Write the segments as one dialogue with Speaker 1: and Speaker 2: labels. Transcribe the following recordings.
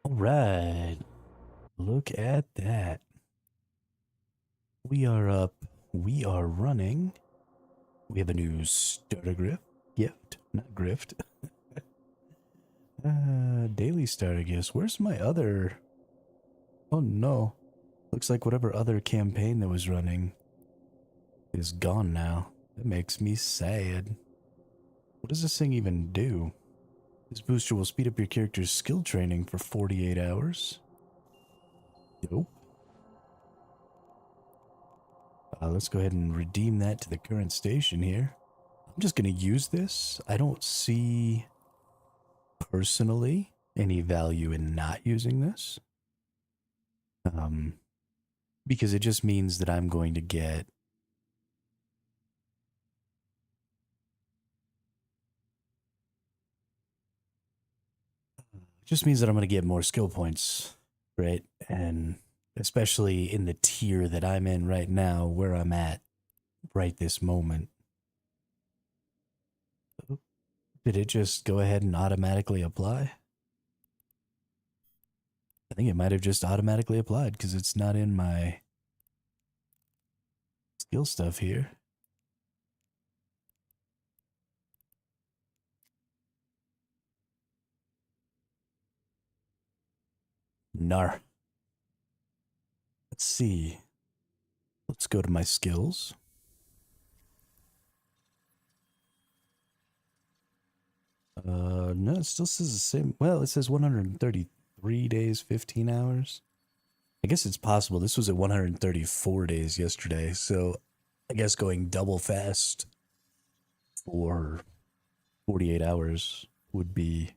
Speaker 1: All right. Look at that. We are up. We are running. We have a new starter gift, not grift. Daily starter gifts. Where's my other? Oh no. Looks like whatever other campaign that was running is gone now. That makes me sad. What does this thing even do? This booster will speed up your character's skill training for 48 hours. Nope. Let's go ahead and redeem that to the current station here. I'm just going to use this. I don't see, personally, any value in not using this. Because it just means that I'm going to get... It just means that I'm going to get more skill points, right? And especially in the tier that I'm in right now, where I'm at right this moment. Did it just go ahead and automatically apply? I think it might have just automatically applied because it's not in my skill stuff here. Nar. Let's see. Let's go to my skills. No, it still says the same. Well, it says 133 days, 15 hours. I guess it's possible. This was at 134 days yesterday, so I guess going double fast for 48 hours would be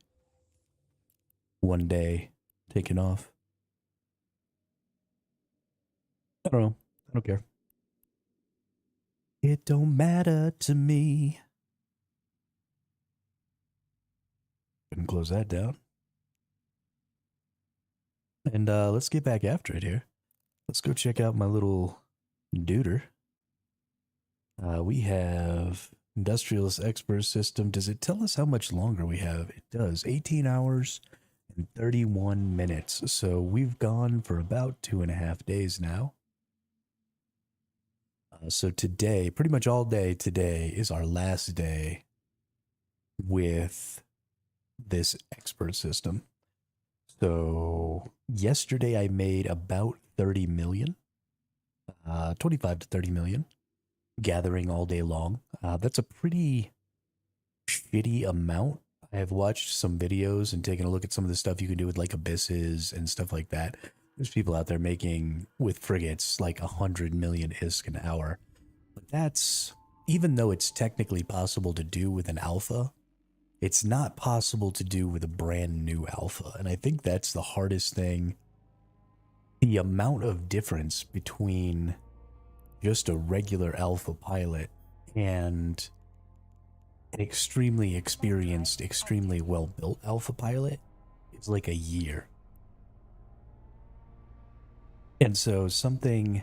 Speaker 1: one day taken off. I don't know. I don't care. It don't matter to me. And close that down. And let's get back after it here. Let's go check out my little duder. We have Industrialist Expert System. Does it tell us how much longer we have? It does. 18 hours and 31 minutes. So we've gone for about 2.5 days now. So today, pretty much all day today, is our last day with this expert system. So yesterday I made about 30 million, 25 to 30 million, gathering all day long. That's a pretty shitty amount. I have watched some videos and taken a look at some of the stuff you can do with like abysses and stuff like that. There's people out there making with frigates like 100 million ISK an hour. But that's, even though it's technically possible to do with an alpha, it's not possible to do with a brand new alpha. And I think that's the hardest thing. The amount of difference between just a regular alpha pilot and an extremely experienced, extremely well-built alpha pilot is like a year. And so something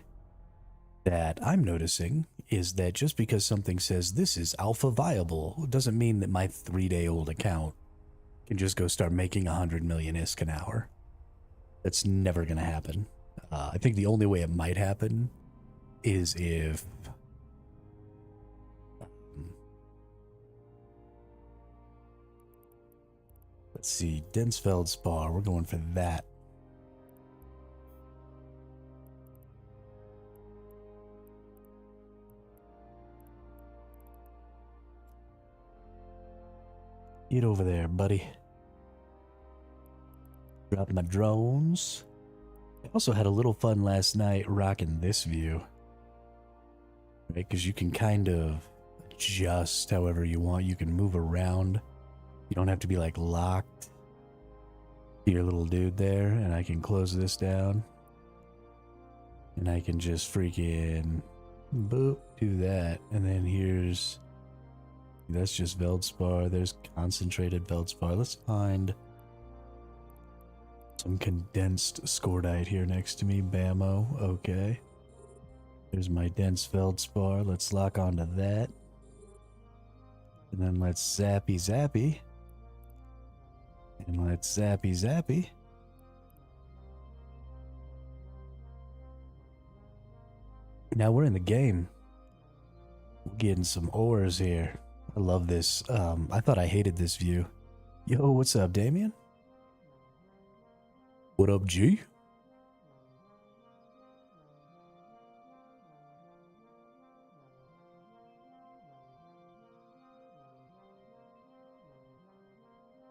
Speaker 1: that I'm noticing is that just because something says this is alpha viable doesn't mean that my 3-day-old account can just go start making 100 million ISK an hour. That's never going to happen. I think the only way it might happen is if let's see, dense feldspar, we're going for that. Get over there, buddy. Drop my drones. I also had a little fun last night rocking this view. Right, because you can kind of adjust however you want. You can move around. You don't have to be like locked to your little dude there. And I can close this down. And I can just freaking boop, do that. And then here's... That's just Veldspar. There's concentrated Veldspar. Let's find some condensed Scordite here next to me. Bammo. Okay. There's my dense Veldspar. Let's lock onto that. And then let's zappy zappy. And let's zappy zappy. Now we're in the game. We're getting some ores here. I love this. I thought I hated this view. Yo, what's up, Damien? What up, G?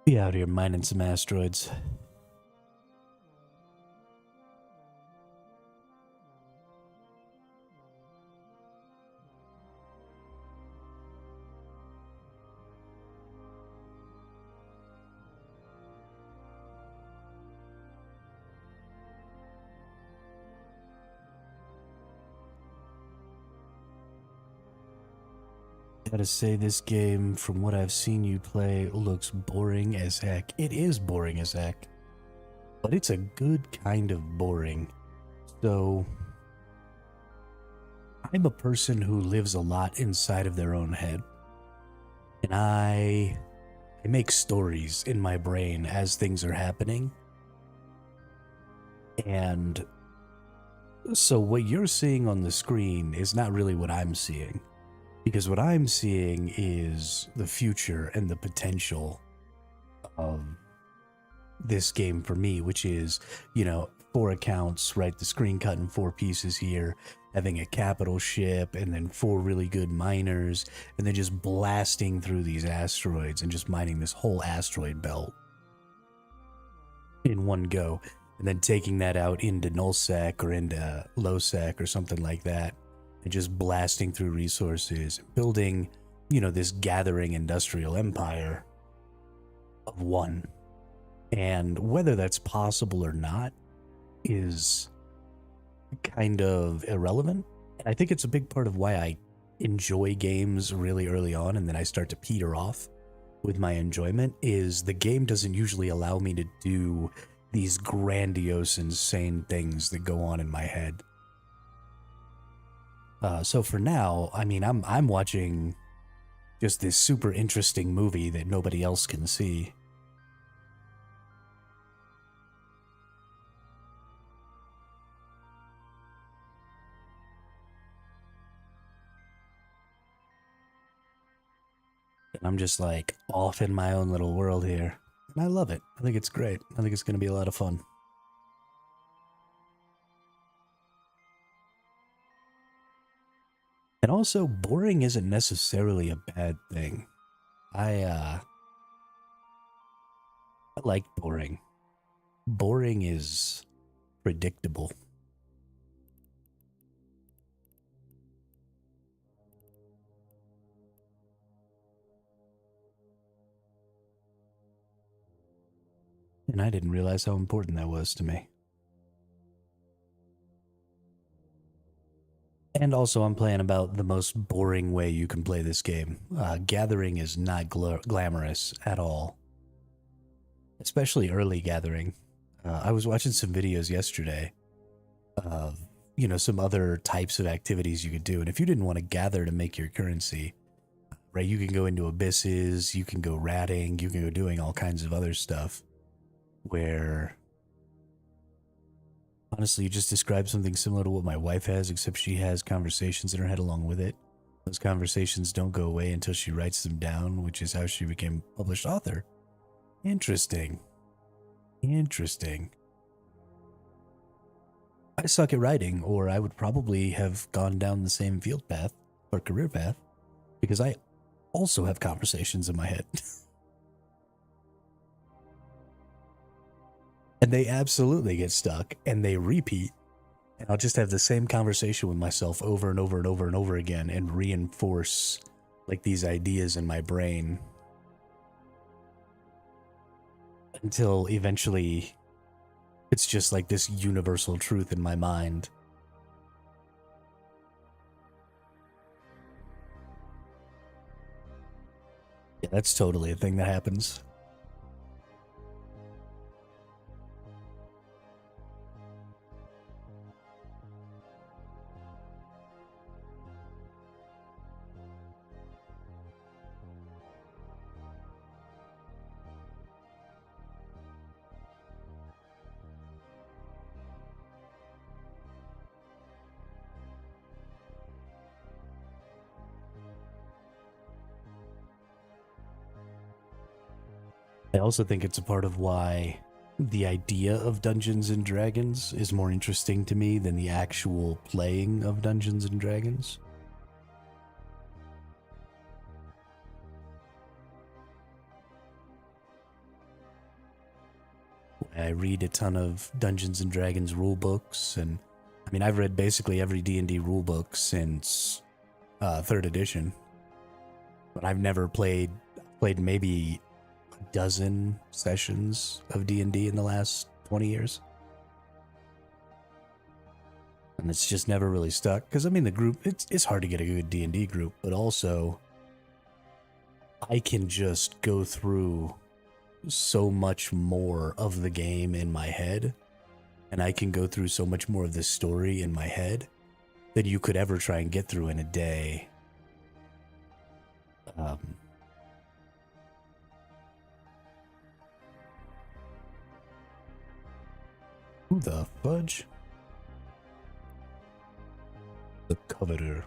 Speaker 1: Be out here mining some asteroids. Gotta say, this game, from what I've seen you play, looks boring as heck. It is boring as heck, but it's a good kind of boring. So, I'm a person who lives a lot inside of their own head, and I make stories in my brain as things are happening. And so what you're seeing on the screen is not really what I'm seeing. Because what I'm seeing is the future and the potential of this game for me, which is, 4 accounts, right? The screen cut in 4 pieces here, having a capital ship, and then 4 really good miners, and then just blasting through these asteroids and just mining this whole asteroid belt in one go, and then taking that out into nullsec or into lowsec or something like that, and just blasting through resources, building, this gathering industrial empire of one. And whether that's possible or not is kind of irrelevant. And I think it's a big part of why I enjoy games really early on, and then I start to peter off with my enjoyment, is the game doesn't usually allow me to do these grandiose, insane things that go on in my head. So for now, I mean, I'm watching just this super interesting movie that nobody else can see. And I'm just like off in my own little world here. And I love it. I think it's great. I think it's going to be a lot of fun. And also, boring isn't necessarily a bad thing. I like boring. Boring is predictable. And I didn't realize how important that was to me. And also, I'm playing about the most boring way you can play this game. Gathering is not glamorous at all. Especially early gathering. I was watching some videos yesterday of, some other types of activities you could do. And if you didn't want to gather to make your currency, right, you can go into abysses, you can go ratting, you can go doing all kinds of other stuff where, honestly, you just described something similar to what my wife has, except she has conversations in her head along with it. Those conversations don't go away until she writes them down, which is how she became a published author. Interesting. Interesting. I suck at writing, or I would probably have gone down the same field path or career path, because I also have conversations in my head. And they absolutely get stuck, and they repeat. And I'll just have the same conversation with myself over and over and over and over again and reinforce like these ideas in my brain until eventually it's just like this universal truth in my mind. Yeah, that's totally a thing that happens. I also think it's a part of why the idea of Dungeons and Dragons is more interesting to me than the actual playing of Dungeons and Dragons. I read a ton of Dungeons and Dragons rule books, and I mean, I've read basically every D&D rule book since 3rd edition, but I've never played maybe a dozen sessions of D&D in the last 20 years. And it's just never really stuck, because I mean, the group, it's hard to get a good D&D group, but also I can just go through so much more of the game in my head, and I can go through so much more of the story in my head than you could ever try and get through in a day. Who the fudge? The Coveter.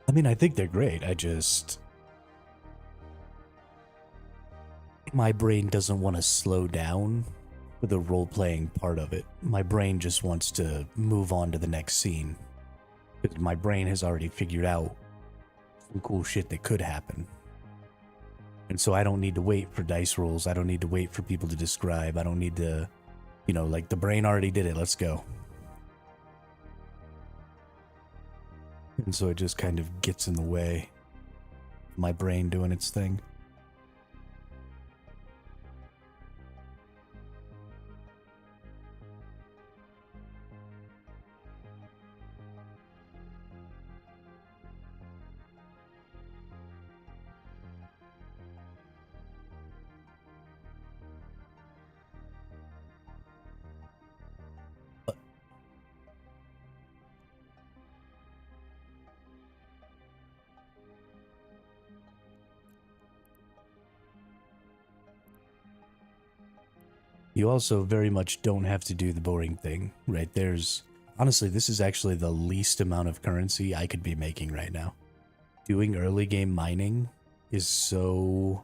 Speaker 1: I mean, I think they're great. My brain doesn't want to slow down for the role-playing part of it. My brain just wants to move on to the next scene. Because my brain has already figured out some cool shit that could happen. And so I don't need to wait for dice rolls. I don't need to wait for people to describe. I don't need to, like the brain already did it. Let's go. And so it just kind of gets in the way of my brain doing its thing. You also very much don't have to do the boring thing, right? Honestly, this is actually the least amount of currency I could be making right now. Doing early game mining is so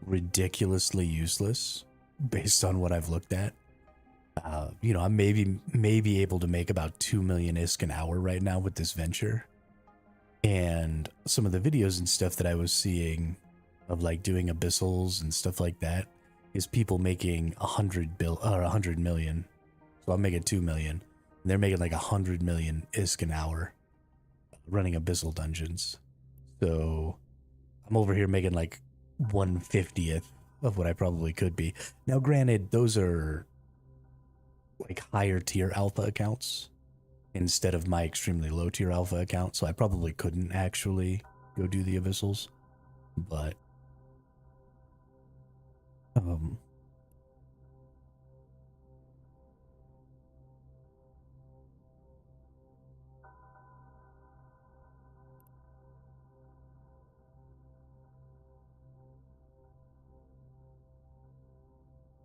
Speaker 1: ridiculously useless based on what I've looked at. I'm maybe able to make about 2 million ISK an hour right now with this venture. And some of the videos and stuff that I was seeing of like doing abyssals and stuff like that is people making 100 million. So I'm making 2 million. And they're making like 100 million ISK an hour running abyssal dungeons. So I'm over here making like 1/50th of what I probably could be. Now, granted, those are like higher tier alpha accounts instead of my extremely low tier alpha account. So I probably couldn't actually go do the abyssals, but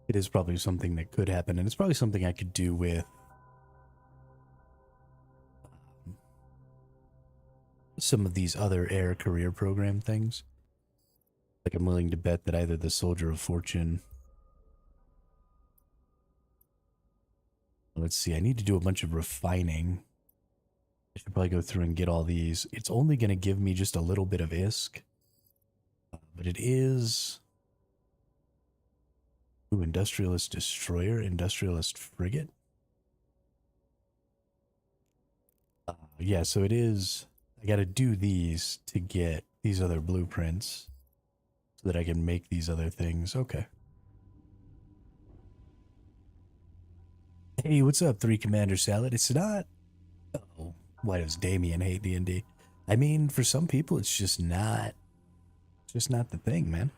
Speaker 1: it is probably something that could happen, and it's probably something I could do with some of these other air career program things. Like, I'm willing to bet that either the Soldier of Fortune. Let's see, I need to do a bunch of refining. I should probably go through and get all these. It's only going to give me just a little bit of ISK, but it is. Ooh, Industrialist Destroyer, Industrialist Frigate. Yeah, so it is. I got to do these to get these other blueprints so that I can make these other things. Okay. Hey, what's up, Three Commander Salad? It's not. Oh, why does Damien hate D&D? I mean, for some people, it's just not. It's just not the thing, man.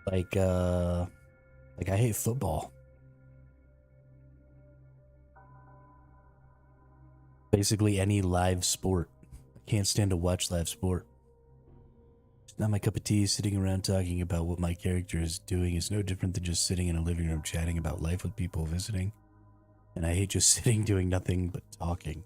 Speaker 1: Like I hate football. Basically any live sport. I can't stand to watch live sport. It's not my cup of tea. Sitting around talking about what my character is doing is no different than just sitting in a living room chatting about life with people visiting. And I hate just sitting doing nothing but talking.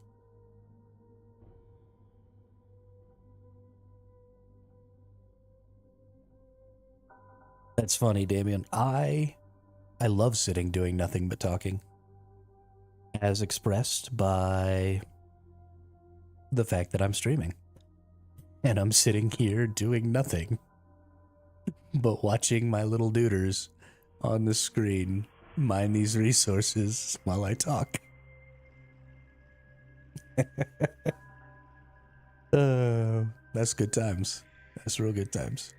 Speaker 1: That's funny, Damien. I love sitting doing nothing but talking. As expressed by the fact that I'm streaming. And I'm sitting here doing nothing but watching my little duders on the screen mine these resources while I talk. That's good times. That's real good times.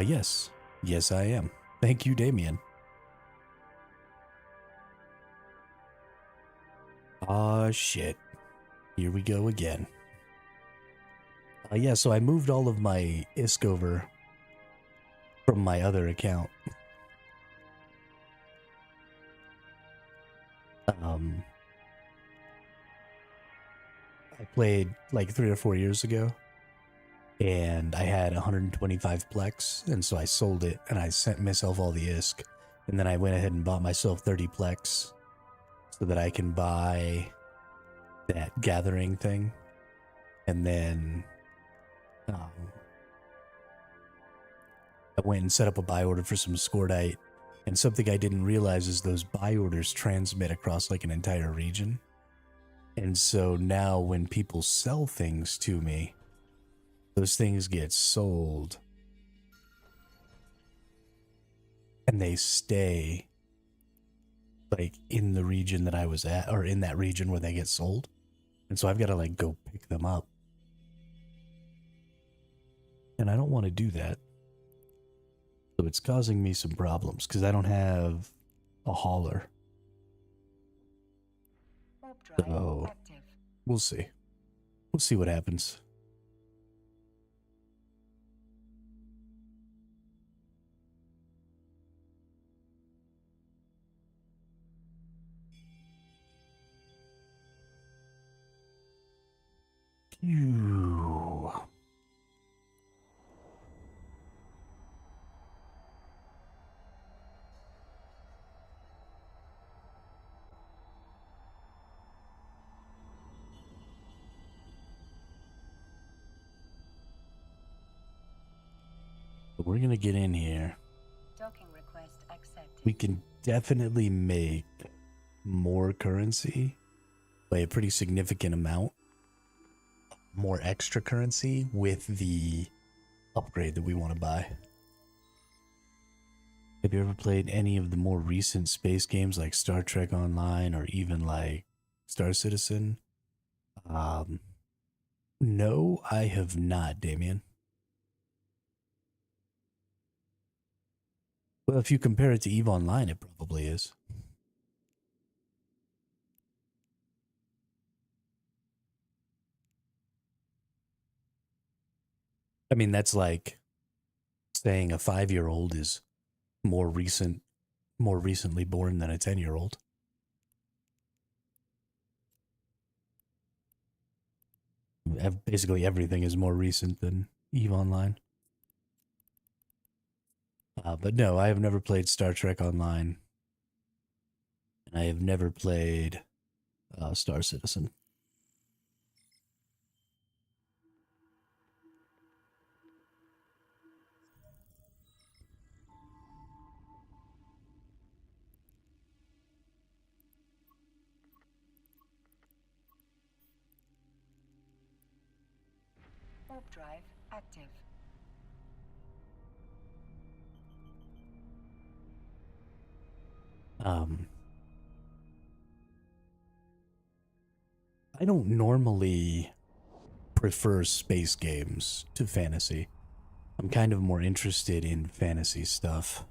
Speaker 1: Yes. Yes, I am. Thank you, Damien. Shit. Here we go again. Yeah, so I moved all of my ISK over from my other account. Um, I played like 3 or 4 years ago, and I had 125 Plex, and so I sold it, and I sent myself all the ISK, and then I went ahead and bought myself 30 Plex so that I can buy that gathering thing, and then I went and set up a buy order for some Scordite, and something I didn't realize is those buy orders transmit across like an entire region. And so now when people sell things to me, those things get sold and they stay like in the region that I was at, or in that region where they get sold. And so I've got to like go pick them up. And I don't want to do that. So it's causing me some problems because I don't have a hauler. So we'll see. We'll see what happens. Phew. But we're gonna get in here.
Speaker 2: Docking request accepted.
Speaker 1: We can definitely make more currency by a pretty significant amount. More extra currency with the upgrade that we want to buy. Have you ever played any of the more recent space games like Star Trek Online or even like Star Citizen? No, I have not, Damien. Well, if you compare it to EVE Online, it probably is. I mean, that's like saying a 5-year-old is more recently born than a 10-year-old. Basically, everything is more recent than EVE Online. But no, I have never played Star Trek Online, and I have never played Star Citizen.
Speaker 2: Warp drive active.
Speaker 1: I don't normally prefer space games to fantasy. I'm kind of more interested in fantasy stuff.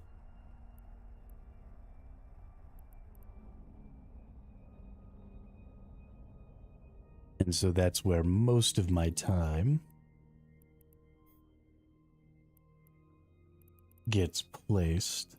Speaker 1: And so that's where most of my time gets placed.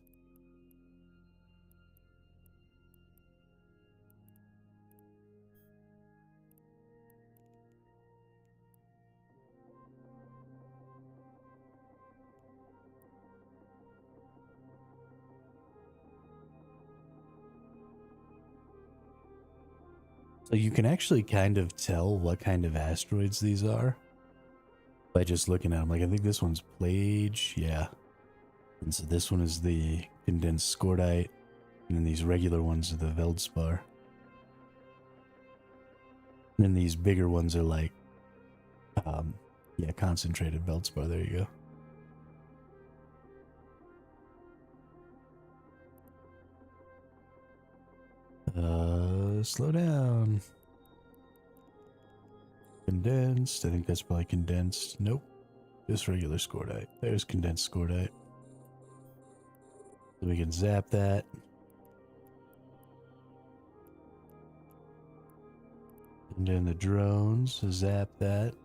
Speaker 1: So you can actually kind of tell what kind of asteroids these are by just looking at them. Like, I think this one's Plage, yeah. And so this one is the condensed scordite, and then these regular ones are the Veldspar. And then these bigger ones are like, yeah, concentrated Veldspar. There you go. Slow down. Condensed. I think that's probably condensed. Nope. Just regular scordite. There's condensed scordite. So we can zap that. And then the drones. Zap that.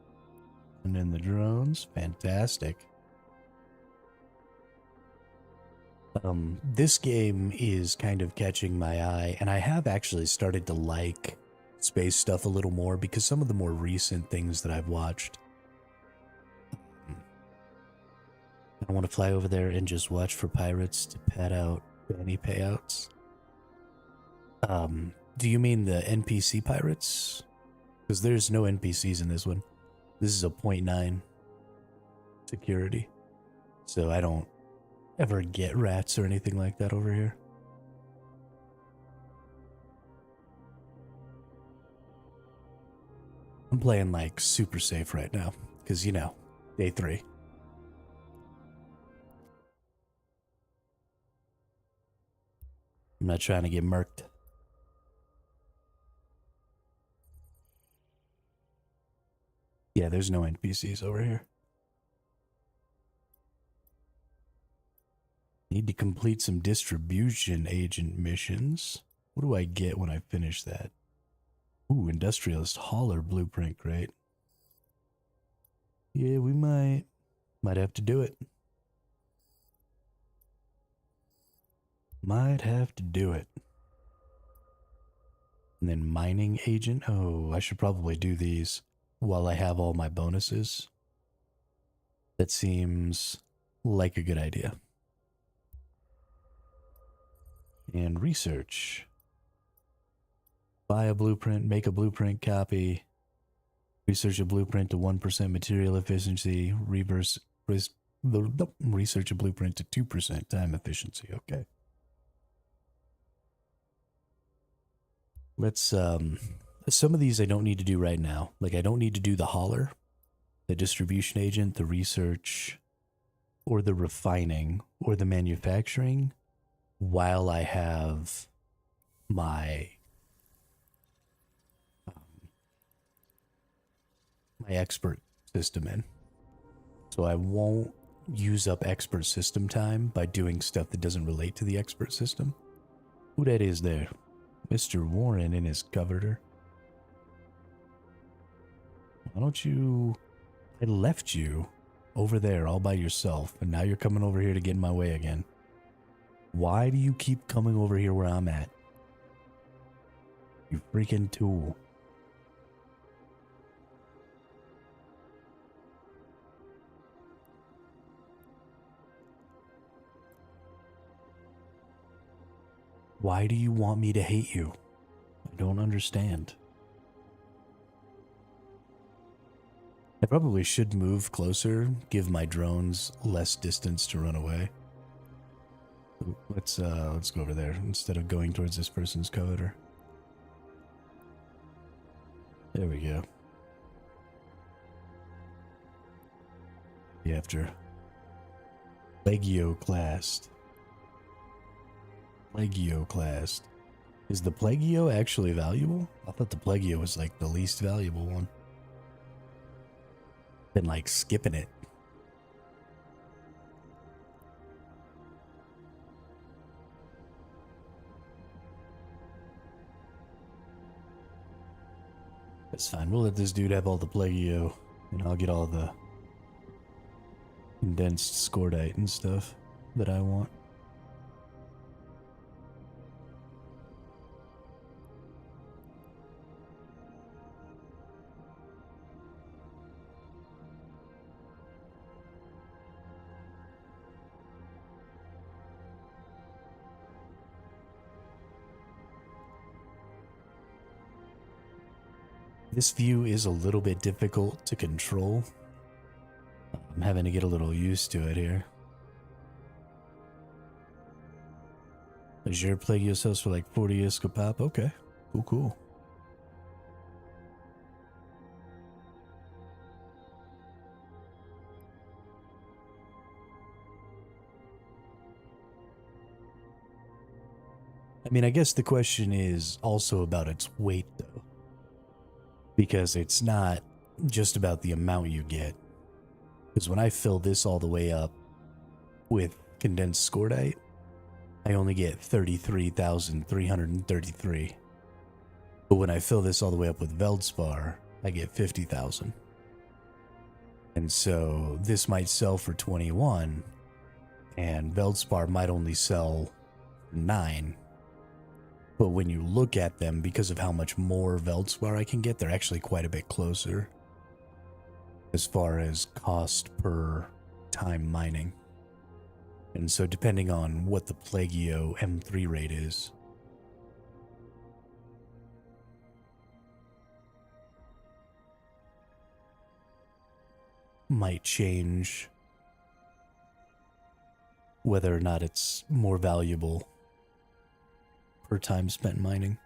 Speaker 1: And then the drones. Fantastic. This game is kind of catching my eye, and I have actually started to like space stuff a little more because some of the more recent things that I've watched, I want to fly over there and just watch for pirates to pad out Fanny payouts. Do you mean the NPC pirates? Because there's no NPCs in this one. This is a 0.9 security, so I don't ever get rats or anything like that over here. I'm playing like super safe right now because, you know, day 3. I'm not trying to get murked. Yeah, there's no NPCs over here. Need to complete some distribution agent missions. What do I get when I finish that? Ooh, industrialist hauler blueprint, great. Yeah, we might have to do it. Might have to do it. And then mining agent. Oh, I should probably do these while I have all my bonuses. That seems like a good idea. And research. Buy a blueprint, make a blueprint copy. Research a blueprint to 1% material efficiency. Research a blueprint to 2% time efficiency. Okay. Let's, some of these I don't need to do right now. Like, I don't need to do the hauler, the distribution agent, the research, or the refining, or the manufacturing, while I have my my expert system in. So I won't use up expert system time by doing stuff that doesn't relate to the expert system. Who that is there? Mr. Warren in his coverter. Why don't you... I left you. over there all by yourself, and now you're coming over here to get in my way again. Why do you keep coming over here where I'm at? You freaking tool. Why do you want me to hate you? I don't understand. I probably should move closer, give my drones less distance to run away. Let's go over there instead of going towards this person's coder. There we go. Be after Plagioclast. Plagioclast. Is the Plagio actually valuable? I thought the Plagio was like the least valuable one. Been like skipping it. That's fine. We'll let this dude have all the Plagio, and I'll get all the condensed scordite and stuff that I want. This view is a little bit difficult to control. I'm having to get a little used to it here. Azure Plagio sells for like 40 ISK a pop. Okay, cool, cool. I mean, I guess the question is also about its weight, though. Because it's not just about the amount you get. Because when I fill this all the way up with condensed scordite, I only get 33,333. But when I fill this all the way up with Veldspar, I get 50,000. And so this might sell for 21, and Veldspar might only sell for 9. But when you look at them, because of how much more Veldspar I can get, they're actually quite a bit closer as far as cost per time mining. And so depending on what the Plagio M3 rate is, might change whether or not it's more valuable per time spent mining.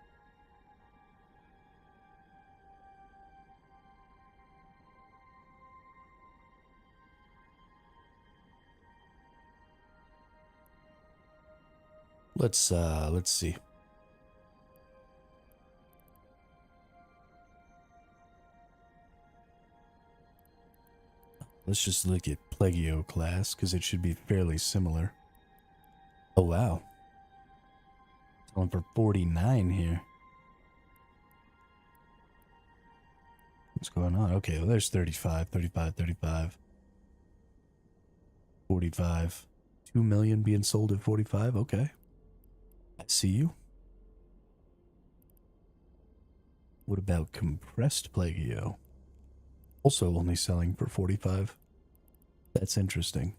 Speaker 1: Let's see. Let's just look at Plagio class, because it should be fairly similar. Oh, wow. Selling for 49 here. What's going on? Okay, well, there's 35, 35, 35. 45. 2 million being sold at 45? Okay. I see you. What about compressed Plagio? Also only selling for 45. That's interesting.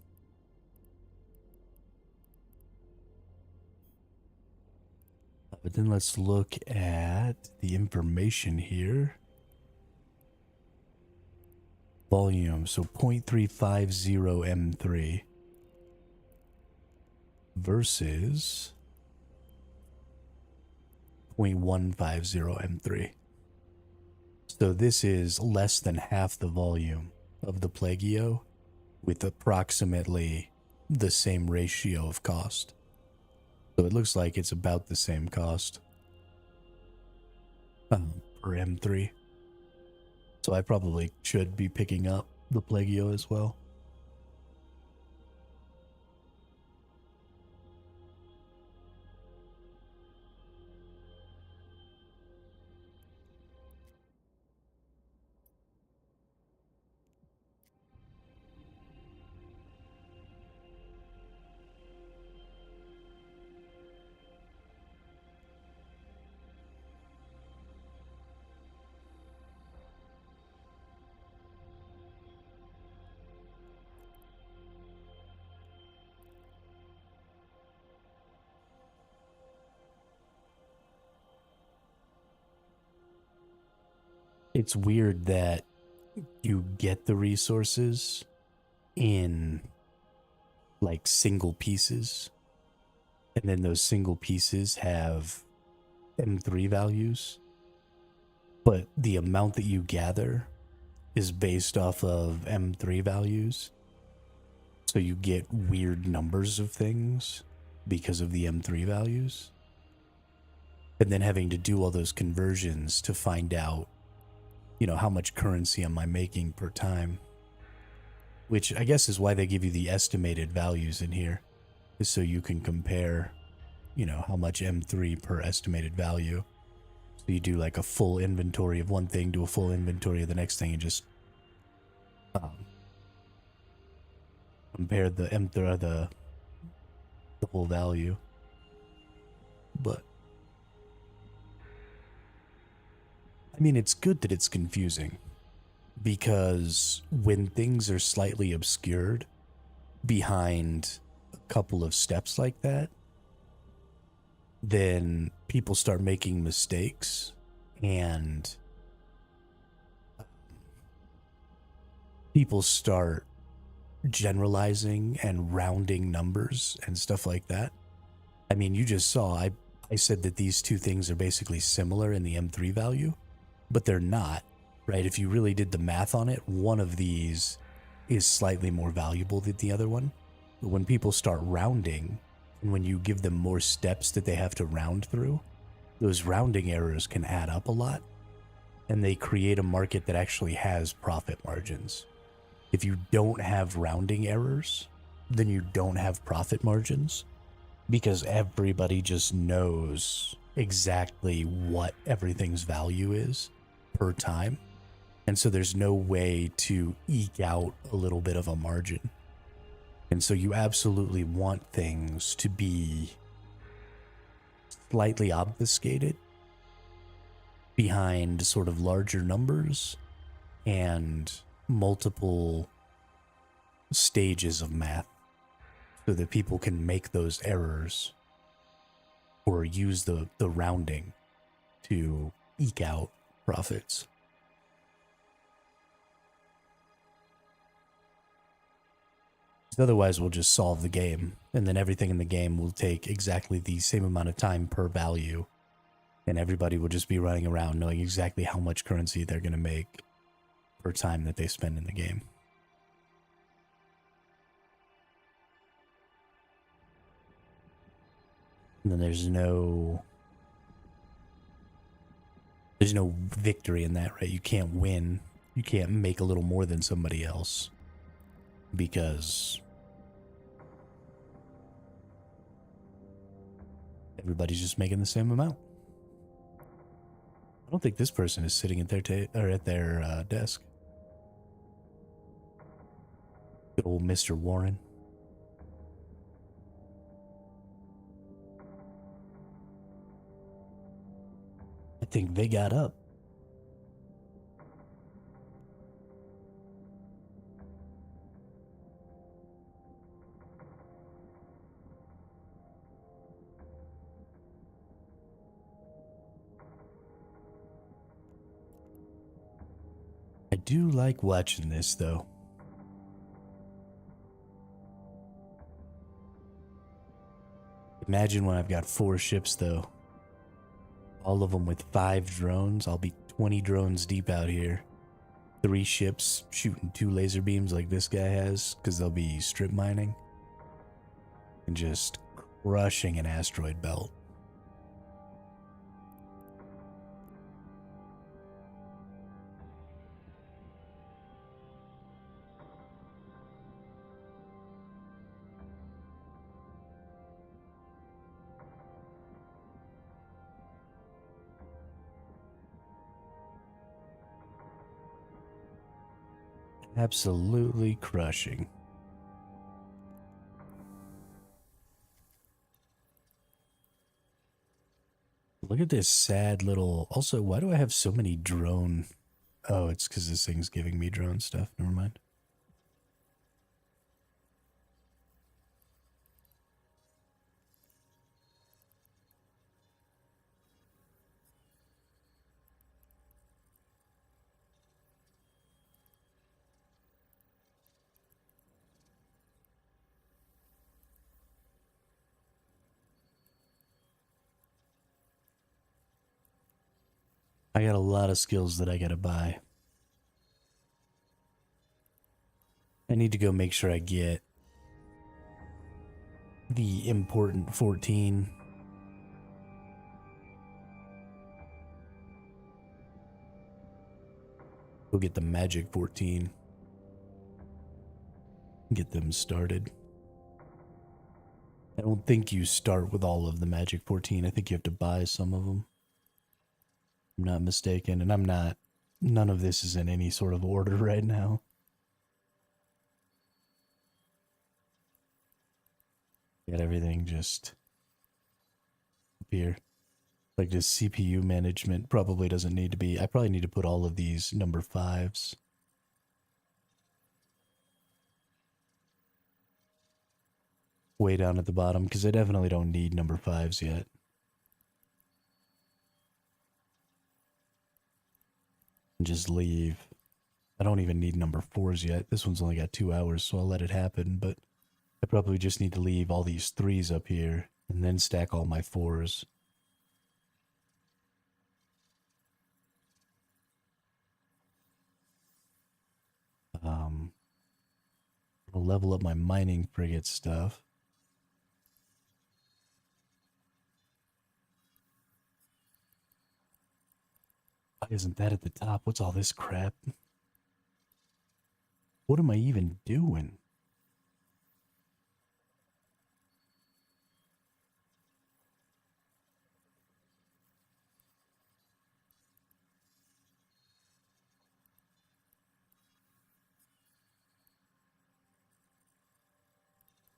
Speaker 1: But then let's look at the information here. Volume, so 0.350 M3 versus 0.150 M3. So this is less than half the volume of the Plagio with approximately the same ratio of cost. So it looks like it's about the same cost per M3. So I probably should be picking up the Plagio as well. it's weird that you get the resources in like single pieces, and then those single pieces have M3 values, but the amount that you gather is based off of M3 values. So you get weird numbers of things because of the M3 values. And then having to do all those conversions to find out, how much currency am I making per time? Which I guess is why they give you the estimated values in here, is so you can compare, how much M3 per estimated value. So you do like a full inventory of one thing, do a full inventory of the next thing, and just compare the M3, the whole value. But I mean, it's good that it's confusing, because when things are slightly obscured behind a couple of steps like that, then people start making mistakes, and people start generalizing and rounding numbers and stuff like that. I mean, you just saw, I said that these two things are basically similar in the M3 value, but they're not, right? If you really did the math on it, one of these is slightly more valuable than the other one. But when people start rounding, and when you give them more steps that they have to round through, those rounding errors can add up a lot, and they create a market that actually has profit margins. If you don't have rounding errors, then you don't have profit margins, because everybody just knows exactly what everything's value is per time. And so there's no way to eke out a little bit of a margin. And so you absolutely want things to be slightly obfuscated behind sort of larger numbers and multiple stages of math, so that people can make those errors or use the rounding to eke out profits. Otherwise, we'll just solve the game, and then everything in the game will take exactly the same amount of time per value, and everybody will just be running around knowing exactly how much currency they're going to make per time that they spend in the game. And then there's no victory in that, right? You can't win. You can't make a little more than somebody else, because everybody's just making the same amount. I don't think this person is sitting at their desk. Good old Mr. Warren. I think they got up. I do like watching this, though. Imagine when I've got 4 ships, though. All of them with 5 drones. I'll be 20 drones deep out here. 3 ships shooting 2 laser beams like this guy has, because they'll be strip mining. And just crushing an asteroid belt. Absolutely crushing. Look at this sad little... Also, why do I have so many drone... Oh, it's because this thing's giving me drone stuff. Never mind. I got a lot of skills that I gotta buy. I need to go make sure I get the important 14. Go get the magic 14. Get them started. I don't think you start with all of the magic 14. I think you have to buy some of them. I'm not mistaken, and I'm not. None of this is in any sort of order right now. Got everything just up here. Like this CPU management probably doesn't need to be. I probably need to put all of these number 5s. Way down at the bottom, because I definitely don't need number 5s yet. And just leave. I don't even need number 4s yet. This one's only got 2 hours, so I'll let it happen, but I probably just need to leave all these 3s up here and then stack all my 4s. I'll level up my mining frigate stuff. Why isn't that at the top? What's all this crap? What am I even doing?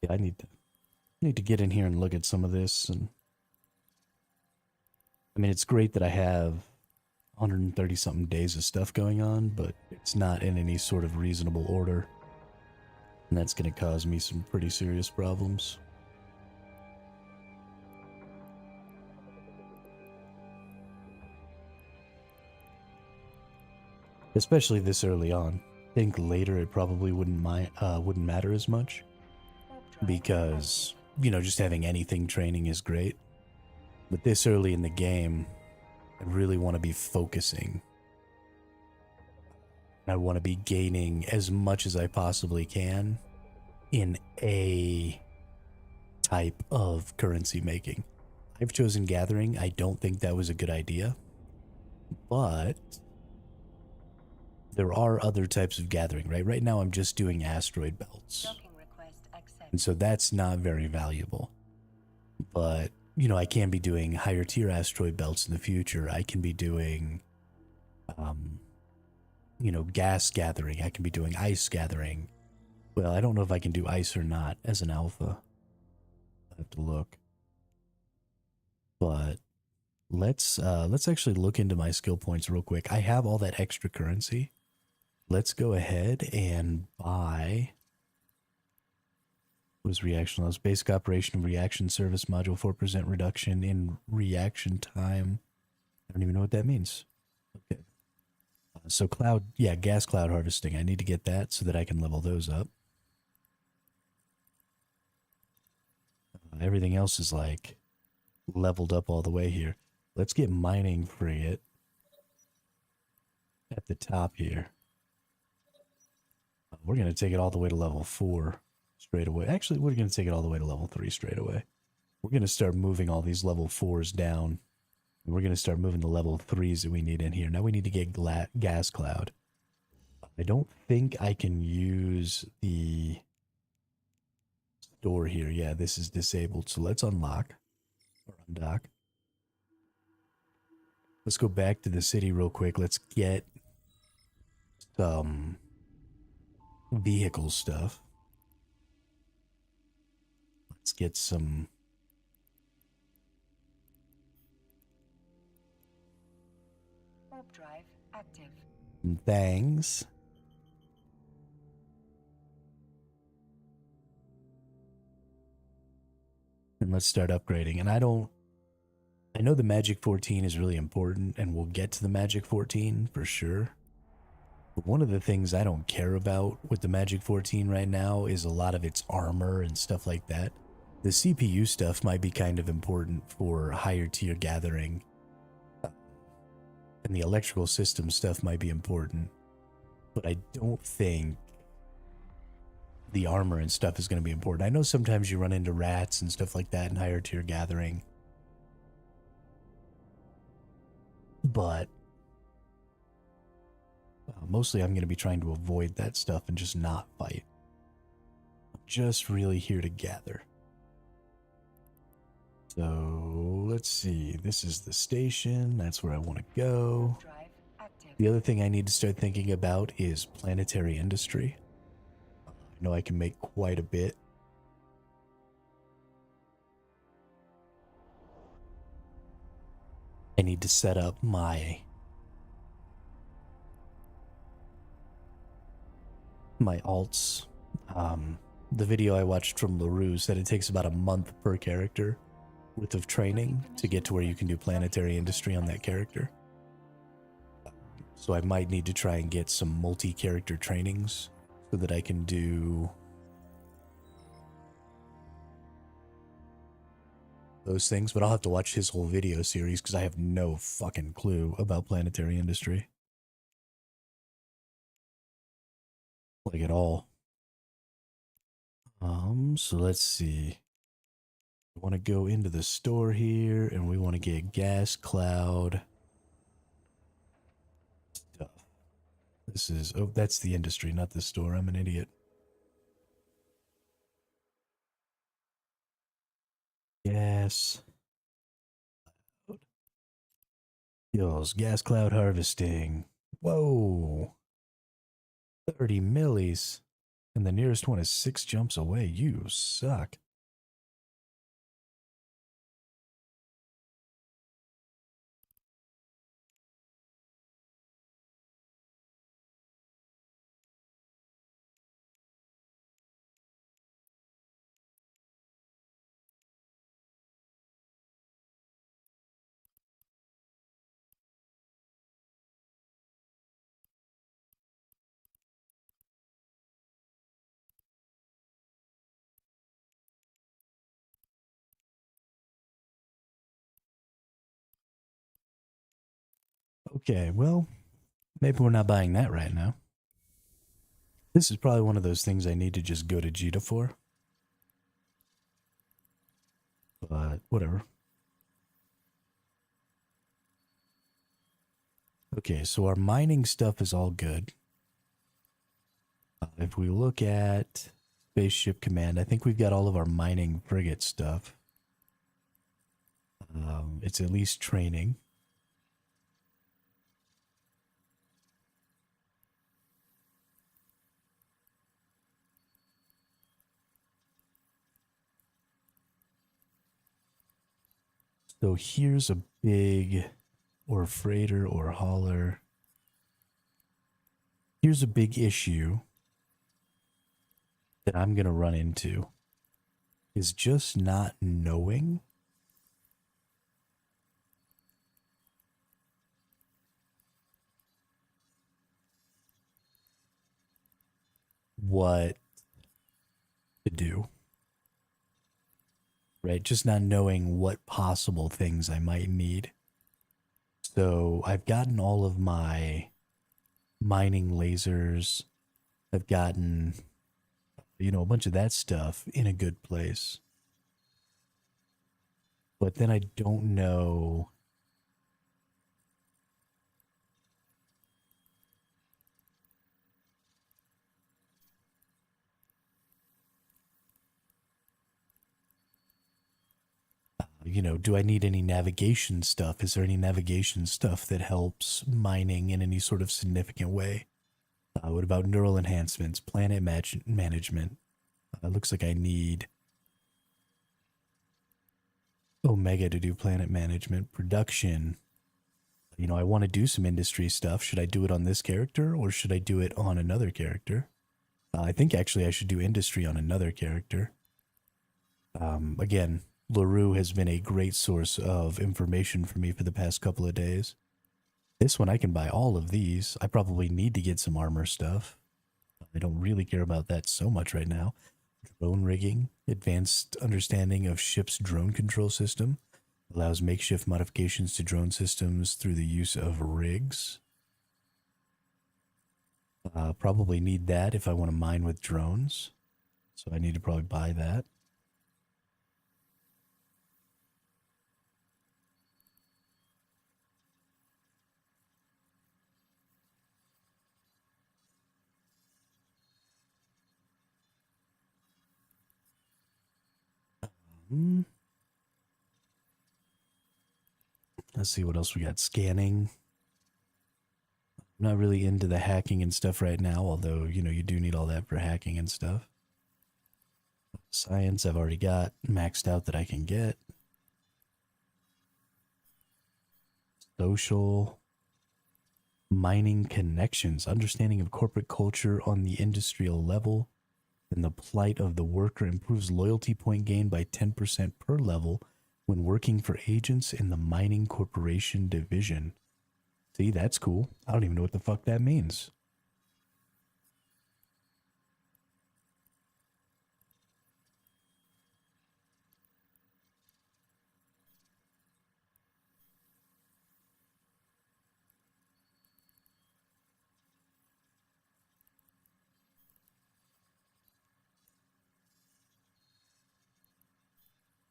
Speaker 1: Yeah, I need to get in here and look at some of this. And I mean, it's great that I have 130 something days of stuff going on, but it's not in any sort of reasonable order. And that's going to cause me some pretty serious problems. Especially this early on. I think later it probably wouldn't matter as much. Because, you know, just having anything training is great. But this early in the game, I really want to be focusing. I want to be gaining as much as I possibly can in a type of currency making. I've chosen gathering. I don't think that was a good idea. But there are other types of gathering, right? Right now I'm just doing asteroid belts. And so that's not very valuable. But, you know, I can be doing higher tier asteroid belts in the future. I can be doing, you know, gas gathering. I can be doing ice gathering. Well, I don't know if I can do ice or not as an alpha. I have to look. But let's actually look into my skill points real quick. I have all that extra currency. Let's go ahead and buy. Was reaction loss, basic operation of reaction service module, 4% reduction in reaction time. I don't even know what that means. Okay. So cloud, yeah, gas cloud harvesting. I need to get that so that I can level those up. Everything else is like leveled up all the way here. Let's get mining frigate at the top here. We're going to take it all the way to level 4. Straight away. Actually, we're going to take it all the way to level 3 straight away. We're going to start moving all these level 4s down. And we're going to start moving the level 3s that we need in here. Now we need to get gas cloud. I don't think I can use the door here. Yeah, this is disabled. So let's unlock or undock. Let's go back to the city real quick. Let's get some vehicle stuff. Let's get some
Speaker 2: warp drive active.
Speaker 1: things. And let's start upgrading. And I know the Magic 14 is really important, and we'll get to the Magic 14 for sure. But one of the things I don't care about with the Magic 14 right now is a lot of its armor and stuff like that. The CPU stuff might be kind of important for higher tier gathering. And the electrical system stuff might be important, but I don't think the armor and stuff is going to be important. I know sometimes you run into rats and stuff like that in higher tier gathering, but mostly I'm going to be trying to avoid that stuff and just not fight. I'm just really here to gather. So let's see. This is the station. That's where I want to go.
Speaker 2: Drive active.
Speaker 1: The other thing I need to start thinking about is planetary industry. I know I can make quite a bit. I need to set up my alts. The video I watched from LaRue said it takes about a month per character worth of training to get to where you can do planetary industry on that character. So I might need to try and get some multi-character trainings so that I can do those things, but I'll have to watch his whole video series because I have no fucking clue about planetary industry. Like at all. So let's see. I want to go into the store here and we want to get gas cloud stuff. This is, oh, that's the industry, not the store. I'm an idiot. Gas. Skills, gas cloud harvesting. Whoa. 30 millis. And the nearest one is 6 jumps away. You suck. Okay, well, maybe we're not buying that right now. This is probably one of those things I need to just go to Jita for. But whatever. Okay, so our mining stuff is all good. If we look at Spaceship Command, I think we've got all of our mining frigate stuff. It's at least training. So here's a big, or freighter or hauler. Here's a big issue that I'm going to run into is just not knowing what to do. Right? Just not knowing what possible things I might need. So I've gotten all of my mining lasers. I've gotten, a bunch of that stuff in a good place. But then I don't know do I need any navigation stuff? Is there any navigation stuff that helps mining in any sort of significant way? What about neural enhancements, planet management? Looks like I need Omega to do planet management. Production. I want to do some industry stuff. Should I do it on this character or should I do it on another character? I think actually I should do industry on another character. Again, LaRue has been a great source of information for me for the past couple of days. This one I can buy all of these. I probably need to get some armor stuff. I don't really care about that so much right now. Drone rigging, advanced understanding of ship's drone control system. Allows makeshift modifications to drone systems through the use of rigs. Probably need that if I want to mine with drones. So I need to probably buy that. Let's see what else we got. Scanning. I'm not really into the hacking and stuff right now, although, you know, you do need all that for hacking and stuff. Science I've already got maxed out that I can get. Social. Mining connections. Understanding of corporate culture on the industrial level and the plight of the worker improves loyalty point gain by 10% per level when working for agents in the mining corporation division. See, that's cool. I don't even know what the fuck that means.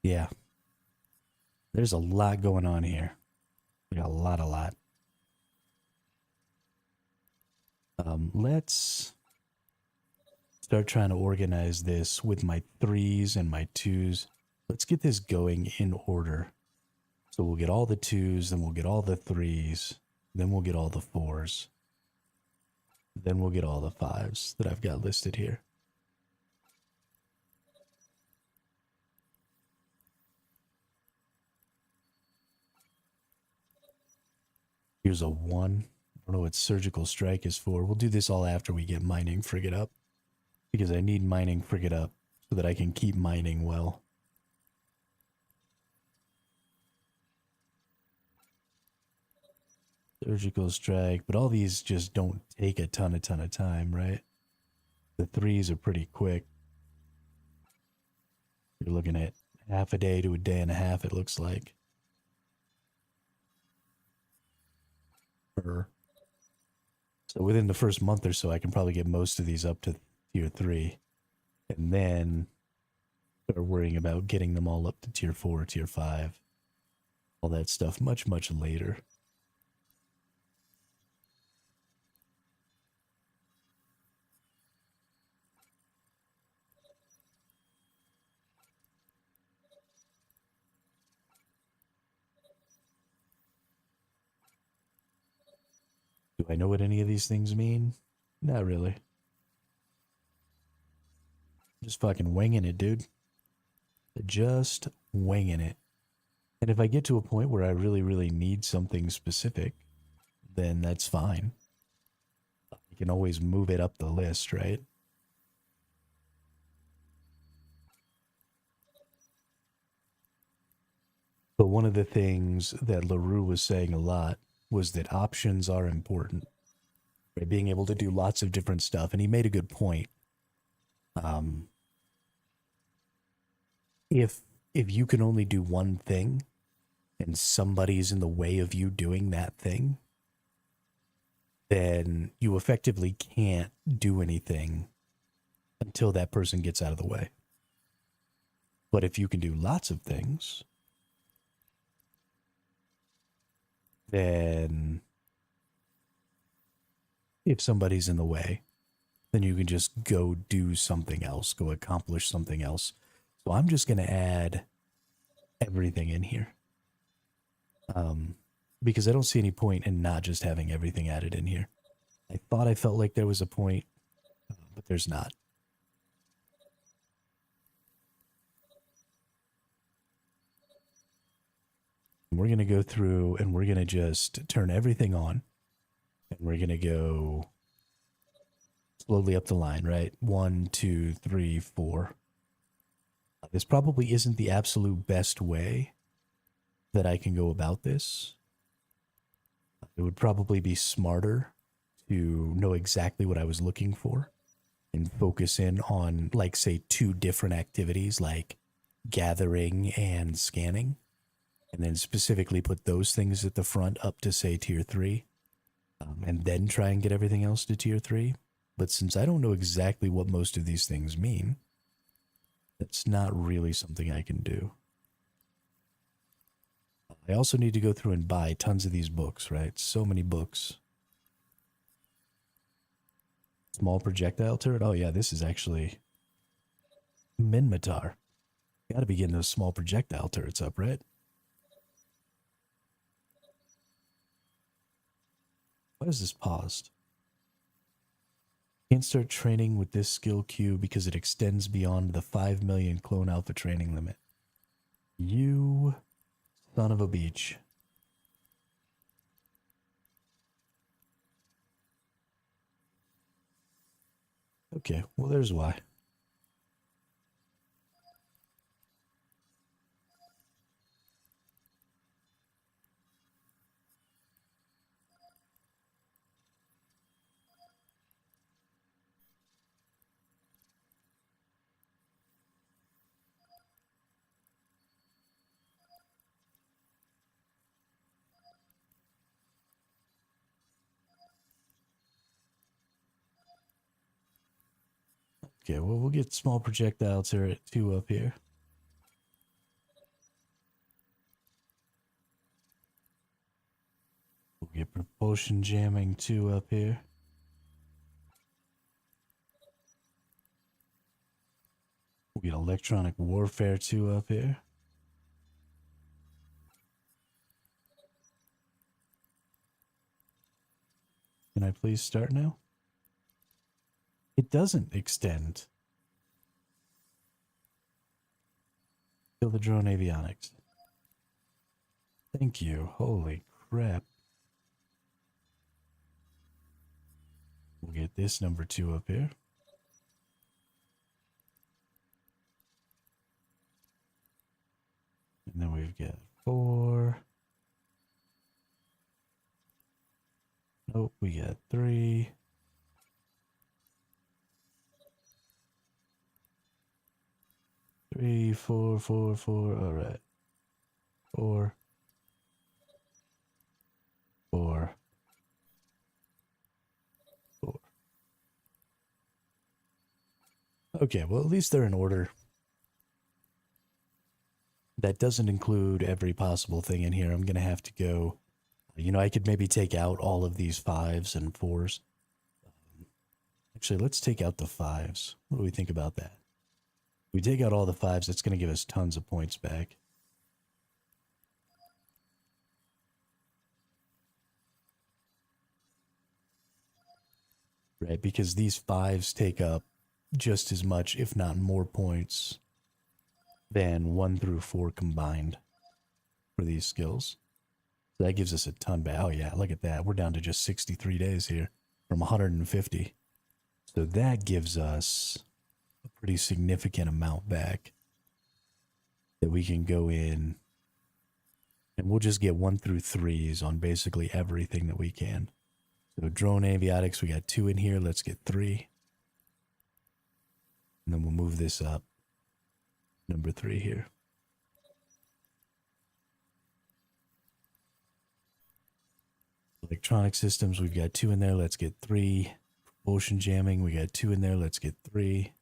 Speaker 1: Yeah. There's a lot going on here. We got a lot. Let's start trying to organize this with my 3s and my 2s. Let's get this going in order. So we'll get all the 2s, then we'll get all the 3s, then we'll get all the 4s. Then we'll get all the 5s that I've got listed here. Here's a 1. I don't know what surgical strike is for. We'll do this all after we get mining frigate up. Because I need mining frigate up so that I can keep mining well. Surgical strike, but all these just don't take a ton of time, right? The 3s are pretty quick. You're looking at half a day to a day and a half, it looks like. So within the first month or so, I can probably get most of these up to tier 3. And then start worrying about getting them all up to tier 4, tier 5. All that stuff much later. Do I know what any of these things mean? Not really. Just fucking winging it, dude. Just winging it. And if I get to a point where I really need something specific, then that's fine. You can always move it up the list, right? But one of the things that LaRue was saying a lot was that options are important. Right? Being able to do lots of different stuff. And he made a good point. If you can only do one thing and somebody's in the way of you doing that thing, then you effectively can't do anything until that person gets out of the way. But if you can do lots of things, then if somebody's in the way, then you can just go do something else, go accomplish something else. So I'm just going to add everything in here. Because I don't see any point in not just having everything added in here. I thought I felt like there was a point, but there's not. We're going to go through and we're going to just turn everything on. And we're going to go slowly up the line, right? 1, 2, 3, 4. This probably isn't the absolute best way that I can go about this. It would probably be smarter to know exactly what I was looking for and focus in on, like, say, 2 different activities like gathering and scanning. and then specifically put those things at the front up to say tier 3, and then try and get everything else to tier 3. But since I don't know exactly what most of these things mean, that's not really something I can do. I also need to go through and buy tons of these books, right? So many books. Small projectile turret? Oh yeah, this is actually Minmatar. Gotta be getting those small projectile turrets up, right? Why is this paused? Can't start training with this skill queue because it extends beyond the 5 million clone alpha training limit. You son of a beach. Okay, well there's why. Okay, well we'll get small projectile turret 2 up here. We'll get propulsion jamming 2 up here. We'll get electronic warfare 2 up here. Can I please start now? It doesn't extend. Kill the drone avionics. Thank you. Holy crap. We'll get this number 2 up here. And then we've got 4. Nope, we got 3. 3, 4, 4, 4. All right. 4, 4, 4. Okay, well, at least they're in order. That doesn't include every possible thing in here. I'm going to have to go. You know, I could maybe take out all of these 5s and 4s. Actually, let's take out the 5s. What do we think about that? If we take out all the 5s, that's going to give us tons of points back. Right, because these 5s take up just as much, if not more points than 1 through 4 combined for these skills. So that gives us a ton back. Oh yeah, look at that. We're down to just 63 days here from 150. So that gives us a pretty significant amount back that we can go in, and we'll just get 1 through 3s on basically everything that we can. So drone avionics, we got 2 in here. Let's get 3. And then we'll move this up. Number 3 here. Electronic systems, we've got 2 in there. Let's get 3. Propulsion jamming, we got 2 in there. Let's get 3.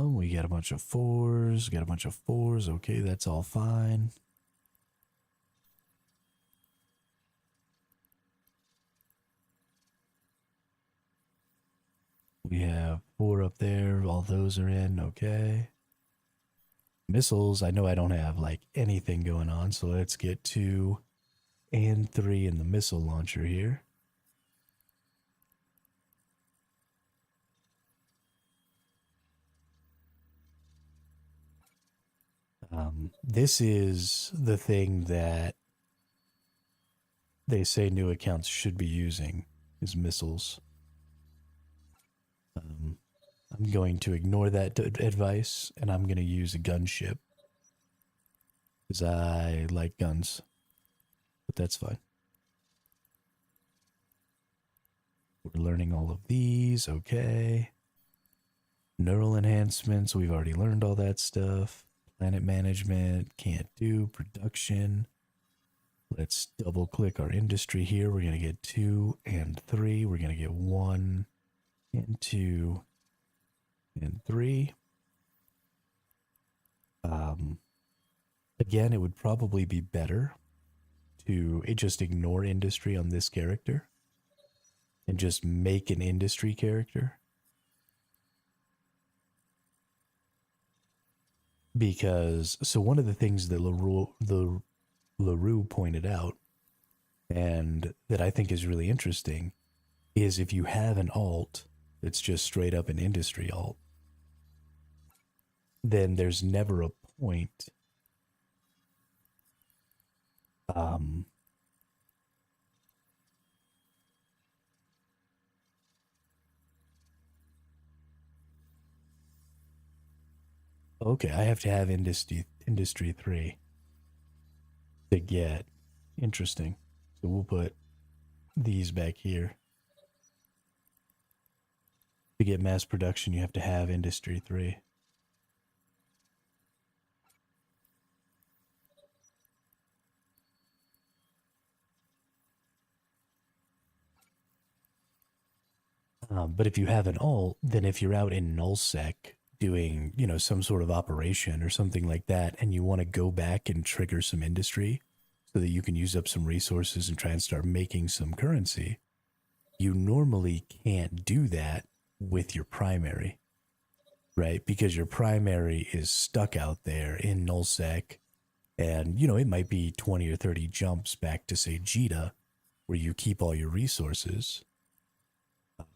Speaker 1: We got a bunch of 4s. Got a bunch of 4s. Okay, that's all fine. We have 4 up there. All those are in. Okay. Missiles, I know I don't have like anything going on, so let's get 2 and 3 in the missile launcher here. This is the thing that they say new accounts should be using, is missiles. I'm going to ignore that advice, and I'm going to use a gunship because I like guns. but that's fine. We're learning all of these, okay. Neural enhancements, we've already learned all that stuff. Planet management, can't do. Production. Let's double click our industry here. We're going to get 2 and 3. We're going to get 1 and 2 and 3. Again, it would probably be better to just ignore industry on this character and just make an industry character. Because, so one of the things that LaRue pointed out, and that I think is really interesting, is if you have an alt that's just straight up an industry alt, then there's never a point okay, I have to have industry 3 to get. Interesting. So we'll put these back here. To get mass production, you have to have industry 3. But if you have an alt, then if you're out in nullsec doing, some sort of operation or something like that, and you want to go back and trigger some industry so that you can use up some resources and try and start making some currency, you normally can't do that with your primary, right? Because your primary is stuck out there in nullsec, and, it might be 20 or 30 jumps back to, say, Jita, where you keep all your resources.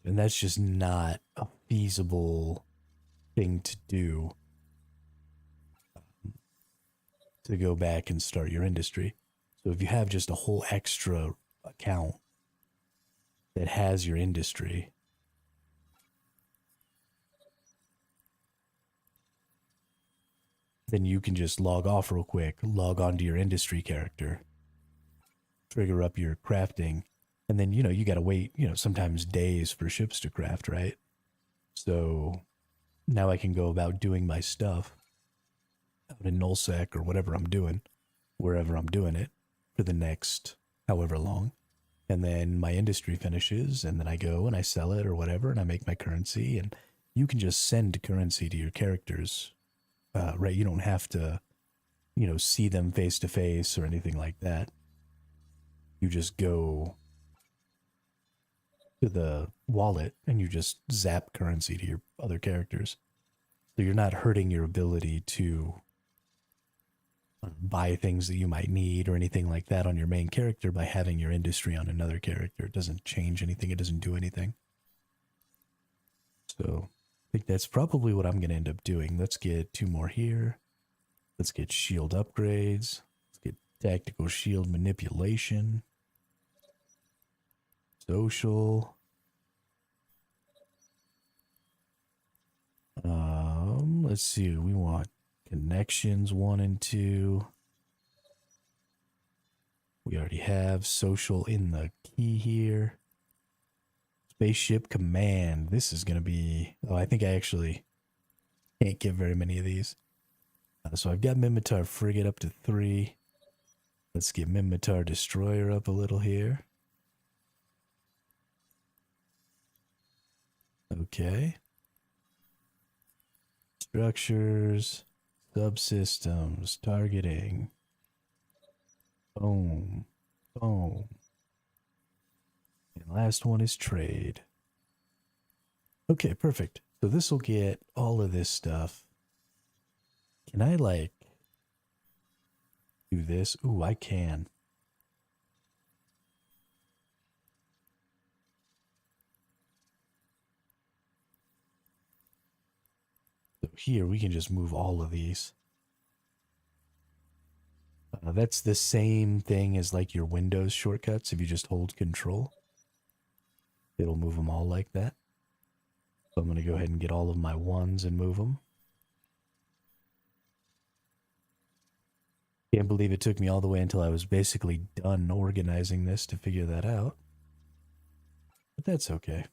Speaker 1: And that's just not a feasible thing to do, to go back and start your industry. So if you have just a whole extra account that has your industry, then you can just log off real quick, log onto your industry character, trigger up your crafting, and then, you got to wait, sometimes days for ships to craft, right? So now I can go about doing my stuff out in nullsec or whatever I'm doing, wherever I'm doing it, for the next however long. And then my industry finishes, and then I go and I sell it or whatever, and I make my currency. And you can just send currency to your characters, right? You don't have to, see them face to face or anything like that. You just go to the wallet and you just zap currency to your other characters. So you're not hurting your ability to buy things that you might need or anything like that on your main character by having your industry on another character. It doesn't change anything. It doesn't do anything. So I think that's probably what I'm going to end up doing. Let's get 2 more here. Let's get shield upgrades. Let's get tactical shield manipulation. Social. Let's see. We want connections 1 and 2. We already have social in the key here. Spaceship command. This is going to be... Oh, I think I actually can't get very many of these. So I've got Minmatar frigate up to 3. Let's get Minmatar destroyer up a little here. Okay. Structures, subsystems, targeting. Boom. Boom. And last one is trade. Okay, perfect. So this will get all of this stuff. Can I, do this? Ooh, I can. So here, we can just move all of these. That's the same thing as, your Windows shortcuts. If you just hold Control, it'll move them all like that. So I'm going to go ahead and get all of my 1s and move them. Can't believe it took me all the way until I was basically done organizing this to figure that out. But that's okay.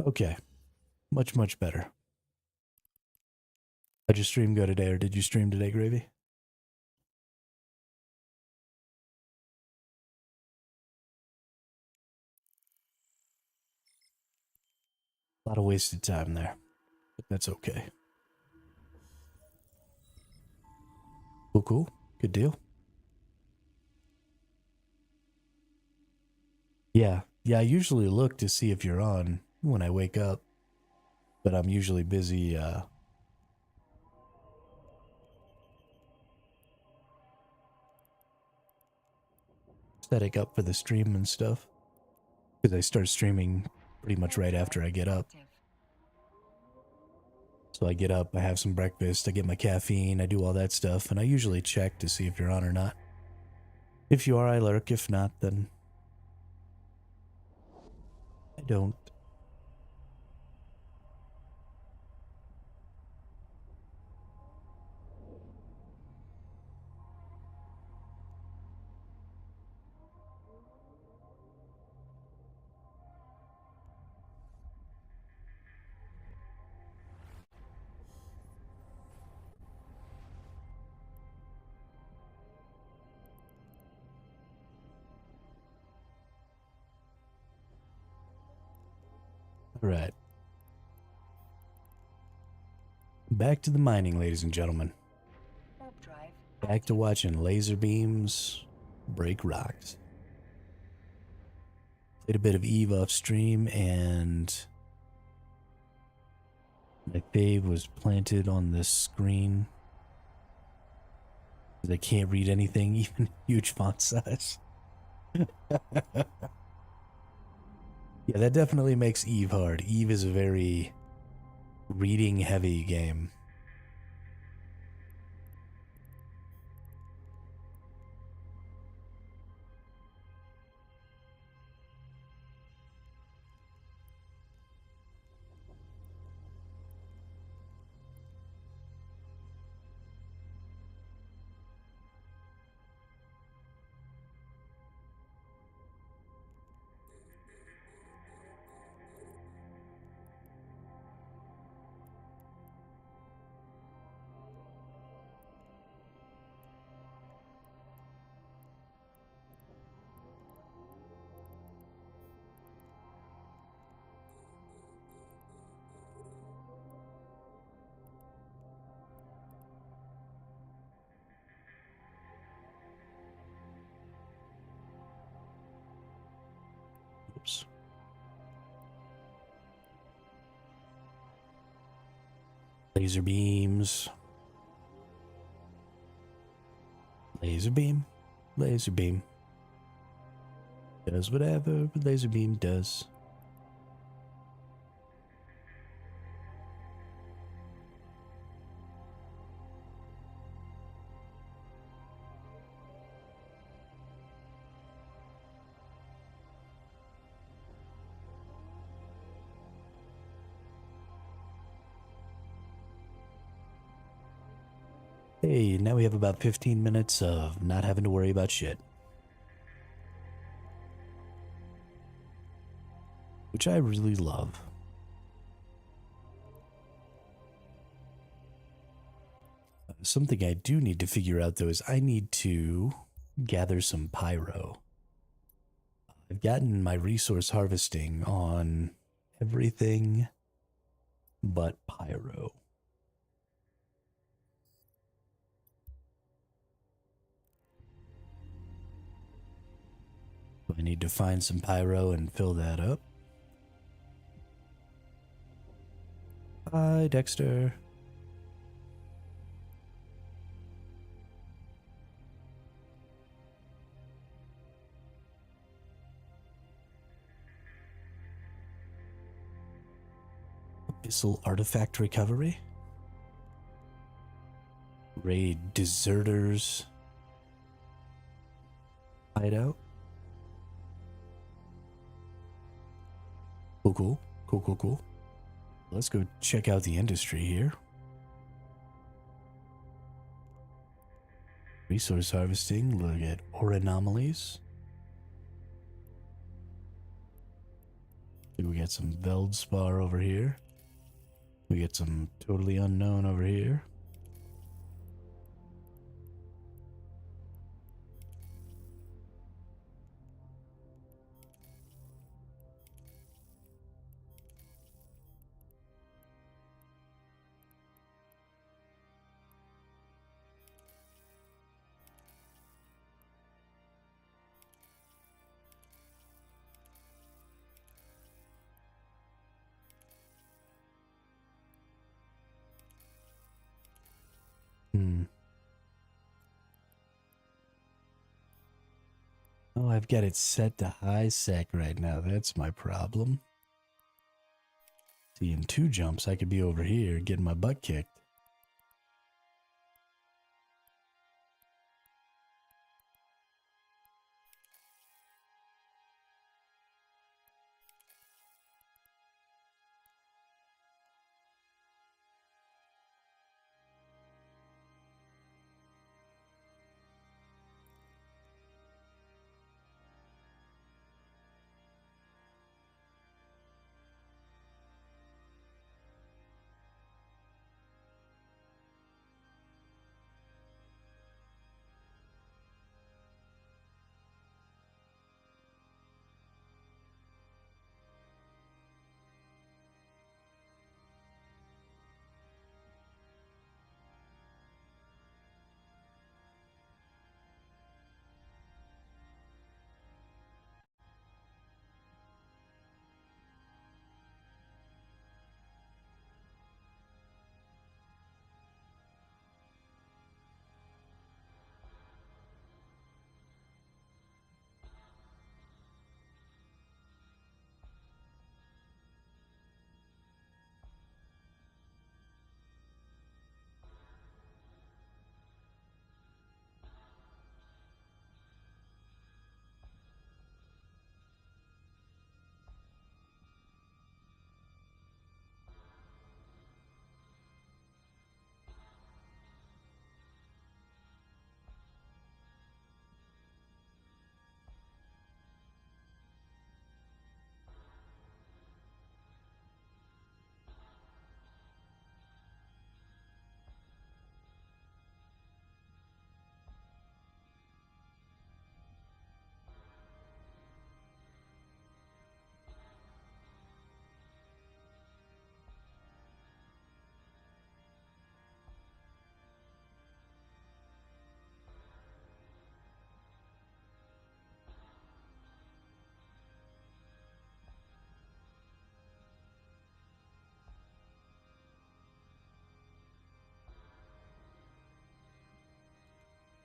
Speaker 1: Okay. Much, much better. How'd your stream go today, or did you stream today, Gravy? A lot of wasted time there, but that's okay. Cool, cool. Good deal. Yeah. Yeah, I usually look to see if you're on when I wake up, but I'm usually busy setting up for the stream and stuff. Because I start streaming pretty much right after I get up. So I get up, I have some breakfast, I get my caffeine, I do all that stuff, and I usually check to see if you're on or not. If you are, I lurk. If not, then I don't. All right. Back to the mining, ladies and gentlemen.
Speaker 2: Warp drive
Speaker 1: Back to watching laser beams break rocks. Played a bit of Eve off stream, and my fave was planted on this screen. I can't read anything, even huge font size. Yeah, that definitely makes Eve hard. Eve is a very reading heavy game. Oops. Laser beams. Laser beam. Laser beam. Does whatever a laser beam does. Hey, now we have about 15 minutes of not having to worry about shit. Which I really love. Something I do need to figure out, though, is I need to gather some pyro. I've gotten my resource harvesting on everything but pyro. So I need to find some pyro and fill that up. Hi, Dexter. Abyssal artifact recovery. Raid deserters hideout. Cool. Let's go check out the industry here. Resource harvesting, look at ore anomalies. We got some Veldspar over here. We get some totally unknown over here. Oh, I've got it set to high sec right now. That's my problem. See, in 2 jumps, I could be over here getting my butt kicked.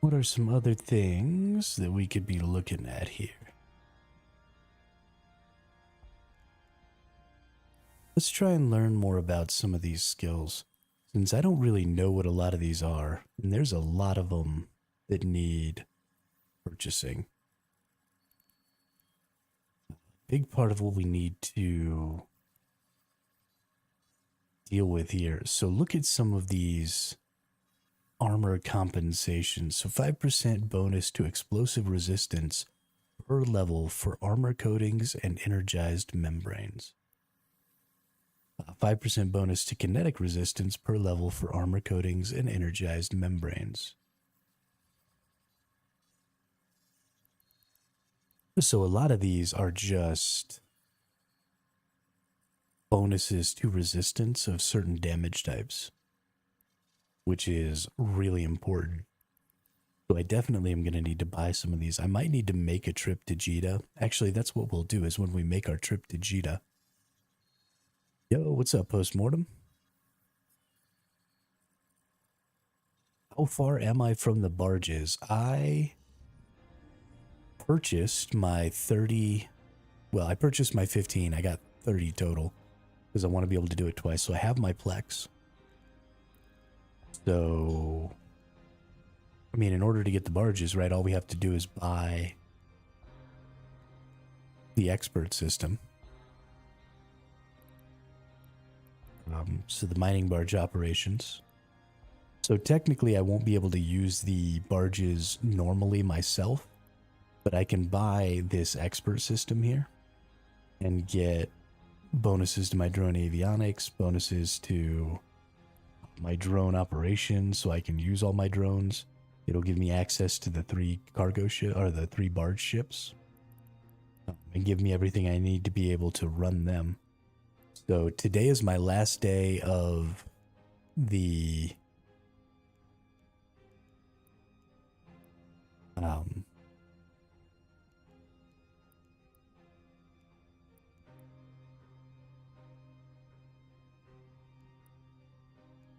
Speaker 1: What are some other things that we could be looking at here? Let's try and learn more about some of these skills, since I don't really know what a lot of these are, and there's a lot of them that need purchasing. Big part of what we need to deal with here. So look at some of these armor compensation. So 5% bonus to explosive resistance per level for armor coatings and energized membranes. 5% bonus to kinetic resistance per level for armor coatings and energized membranes. So a lot of these are just bonuses to resistance of certain damage types, which is really important. So I definitely am going to need to buy some of these. I might need to make a trip to Jeddah. Actually, that's what we'll do is when we make our trip to Jeddah. Yo, what's up, Postmortem? How far am I from the barges? I purchased my 30... Well, I purchased my 15. I got 30 total because I want to be able to do it twice. So I have my Plex. So, I mean, in order to get the barges, right, all we have to do is buy the expert system. So the mining barge operations. So technically I won't be able to use the barges normally myself, but I can buy this expert system here and get bonuses to my drone avionics, bonuses to my drone operations so I can use all my drones. It'll give me access to the 3 cargo ship or the 3 barge ships and give me everything I need to be able to run them. So today is my last day of the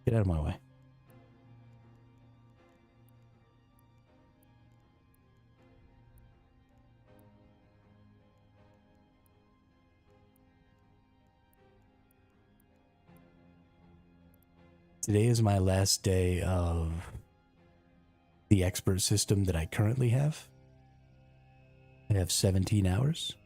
Speaker 1: get out of my way. Today is my last day of the expert system that I currently have. I have 17 hours.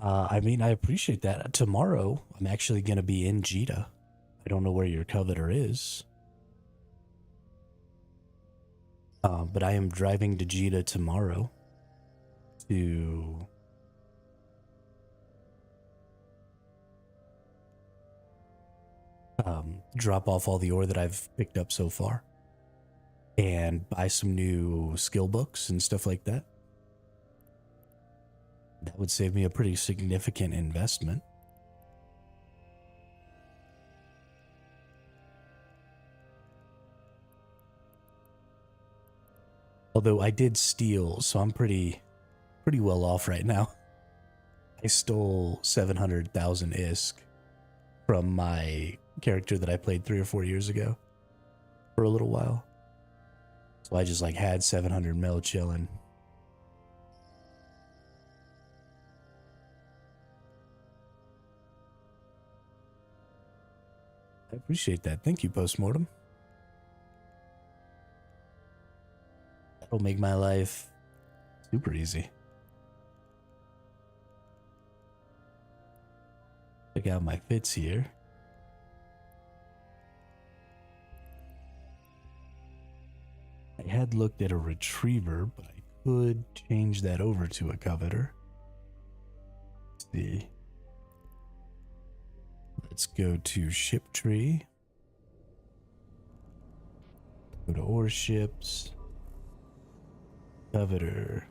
Speaker 1: I mean, I appreciate that. Tomorrow, I'm actually going to be in Jeddah. I don't know where your coveter is. But I am driving to Jeddah tomorrow to drop off all the ore that I've picked up so far and buy some new skill books and stuff like that. That would save me a pretty significant investment. Although I did steal, so I'm pretty well off right now. I stole 700,000 ISK from my character that I played 3 or 4 years ago for a little while. So I just like had 700 mil chilling. I appreciate that. Thank you, Postmortem. That'll make my life super easy. Check out my fits here. I had looked at a retriever, but I could change that over to a coveter. Let's see. Let's go to ship tree. Go to ore ships. Coveter.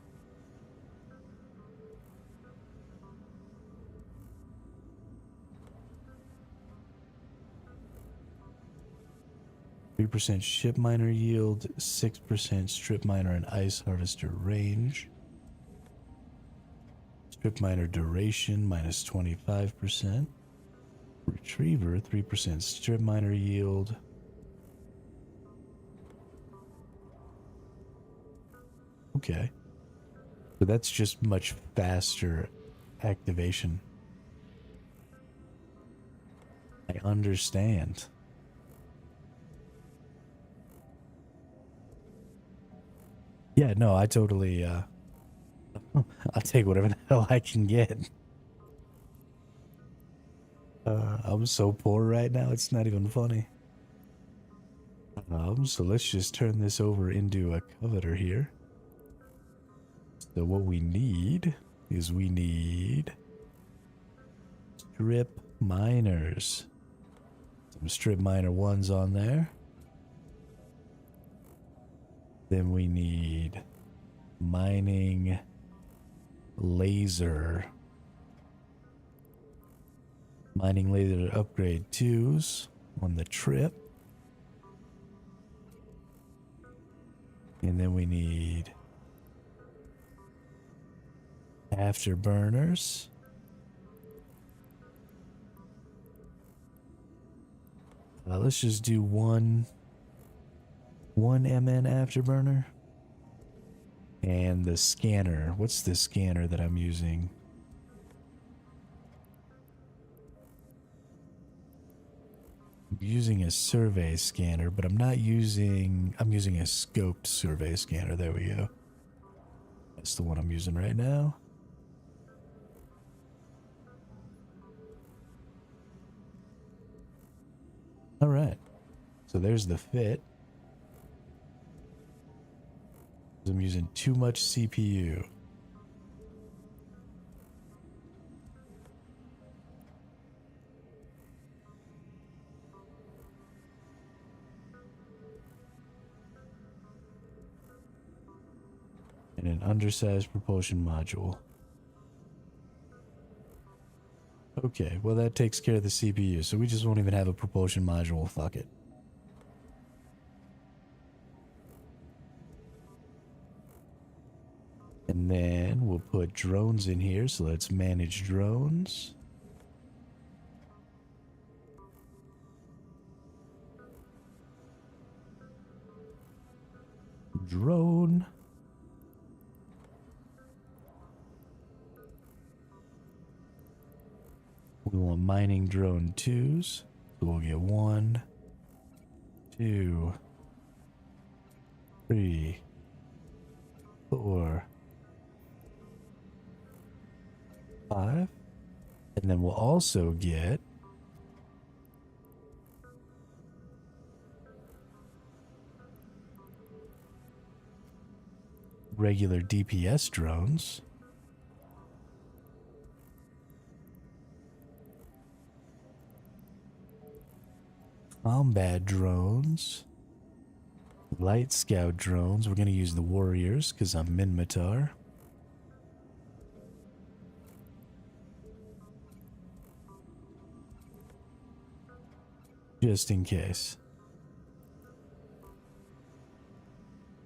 Speaker 1: %3% ship miner yield, 6% strip miner and ice harvester range. Strip miner duration minus 25%. Retriever, 3% strip miner yield. Okay. So that's just much faster activation. I understand. Yeah, no, I totally I'll take whatever the hell I can get. I'm so poor right now, it's not even funny. So let's just turn this over into a coveter here. So what we need is we need strip miners. Some strip miner ones on there. Then we need mining laser. Mining laser upgrade 2s on the trip. And then we need afterburners. Let's just do one MN afterburner. And the scanner. What's the scanner that I'm using? I'm using a survey scanner, but I'm using a scoped survey scanner. There we go. That's the one I'm using right now. All right. So there's the fit. I'm using too much CPU. And an undersized propulsion module. Okay, well that takes care of the CPU, so we just won't even have a propulsion module. Fuck it. And then we'll put drones in here, so let's manage drones. Drone. We want mining drone 2s. So we'll get 1, 2, 3, 4, 5. And then we'll also get regular DPS drones. Combat drones. Light scout drones. We're going to use the warriors because I'm Minmatar. Just in case.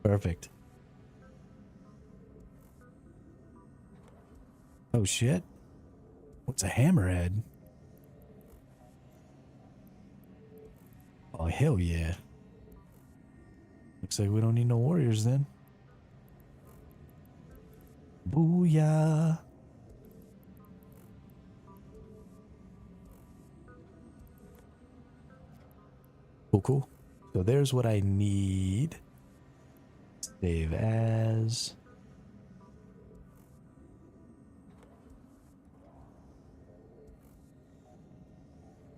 Speaker 1: Perfect. Oh shit. What's a hammerhead? Oh hell yeah. Looks like we don't need no warriors then. Booyah. Cool. So there's what I need. Save as.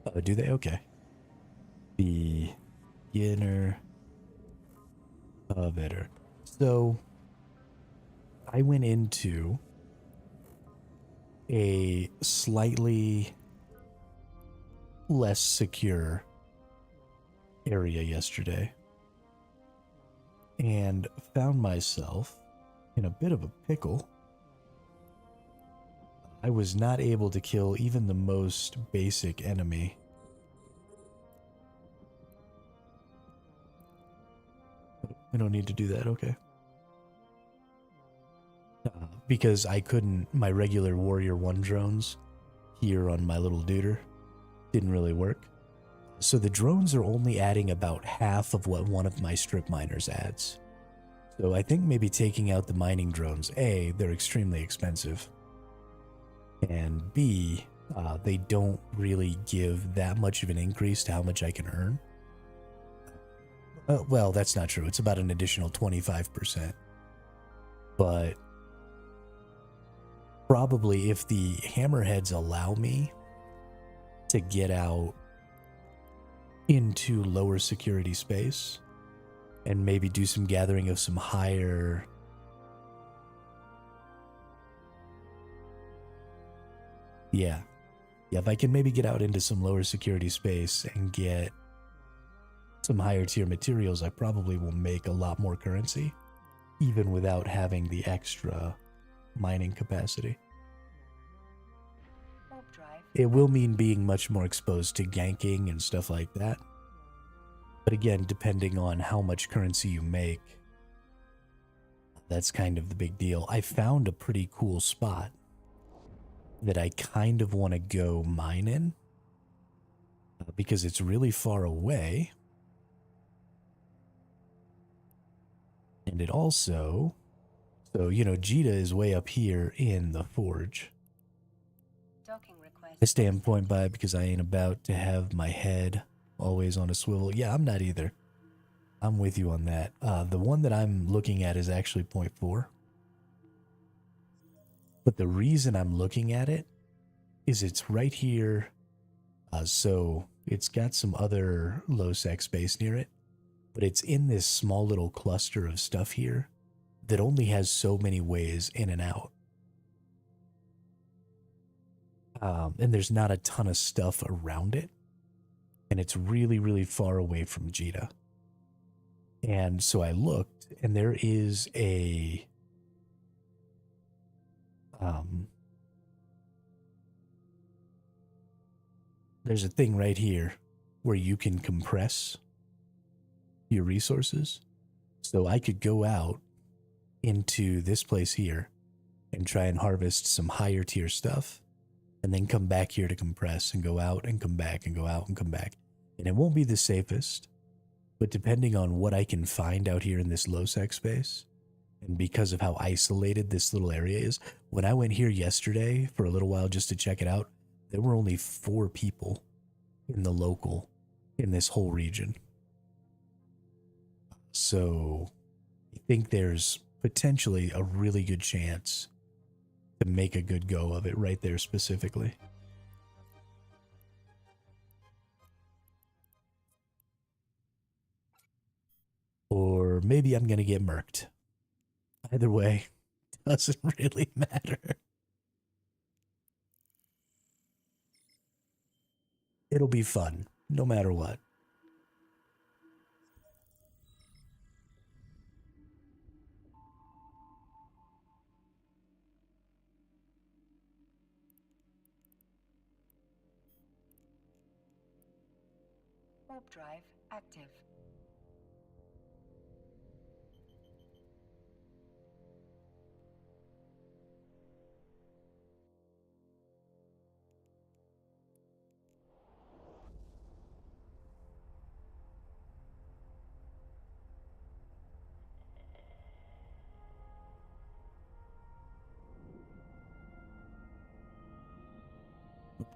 Speaker 1: Oh, do they? Okay. Beginner coveter. So I went into a slightly less secure area yesterday and found myself in a bit of a pickle. I was not able to kill even the most basic enemy. We don't need to do that, okay. Because I couldn't, my regular Warrior 1 drones here on my little duder didn't really work. So the drones are only adding about half of what one of my strip miners adds. So I think maybe taking out the mining drones, A, they're extremely expensive. And B, they don't really give that much of an increase to how much I can earn. Well, that's not true. It's about an additional 25%. But probably, if the hammerheads allow me to get out into lower security space and maybe do some gathering of some higher yeah, if I can maybe get out into some lower security space and get some higher tier materials, I probably will make a lot more currency even without having the extra mining capacity.
Speaker 2: Warp drive.
Speaker 1: It will mean being much more exposed to ganking and stuff like that. But again, depending on how much currency you make, that's kind of the big deal. I found a pretty cool spot that I kind of want to go mine in because it's really far away. And it also, so, you know, Jita is way up here in the forge.
Speaker 2: Docking request.
Speaker 1: I stand point by it because I ain't about to have my head always on a swivel. Yeah, I'm not either. I'm with you on that. The one that I'm looking at is actually 0.4. But the reason I'm looking at it is it's right here. So it's got some other low sec space near it. But it's in this small little cluster of stuff here that only has so many ways in and out. And there's not a ton of stuff around it. And it's really, really far away from Jita. And so I looked, and there is a there's a thing right here where you can compress your resources. So I could go out into this place here and try and harvest some higher tier stuff, and then come back here to compress and go out and come back and go out and come back. And it won't be the safest, but depending on what I can find out here in this low sec space, and because of how isolated this little area is, when I went here yesterday for a little while just to check it out, there were only 4 people in the local in this whole region. So I think there's potentially a really good chance to make a good go of it right there specifically. Or maybe I'm going to get murked. Either way, doesn't really matter. It'll be fun, no matter what.
Speaker 2: Warp drive active.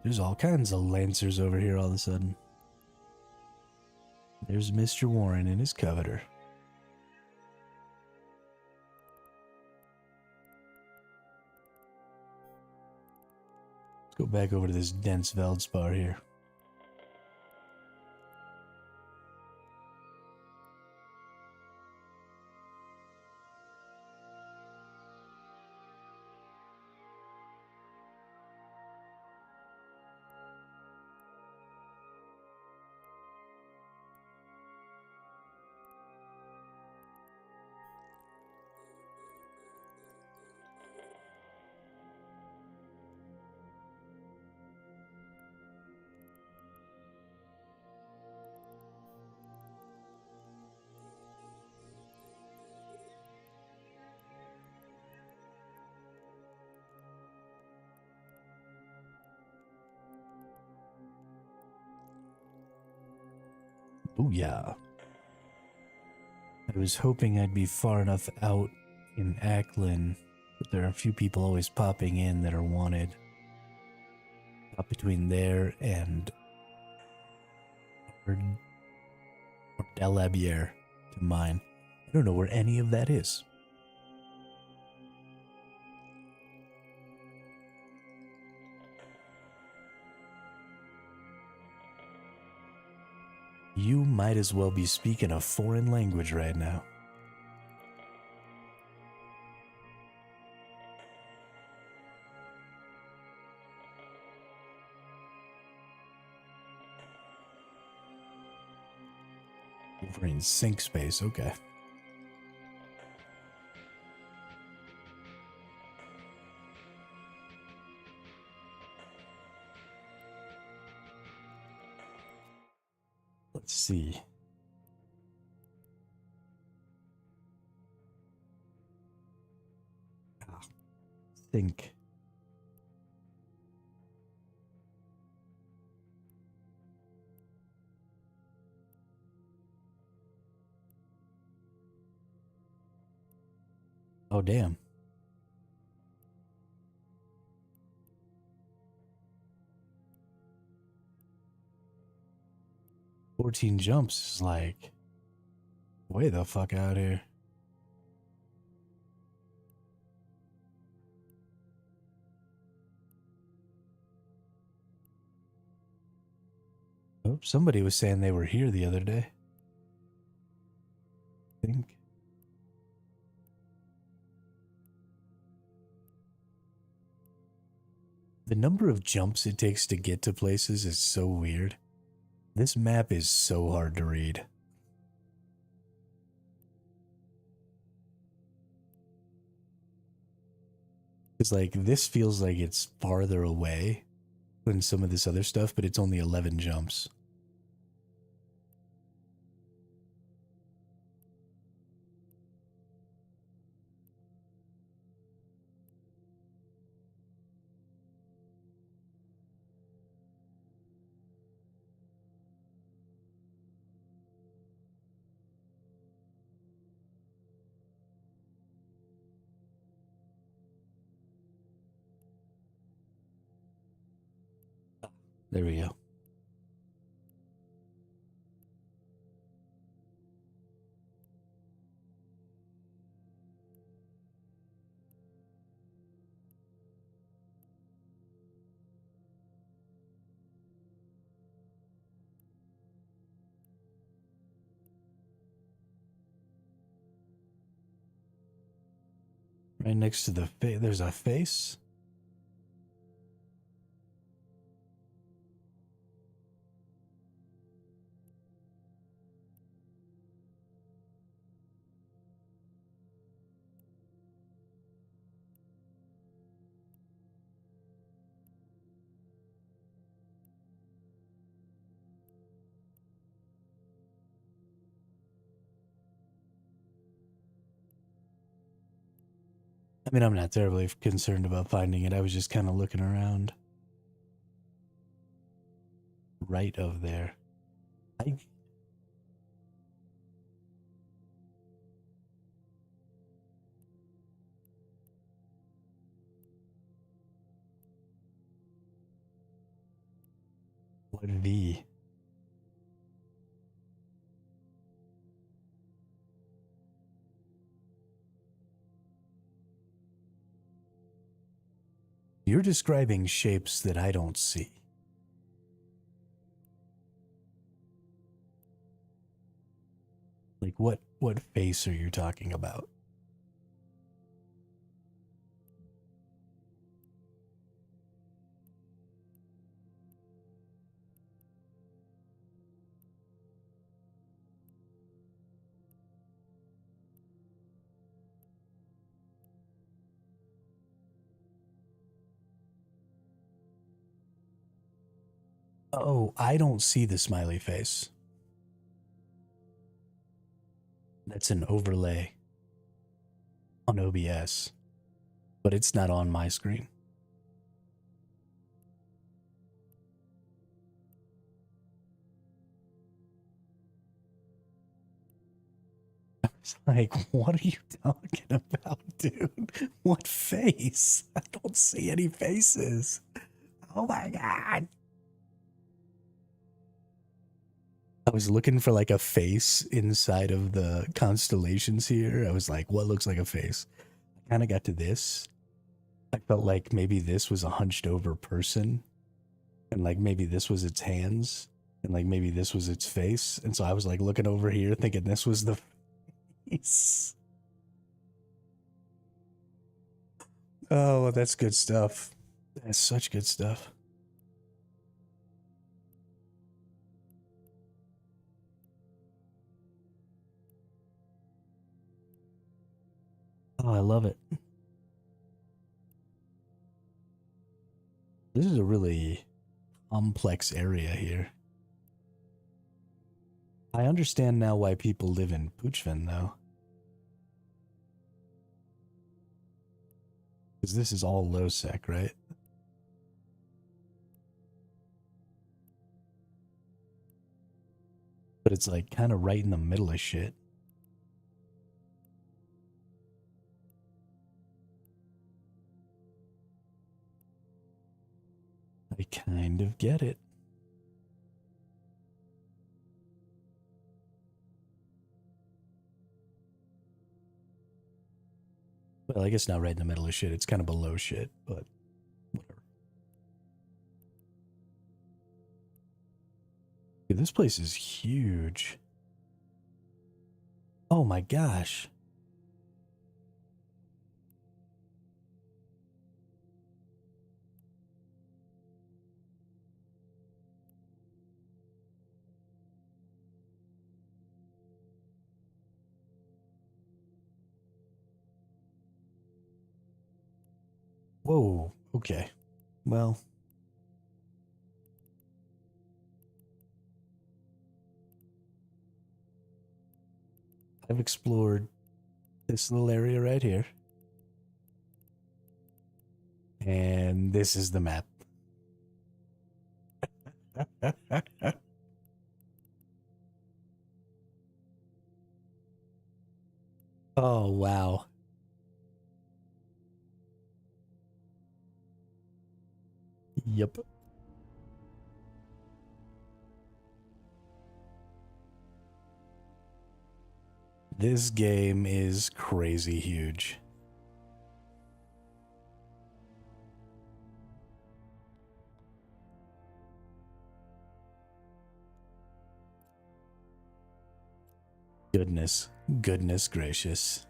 Speaker 1: There's all kinds of Lancers over here all of a sudden. There's Mr. Warren and his coveter. Let's go back over to this dense Veldspar here. Oh yeah. I was hoping I'd be far enough out in Ackland, but there are a few people always popping in that are wanted. Up between there and or Delabier to mine. I don't know where any of that is. You might as well be speaking a foreign language right now. We're in sync space, okay. Let's see. Think. Oh, damn. "14 jumps" is like way the fuck out here. Oh, somebody was saying they were here the other day. I think. The number of jumps it takes to get to places is so weird. This map is so hard to read. It's like, this feels like it's farther away than some of this other stuff, but it's only 11 jumps. There we go. Right next to the face, there's a face. I mean, I'm not terribly concerned about finding it. I was just kind of looking around. Right of there. What V? You're describing shapes that I don't see. Like, what face are you talking about? Oh, I don't see the smiley face. That's an overlay on OBS, but it's not on my screen. It's like, what are you talking about, dude? What face? I don't see any faces. Oh my god. I was looking for like a face inside of the constellations here. I was like, what looks like a face? I kind of got to this. I felt like maybe this was a hunched over person and like maybe this was its hands. And like maybe this was its face. And so I was like looking over here thinking this was the face. Oh, that's good stuff. That's such good stuff. Oh, I love it. This is a really complex area here. I understand now why people live in Poochvin, though. Because this is all low sec, right? But it's like kind of right in the middle of shit. I kind of get it. Well, I guess not right in the middle of shit. It's kind of below shit, but whatever. Dude, this place is huge. Oh my gosh. Whoa. Okay. Well, I've explored this little area right here. And this is the map. Oh, wow. Yep. This game is crazy huge. Goodness gracious.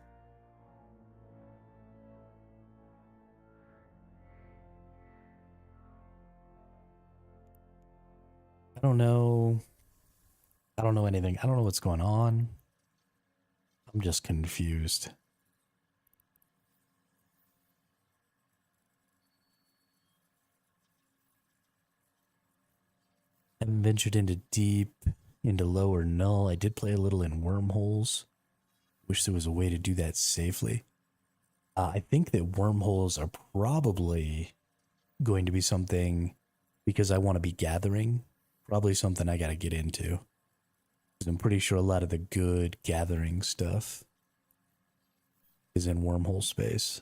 Speaker 1: I don't know. I don't know anything. I don't know what's going on. I'm just confused. I haven't ventured into deep, into low or null. I did play a little in wormholes. Wish there was a way to do that safely. I think that wormholes are probably going to be something because I want to be gathering. Probably something I got to get into. Because I'm pretty sure a lot of the good gathering stuff is in wormhole space.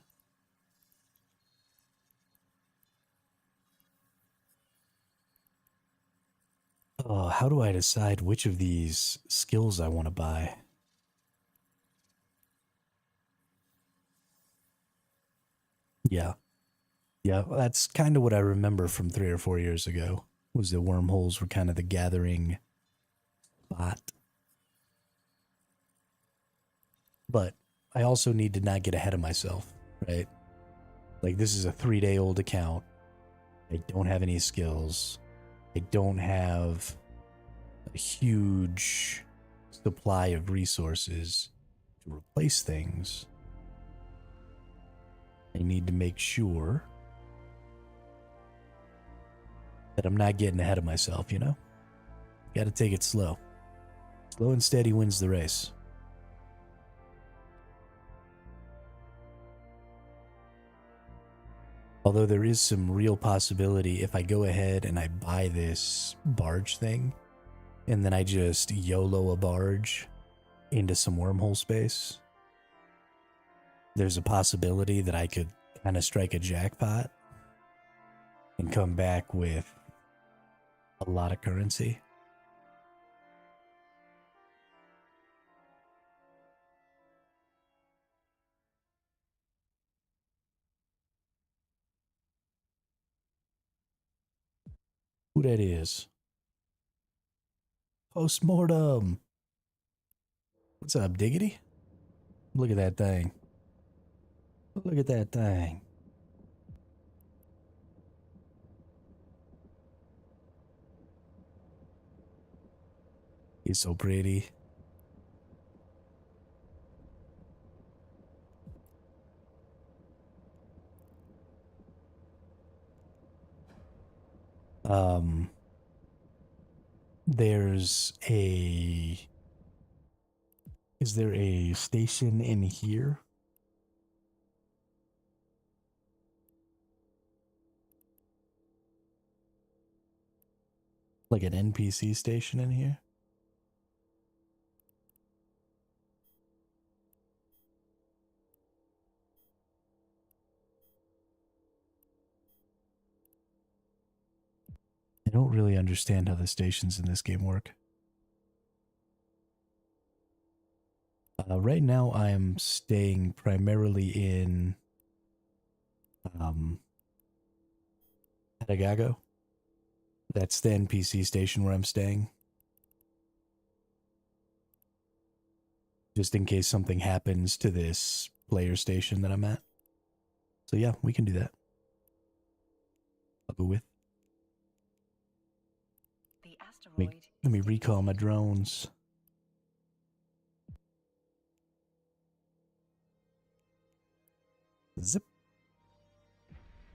Speaker 1: Oh, how do I decide which of these skills I want to buy? Yeah. Yeah, that's kind of what I remember from 3 or 4 years ago. Was that wormholes were kind of the gathering spot. But I also need to not get ahead of myself, right? Like this is a 3-day old account. I don't have any skills. I don't have a huge supply of resources to replace things. I need to make sure that I'm not getting ahead of myself, you know? Got to take it slow. Slow and steady wins the race. Although there is some real possibility if I go ahead and I buy this barge thing, and then I just YOLO a barge into some wormhole space, there's a possibility that I could kind of strike a jackpot and come back with a lot of currency. Who that is? Postmortem. What's up, Diggity? Look at that thing. Look at that thing. He's so pretty. Um, there's a... Is there a station in here? Like an NPC station in here? I don't really understand how the stations in this game work. Right now I am staying primarily in Adagago. That's the NPC station where I'm staying. Just in case something happens to this player station that I'm at. So yeah, we can do that. I'll go with.
Speaker 2: The asteroid
Speaker 1: Let me recall my drones. Zip.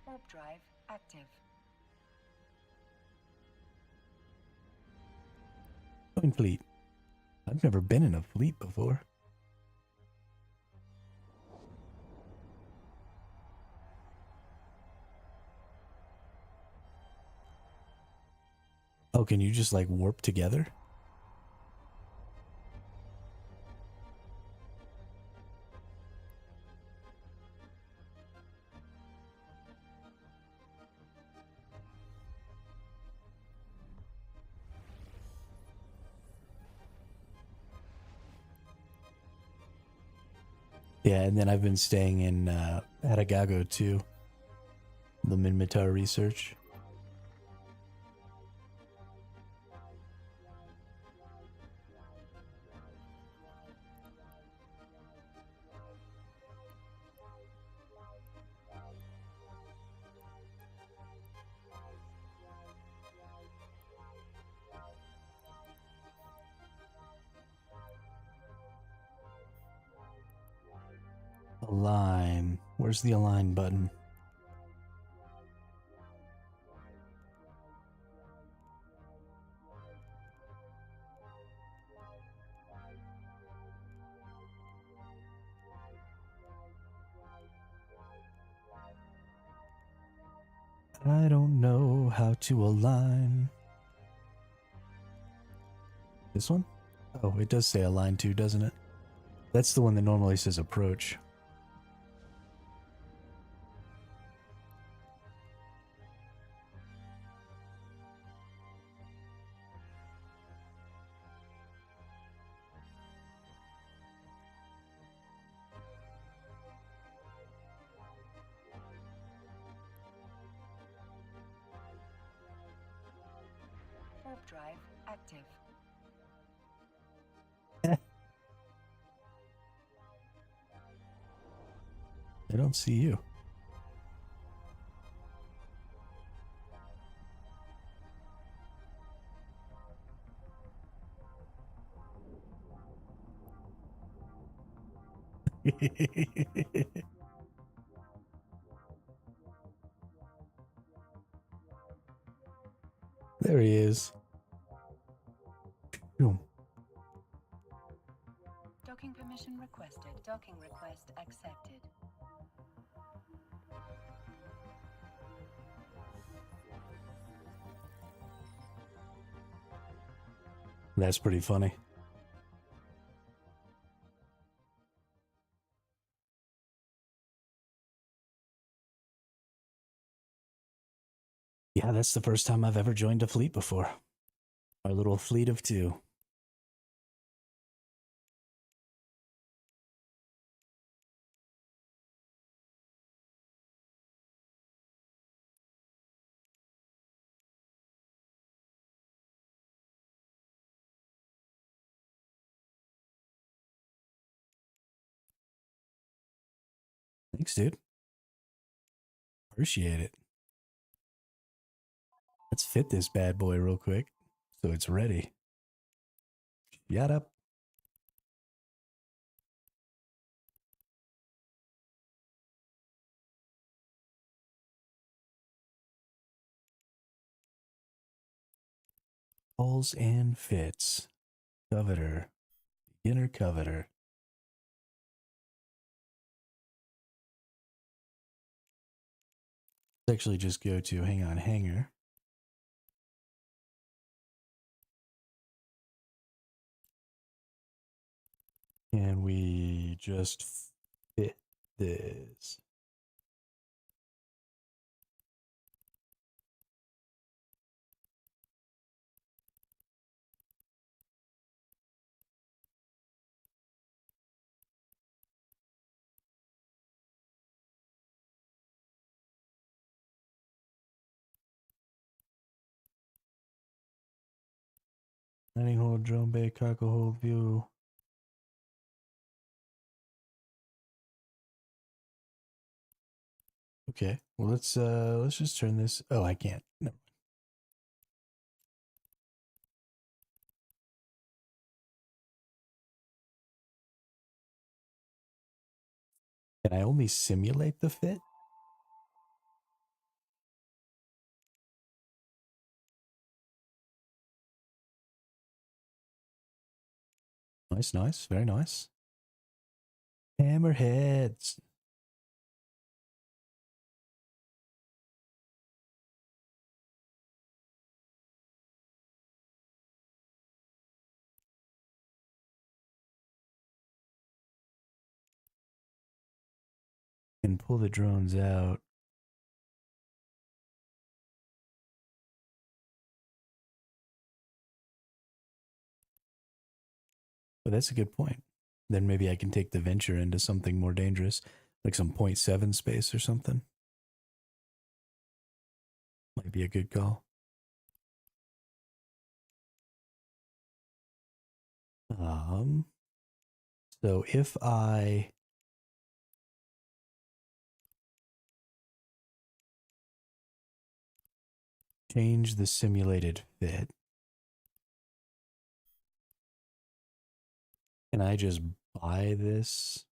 Speaker 2: warp drive active.
Speaker 1: Join fleet. I've never been in a fleet before. Oh, can you just like warp together? Yeah, and then I've been staying in Adagago too. The Minmatar research. Align. Where's the align button? I don't know how to align. This one? Oh, it does say align too, doesn't it? That's the one that normally says approach.
Speaker 2: Warp drive active.
Speaker 1: I don't see you. There he is. Boom.
Speaker 2: Docking permission requested. Docking request accepted.
Speaker 1: That's pretty funny. Yeah, that's the first time I've ever joined a fleet before. Our little fleet of two. Thanks, dude. Appreciate it. Let's fit this bad boy real quick so it's ready. Shut up. Falls and fits. Coveter. Beginner coveter. Let's actually just go to, hang on, hanger. And we just fit this. Landing hold, drone bay, cargo hold, view. Okay, well let's just turn this. Oh, I can't. No. Can I only simulate the fit? Nice, nice, very nice. Hammerheads. And pull the drones out. But that's a good point. Then maybe I can take the venture into something more dangerous, like some 0.7 space or something. Might be a good call. So if I change the simulated fit, can I just buy this?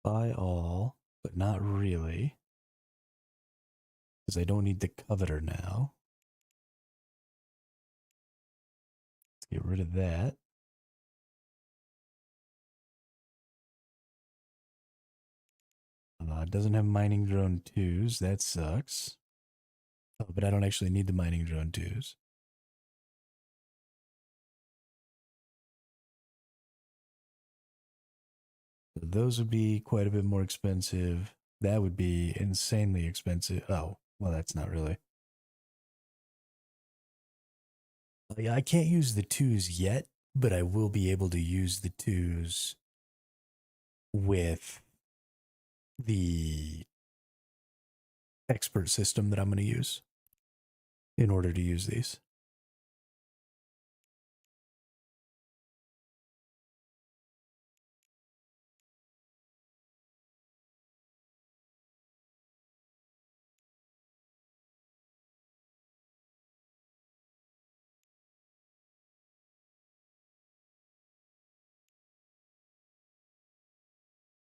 Speaker 1: Buy all, but not really. Because I don't need the coveter now. Let's get rid of that. It doesn't have mining drone 2s. That sucks. Oh, but I don't actually need the mining drone 2s. So those would be quite a bit more expensive. That would be insanely expensive. Oh, well, that's not really. I can't use the 2s yet, but I will be able to use the 2s with the expert system that I'm going to use in order to use these.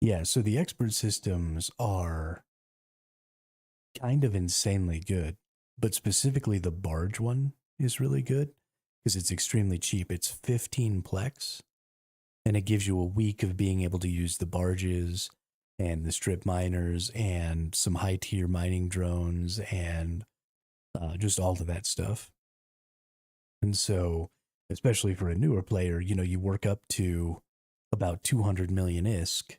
Speaker 1: Yeah, so the expert systems are kind of insanely good, but specifically the barge one is really good because it's extremely cheap. It's 15 plex, and it gives you a week of being able to use the barges and the strip miners and some high tier mining drones and just all of that stuff. And so, especially for a newer player, you work up to about 200 million ISK,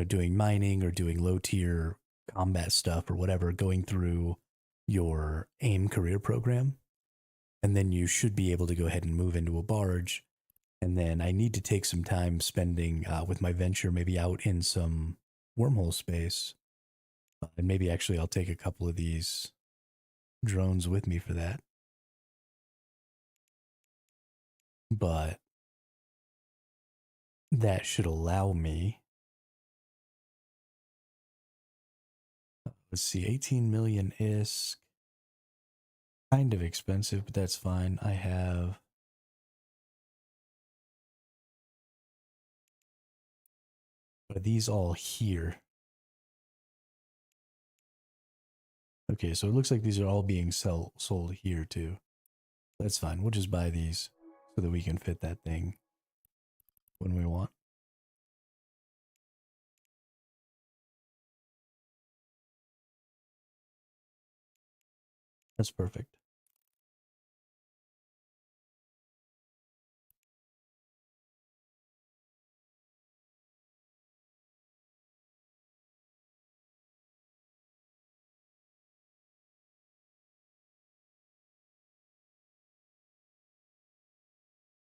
Speaker 1: doing mining or doing low tier combat stuff or whatever, going through your AIM career program. And then you should be able to go ahead and move into a barge. And then I need to take some time spending with my venture, maybe out in some wormhole space. And maybe actually I'll take a couple of these drones with me for that. but that should allow me. Let's see, 18 million ISK. Kind of expensive, but that's fine. I have. Are these all here? Okay, so it looks like these are all being sold here too. That's fine. We'll just buy these so that we can fit that thing when we want. That's perfect.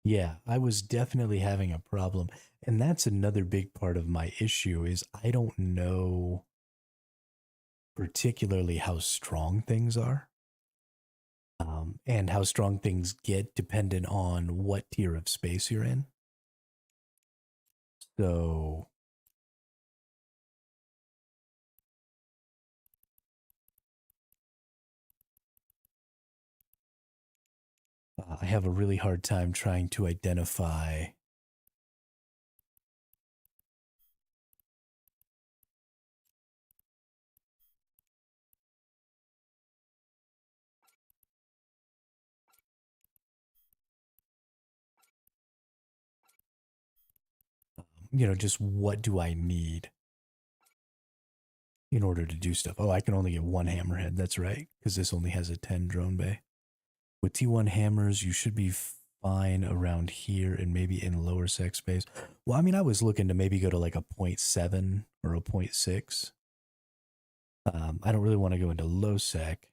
Speaker 1: Yeah, I was definitely having a problem. And that's another big part of my issue is I don't know particularly how strong things are. And how strong things get dependent on what tier of space you're in. So I have a really hard time trying to identify just what do I need in order to do stuff. Oh, I can only get one hammerhead. That's right, because this only has a 10 drone bay. With T1 hammers, you should be fine around here and maybe in lower sec space. Well, I mean, I was looking to maybe go to like a 0.7 or a 0.6. I don't really want to go into low sec.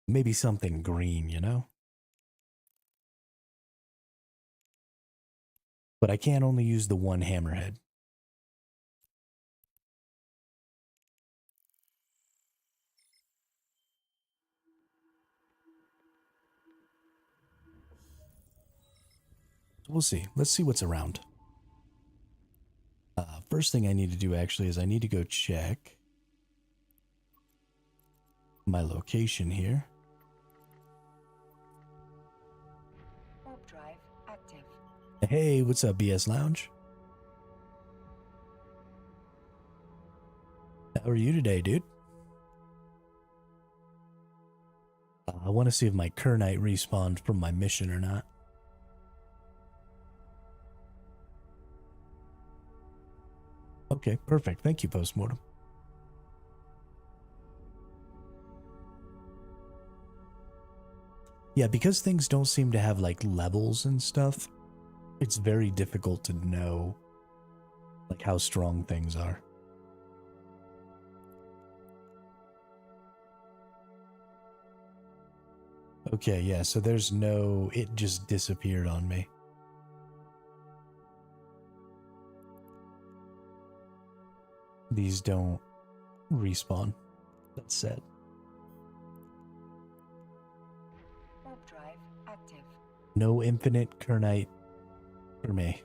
Speaker 1: Maybe something green, But I can only use the one hammerhead. So we'll see. Let's see what's around. First thing I need to do actually is I need to go check my location here.
Speaker 2: Warp drive active.
Speaker 1: Hey, what's up, BS Lounge? How are you today, dude? I want to see if my Kernite respawned from my mission or not. Okay, perfect. Thank you, Postmortem. Yeah, because things don't seem to have like levels and stuff, it's very difficult to know like how strong things are. Okay, yeah, so there's no, it just disappeared on me. These don't respawn. That's sad.
Speaker 2: Warp drive active.
Speaker 1: No infinite Kernite for me.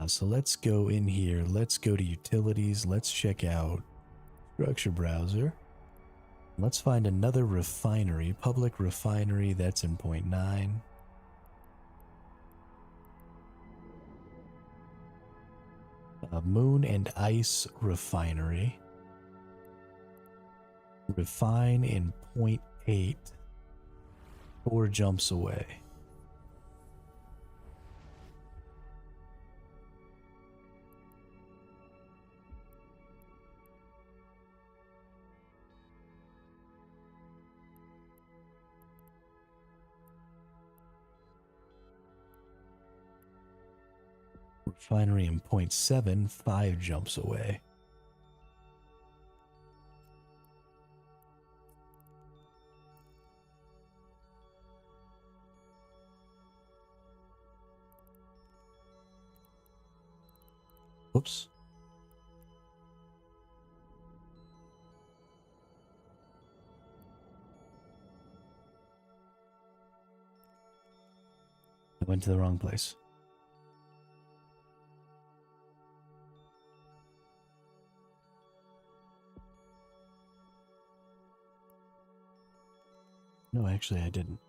Speaker 1: So let's go in here. Let's go to utilities. Let's check out structure browser. Let's find another refinery, public refinery. That's in 0.9. Moon and ice refinery. Refine in 0.8. 4 jumps away. Refinery in 0.7, 5 jumps away. Oops. went to the wrong place. No, actually, I didn't.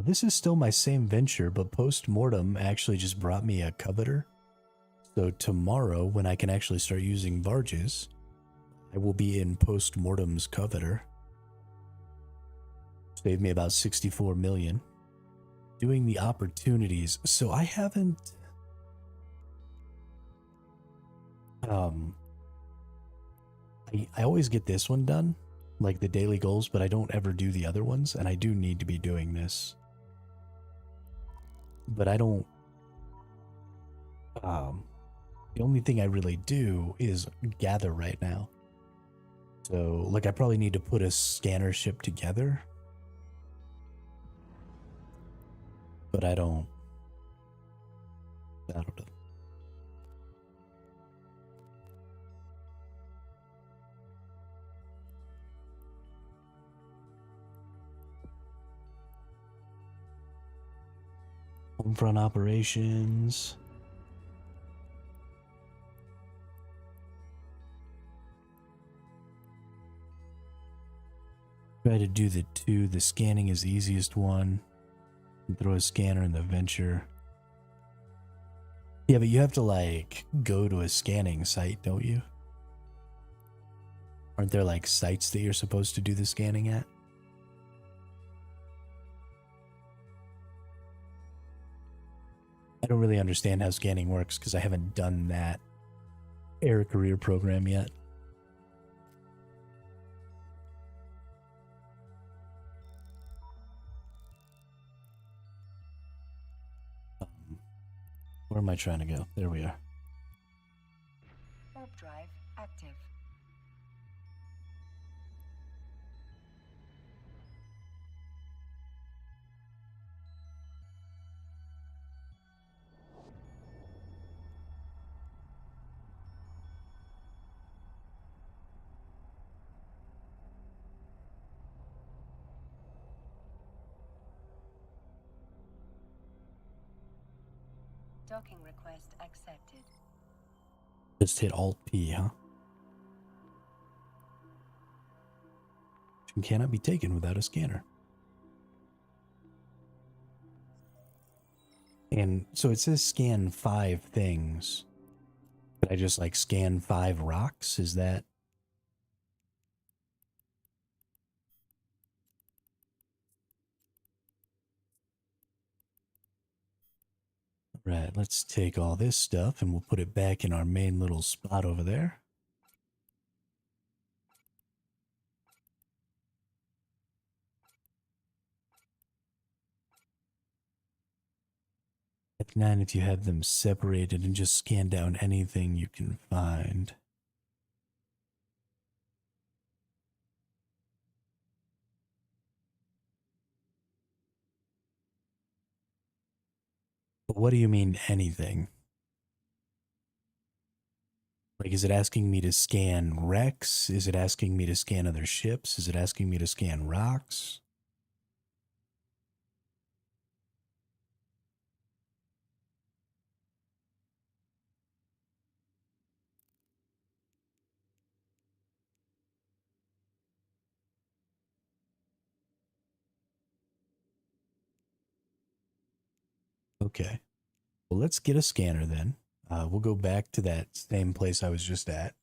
Speaker 1: This is still my same venture, but post-mortem actually just brought me a coveter. So tomorrow, when I can actually start using barges, I will be in post-mortem's coveter. Saved me about 64 million. Doing the opportunities. So I haven't... I always get this one done, like the daily goals, but I don't ever do the other ones, and I do need to be doing this. But I don't... the only thing I really do is gather right now. So, like, I probably need to put a scanner ship together. But I don't know. Homefront operations. Try to do the two. The scanning is the easiest one. And throw a scanner in the venture. Yeah, but you have to, like, go to a scanning site, don't you? Aren't there, like, sites that you're supposed to do the scanning at? I don't really understand how scanning works because I haven't done that air career program yet. Where am I trying to go? There we are.
Speaker 2: Warp drive active. Docking request accepted.
Speaker 1: Just hit Alt-P, huh? Action cannot be taken without a scanner. And so it says scan 5 things. But I just, like, scan 5 rocks? Is that... Right, let's take all this stuff and we'll put it back in our main little spot over there. F9 if you have them separated and just scan down anything you can find. But what do you mean anything? Like, is it asking me to scan wrecks? Is it asking me to scan other ships? Is it asking me to scan rocks? Okay. Well, let's get a scanner then. We'll go back to that same place I was just at.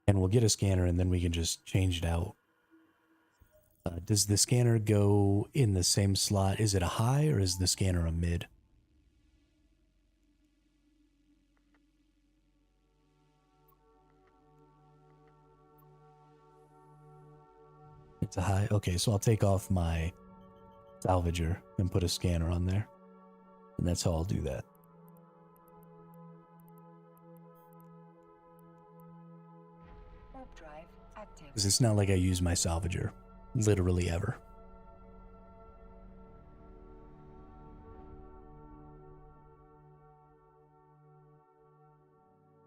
Speaker 1: And we'll get a scanner and then we can just change it out. Does the scanner go in the same slot? Is it a high or is the scanner a mid? It's a high? Okay, so I'll take off my salvager and put a scanner on there. And that's how I'll do that.
Speaker 2: Warp drive active.
Speaker 1: Because it's not like I use my salvager literally ever.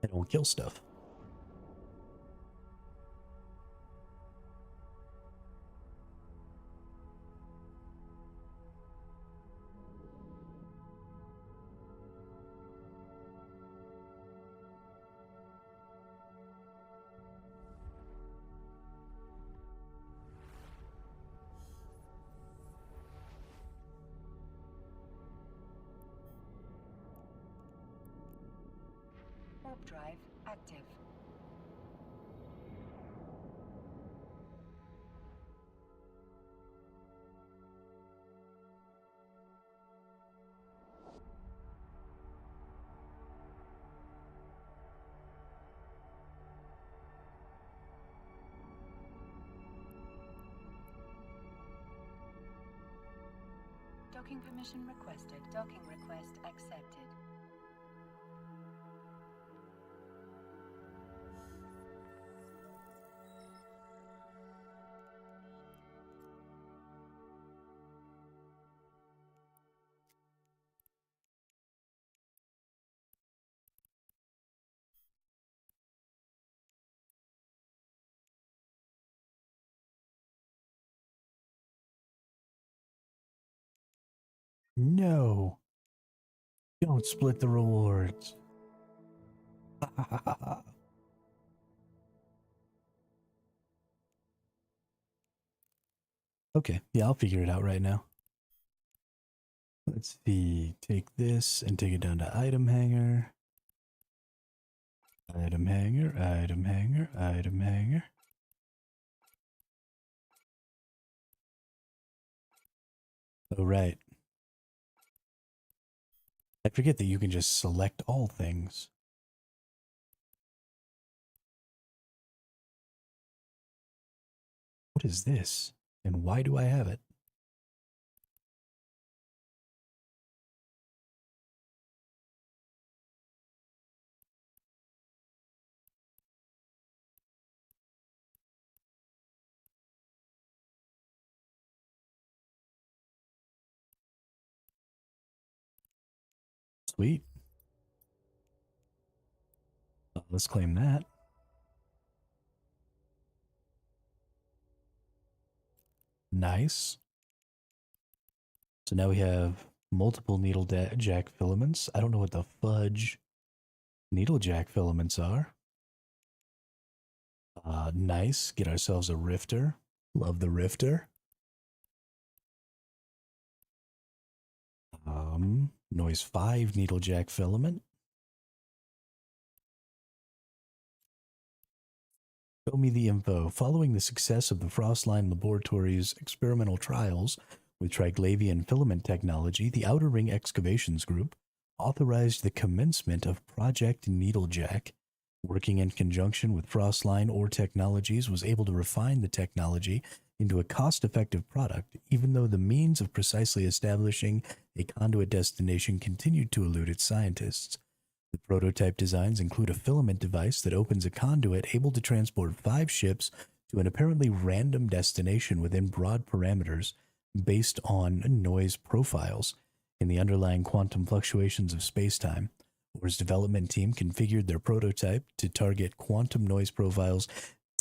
Speaker 1: I don't kill stuff.
Speaker 2: warp drive active. Docking permission requested. Docking request accepted.
Speaker 1: No. Don't split the rewards. Okay, yeah, I'll figure it out right now. Let's see. Take this and take it down to item hanger. Item hanger, item hanger, item hanger. Oh, right. I forget that you can just select all things. What is this? And why do I have it? Sweet. Let's claim that. Nice. So now we have multiple needle jack filaments. I don't know what the fudge needle jack filaments are. Nice. Get ourselves a rifter. Love the rifter. Noise 5 needle jack filament. Show me the info. Following the success of the Frostline Laboratories' experimental trials with Triglavian filament technology, the Outer Ring Excavations Group authorized the commencement of Project Needlejack. Working in conjunction with Frostline Ore Technologies was able to refine the technology into a cost-effective product, even though the means of precisely establishing a conduit destination continued to elude its scientists. The prototype designs include a filament device that opens a conduit able to transport 5 ships to an apparently random destination within broad parameters based on noise profiles in the underlying quantum fluctuations of spacetime. Ore's development team configured their prototype to target quantum noise profiles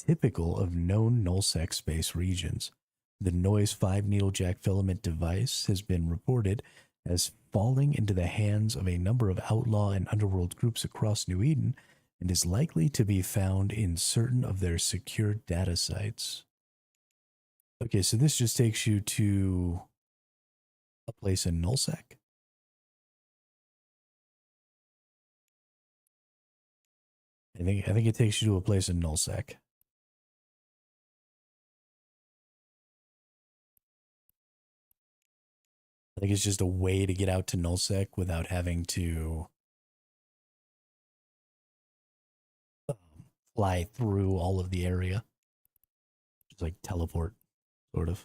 Speaker 1: typical of known nullsec space regions. The Noise 5 needlejack filament device has been reported as falling into the hands of a number of outlaw and underworld groups across New Eden and is likely to be found in certain of their secure data sites. Okay, so this just takes you to a place in nullsec. I think it takes you to a place in nullsec. I think it's just a way to get out to nullsec without having to fly through all of the area. Just like teleport, sort of.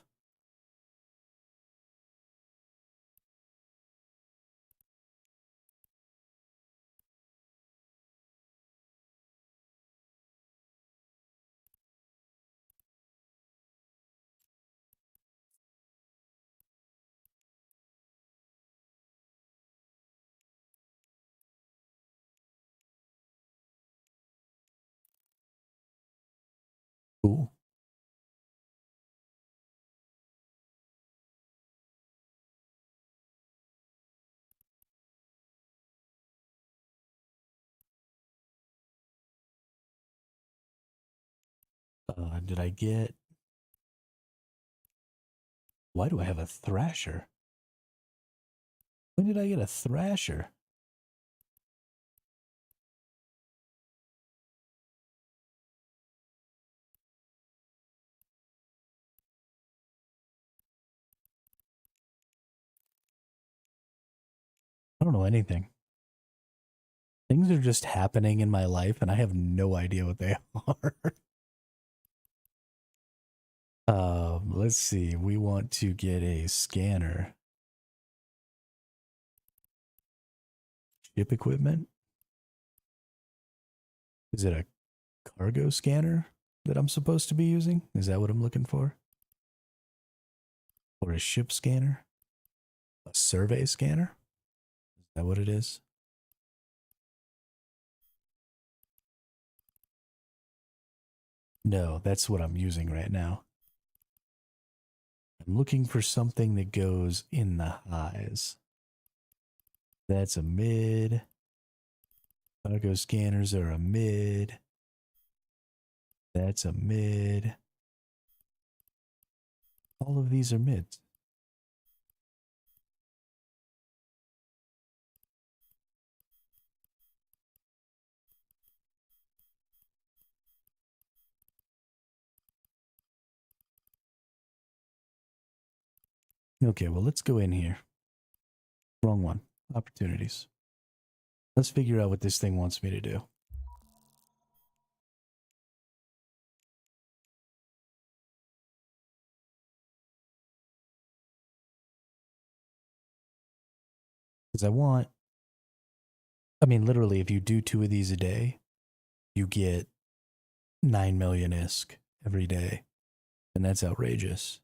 Speaker 1: Cool. Did I get... Why do I have a thrasher? When did I get a thrasher? don't know anything. Things are just happening in my life and I have no idea what they are. Let's see. We want to get a scanner. Ship equipment? Is it a cargo scanner that I'm supposed to be using? Is that what I'm looking for? Or a ship scanner? A survey scanner? Is that what it is? No, that's what I'm using right now. I'm looking for something that goes in the highs. That's a mid. Cargo scanners are a mid. That's a mid. All of these are mids. Okay, well, let's go in here. Wrong one. Opportunities. Let's figure out what this thing wants me to do. Because I mean, literally, if you do 2 of these a day, you get 9 million ISK every day. And that's outrageous.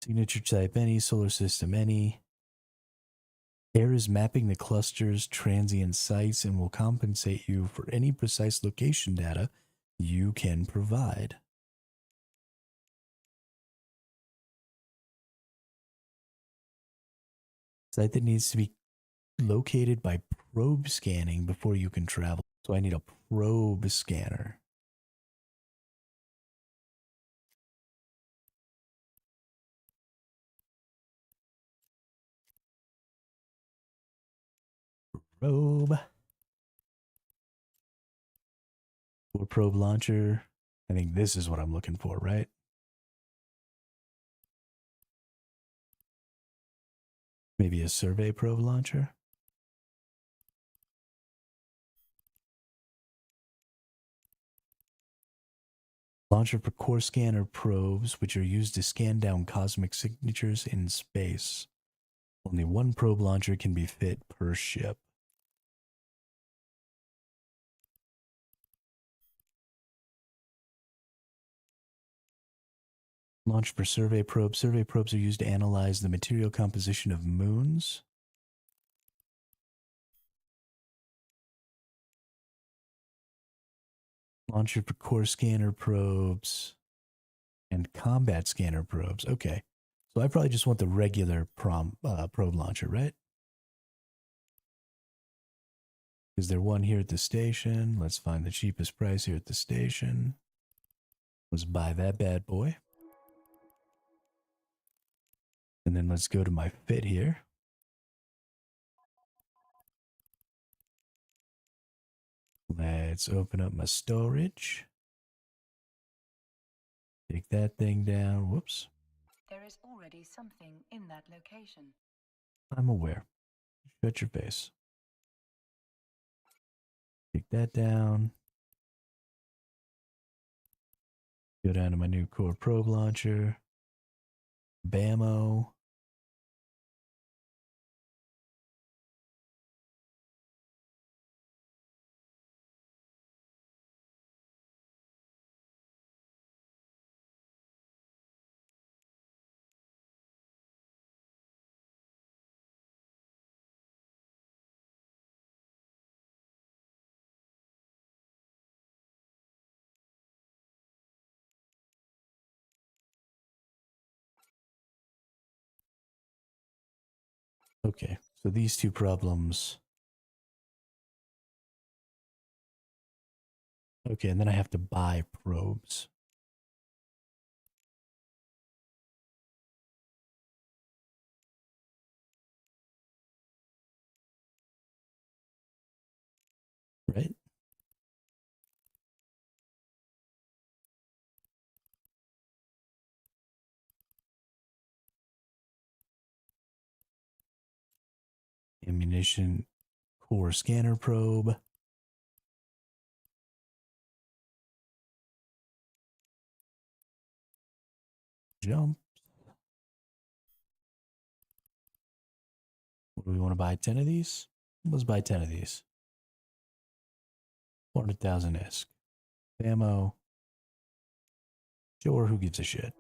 Speaker 1: Signature type any, solar system any. Air is mapping the cluster's transient sites and will compensate you for any precise location data you can provide. Site that needs to be located by probe scanning before you can travel. So I need a probe scanner. Probe. Or probe launcher. I think this is what I'm looking for, right? Maybe a survey probe launcher. Launcher for core scanner probes, which are used to scan down cosmic signatures in space. Only one probe launcher can be fit per ship. Launch for survey probes. Survey probes are used to analyze the material composition of moons. Launcher for core scanner probes and combat scanner probes. Okay. So I probably just want the regular probe launcher, right? Is there one here at the station? Let's find the cheapest price here at the station. Let's buy that bad boy. And then let's go to my fit here. Let's open up my storage. Take that thing down. Whoops.
Speaker 2: There is already something in that location.
Speaker 1: I'm aware. Shut your face. Take that down. Go down to my new core probe launcher. Bammo. Okay, so these two problems. Okay, and then I have to buy probes. Right? Ammunition core scanner probe. Jump. What do we want to buy? 10 of these? Let's buy 10 of these. 400,000 ISK. Ammo. Sure, who gives a shit?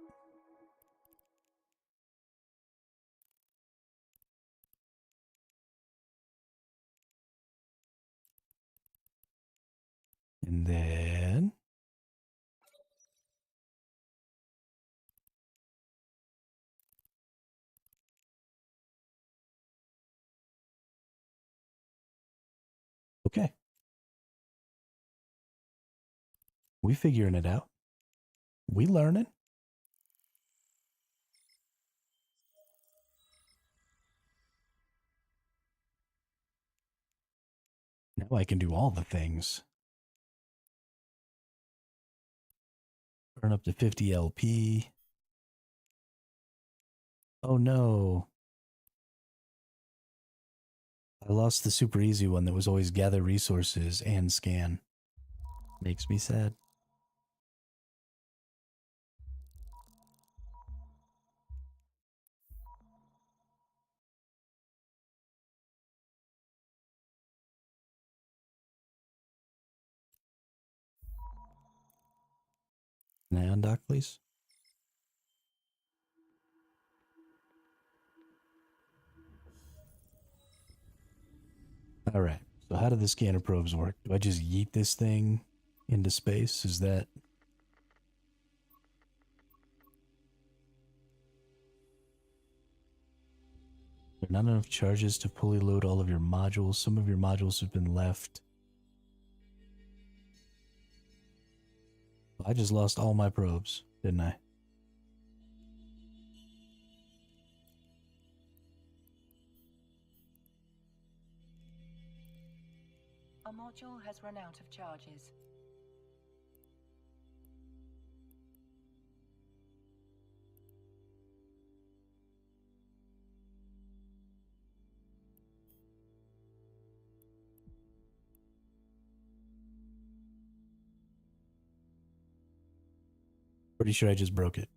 Speaker 1: And then okay. We figuring it out. We learning. Now I can do all the things. Burn up to 50 LP. Oh no. I lost the super easy one that was always gather resources and scan. Makes me sad. Can I undock, please? All right. So how do the scanner probes work? Do I just yeet this thing into space? Is that... There are not enough charges to fully load all of your modules. Some of your modules have been left. I just lost all my probes, didn't I?
Speaker 2: A module has run out of charges.
Speaker 1: Pretty sure I just broke it.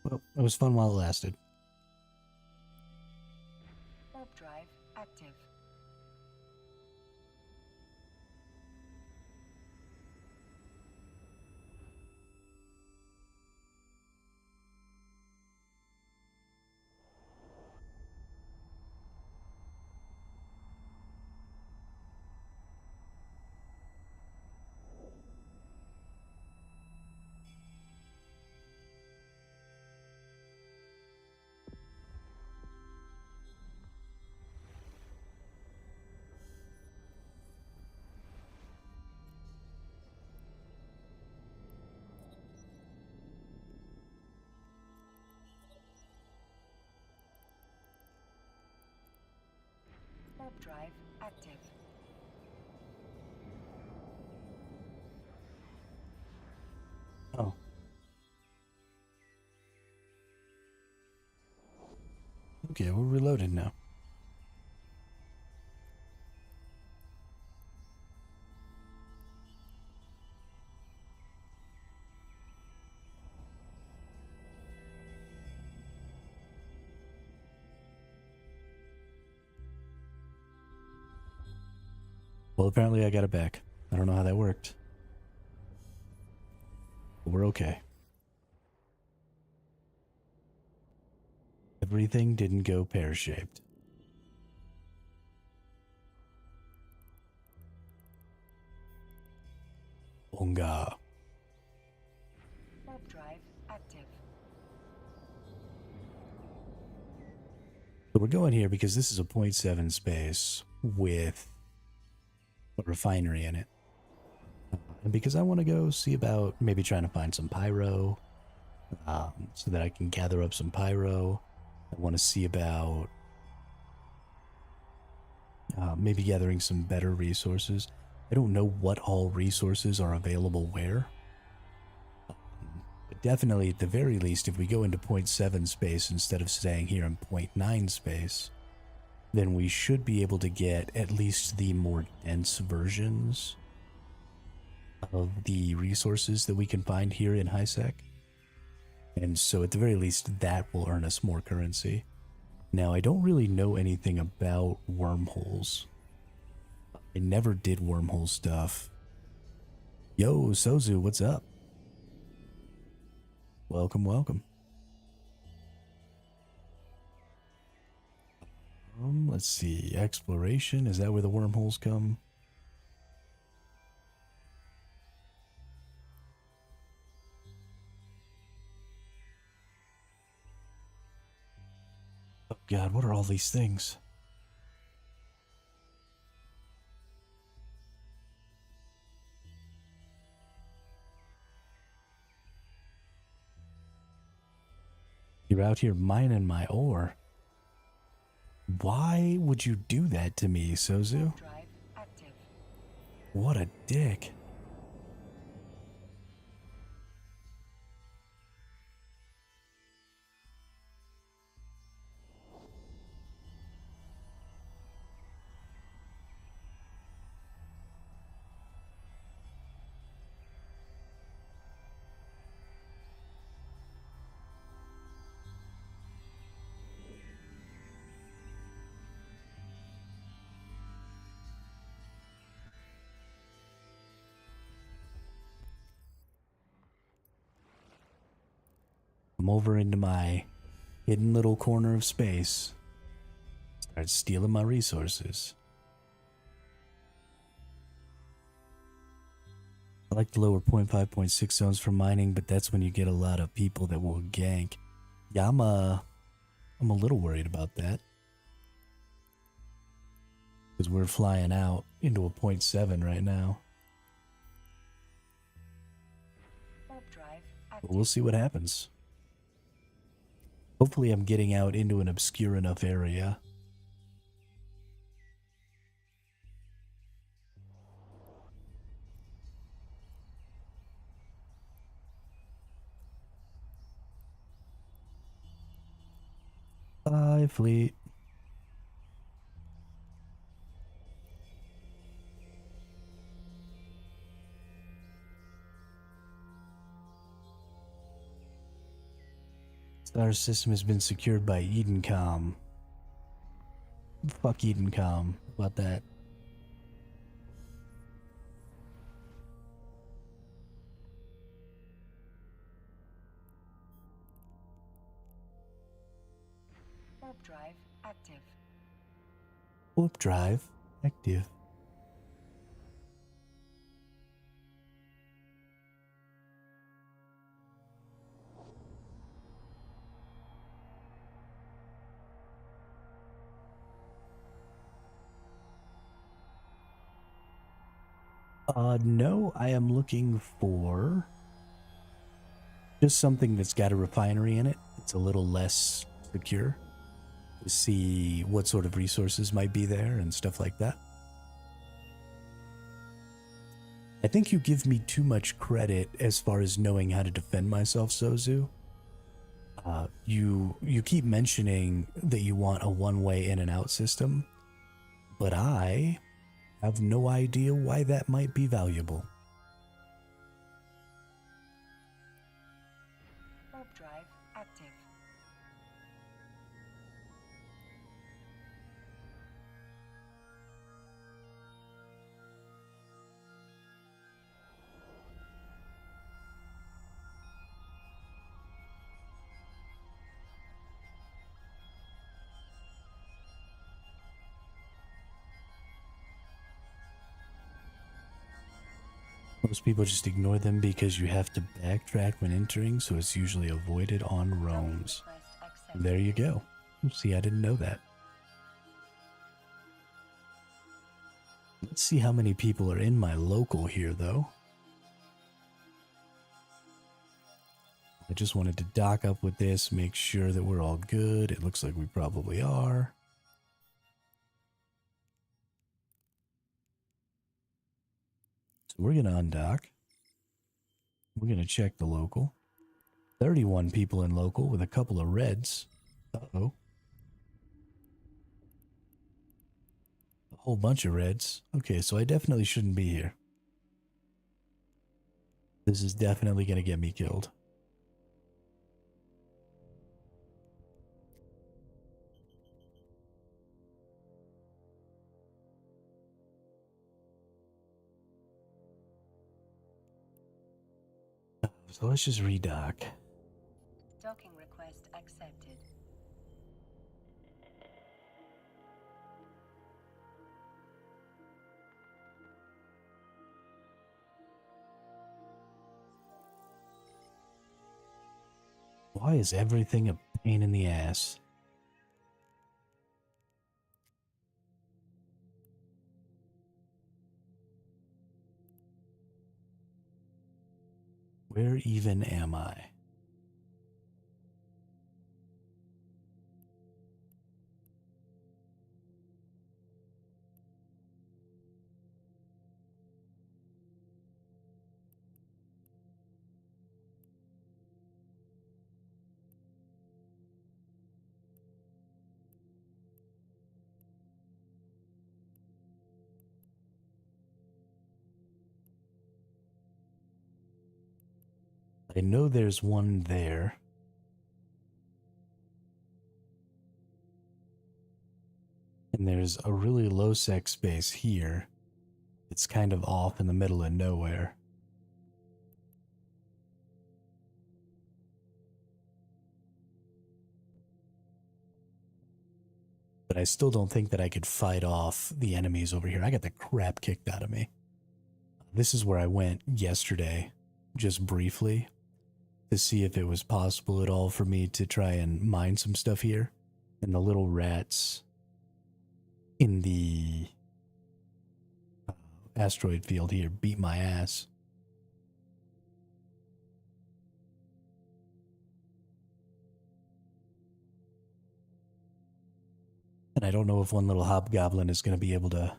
Speaker 1: Well, it was fun while it lasted.
Speaker 2: Warp drive active. Warp drive active.
Speaker 1: Oh. Okay, we're reloaded now. Well, apparently I got it back. I don't know how that worked. But we're okay. Everything didn't go pear-shaped. Onga.
Speaker 2: Warp drive active.
Speaker 1: So we're going here because this is a 0.7 space with a refinery in it. And because I want to go see about maybe trying to find some pyro so that I can gather up some pyro. I want to see about maybe gathering some better resources. I don't know what all resources are available where. But definitely, at the very least, if we go into 0.7 space instead of staying here in 0.9 space, then we should be able to get at least the more dense versions of the resources that we can find here in HiSec. And so at the very least, that will earn us more currency. Now, I don't really know anything about wormholes. I never did wormhole stuff. Yo, Sozu, what's up? Welcome, welcome. Let's see. Exploration, is that where the wormholes come? Oh god, what are all these things? You're out here mining my ore. Why would you do that to me, Sozu?
Speaker 2: Drive active.
Speaker 1: What a dick. Come over into my hidden little corner of space. Start stealing my resources. I like the lower 0.5, 0.6 zones for mining, but that's when you get a lot of people that will gank. Yeah, I'm a little worried about that. Because we're flying out into a 0.7 right now.
Speaker 2: Warp drive
Speaker 1: But
Speaker 2: active.
Speaker 1: we'll see what happens. Hopefully I'm getting out into an obscure enough area. Bye, fleet. Star system has been secured by Edencom. Fuck Edencom. How about that?
Speaker 2: Warp drive active.
Speaker 1: Warp drive active. No, I am looking for just something that's got a refinery in it. It's a little less secure to see what sort of resources might be there and stuff like that. I think you give me too much credit as far as knowing how to defend myself, Sozu. You keep mentioning that you want a one-way in and out system, but I have no idea why that might be valuable.
Speaker 2: Warp drive active.
Speaker 1: Most people just ignore them because you have to backtrack when entering, so it's usually avoided on
Speaker 2: Docking
Speaker 1: roams.
Speaker 2: request accepted.
Speaker 1: And there you go. See, I didn't know that. Let's see how many people are in my local here, though. I just wanted to dock up with this, make sure that we're all good. It looks like we probably are. So we're going to undock. We're going to check the local. 31 people in local with a couple of reds. Uh-oh. A whole bunch of reds. Okay, so I definitely shouldn't be here. This is definitely going to get me killed. So let's just redock.
Speaker 2: Docking request accepted.
Speaker 1: Why is everything a pain in the ass? Where even am I? I know there's one there. And there's a really low sec space here. It's kind of off in the middle of nowhere. But I still don't think that I could fight off the enemies over here. I got the crap kicked out of me. This is where I went yesterday, just briefly, to see if it was possible at all for me to try and mine some stuff here. And the little rats in the asteroid field here beat my ass. And I don't know if one little hobgoblin is going to be able to...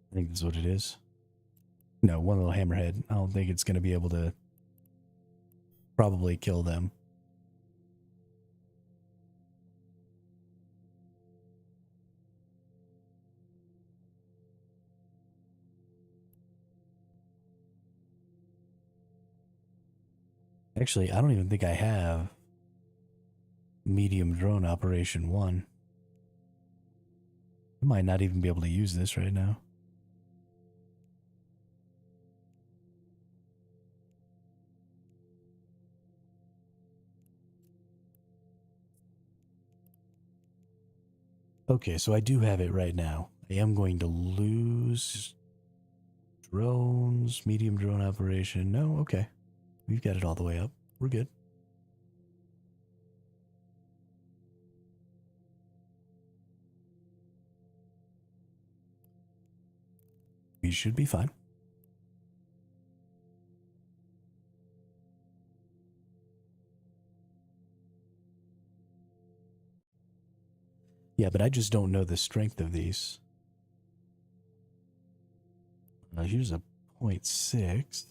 Speaker 1: I think that's what it is. No, one little hammerhead. I don't think it's going to be able to probably kill them. Actually, I don't even think I have medium drone operation 1. I might not even be able to use this right now. Okay, so I do have it right now. I am going to lose drones, medium drone operation. No, okay. We've got it all the way up. We're good. We should be fine. Yeah, but I just don't know the strength of these. Here's a 0.6.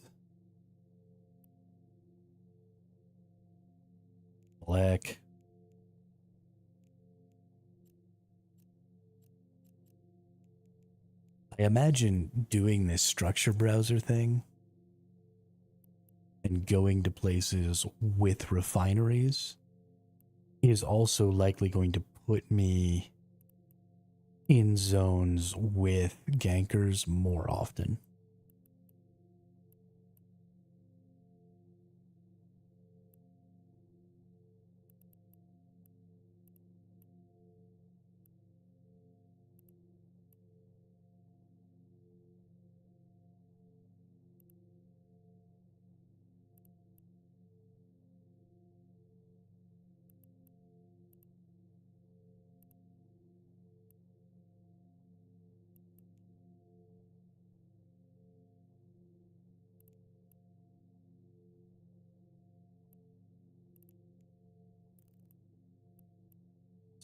Speaker 1: Black. I imagine doing this structure browser thing and going to places with refineries is also likely going to put me in zones with gankers more often.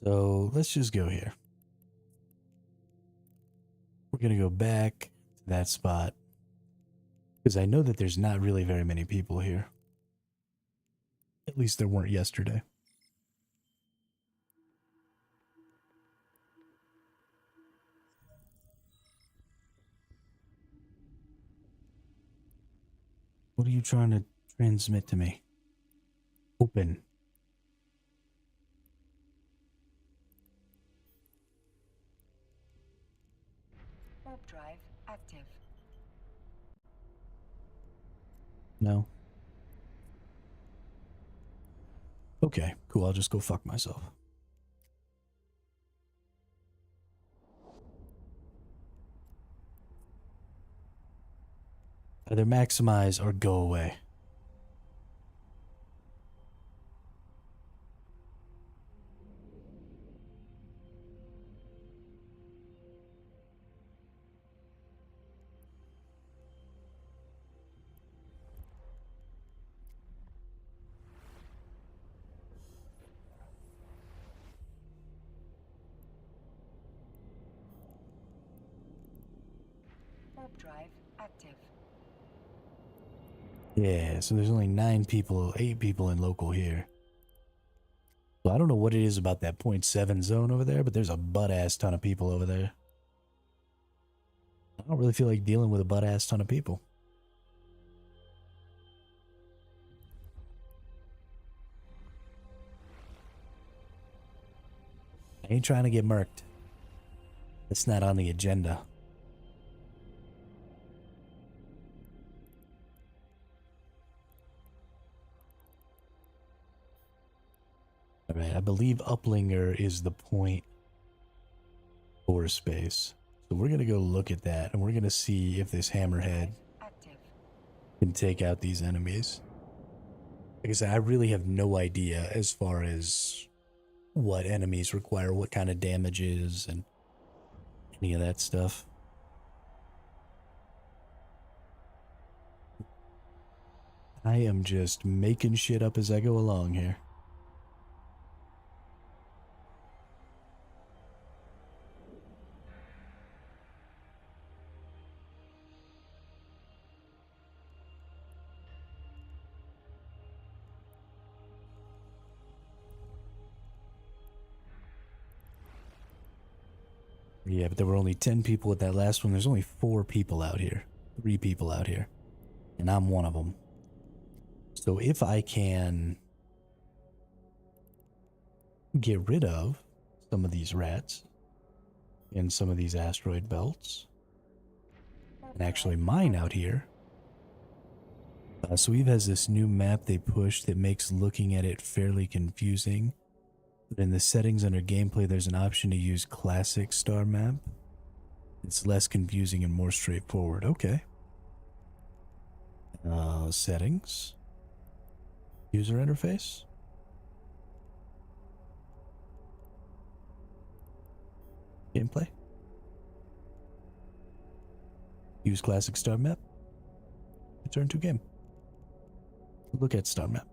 Speaker 1: So let's just go here. We're going to go back to that spot because I know that there's not really very many people here. At least there weren't yesterday. What are you trying to transmit to me? Open.
Speaker 2: Warp drive active.
Speaker 1: No. Okay, cool. I'll just go fuck myself. Either maximize or go away.
Speaker 2: Warp drive active.
Speaker 1: Yeah, so there's only 8 people in local here. So I don't know what it is about that 0.7 zone over there, but there's a butt-ass ton of people over there. I don't really feel like dealing with a butt-ass ton of people. I ain't trying to get murked. It's not on the agenda. Alright, I believe Uplinger is the point for space. So we're going to go look at that, and we're going to see if this hammerhead
Speaker 2: Active.
Speaker 1: can take out these enemies. Like I said, I really have no idea as far as what enemies require, what kind of damages, and any of that stuff. I am just making shit up as I go along here. Yeah, but there were only 10 people at that last one. There's only 4 people out here. 3 people out here. And I'm one of them. So if I can get rid of some of these rats and some of these asteroid belts and actually mine out here. So Eve has this new map they pushed that makes looking at it fairly confusing. But in the settings under gameplay, there's an option to use classic star map. It's less confusing and more straightforward. Okay. Settings. User interface. Gameplay. Use classic star map. Return to game. Look at star map.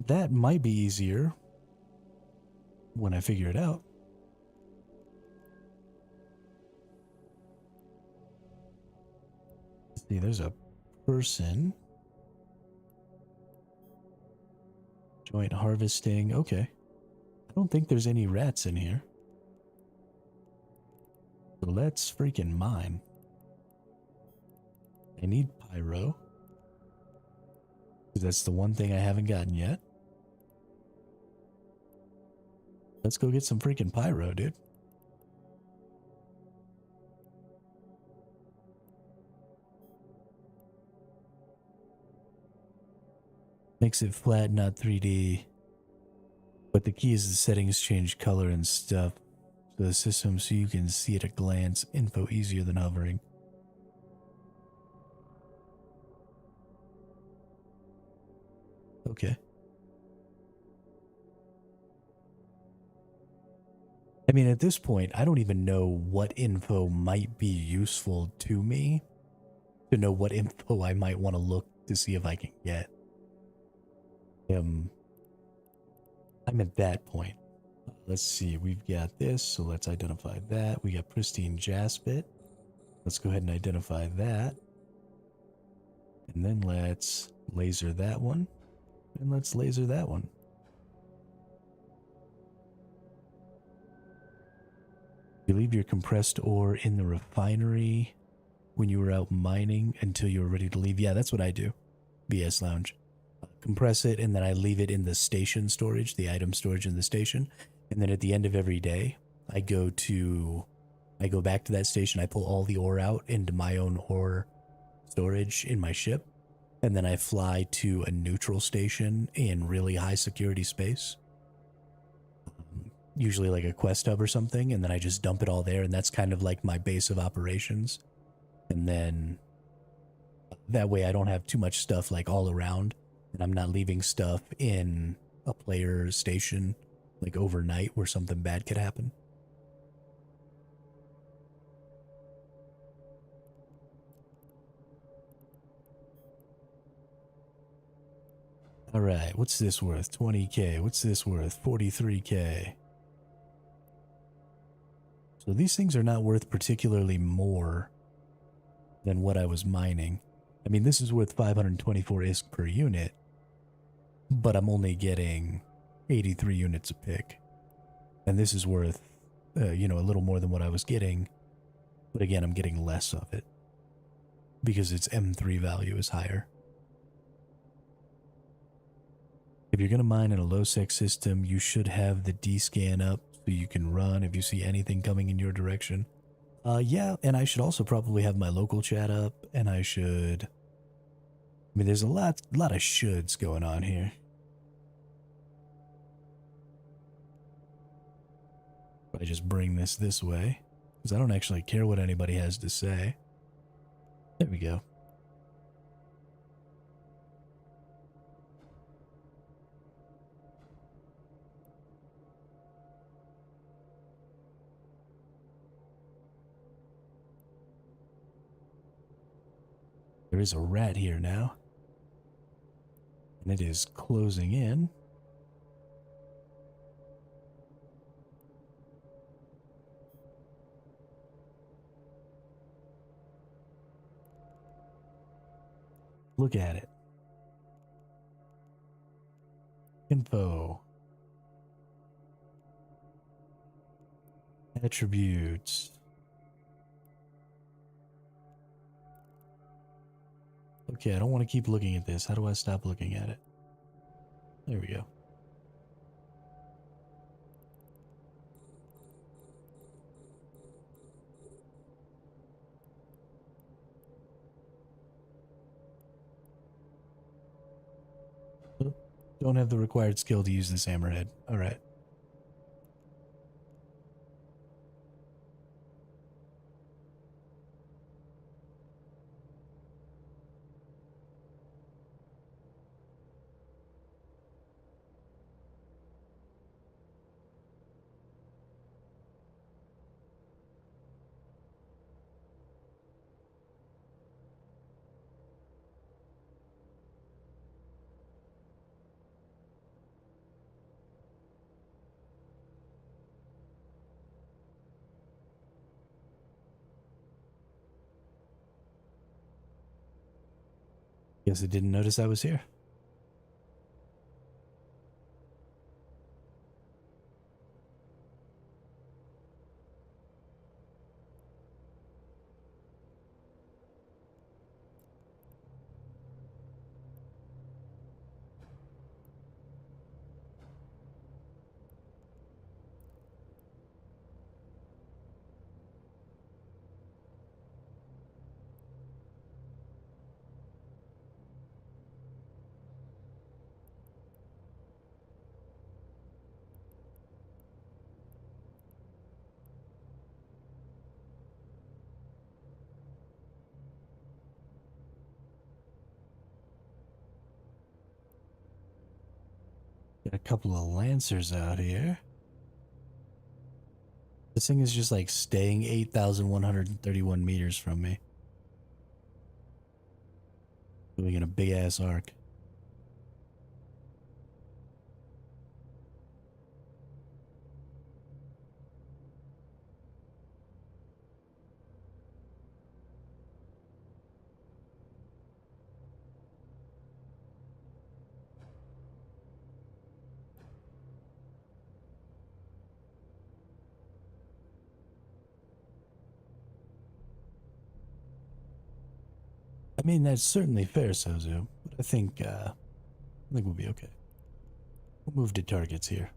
Speaker 1: That might be easier when I figure it out. See, there's a person. Joint harvesting. Okay. I don't think there's any rats in here. So let's freaking mine. I need pyro. Because that's the one thing I haven't gotten yet. Let's go get some freaking pyro, dude. Makes it flat, not 3D. But the key is the settings change color and stuff to the system so you can see at a glance info easier than hovering. Okay. I mean, at this point, I don't even know what info might be useful to me to know what info I might want to look to see if I can get. Um, I'm at that point. Let's see, we've got this, so let's identify that. We got pristine jaspit. Let's go ahead and identify that. And then let's laser that one. And let's laser that one. You leave your compressed ore in the refinery when you were out mining until you were ready to leave. Yeah, that's what I do. BS Lounge. Compress it, and then I leave it in the station storage, the item storage in the station. And then at the end of every day, I go back to that station. I pull all the ore out into my own ore storage in my ship. And then I fly to a neutral station in really high security space. Usually like a quest hub or something. And then I just dump it all there. And that's kind of like my base of operations. And then that way I don't have too much stuff like all around. And I'm not leaving stuff in a player's station like overnight where something bad could happen. All right, what's this worth? 20k. What's this worth? 43k. So these things are not worth particularly more than what I was mining. I mean, this is worth 524 ISK per unit, but I'm only getting 83 units a pick. And this is worth, a little more than what I was getting. But again, I'm getting less of it because its M3 value is higher. If you're going to mine in a low-sec system, you should have the D-scan up so you can run if you see anything coming in your direction. Yeah, and I should also probably have my local chat up, and I mean, there's a lot of shoulds going on here. I just bring this way, because I don't actually care what anybody has to say. There we go. There is a rat here now. And it is closing in. Look at it. Info. Attributes. Okay, I don't want to keep looking at this. How do I stop looking at it? There we go. Oh, don't have the required skill to use this hammerhead. Alright. Guess it didn't notice I was here. Got a couple of lancers out here. This thing is just like staying 8,131 meters from me. Doing in a big ass arc. I mean, that's certainly fair, Sozu, but I think we'll be okay. We'll move to targets here.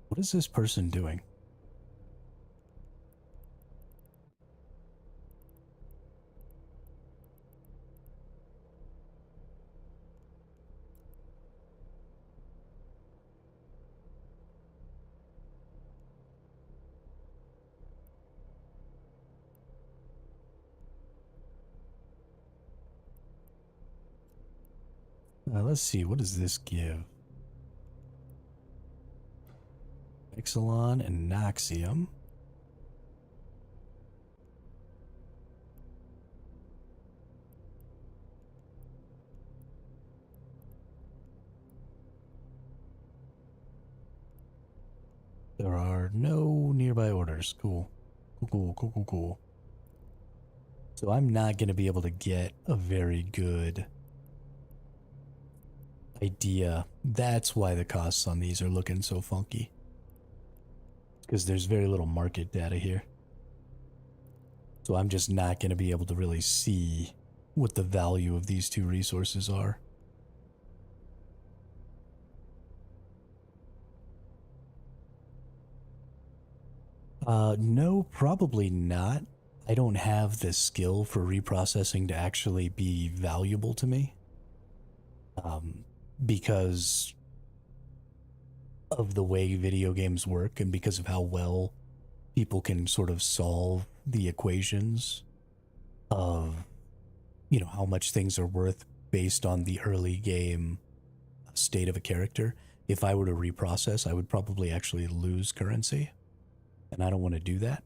Speaker 1: What is this person doing? Let's see, what does this give? Exelon and Noxium. There are no nearby orders. Cool. Cool. So I'm not going to be able to get a very good idea. That's why the costs on these are looking so funky. Because there's very little market data here. So I'm just not going to be able to really see what the value of these two resources are. No, probably not. I don't have the skill for reprocessing to actually be valuable to me. Because of the way video games work and because of how well people can sort of solve the equations of, you know, how much things are worth based on the early game state of a character. If I were to reprocess, I would probably actually lose currency, and I don't want to do that.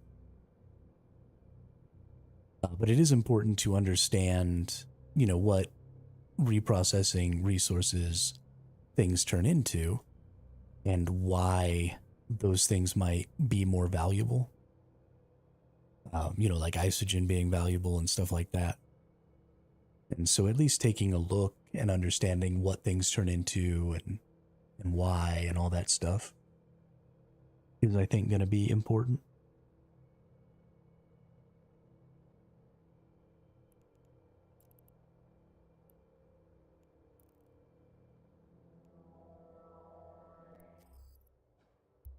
Speaker 1: But it is important to understand, you know, what reprocessing resources things turn into and why those things might be more valuable. You know, like isogen being valuable and stuff like that. And so at least taking a look and understanding what things turn into and why and all that stuff is, I think, going to be important.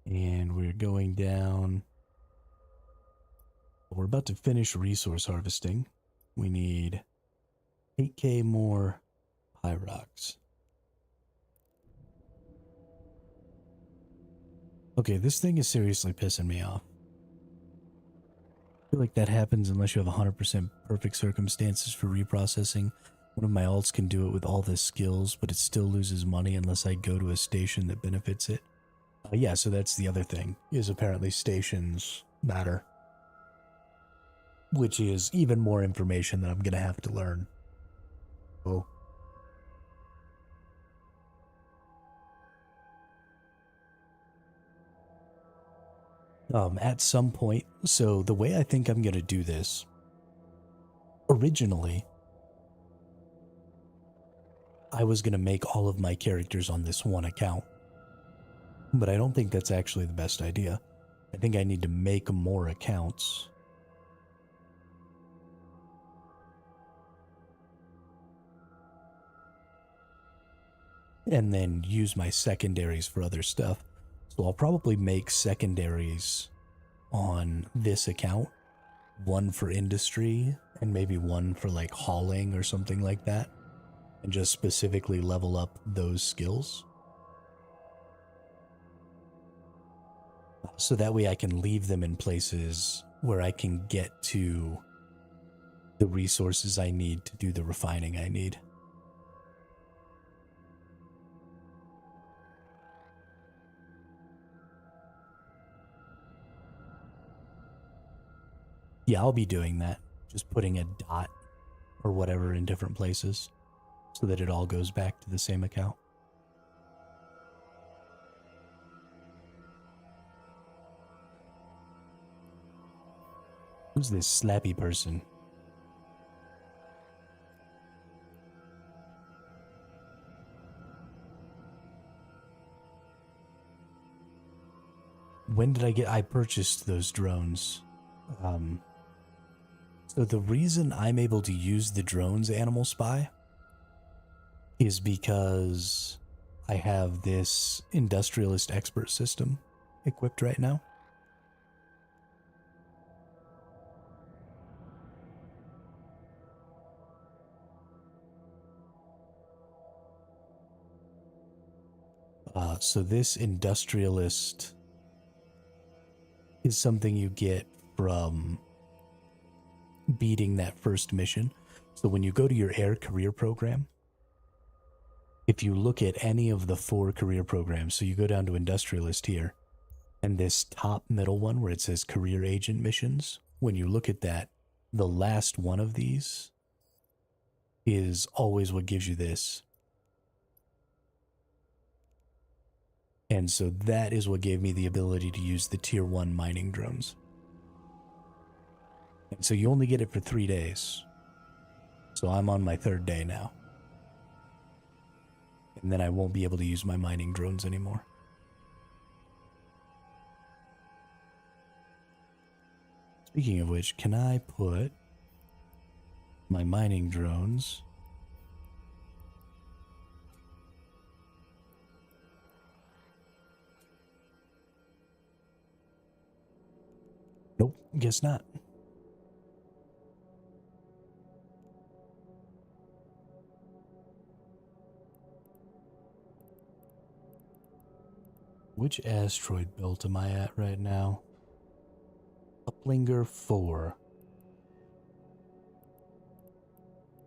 Speaker 1: And we're going down. We're about to finish resource harvesting. We need 8k more Pyrox. Okay, this thing is seriously pissing me off. I feel like that happens unless you have 100% perfect circumstances for reprocessing. One of my alts can do it with all the skills, but it still loses money unless I go to a station that benefits it. Yeah, so that's the other thing, is apparently stations matter. Which is even more information that I'm going to have to learn. Oh. At some point, so the way I think I'm going to do this, originally, I was going to make all of my characters on this one account. But I don't think that's actually the best idea. I think I need to make more accounts. And then use my secondaries for other stuff. So I'll probably make secondaries on this account. One for industry and maybe one for like hauling or something like that. And just specifically level up those skills. So that way I can leave them in places where I can get to the resources I need to do the refining I need. Yeah, I'll be doing that. Just putting a dot or whatever in different places so that it all goes back to the same account. Who's this slappy person? When did I purchased those drones. So the reason I'm able to use the drones Animal Spy is because I have this industrialist expert system equipped right now. So this industrialist is something you get from beating that first mission. So when you go to your air career program, if you look at any of the 4 career programs, so you go down to industrialist here, and this top middle one where it says career agent missions, when you look at that, the last one of these is always what gives you this. And so that is what gave me the ability to use the tier 1 mining drones. And so you only get it for 3 days. So I'm on my 3rd day now. And then I won't be able to use my mining drones anymore. Speaking of which, can I put my mining drones? Nope, guess not. Which asteroid belt am I at right now? Uplinger 4.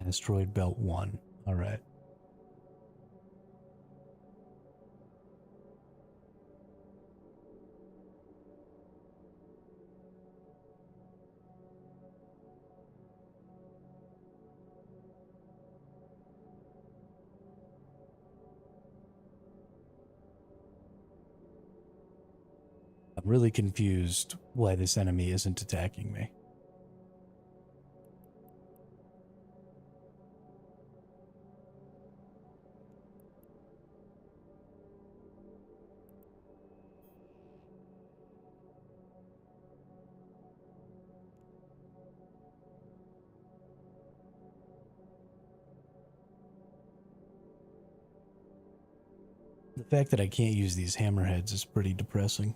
Speaker 1: Asteroid belt 1. Alright. I'm really confused why this enemy isn't attacking me. The fact that I can't use these hammerheads is pretty depressing.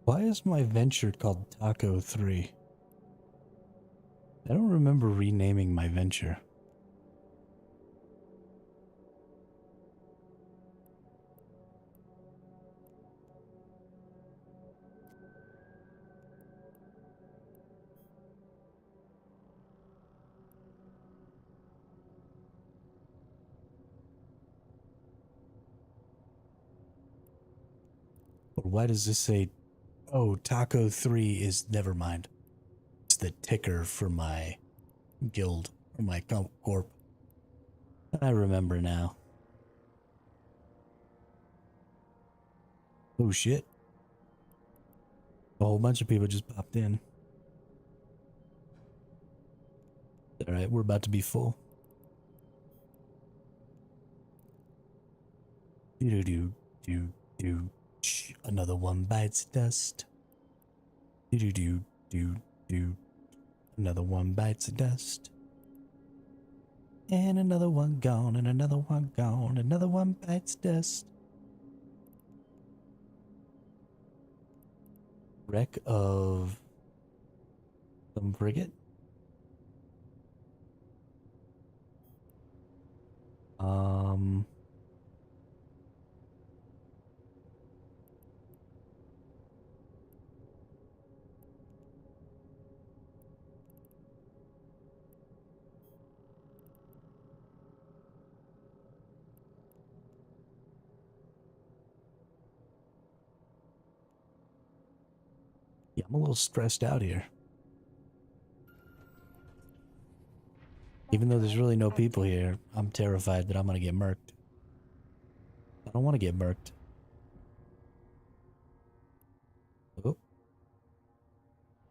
Speaker 1: Why is my venture called Taco 3? I don't remember renaming my venture. Or why does this say, oh, Taco 3 is, never mind. It's the ticker for my guild, or my corp. I remember now. Oh shit. A whole bunch of people just popped in. Alright, we're about to be full. Do do do do. Another one bites dust. Do do do do do. Another one bites dust. And another one gone, and another one gone, another one bites dust. Wreck of some frigate. Yeah, I'm a little stressed out here. Even though there's really no people here, I'm terrified that I'm gonna get murked. I don't want to get murked. Oh.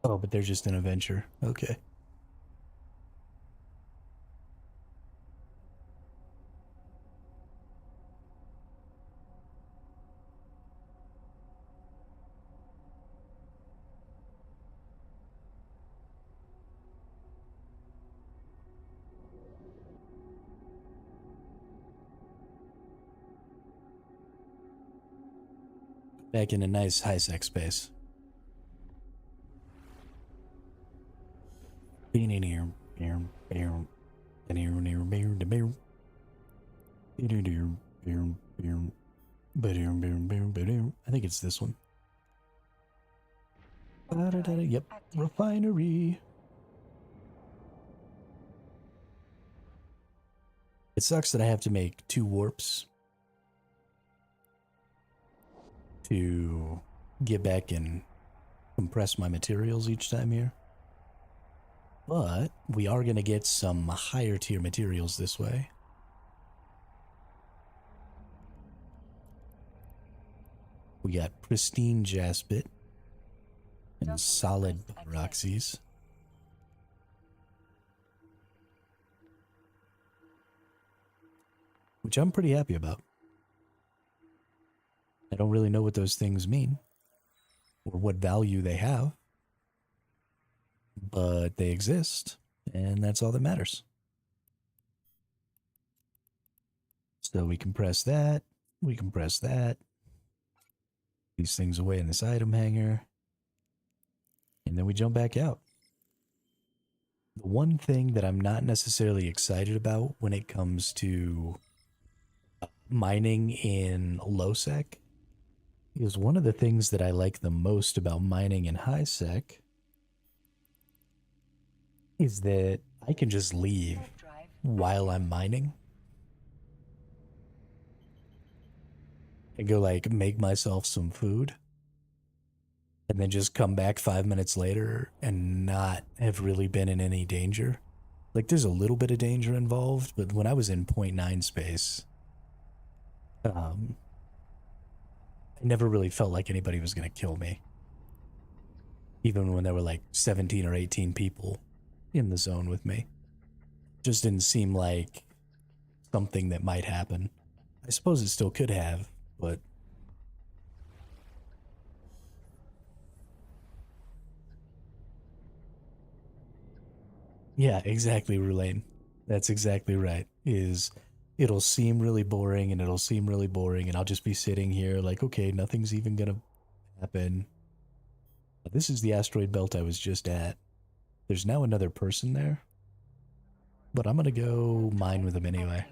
Speaker 1: Oh, but they're just an adventure. Okay. Back in a nice high-sec space. I think it's this one. Yep, refinery. It sucks that I have to make 2 warps to get back and compress my materials each time here. But we are going to get some higher tier materials this way. We got pristine jaspit and solid pyroxes. Which I'm pretty happy about. I don't really know what those things mean or what value they have, but they exist, and that's all that matters. So we compress that, we compress that, these things away in this item hanger, and then we jump back out. The one thing that I'm not necessarily excited about when it comes to mining in low sec is one of the things that I like the most about mining in high sec is that I can just leave while I'm mining and go like make myself some food and then just come back 5 minutes later and not have really been in any danger. Like there's a little bit of danger involved, but when I was in 0.9 space, I never really felt like anybody was going to kill me. Even when there were like 17 or 18 people in the zone with me. Just didn't seem like something that might happen. I suppose it still could have, but... Yeah, exactly, Rulaine. That's exactly right. It'll seem really boring and it'll seem really boring and I'll just be sitting here like, okay, nothing's even gonna happen. This is the asteroid belt I was just at. There's now another person there. But I'm gonna go mine with them anyway.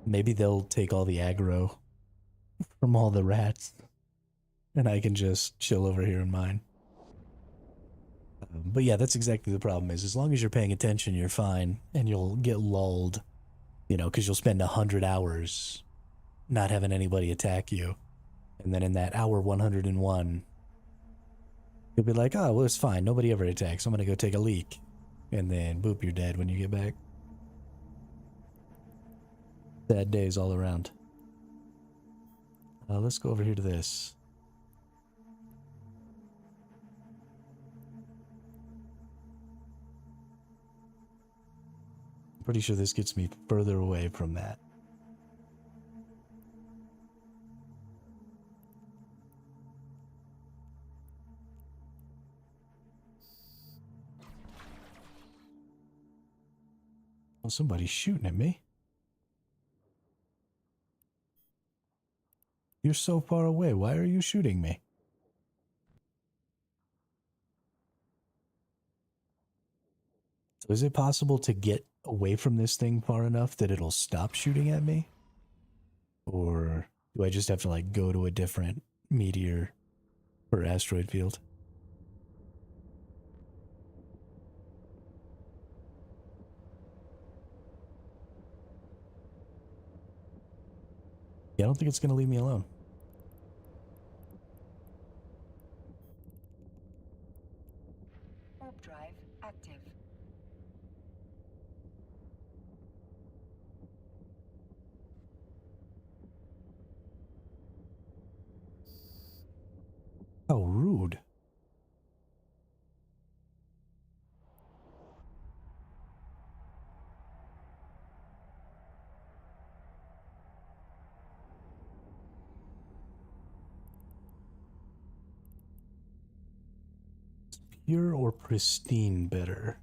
Speaker 1: Maybe they'll take all the aggro from all the rats. And I can just chill over here and mine. But yeah, that's exactly the problem is as long as you're paying attention, you're fine. And you'll get lulled, you know, because you'll spend 100 hours not having anybody attack you. And then in that hour 101, you'll be like, oh, well, it's fine. Nobody ever attacks. I'm going to go take a leak. And then, boop, you're dead when you get back. Sad days all around. Let's go over here to this. Pretty sure this gets me further away from that. Well, somebody's shooting at me. You're so far away. Why are you shooting me? So is it possible to get away from this thing far enough that it'll stop shooting at me? Or do I just have to like go to a different meteor or asteroid field? Yeah, I don't think it's going to leave me alone.
Speaker 2: Warp drive active.
Speaker 1: How rude. Pure or pristine better?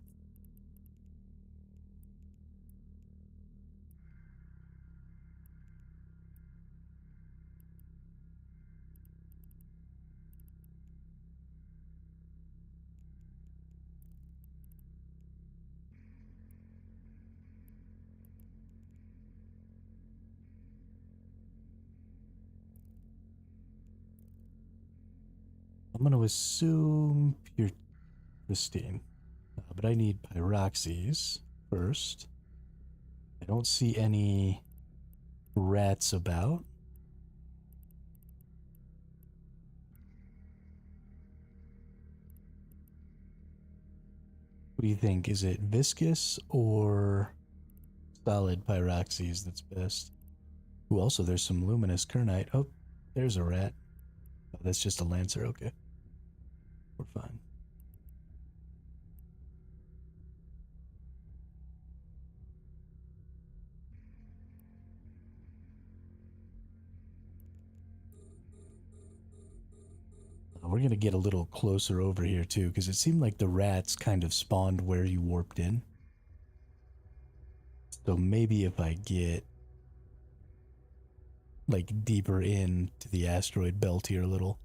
Speaker 1: I'm going to assume pure pristine. But I need pyroxes first. I don't see any rats about. What do you think? Is it viscous or solid pyroxes that's best? Ooh, also there's some luminous kernite. Oh, there's a rat. Oh, that's just a lancer. Okay. We're fine. We're going to get a little closer over here too, because it seemed like the rats kind of spawned where you warped in. So maybe if I get like deeper into the asteroid belt here a little,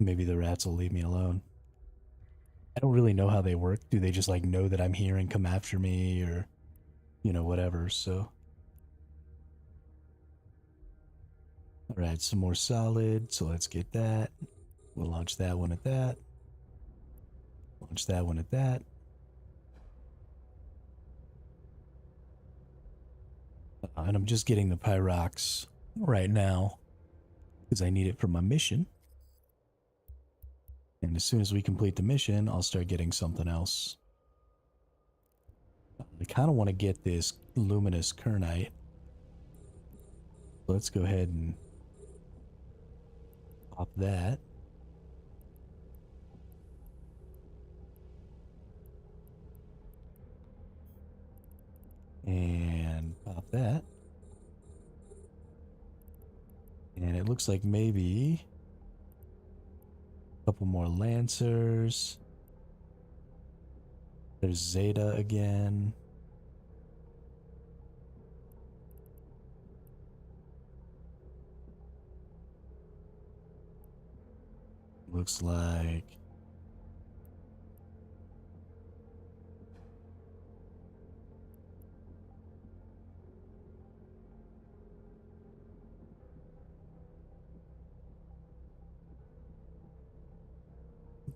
Speaker 1: maybe the rats will leave me alone. I don't really know how they work. Do they just like know that I'm here and come after me, or, you know, whatever? So, all right, some more solid. So let's get that. We'll launch that one at that. Launch that one at that. And I'm just getting the Pyrox right now because I need it for my mission. And as soon as we complete the mission, I'll start getting something else. I kind of want to get this luminous kernite. Let's go ahead and pop that. And pop that. And it looks like maybe a couple more lancers. There's Zeta again. Looks like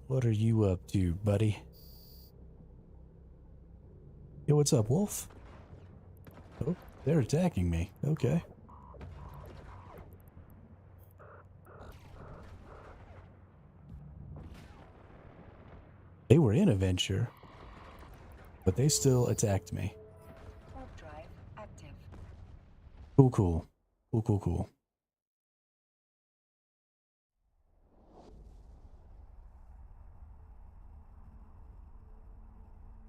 Speaker 1: what are you up to, buddy? Yo, what's up, Wolf? Oh, they're attacking me. Okay. They were in a venture, but they still attacked me.
Speaker 2: Warp drive active.
Speaker 1: Cool, cool. Cool, cool, cool.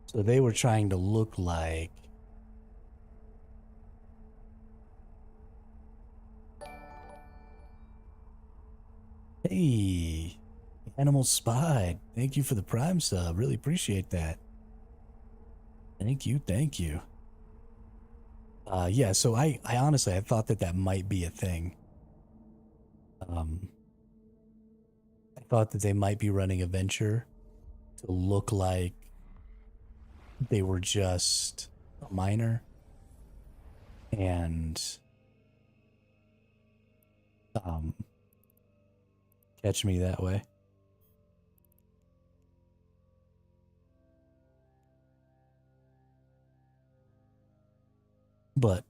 Speaker 1: So they were trying to look like... Hey, Animal Spy. Thank you for the Prime sub. Really appreciate that. Thank you, thank you. Yeah, so I honestly, I thought that that might be a thing. I thought that they might be running a venture to look like they were just a miner and catch me that way. But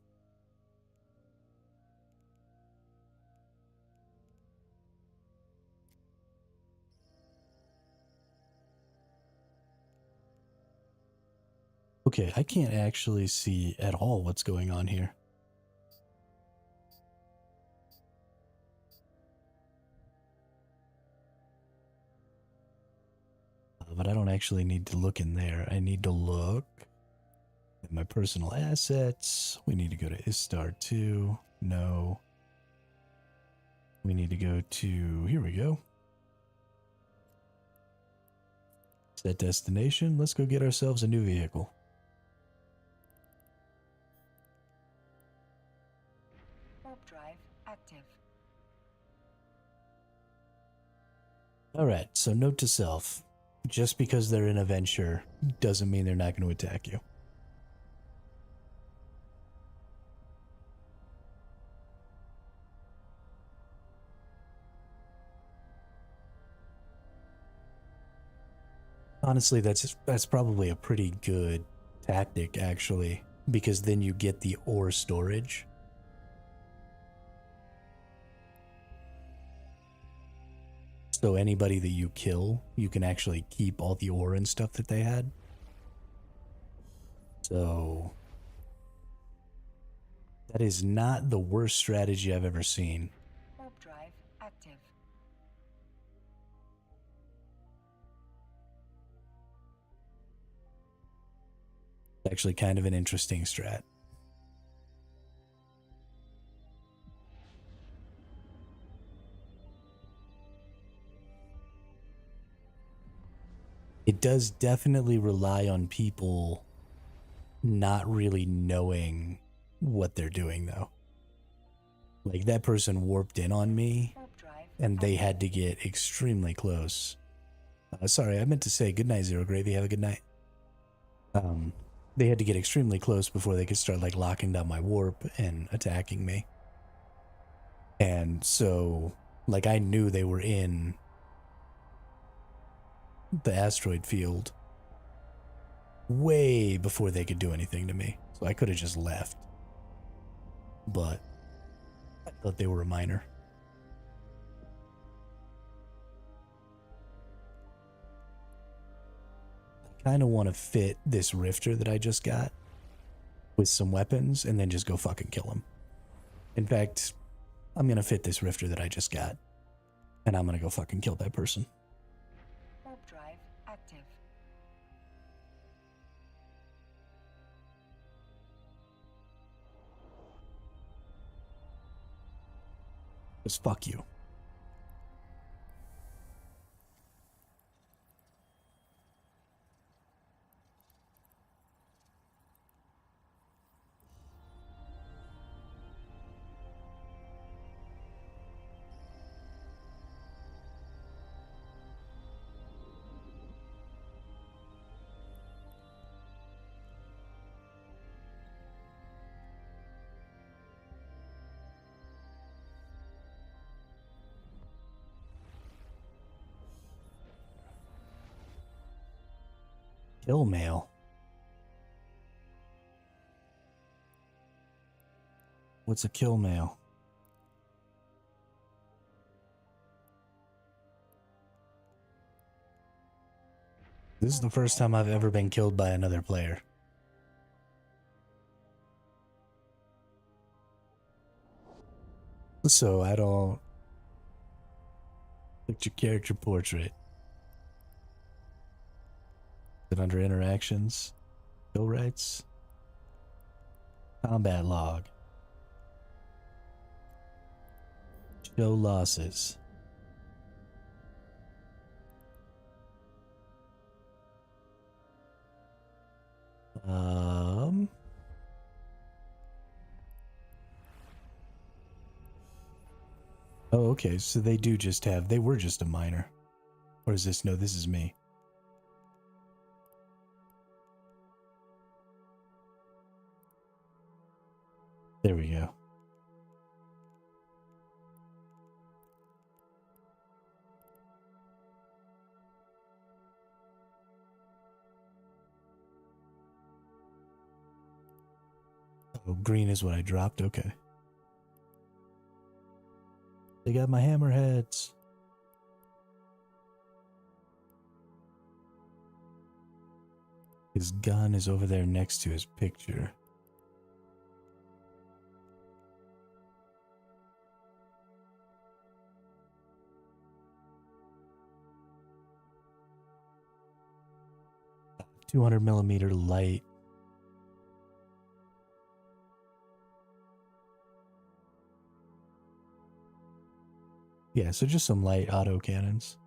Speaker 1: okay, I can't actually see at all what's going on here. But I don't actually need to look in there. I need to look at my personal assets. We need to go to Istar 2. No. We need to go to, here we go. Set destination. Let's go get ourselves a new vehicle.
Speaker 2: Warp drive active.
Speaker 1: All right, so note to self. Just because they're in a venture doesn't mean they're not going to attack you. Honestly, that's probably a pretty good tactic, actually, because then you get the ore storage. So anybody that you kill, you can actually keep all the ore and stuff that they had. So that is not the worst strategy I've ever seen.
Speaker 2: Warp drive active.
Speaker 1: It's actually kind of an interesting strat. It does definitely rely on people not really knowing what they're doing, though. Like, that person warped in on me, and they had to get extremely close. Sorry, I meant to say good night, Zero Gravy. Have a good night. They had to get extremely close before they could start, like, locking down my warp and attacking me. And so, like, I knew they were in the asteroid field way before they could do anything to me. So I could have just left. But I thought they were a miner. I kind of want to fit this rifter that I just got with some weapons and then just go fucking kill him. In fact, I'm going to fit this rifter that I just got and I'm going to go fucking kill that person.
Speaker 2: Warp drive active.
Speaker 1: Just fuck you. Kill mail. What's a kill mail? This is the first time I've ever been killed by another player. So I don't... Look your character portrait. Is it under interactions? Bill rights? Combat log. Show losses. Oh, okay, so they do just have... They were just a minor. Or is this... No, this is me. There we go. Oh, green is what I dropped. Okay. They got my hammerheads. His gun is over there next to his picture. .200mm light. Yeah, so just some light auto cannons.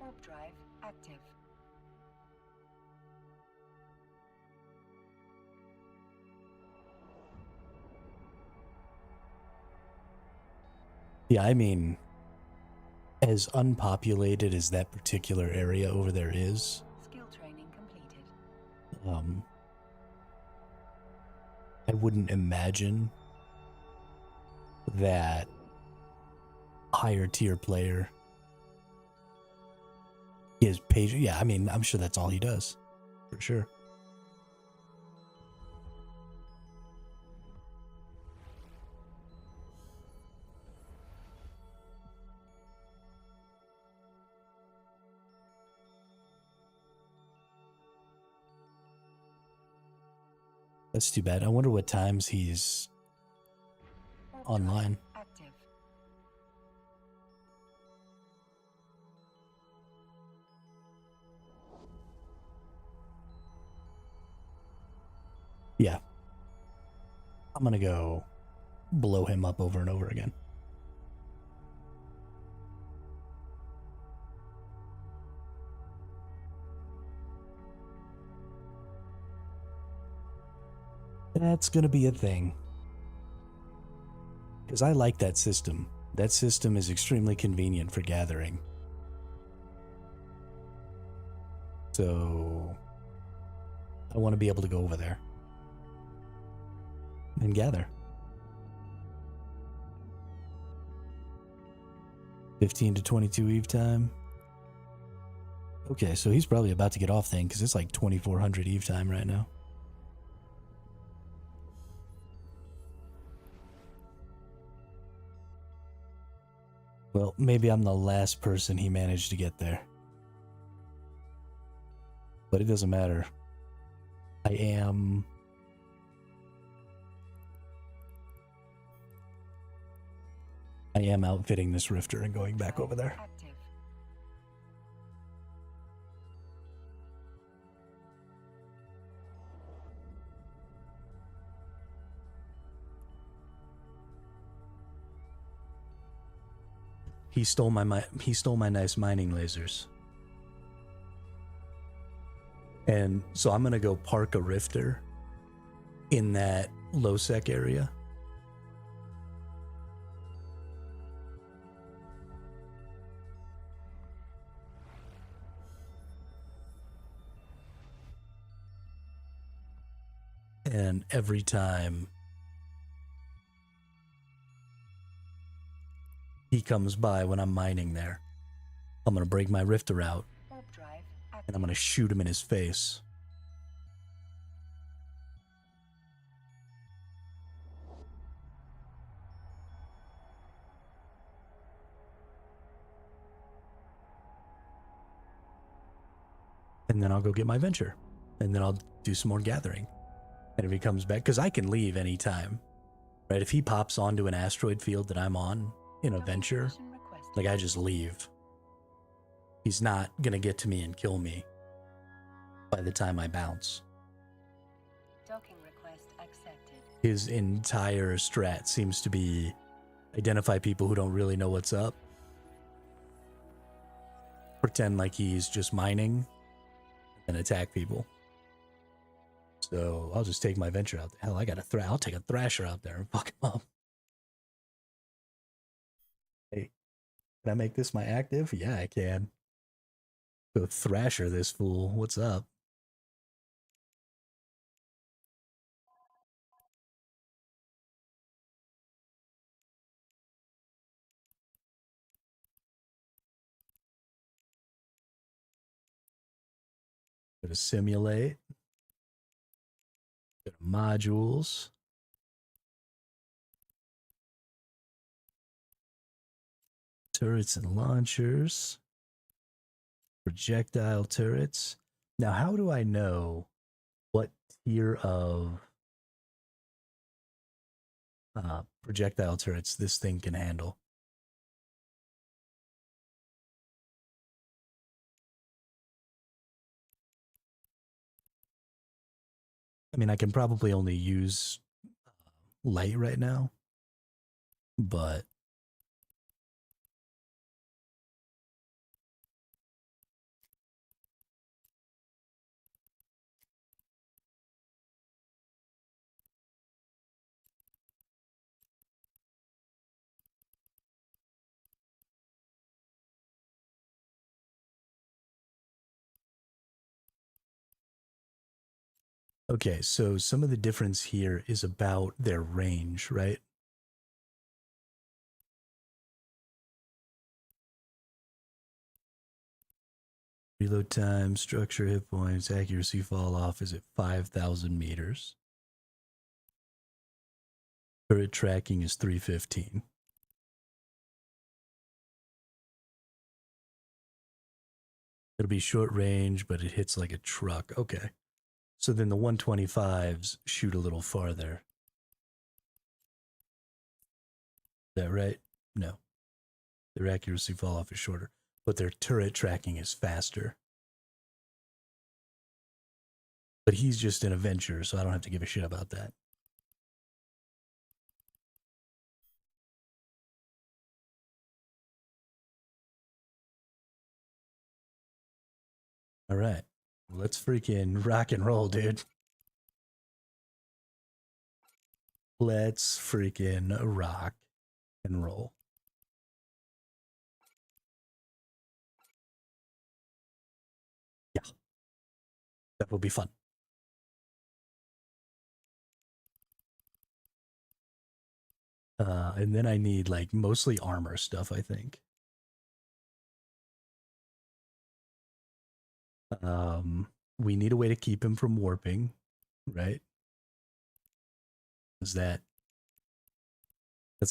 Speaker 2: Warp drive active.
Speaker 1: Yeah, I mean, as unpopulated as that particular area over there is,
Speaker 2: Skill training completed.
Speaker 1: I wouldn't imagine that higher tier player is page. Yeah, I mean, I'm sure that's all he does, for sure. That's too bad. I wonder what times he's
Speaker 2: Warp
Speaker 1: online.
Speaker 2: drive active.
Speaker 1: Yeah. I'm gonna go blow him up over and over again. That's gonna be a thing. Because I like that system. That system is extremely convenient for gathering. So I want to be able to go over there and gather. 15 to 22 Eve time. Okay, so he's probably about to get off then because it's like 2400 Eve time right now. Well, maybe I'm the last person he managed to get there. But it doesn't matter. I am outfitting this rifter and going back over there.
Speaker 2: Active.
Speaker 1: He stole my nice mining lasers. And so I'm gonna go park a rifter in that low sec area. And every time he comes by when I'm mining there, I'm going to break my rifter out
Speaker 2: Warp drive active.
Speaker 1: and I'm going to shoot him in his face. And then I'll go get my venture. And then I'll do some more gathering. And if he comes back, because I can leave anytime, right? If he pops onto an asteroid field that I'm on in a venture,
Speaker 2: Communication requested.
Speaker 1: like I just leave. He's not going to get to me and kill me by the time I bounce.
Speaker 2: Docking request accepted.
Speaker 1: His entire strat seems to be identify people who don't really know what's up, pretend like he's just mining, and attack people. So I'll just take my venture out. Hell, I got I'll take a thrasher out there and fuck him up. Hey, can I make this my active? Yeah, I can. Go thrasher this fool. What's up? Go to simulate. Go to modules. Turrets and launchers. Projectile turrets. Now, how do I know what tier of projectile turrets this thing can handle? I mean, I can probably only use light right now, but okay, so some of the difference here is about their range, right? Reload time, structure, hit points, accuracy fall off is at 5,000 meters. Turret tracking is 315. It'll be short range, but it hits like a truck. Okay. So then the 125s shoot a little farther. Is that right? No. Their accuracy fall off is shorter, but their turret tracking is faster. But he's just an adventurer, so I don't have to give a shit about that. All right. Let's freaking rock and roll, dude. Let's freaking rock and roll. Yeah. That will be fun. And then I need like mostly armor stuff, I think. We need a way to keep him from warping, right? Is that's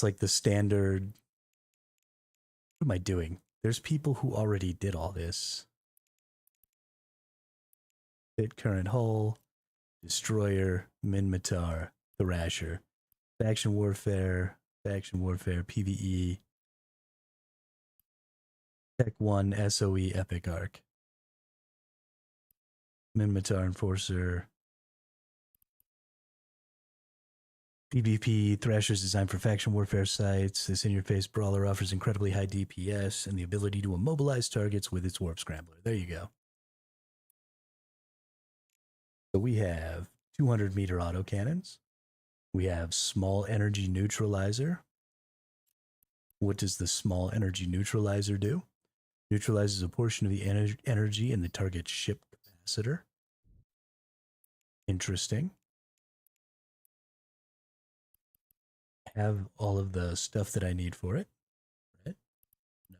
Speaker 1: like the standard. What am I doing? There's people who already did all this. Hit current hull, destroyer, Minmatar, Thrasher, faction warfare, PvE, Tech 1, SOE, Epic Arc, Minmatar Enforcer, PvP, Thrasher's designed for faction warfare sites. This in-your-face brawler offers incredibly high DPS and the ability to immobilize targets with its warp scrambler. There you go. So we have 200-meter autocannons. We have small energy neutralizer. What does the small energy neutralizer do? Neutralizes a portion of the energy in the target ship capacitor. Interesting. have all of the stuff that I need for it. Right? No.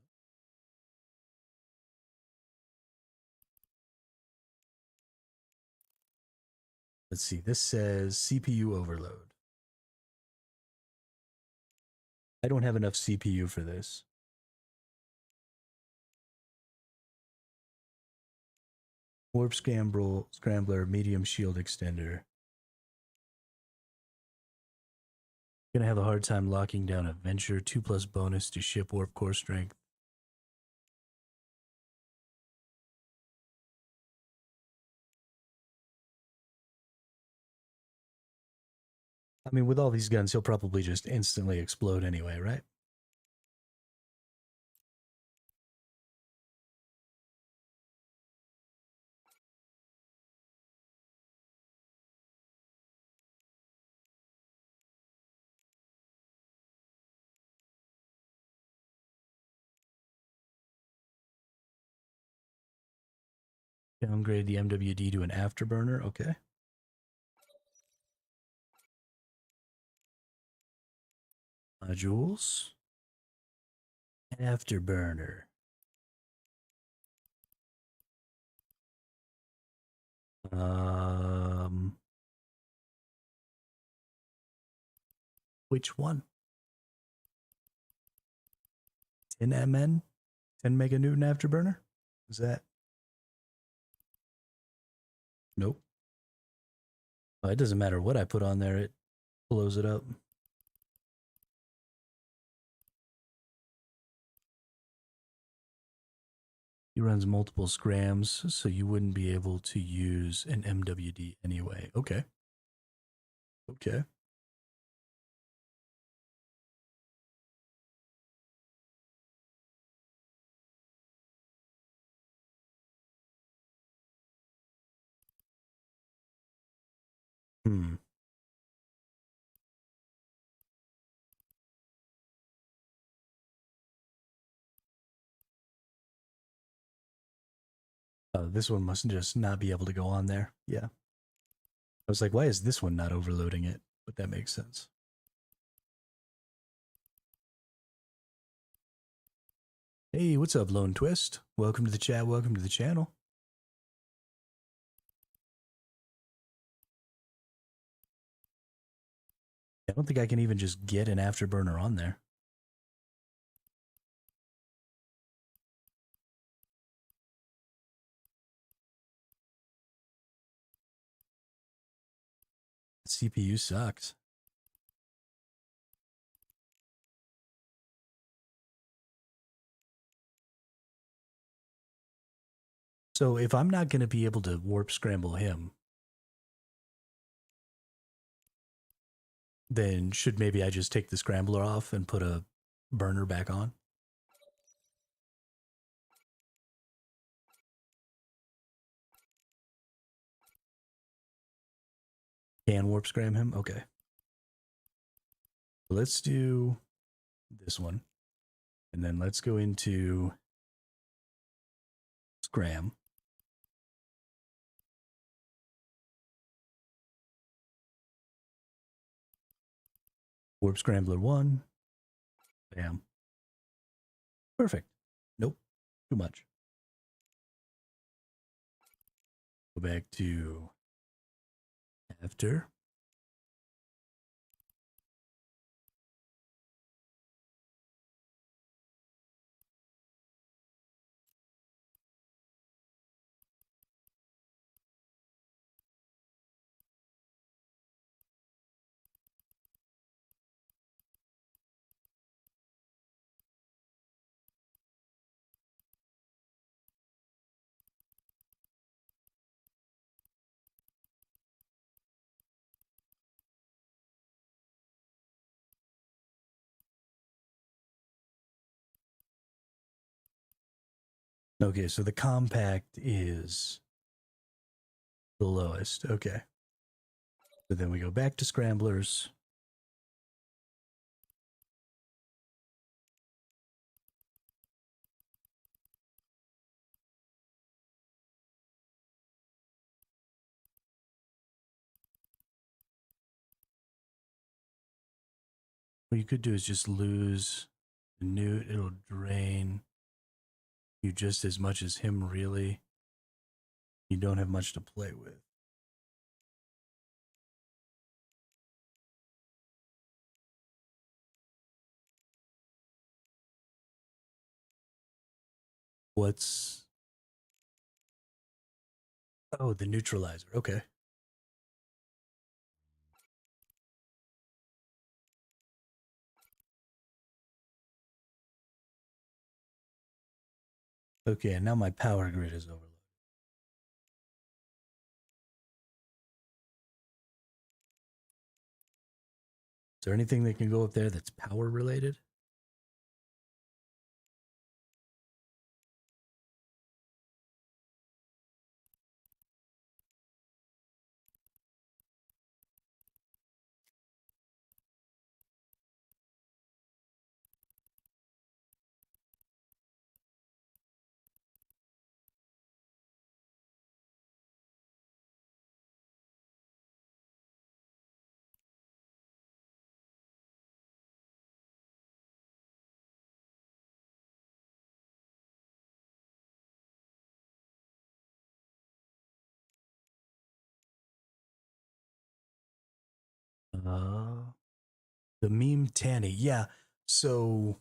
Speaker 1: Let's see. This says CPU overload. I don't have enough CPU for this. Warp scrambler, medium shield extender. Gonna have a hard time locking down a venture. 2+ bonus to ship warp core strength. I mean, with all these guns, he'll probably just instantly explode anyway, right? Downgrade the MWD to an afterburner. Okay. Modules. Afterburner. Which one? 10 MN? 10 meganewton afterburner? Is that? Nope. Oh, it doesn't matter what I put on there, it blows it up. He runs multiple scrams, so you wouldn't be able to use an MWD anyway. Okay. Okay. Hmm. This one must just not be able to go on there. Yeah. I was like, why is this one not overloading it? But that makes sense. Hey, what's up, Lone Twist? Welcome to the chat. Welcome to the channel. I don't think I can even just get an afterburner on there. The CPU sucks. So if I'm not going to be able to warp scramble him, then should maybe I just take the scrambler off and put a burner back on? Can warp scram him? Okay. Let's do this one. And then let's go into scram. Warp scrambler 1. Bam. Perfect. Nope. Too much. Go back to after. Okay, so the compact is the lowest. Okay. So then we go back to scramblers. What you could do is just lose the newt. It'll drain you just as much as him, really. You don't have much to play with. What's... Oh, the neutralizer. Okay. Okay, and now my power grid is overloaded. Is there anything that can go up there that's power related? The meme Tanny. Yeah. So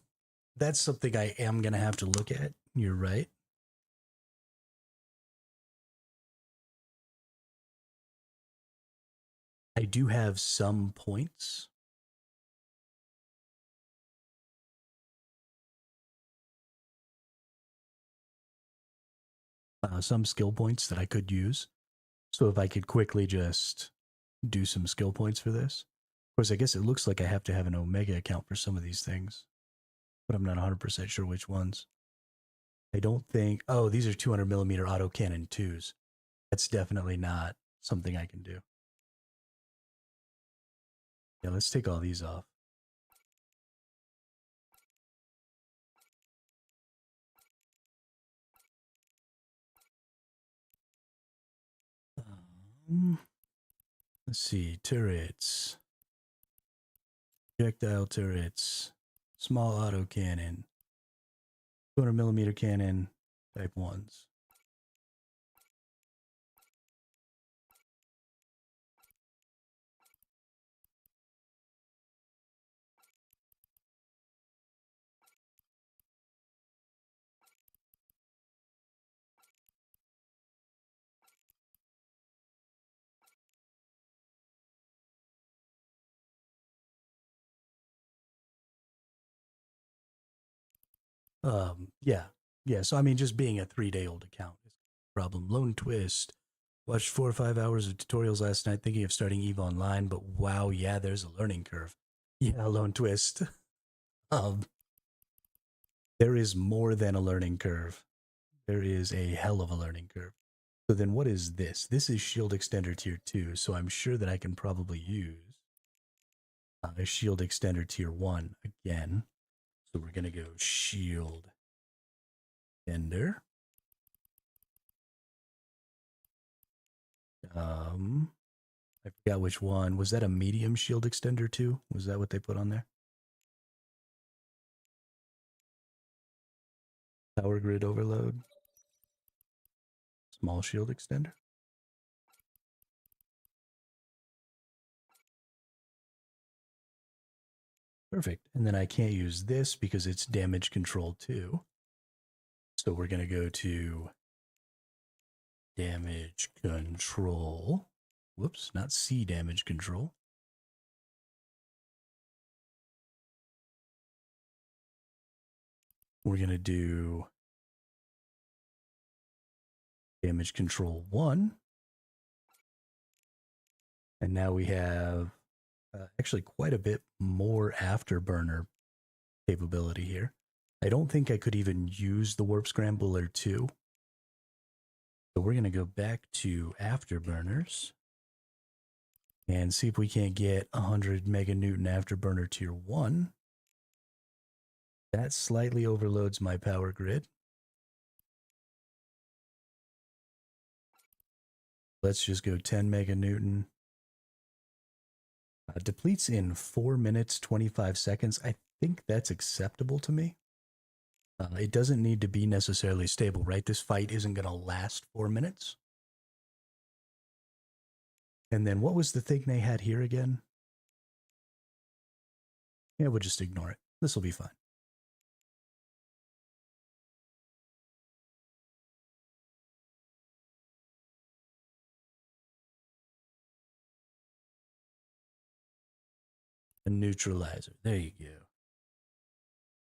Speaker 1: that's something I am going to have to look at. You're right. I do have some points. Some skill points that I could use. So if I could quickly just do some skill points for this. Of course, I guess it looks like I have to have an Omega account for some of these things, but I'm not 100% sure which ones. I don't think... Oh, these are 200 millimeter autocannon 2s. That's definitely not something I can do. Yeah, let's take all these off. Let's see, turrets, projectile turrets, small autocannon, 200 millimeter cannon, type 1s. Yeah. So I mean, just being a 3-day-old account is a problem. Lone Twist. Watched 4 or 5 hours of tutorials last night, thinking of starting EVE Online, but wow, yeah, there's a learning curve. Yeah, Lone Twist. Um, there is more than a learning curve. There is a hell of a learning curve. So then, what is this? This is Shield Extender Tier 2. So I'm sure that I can probably use a Shield Extender Tier 1 again. So we're gonna go Shield Extender. I forgot which one. Was that a medium shield extender too? Was that what they put on there? Power grid overload. Small shield extender. Perfect. And then I can't use this because it's damage control too. So we're going to go to damage control. Whoops, not C damage control. We're going to do damage control 1. And now we have actually quite a bit more afterburner capability here. I don't think I could even use the Warp Scrambler 2. So we're going to go back to afterburners and see if we can't get 100 meganewton afterburner tier 1. That slightly overloads my power grid. Let's just go 10 meganewton. Depletes in 4 minutes, 25 seconds. I think that's acceptable to me. It doesn't need to be necessarily stable, right? This fight isn't going to last 4 minutes. And then what was the thing they had here again? Yeah, we'll just ignore it. This will be fine. A neutralizer. There you go.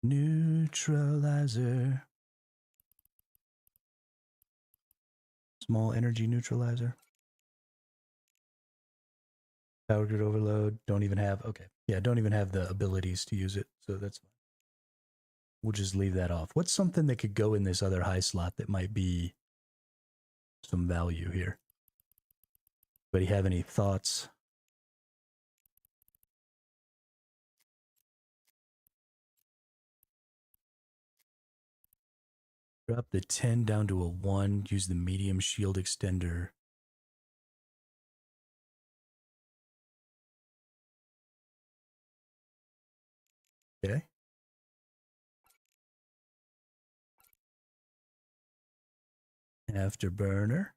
Speaker 1: Neutralizer. Small energy neutralizer. Power grid overload. Don't even have, okay. Yeah, don't even have the abilities to use it. So that's fine. We'll just leave that off. What's something that could go in this other high slot that might be some value here? Anybody have any thoughts? Drop the 10 down to a 1. Use the medium shield extender. Okay. Afterburner.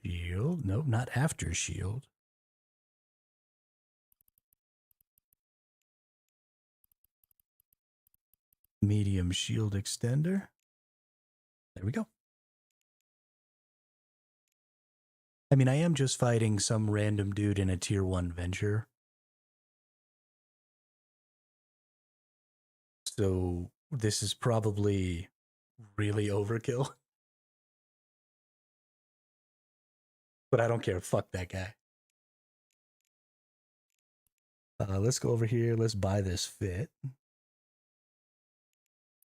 Speaker 1: Shield. Nope, not after shield. Medium shield extender. There we go. I mean, I am just fighting some random dude in a tier 1 venture. So this is probably really overkill. But I don't care. Fuck that guy. Let's go over here. Let's buy this fit.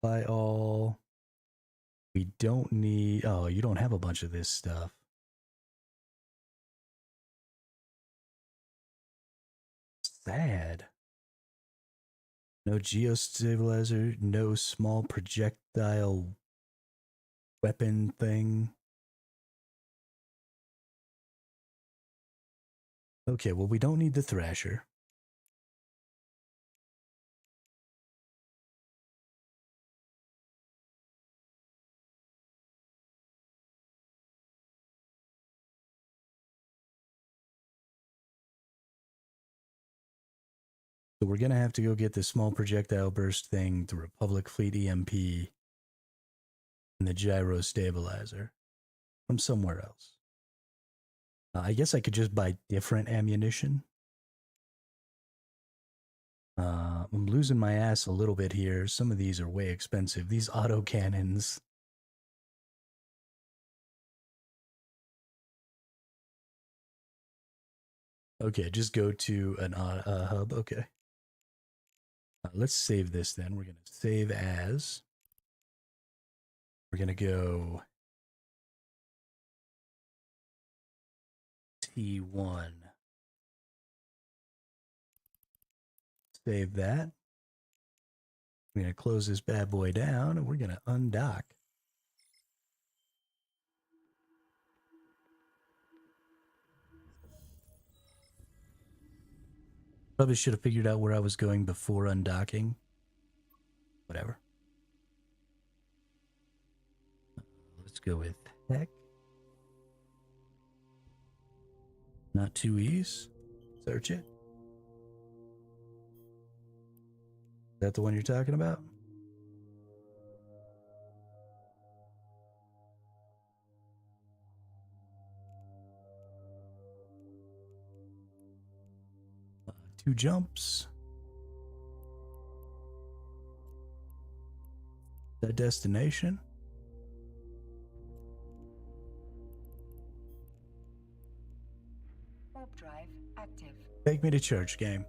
Speaker 1: Buy all. We don't need... Oh, you don't have a bunch of this stuff. Sad. No geostabilizer. No small projectile weapon thing. Okay, well, we don't need the Thrasher. So we're going to have to go get the small projectile burst thing, the Republic Fleet EMP, and the gyro stabilizer from somewhere else. I guess I could just buy different ammunition. I'm losing my ass a little bit here. Some of these are way expensive. These autocannons. Okay, just go to an hub. Okay. Let's save this then. We're going to save as. We're going to go T1. Save that. We're going to close this bad boy down and we're going to undock. Probably should have figured out where I was going before undocking. Whatever. Let's go with heck. Not 2E's. Search it. Is that the one you're talking about? Two jumps. That destination.
Speaker 2: Warp drive active.
Speaker 1: Take me to church, game.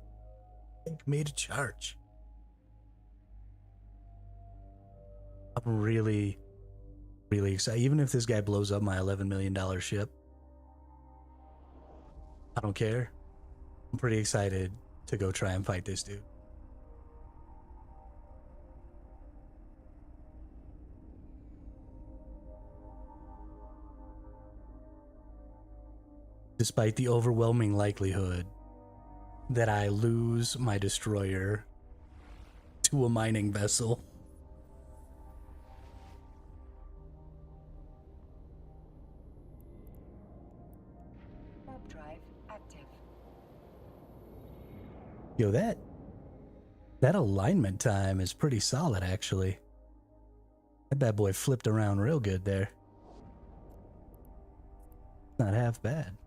Speaker 1: Take me to church. I'm really excited. Even if this guy blows up my $11 million ship, I don't care. I'm pretty excited to go try and fight this dude. despite the overwhelming likelihood that I lose my destroyer to a mining vessel.
Speaker 2: Warp drive active.
Speaker 1: Yo, that alignment time is pretty solid, actually. That bad boy flipped around real good there. Not half bad.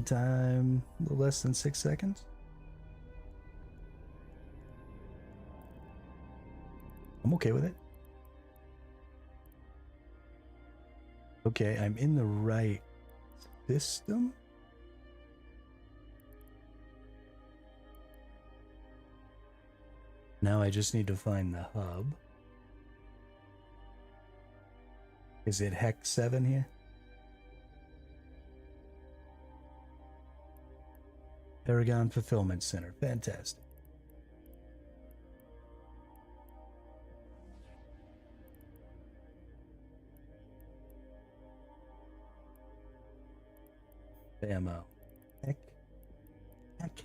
Speaker 1: Time, a little less than 6 seconds. I'm okay with it. Okay, I'm in the right system. Now I just need to find the hub. Is it Hex 7 here? Paragon Fulfillment Center. Fantastic. Ammo. Heck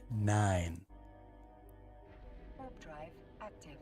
Speaker 1: 9.
Speaker 2: Warp drive active.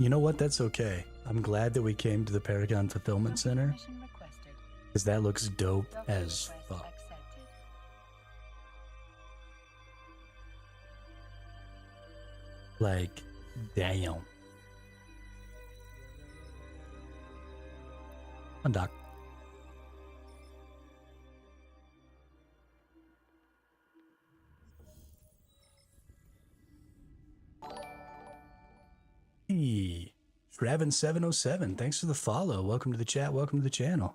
Speaker 1: You know what? That's okay. I'm glad that we came to the Paragon Fulfillment Center,
Speaker 2: Permission requested.
Speaker 1: because that looks dope
Speaker 2: Docking
Speaker 1: as
Speaker 2: request
Speaker 1: fuck.
Speaker 2: accepted.
Speaker 1: Like, damn. Undock. Hey, Shraven707, thanks for the follow. Welcome to the chat. Welcome to the channel.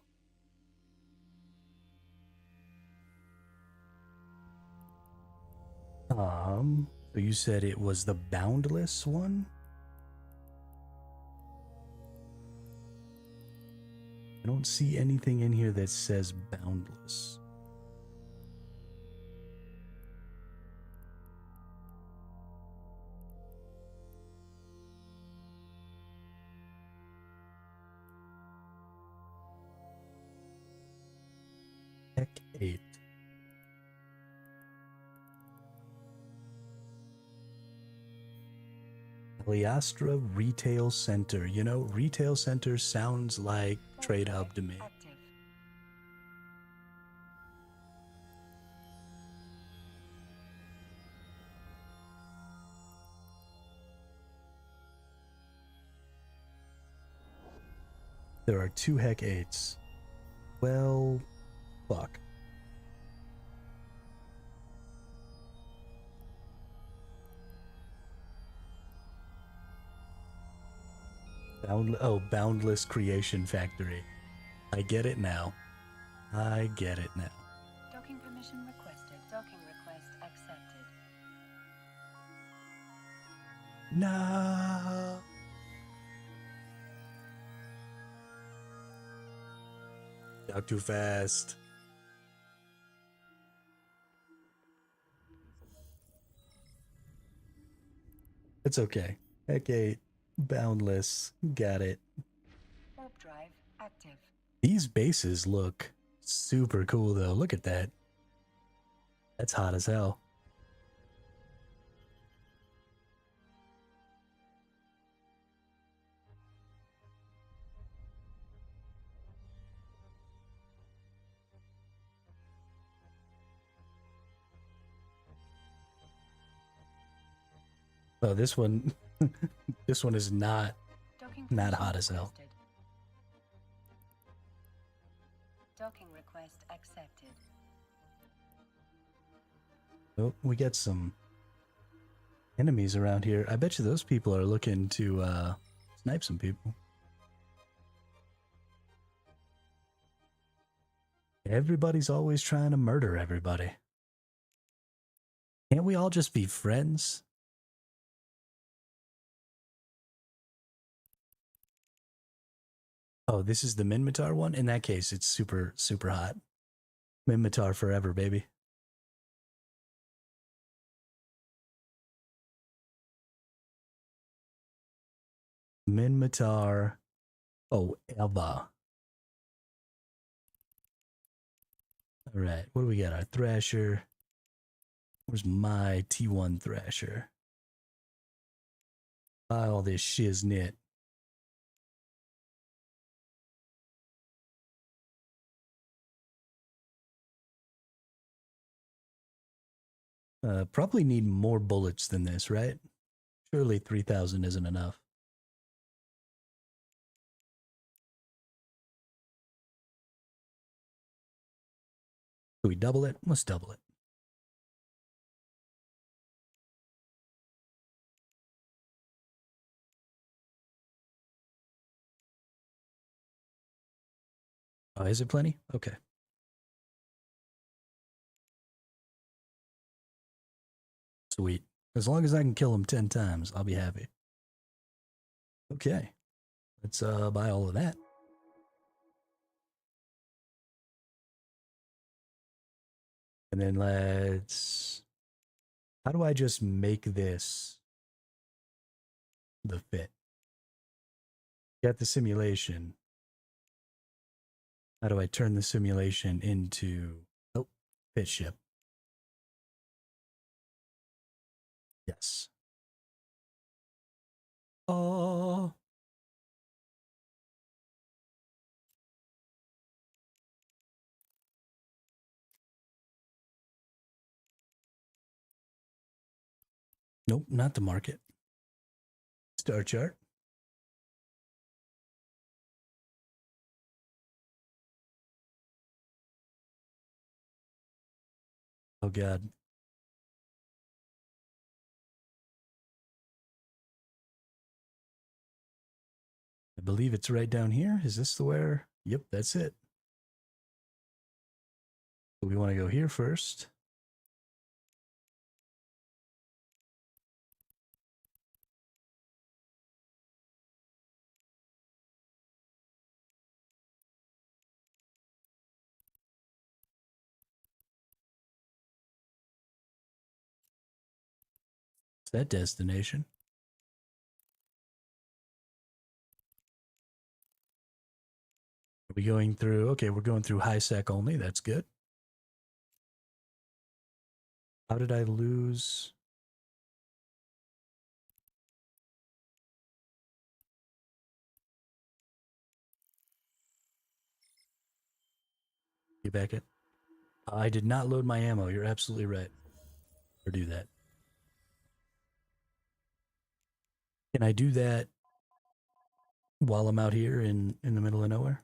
Speaker 1: So you said it was the Boundless one? I don't see anything in here that says Boundless. Heck 8. Heliastra Retail Center. You know, retail center sounds like Trade Hub to me.
Speaker 2: Active.
Speaker 1: There are 2 Heck 8s. Well, fuck. Boundless Creation Factory. I get it now. I get it now.
Speaker 2: Docking permission requested. Docking request accepted.
Speaker 1: No. Dock too fast. It's okay. Heck 8. Boundless. Got it.
Speaker 2: Warp drive active.
Speaker 1: These bases look super cool though. Look at that. That's hot as hell. Oh, this one this one is not Not hot as hell.
Speaker 2: requested. Docking request accepted.
Speaker 1: Oh, we got some enemies around here. I bet you those people are looking to snipe some people. Everybody's always trying to murder everybody. Can't we all just be friends? Oh, this is the Minmatar one? In that case, it's super, super hot. Minmatar forever, baby. Minmatar. Oh, Elba. All right, what do we got? Our Thrasher. Where's my T1 Thrasher? Buy all this shiznit. Probably need more bullets than this, right? Surely 3,000 isn't enough. Do we double it? Let's double it. Oh, is it plenty? Okay. Sweet. As long as I can kill him 10 times, I'll be happy. Okay. Let's buy all of that. And then let's... How do I just make this the fit? Get the simulation. How do I turn the simulation into... Oh, fit ship. Yes. Oh. Nope, not the market. Star chart. Oh, God. I believe it's right down here. Is this the where? Yep, that's it. So we want to go here first. It's that destination. Are we going through? Okay, we're going through high sec only. That's good. How did I lose? Get back it. I did not load my ammo. You're absolutely right. Or do that. Can I do that while I'm out here in the middle of nowhere?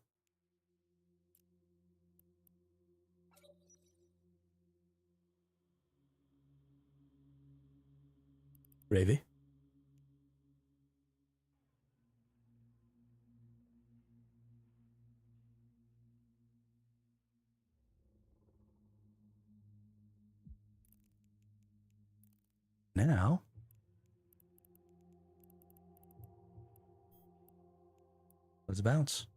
Speaker 1: Ravy? Now, let's bounce.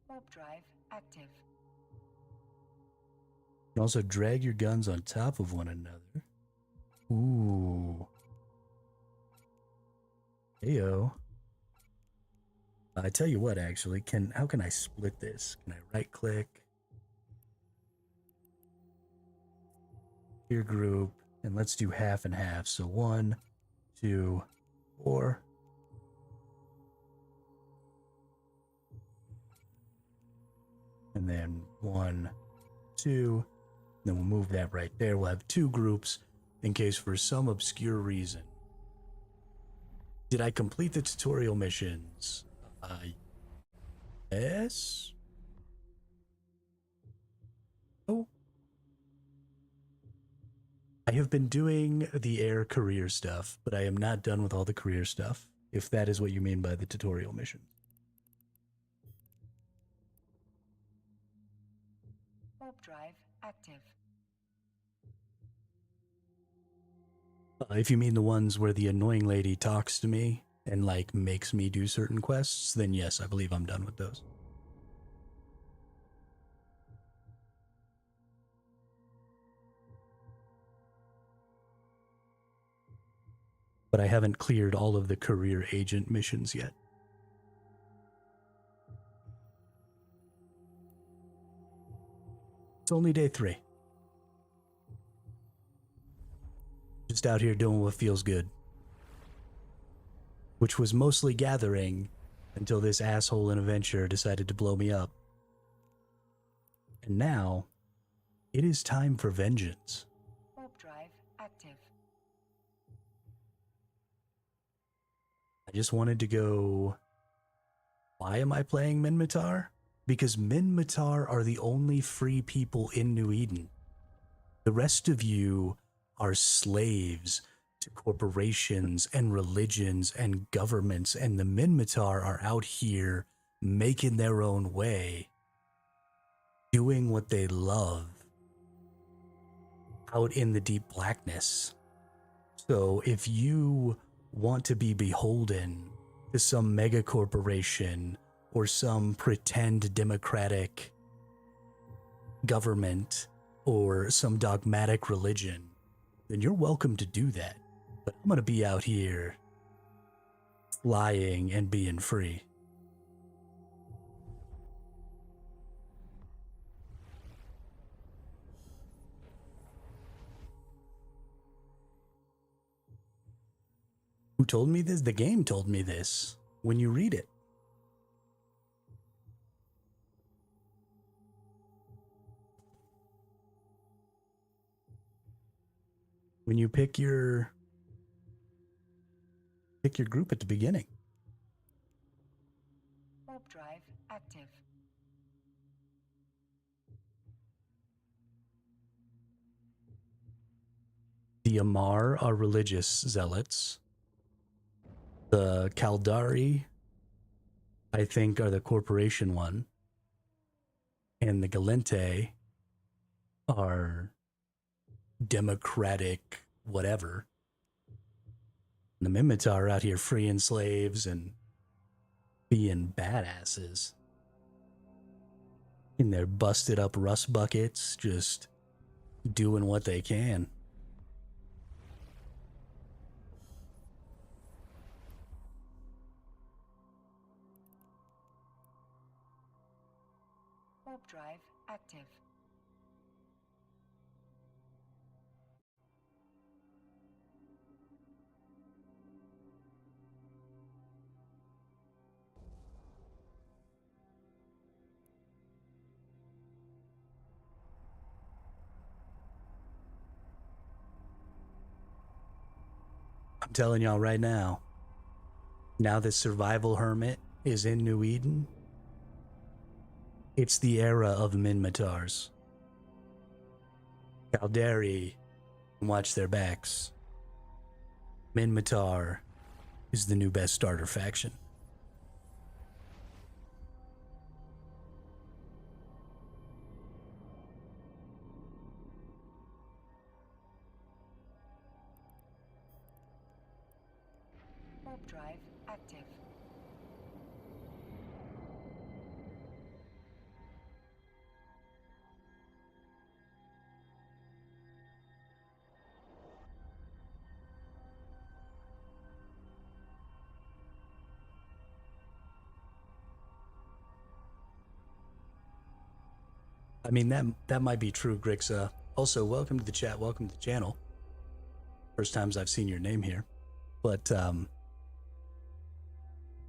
Speaker 2: Warp drive active.
Speaker 1: You can also drag your guns on top of one another. Ooh. Heyo. I tell you what, actually, how can I split this? Can I right click? Here group, and let's do half and half. So 1, 2, 4. And then 1, 2. Then we'll move that right there. We'll have 2 groups in case for some obscure reason. Did I complete the tutorial missions Yes. Oh. I have been doing the air career stuff, but I am not done with all the career stuff, if that is what you mean by the tutorial mission.
Speaker 2: Warp drive active.
Speaker 1: If you mean the ones where the annoying lady talks to me and like makes me do certain quests, then yes, I believe I'm done with those. But I haven't cleared all of the career agent missions yet. It's only day 3. Just out here doing what feels good. Which was mostly gathering until this asshole in Adventure decided to blow me up. And now, it is time for vengeance.
Speaker 2: Warp drive active.
Speaker 1: I just wanted to go, why am I playing Minmatar? Because Minmatar are the only free people in New Eden. The rest of you are slaves to corporations and religions and governments, and the Minmatar are out here making their own way, doing what they love out in the deep blackness. So if you want to be beholden to some mega corporation or some pretend democratic government or some dogmatic religion, then you're welcome to do that. But I'm going to be out here flying and being free. Who told me this? The game told me this when you read it. When you pick your group at the beginning.
Speaker 2: Warp drive active.
Speaker 1: The Amar are religious zealots. The Kaldari, I think, are the corporation one. And the Galente are democratic whatever. And the Mimitar are out here freeing slaves and being badasses. In their busted up rust buckets, just doing what they can.
Speaker 2: Warp drive active.
Speaker 1: I'm telling y'all right now, now that Survival Hermit is in New Eden, it's the era of Minmatars. Caldari can watch their backs. Minmatar is the new best starter faction.
Speaker 2: Warp drive active.
Speaker 1: I mean, that might be true, Grixa. Also, welcome to the chat. Welcome to the channel. First times I've seen your name here. But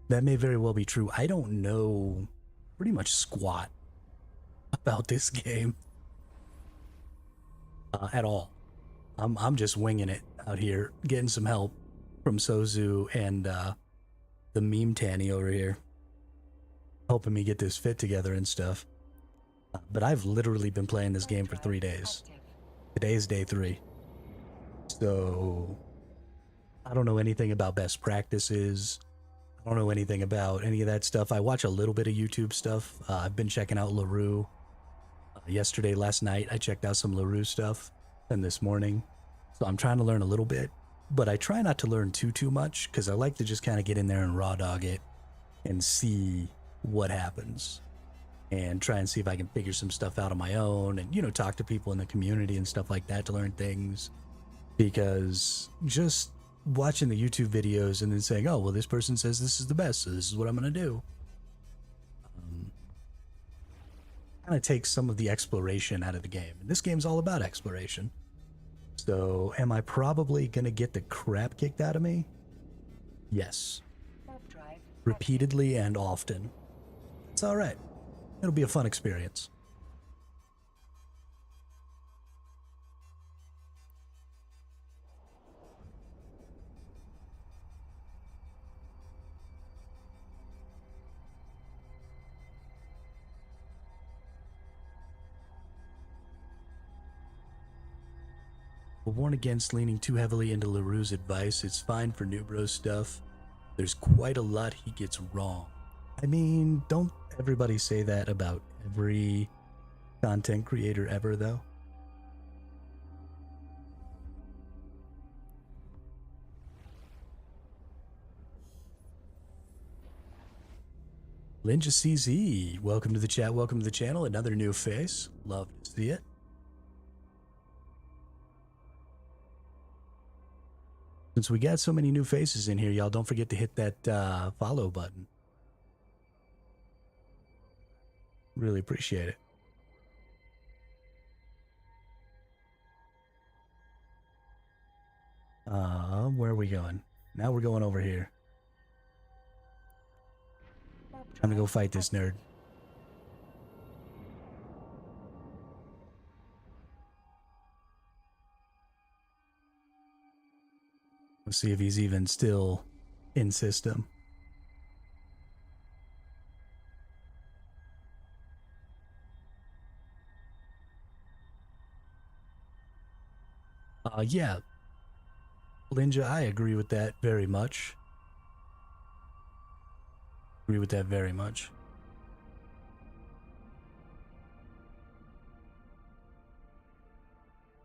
Speaker 1: that may very well be true. I don't know pretty much squat about this game at all. I'm just winging it out here, getting some help from Sozu and the meme Tanny over here. helping me get this fit together and stuff. But I've literally been playing this game for 3 days. Today is day 3. So I don't know anything about best practices. I don't know anything about any of that stuff. I watch a little bit of YouTube stuff. I've been checking out LaRue. Last night, I checked out some LaRue stuff, and this morning. So I'm trying to learn a little bit, but I try not to learn too much because I like to just kind of get in there and raw dog it and see what happens and try and see if I can figure some stuff out on my own and, talk to people in the community and stuff like that to learn things. Because just watching the YouTube videos and then saying, oh, well, this person says this is the best, so this is what I'm going to do. Kind of takes some of the exploration out of the game. And this game's all about exploration. So am I probably going to get the crap kicked out of me? Yes. Repeatedly and often. It's all right. It'll be a fun experience. But warn against leaning too heavily into LaRue's advice. It's fine for new bro stuff. There's quite a lot he gets wrong. I mean, don't everybody say that about every content creator ever, though? Linja CZ, welcome to the chat, welcome to the channel. Another new face. Love to see it. Since we got so many new faces in here, y'all don't forget to hit that follow button. Really appreciate it. Where are we going? Now we're going over here. Time to go fight this nerd. Let's see if he's even still in system. Yeah. Linja, I agree with that very much. Agree with that very much.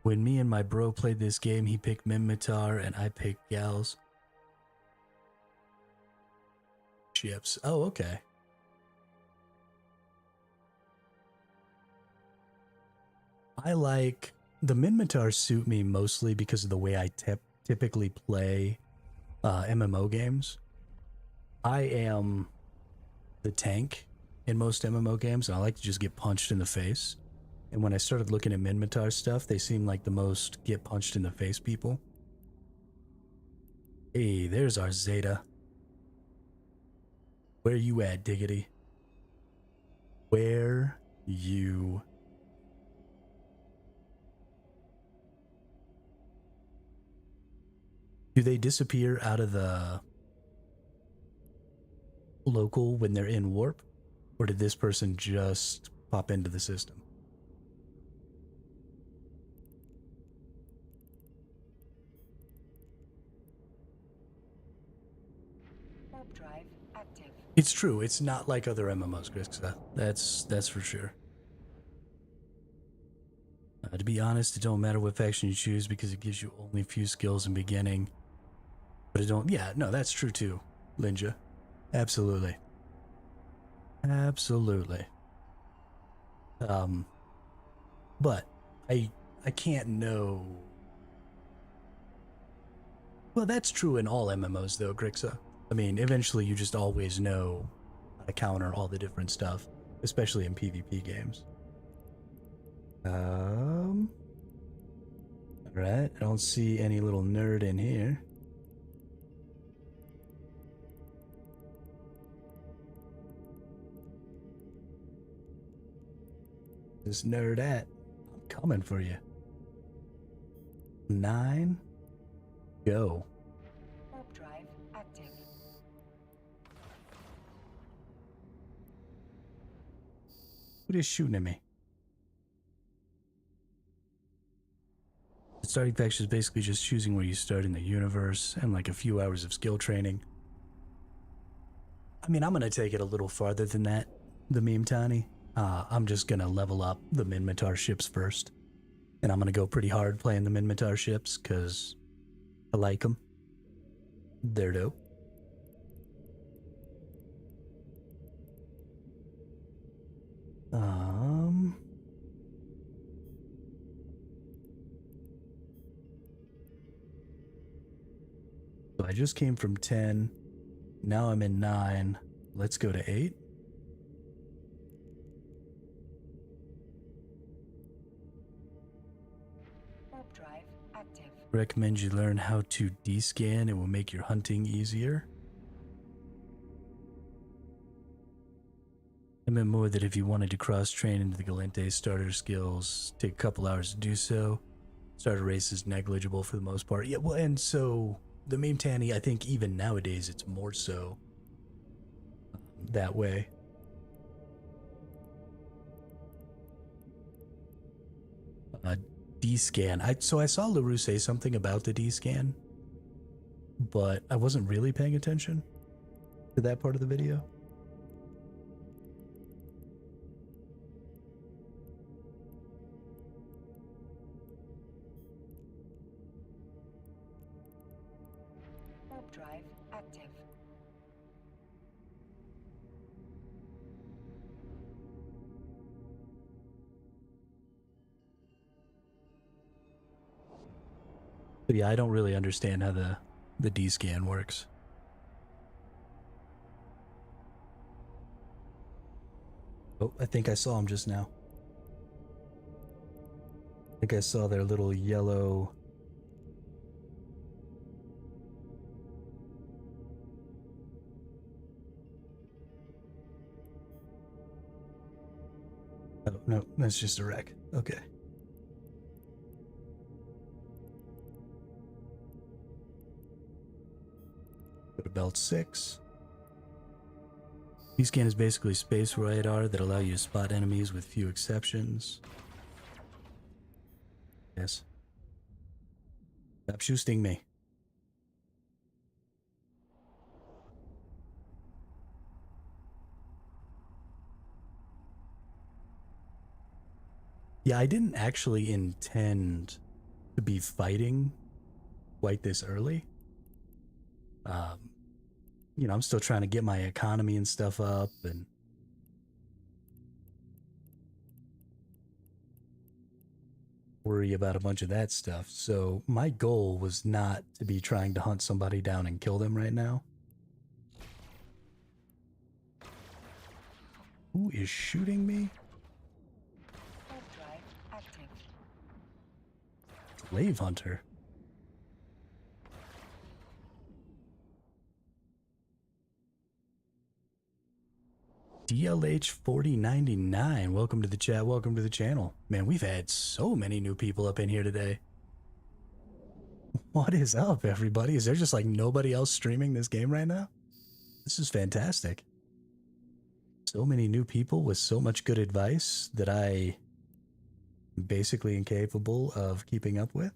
Speaker 1: When me and my bro played this game, he picked Minmatar and I picked Gals. Ships. Oh, okay. I like... The Minmatars suit me mostly because of the way I typically play MMO games. I am the tank in most MMO games, and I like to just get punched in the face. And when I started looking at Minmatar stuff, they seem like the most get punched in the face people. Hey, there's our Zeta. Where you at, Diggity? Where you... Do they disappear out of the local when they're in warp? Or did this person just pop into the system?
Speaker 2: Warp drive active.
Speaker 1: It's true. It's not like other MMOs, Chris. That's for sure. To be honest, it don't matter what faction you choose because it gives you only a few skills in beginning. But it don't... Yeah, no, that's true too, Linja. Absolutely. Absolutely. But I can't know... Well, that's true in all MMOs though, Grixa. I mean, eventually you just always know how to counter all the different stuff, especially in PvP games. Alright, I don't see any little nerd in here. This nerd at? I'm coming for you. 9. Go.
Speaker 2: Warp drive active.
Speaker 1: What is shooting at me? The starting faction is basically just choosing where you start in the universe and like a few hours of skill training. I mean, I'm gonna take it a little farther than that, the meme Tani. I'm just gonna level up the Minmatar ships first. And I'm gonna go pretty hard playing the Minmatar ships, because I like them. They're dope. So I just came from 10. Now I'm in 9. Let's go to 8.
Speaker 2: Warp drive active.
Speaker 1: Recommend you learn how to descan. It will make your hunting easier. I meant more that if you wanted to cross-train into the Galente starter skills, take a couple hours to do so. Starter race is negligible for the most part. Yeah, well, and so the meme Tanny, I think even nowadays it's more so that way. D-scan. So I saw LaRue say something about the D-scan, but I wasn't really paying attention to that part of the video.
Speaker 2: Warp drive active.
Speaker 1: But yeah, I don't really understand how the D-scan works. Oh, I think I saw him just now. I think I saw their little yellow... Oh, no, that's just a wreck. Okay. Go to belt 6. D-scan is basically space radar that allow you to spot enemies with few exceptions. Yes. Stop shooting me. Yeah, I didn't actually intend to be fighting quite this early. You know, I'm still trying to get my economy and stuff up and worry about a bunch of that stuff. So my goal was not to be trying to hunt somebody down and kill them right now. Who is shooting me?
Speaker 2: Warp drive active.
Speaker 1: Slave hunter. DLH 4099. Welcome to the chat. Welcome to the channel. Man, we've had so many new people up in here today. What is up, everybody? Is there just like nobody else streaming this game right now? This is fantastic. So many new people with so much good advice that I am basically incapable of keeping up with.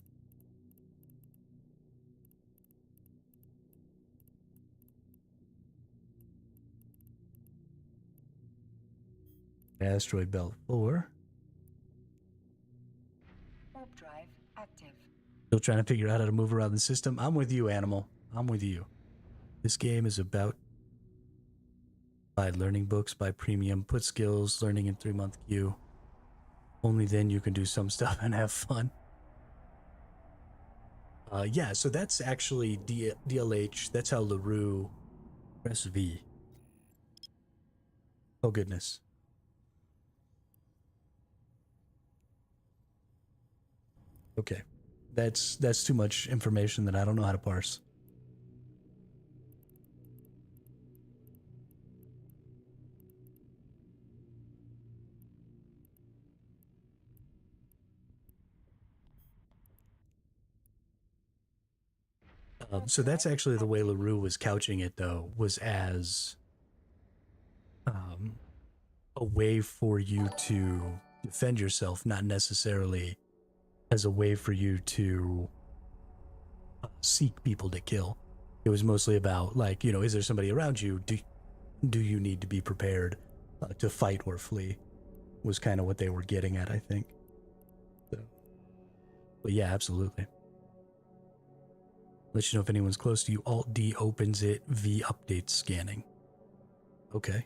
Speaker 1: Asteroid belt 4.
Speaker 2: Warp drive active.
Speaker 1: Still trying to figure out how to move around the system. I'm with you, Animal. I'm with you. This game is about buy learning books, buy premium, put skills, learning in 3-month queue. Only then you can do some stuff and have fun. Yeah, so that's actually DLH. That's how LaRue... Press V. Oh, goodness. Okay. That's too much information that I don't know how to parse. So that's actually the way LaRue was couching it, though, was as a way for you to defend yourself, not necessarily as a way for you to seek people to kill. It was mostly about, like, is there somebody around you? Do you need to be prepared to fight or flee? Was kind of what they were getting at, I think. So, but yeah, absolutely. Let you know if anyone's close to you. Alt D opens it. V updates scanning. Okay.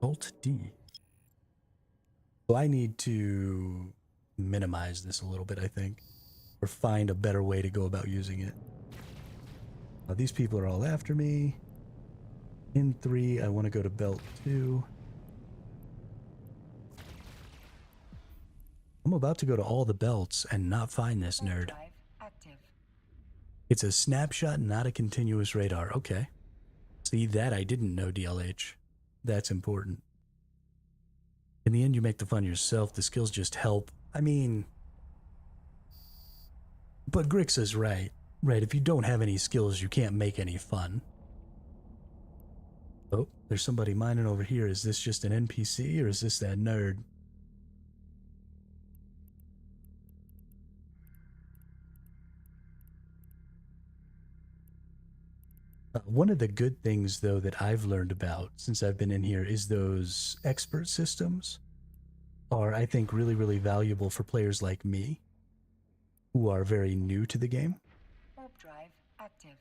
Speaker 1: Alt D. So I need to minimize this a little bit, I think, or find a better way to go about using it. These people are all after me. In 3, I want to go to belt 2. I'm about to go to all the belts and not find this nerd.
Speaker 2: Drive active.
Speaker 1: It's a snapshot, not a continuous radar. Okay. See, that I didn't know, DLH. That's important. In the end, you make the fun yourself. The skills just help. I mean, but Grix is right. Right, if you don't have any skills, you can't make any fun. Oh, there's somebody mining over here. Is this just an NPC or is this that nerd? One of the good things, though, that I've learned about since I've been in here is those expert systems are, I think, really, really valuable for players like me who are very new to the game.
Speaker 2: Warp drive active.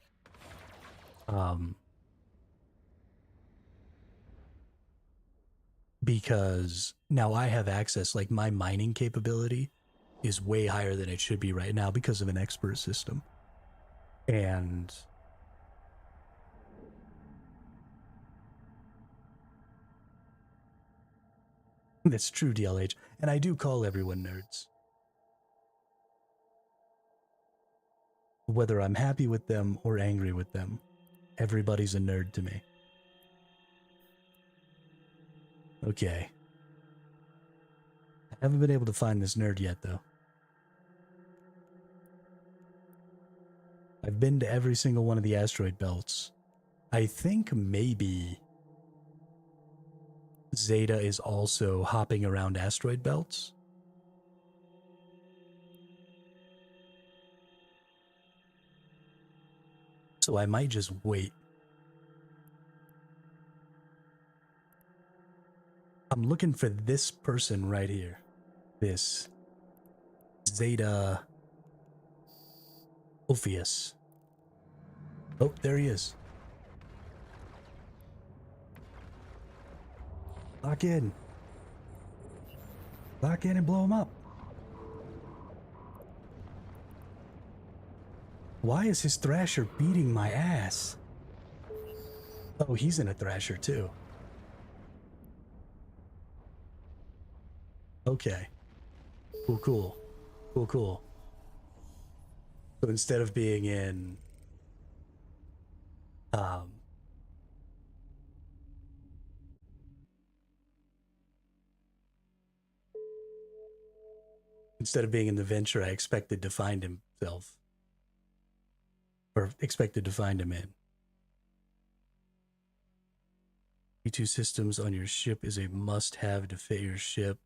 Speaker 1: Because now I have access, like my mining capability is way higher than it should be right now because of an expert system. And that's true, DLH. And I do call everyone nerds. Whether I'm happy with them or angry with them, everybody's a nerd to me. Okay. I haven't been able to find this nerd yet, though. I've been to every single one of the asteroid belts. I think maybe Zeta is also hopping around asteroid belts. So I might just wait. I'm looking for this person right here. This Zeta Ophius. Oh, there he is. Lock in. Lock in and blow him up. Why is his Thrasher beating my ass? Oh, he's in a Thrasher too. Okay. Cool, cool. Cool, cool. So instead of being in instead of being in the venture I expected to find himself. Or expected to find him in. E2 systems on your ship is a must-have to fit your ship.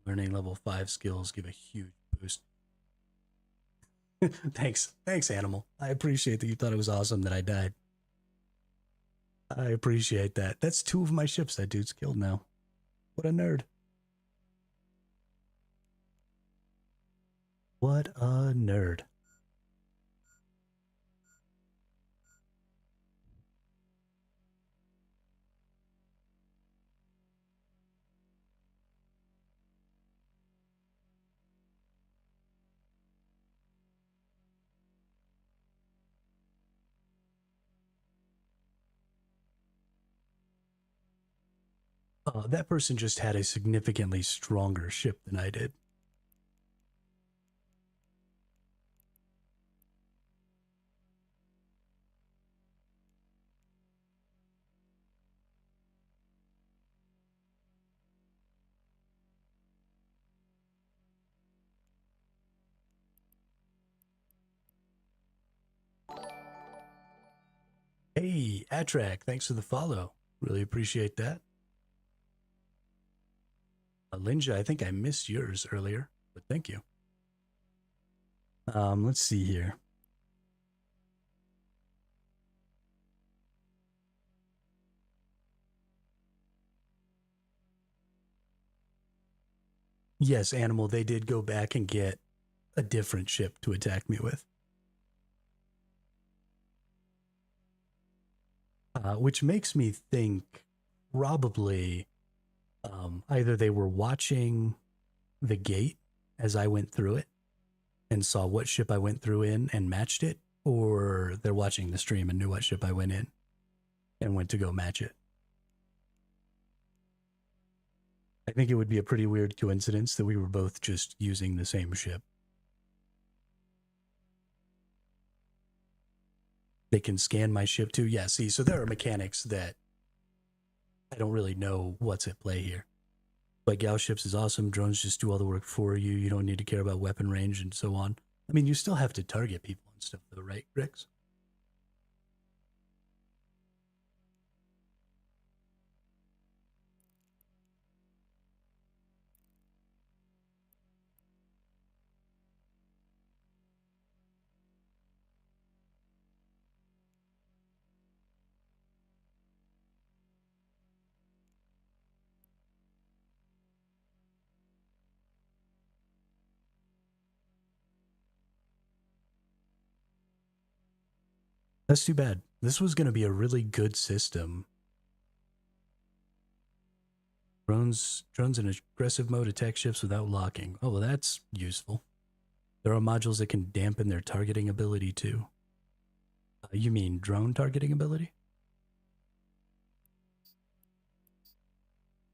Speaker 1: Learning level 5 skills give a huge boost. Thanks, animal. I appreciate that you thought it was awesome that I died. I appreciate that. That's 2 of my ships that dude's killed now. What a nerd. What a nerd. That person just had a significantly stronger ship than I did. Hey, Atrak, thanks for the follow. Really appreciate that. Linja, I think I missed yours earlier, but thank you. Let's see here. Yes, Animal, they did go back and get a different ship to attack me with. Which makes me think probably either they were watching the gate as I went through it and saw what ship I went through in and matched it, or they're watching the stream and knew what ship I went in and went to go match it. I think it would be a pretty weird coincidence that we were both just using the same ship. They can scan my ship too. Yeah, see, so there are mechanics that I don't really know what's at play here. But Gauss ships is awesome. Drones just do all the work for you. You don't need to care about weapon range and so on. I mean, you still have to target people and stuff, though, right, Grix? That's too bad. This was going to be a really good system. Drones in aggressive mode attack ships without locking. Oh, well, that's useful. There are modules that can dampen their targeting ability too. You mean drone targeting ability?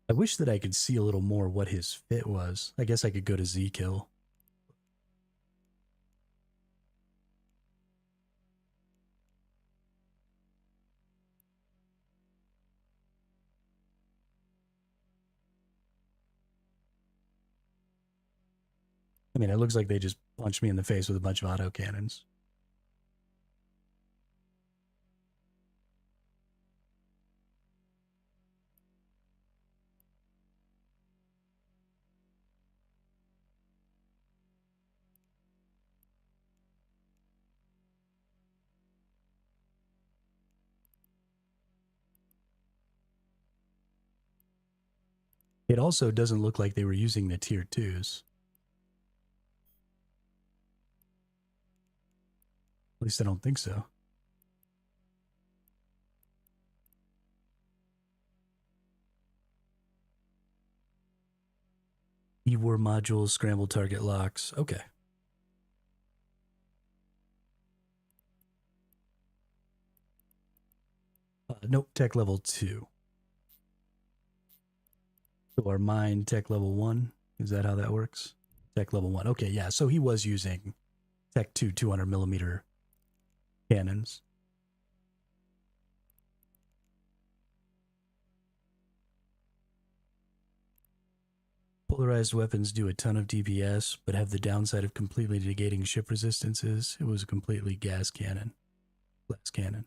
Speaker 1: I wish that I could see a little more what his fit was. I guess I could go to Z kill. I mean, it looks like they just punched me in the face with a bunch of auto cannons. It also doesn't look like they were using the tier 2s. At least I don't think so. E-war modules, scramble target locks. Okay. Nope, tech level 2. So our mine tech level 1. Is that how that works? Tech level 1. Okay, yeah. So he was using tech 2 200 millimeter cannons. Polarized weapons do a ton of DPS, but have the downside of completely negating ship resistances. It was a completely gas cannon. Glass cannon.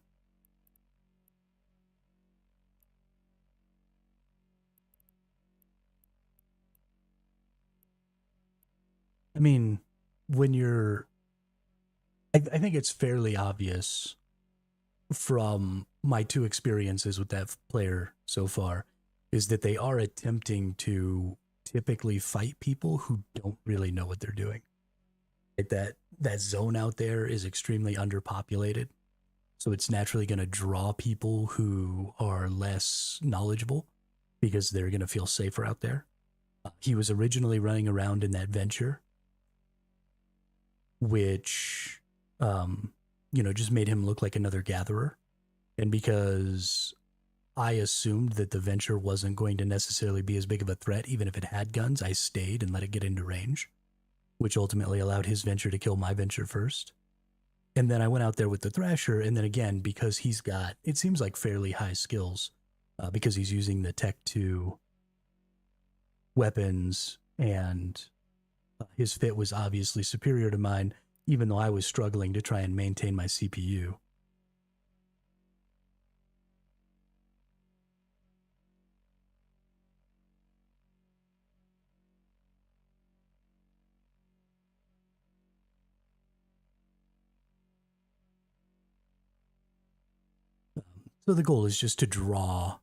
Speaker 1: I mean, when you're... I think it's fairly obvious from my 2 experiences with that player so far is that they are attempting to typically fight people who don't really know what they're doing. Like that zone out there is extremely underpopulated, so it's naturally going to draw people who are less knowledgeable because they're going to feel safer out there. He was originally running around in that venture, which just made him look like another gatherer. And because I assumed that the venture wasn't going to necessarily be as big of a threat, even if it had guns, I stayed and let it get into range, which ultimately allowed his venture to kill my venture first. And then I went out there with the Thrasher, and then again, because he's got, it seems like fairly high skills, because he's using the Tech 2 weapons, and his fit was obviously superior to mine, even though I was struggling to try and maintain my CPU. So the goal is just to draw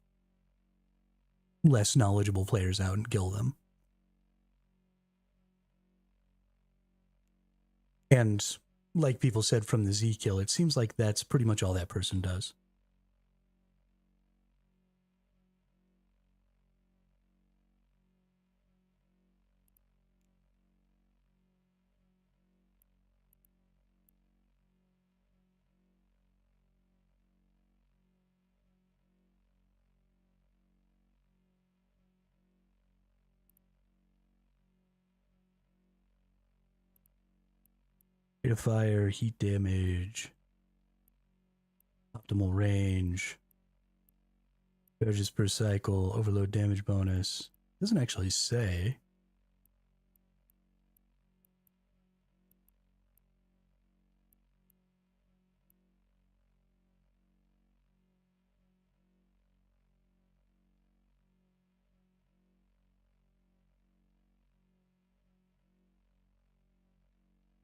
Speaker 1: less knowledgeable players out and kill them. And like people said from the Z kill, it seems like that's pretty much all that person does. Rate of fire, heat damage, optimal range, charges per cycle, overload damage bonus. Doesn't actually say.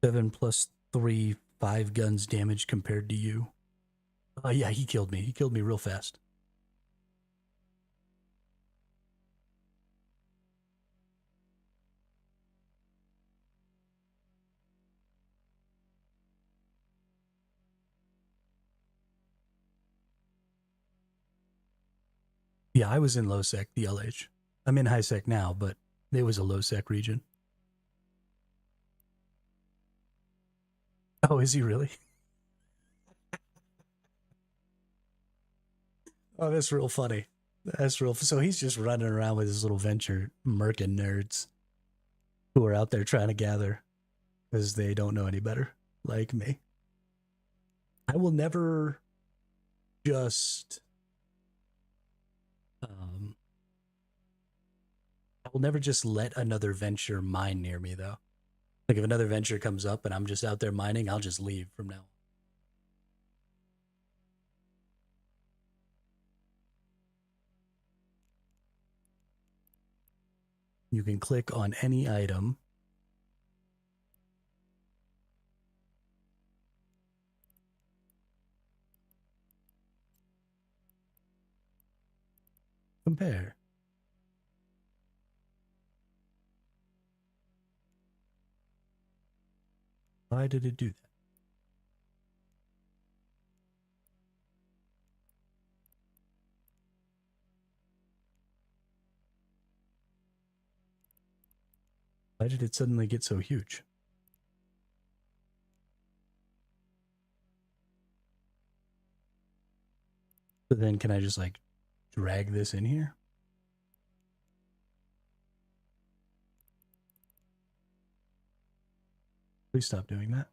Speaker 1: Seven plus 3, 5 guns damage compared to you. Oh yeah, he killed me. He killed me real fast. Yeah, I was in low sec, the LH. I'm in high sec now, but it was a low sec region. Oh, is he really? Oh, that's real funny. That's real. So he's just running around with his little venture, murking nerds who are out there trying to gather because they don't know any better, like me. I will never just. I will never just let another venture mine near me, though. Like if another venture comes up and I'm just out there mining, I'll just leave from now. You can click on any item. Compare. Why did it do that? Why did it suddenly get so huge? So then can I just like drag this in here? Please stop doing that.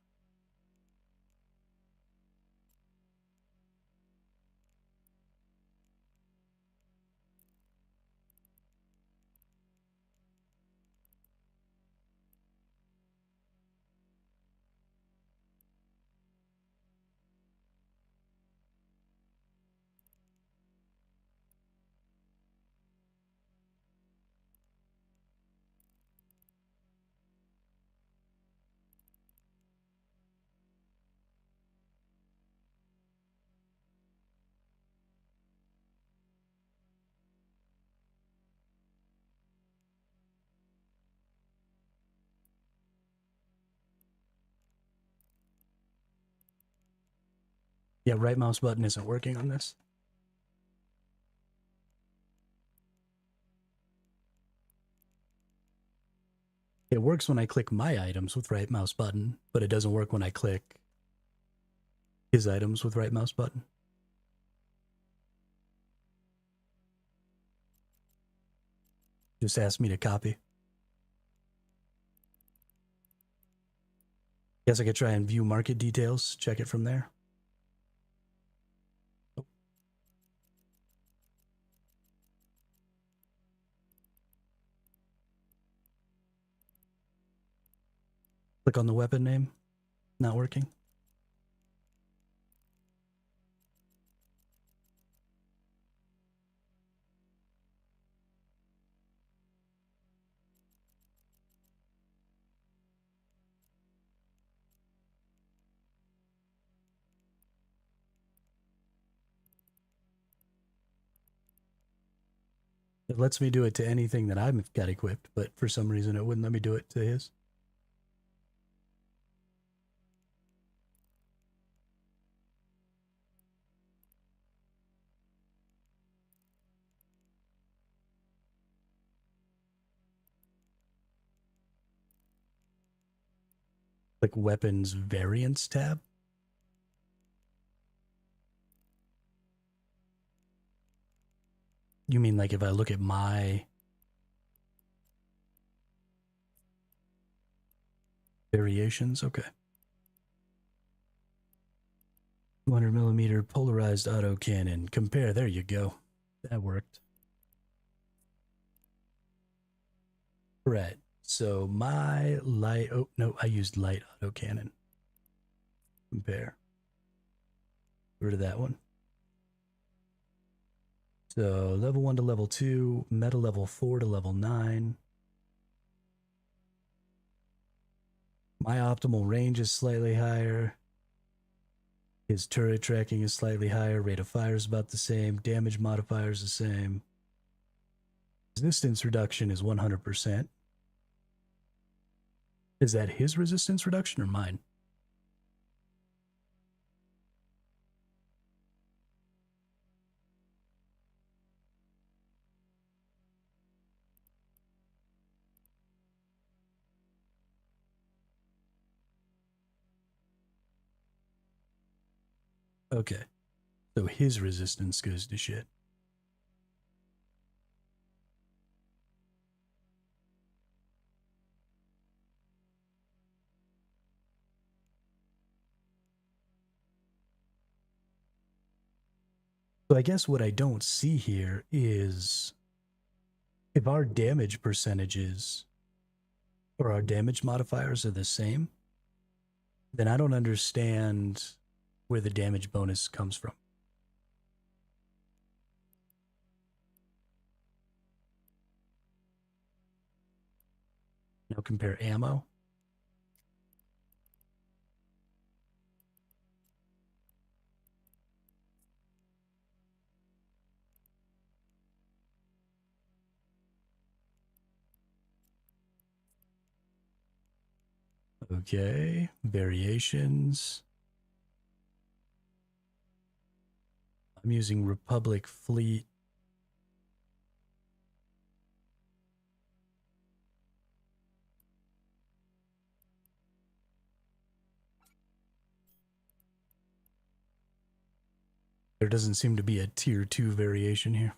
Speaker 1: Yeah, right mouse button isn't working on this. It works when I click my items with right mouse button, but it doesn't work when I click his items with right mouse button. Just ask me to copy. Guess I could try and view market details, check it from there. Click on the weapon name, not working. It lets me do it to anything that I've got equipped, but for some reason it wouldn't let me do it to his. Like weapons variants tab. You mean like if I look at my variations? Okay. 200 millimeter polarized autocannon. Compare. There you go. That worked. Right. So my light. Oh, no, I used light autocannon. Compare. Get rid of that one. So level 1 to level 2, meta level 4 to level 9. My optimal range is slightly higher. His turret tracking is slightly higher. Rate of fire is about the same. Damage modifier is the same. Resistance reduction is 100%. Is that his resistance reduction or mine? Okay. So his resistance goes to shit. So I guess what I don't see here is if our damage percentages or our damage modifiers are the same, then I don't understand where the damage bonus comes from. Now compare ammo. Okay, variations. I'm using Republic Fleet. There doesn't seem to be a tier 2 variation here.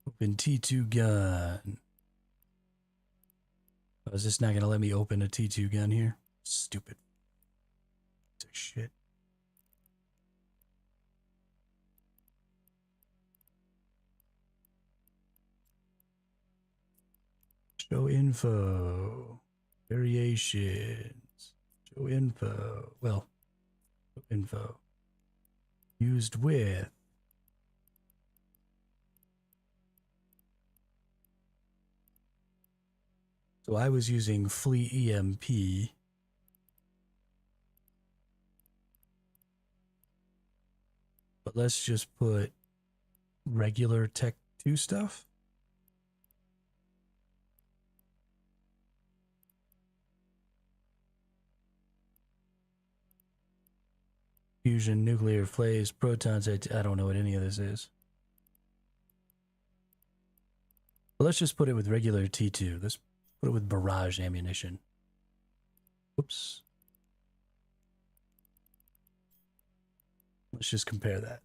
Speaker 1: Open T2 gun. Oh, is this not going to let me open a T2 gun here? Stupid. It's a shit. Show info. Variations. Show info. Well, info. Used with. So I was using Fleet EMP. But let's just put regular Tech 2 stuff. Fusion, nuclear phase, protons. I don't know what any of this is. But let's just put it with regular T2. Let's put it with barrage ammunition. Oops. Let's just compare that.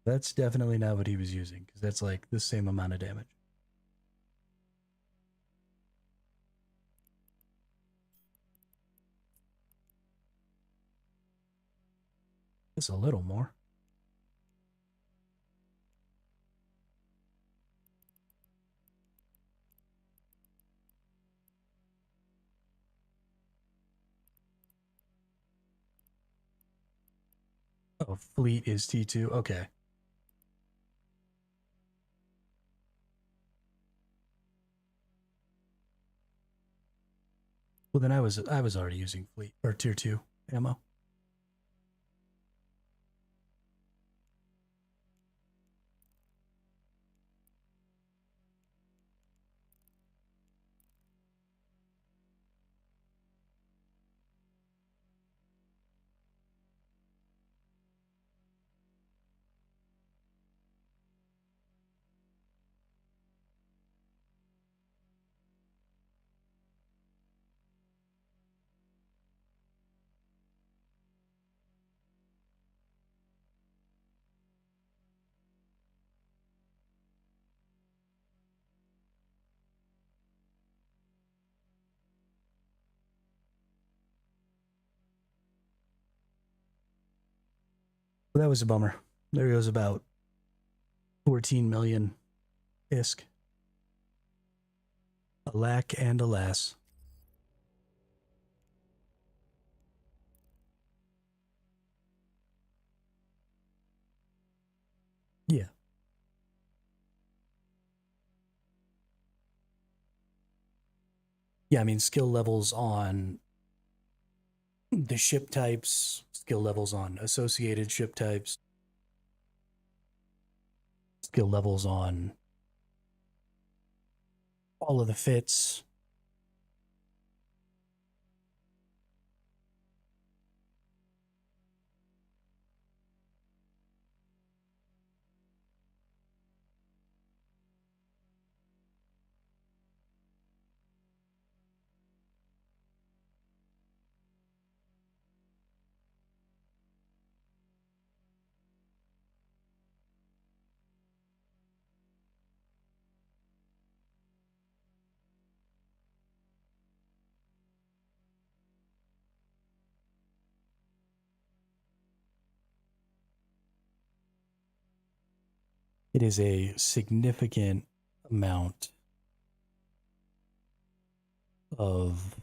Speaker 1: That's definitely not what he was using, because that's like the same amount of damage. It's a little more. Oh, fleet is T2. Okay. Well, then I was already using fleet or tier 2 ammo. Well, that was a bummer. There goes about 14 million ISK. Alack and alas. Yeah. Yeah, I mean, skill levels on the ship types, skill levels on associated ship types, skill levels on all of the fits. It is a significant amount of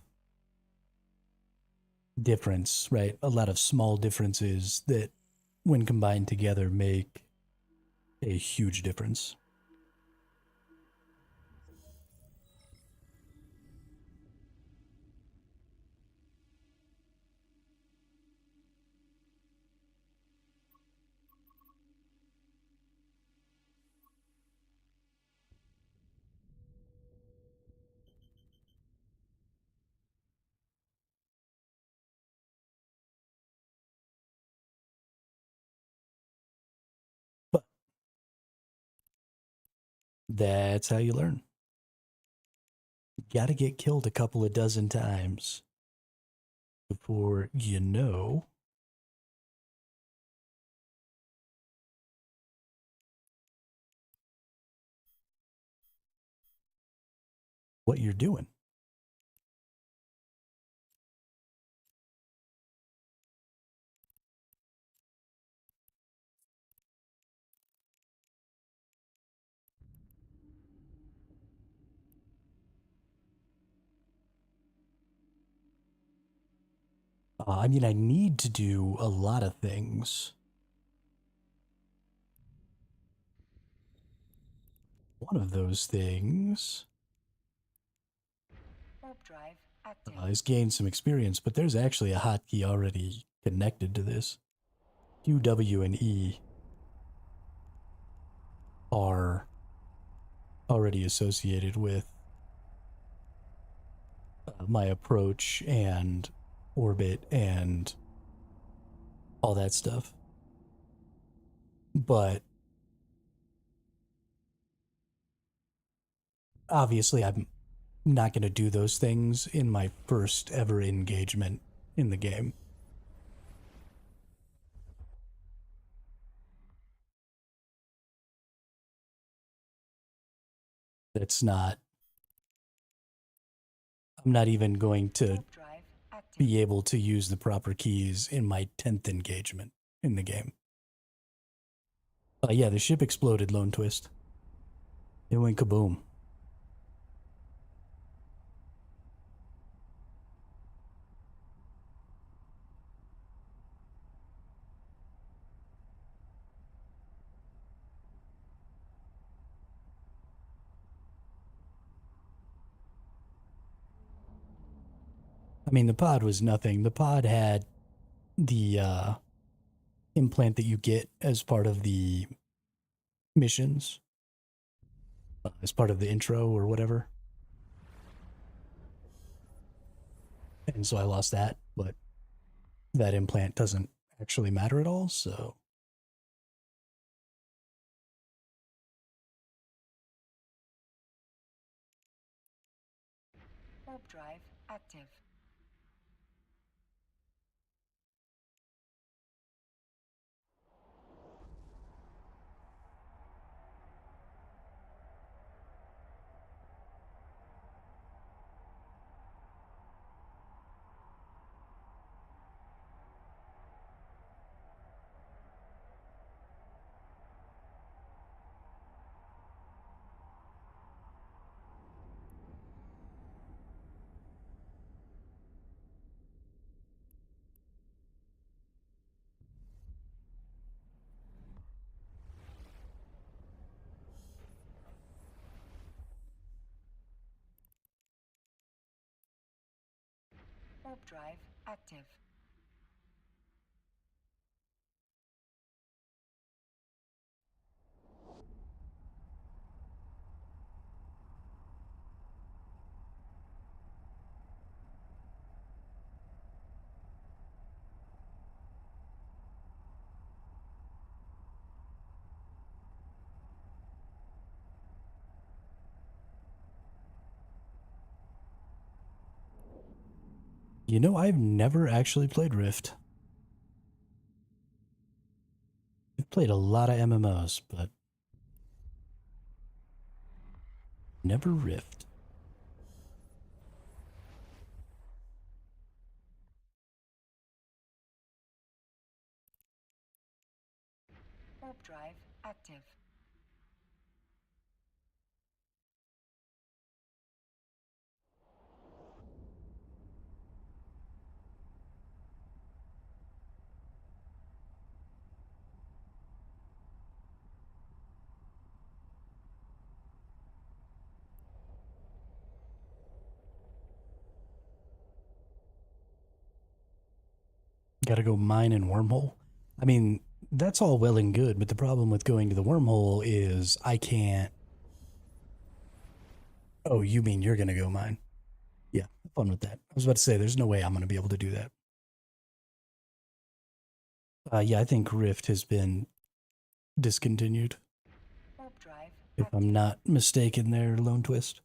Speaker 1: difference, right? A lot of small differences that, when combined together, make a huge difference. But that's how you learn. You gotta get killed a couple of dozen times before you know what you're doing. I mean, I need to do a lot of things. One of those things
Speaker 2: Warp drive active.
Speaker 1: is gain some experience, but there's actually a hotkey already connected to this. Q, W, and E are already associated with my approach and orbit and all that stuff. But obviously, I'm not going to do those things in my first ever engagement in the game. That's not, I'm not even going to
Speaker 2: Warp drive active.
Speaker 1: be able to use the proper keys in my 10th engagement in the game. Yeah, the ship exploded, Lone Twist. It went kaboom. I mean, the pod was nothing. The pod had the implant that you get as part of the missions, as part of the intro or whatever. And so I lost that, but that implant doesn't actually matter at all. So
Speaker 2: Warp drive active. Warp drive active.
Speaker 1: you know, I've never actually played Rift. I've played a lot of MMOs, but never Rift.
Speaker 2: Warp drive active.
Speaker 1: Gotta go mine in wormhole. I mean, that's all well and good, but the problem with going to the wormhole is I can't. Oh, you mean you're gonna go mine? Yeah, have fun with that. I was about to say, there's no way I'm gonna be able to do that. Yeah, I think Rift has been discontinued.
Speaker 2: Warp drive
Speaker 1: If
Speaker 2: active.
Speaker 1: I'm not mistaken, there, Lone Twist.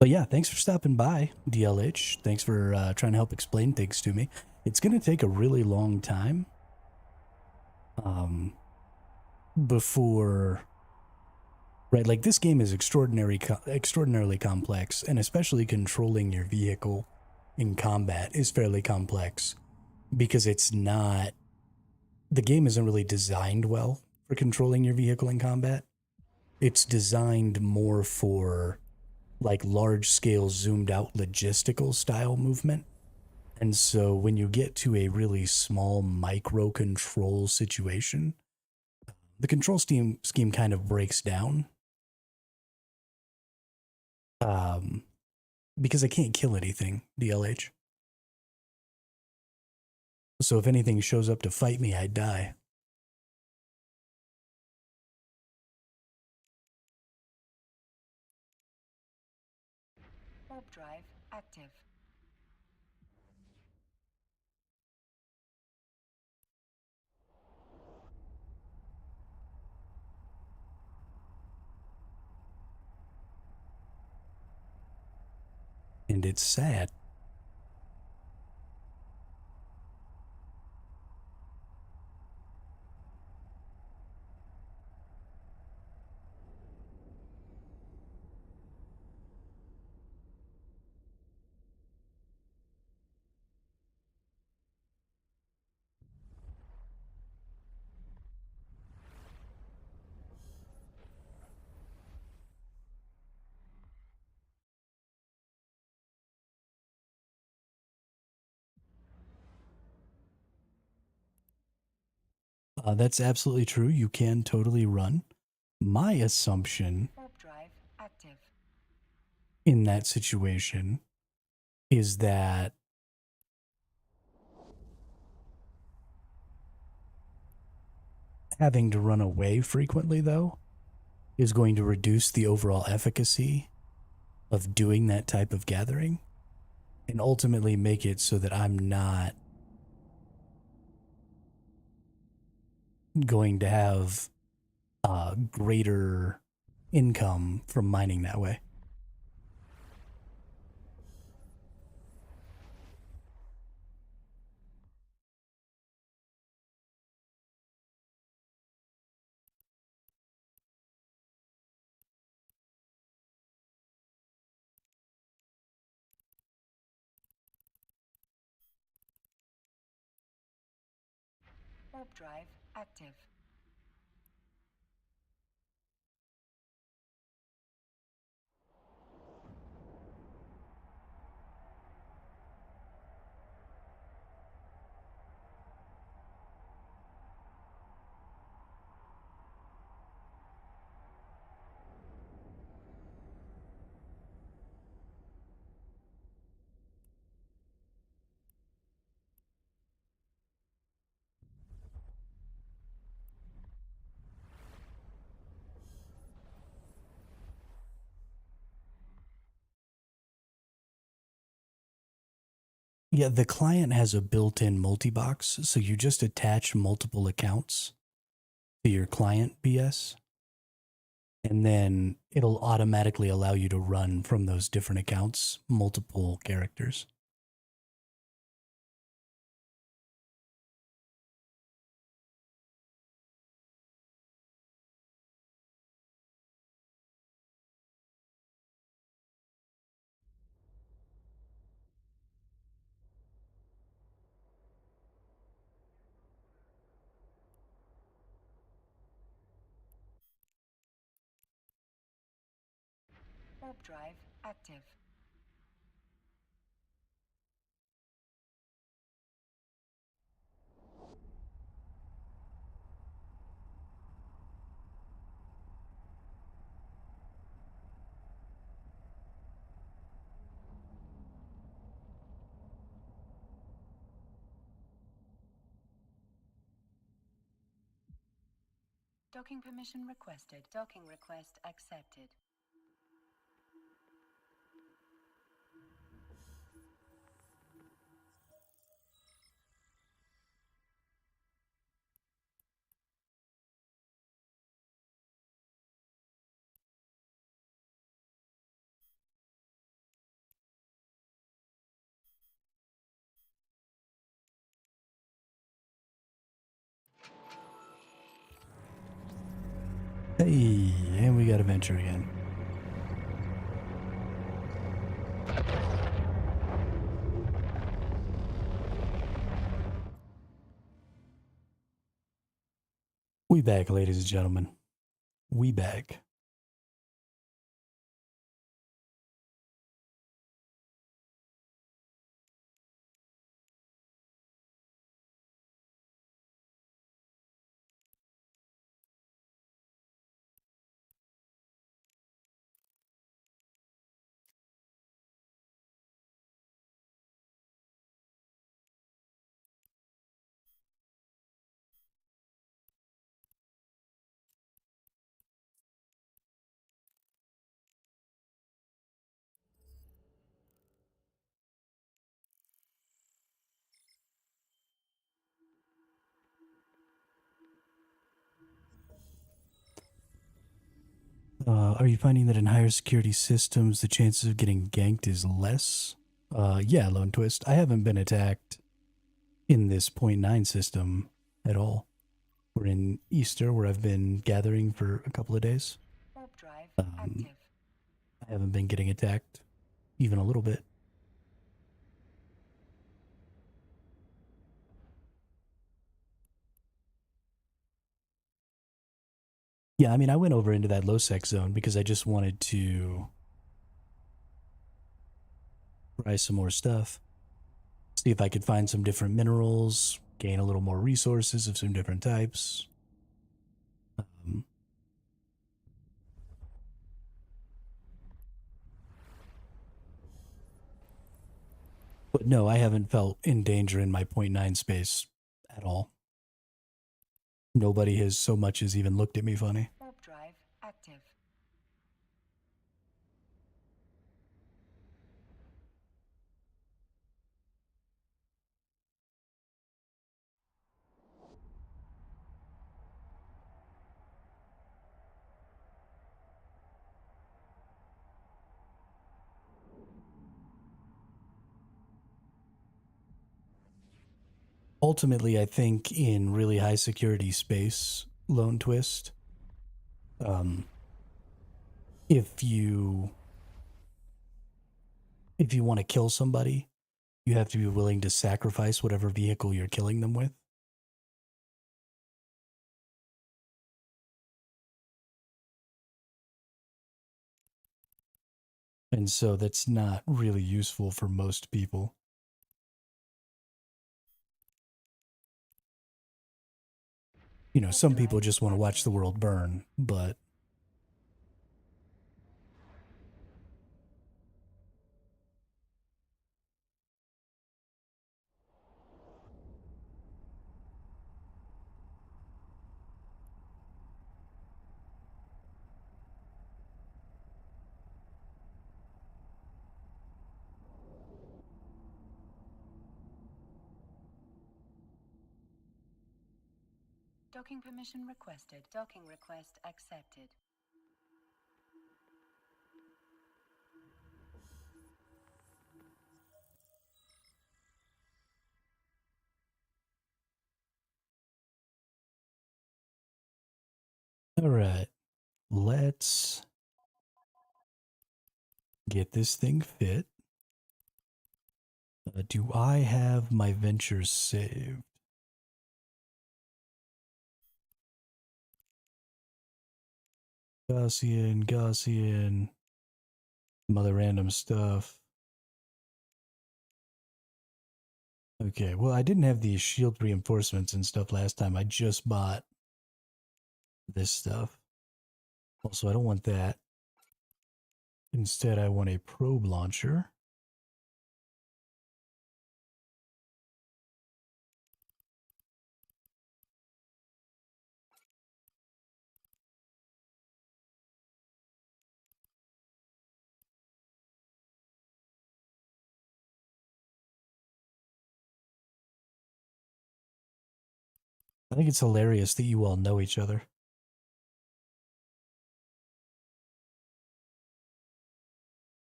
Speaker 1: But yeah, thanks for stopping by, DLH. Thanks for trying to help explain things to me. It's gonna take a really long time before, right? Like this game is extraordinarily complex, and especially controlling your vehicle in combat is fairly complex because it's not. The game isn't really designed well for controlling your vehicle in combat. It's designed more for like large scale zoomed out logistical style movement. And so when you get to a really small micro control situation, the control scheme kind of breaks down. Um, because I can't kill anything, DLH. So if anything shows up to fight me, I die.
Speaker 2: Warp drive active.
Speaker 1: And it's sad. That's absolutely true. You can totally run. My assumption
Speaker 2: Warp drive active.
Speaker 1: in that situation is that having to run away frequently, though, is going to reduce the overall efficacy of doing that type of gathering and ultimately make it so that I'm not going to have greater income from mining that way.
Speaker 2: Warp drive active.
Speaker 1: Yeah, the client has a built-in multi-box, so you just attach multiple accounts to your client BS, and then it'll automatically allow you to run from those different accounts multiple characters.
Speaker 2: Warp drive active. Docking permission requested. Docking request accepted.
Speaker 1: Hey, and we got a venture again. We back, ladies and gentlemen. We back. Are you finding that in higher security systems, the chances of getting ganked is less? Yeah, Lone Twist. I haven't been attacked in this .9 system at all. We're in Easter, where I've been gathering for a couple of days.
Speaker 2: Warp drive
Speaker 1: Um,
Speaker 2: active.
Speaker 1: I haven't been getting attacked even a little bit. Yeah, I mean, I went over into that low sec zone because I just wanted to try some more stuff. See if I could find some different minerals, gain a little more resources of some different types. But no, I haven't felt in danger in my point 0.9 space at all. Nobody has so much as even looked at me funny.
Speaker 2: Warp drive active.
Speaker 1: Ultimately, I think in really high security space, Lone Twist, um, if you want to kill somebody, you have to be willing to sacrifice whatever vehicle you're killing them with. And so that's not really useful for most people. You know, some people just want to watch the world burn, but
Speaker 2: Docking permission requested. Docking request accepted.
Speaker 1: all right, let's get this thing fit. Do I have my ventures saved? Gaussian, some other random stuff. Okay, well, I didn't have these shield reinforcements and stuff last time. I just bought this stuff. Also, I don't want that. Instead, I want a probe launcher. I think it's hilarious that you all know each other.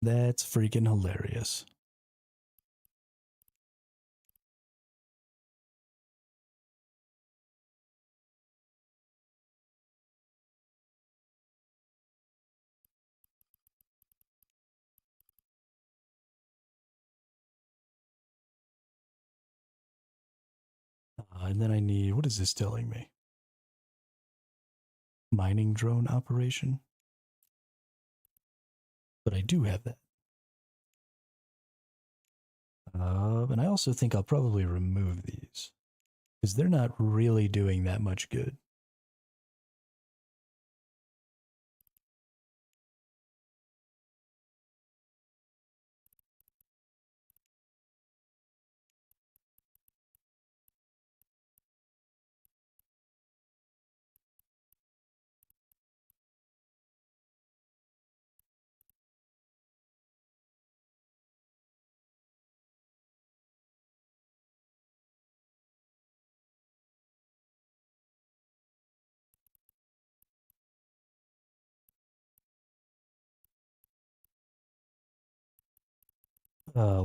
Speaker 1: That's freaking hilarious. And then I need, what is this telling me? Mining drone operation. But I do have that. And I also think I'll probably remove these because they're not really doing that much good.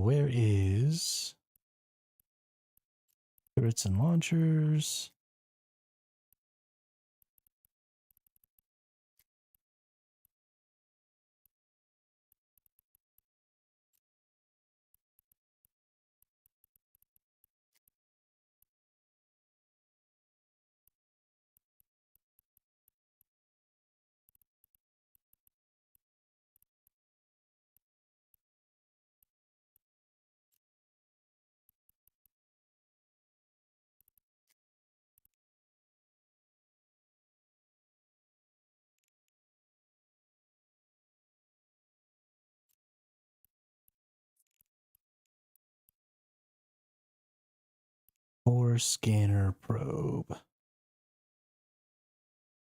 Speaker 1: Where is turrets and launchers? Or scanner probe.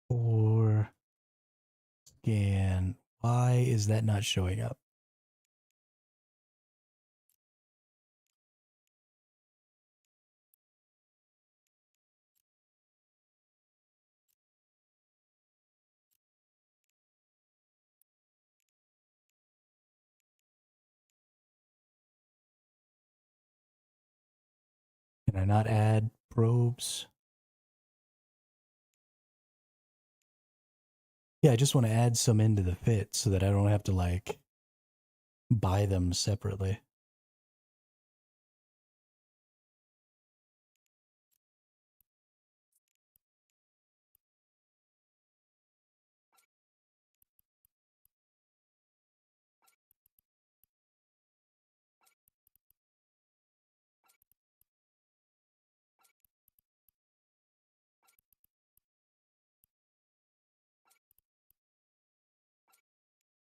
Speaker 1: Or scan. Why is that not showing up? Can I not add probes? Yeah, I just want to add some into the fit so that I don't have to like buy them separately.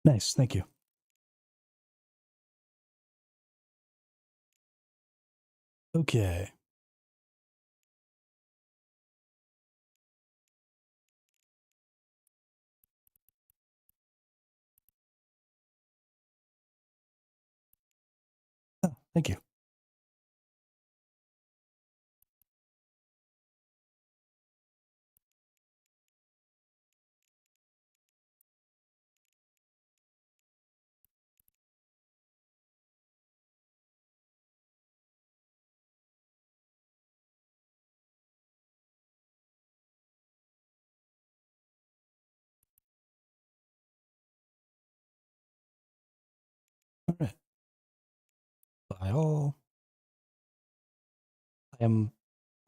Speaker 1: Nice, thank you. Okay. Oh, thank you. All right. By all. I am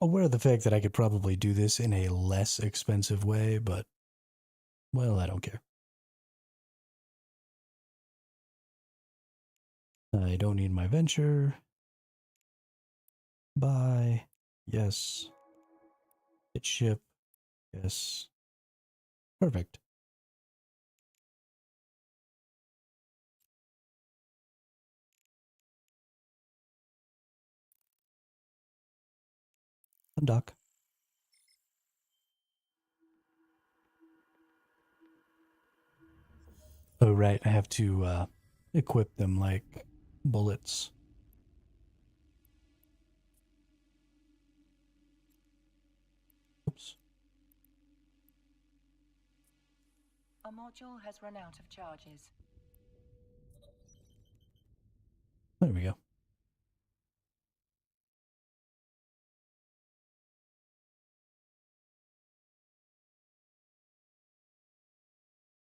Speaker 1: aware of the fact that I could probably do this in a less expensive way, but, well, I don't care. I don't need my venture. Buy. Yes. Hit ship. Yes. Perfect. Undock. Oh, right. I have to equip them like bullets. Oops.
Speaker 2: A module has run out of charges.
Speaker 1: There we go.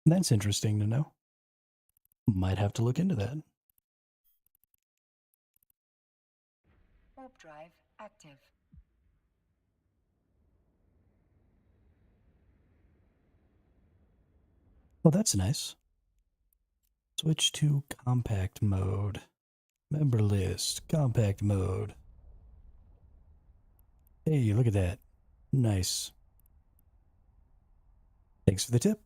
Speaker 1: That's interesting to know. Might have to look into that.
Speaker 2: Warp drive active.
Speaker 1: Well, that's nice. Switch to compact mode. Member list. Compact mode. Hey, look at that. Nice. Thanks for the tip.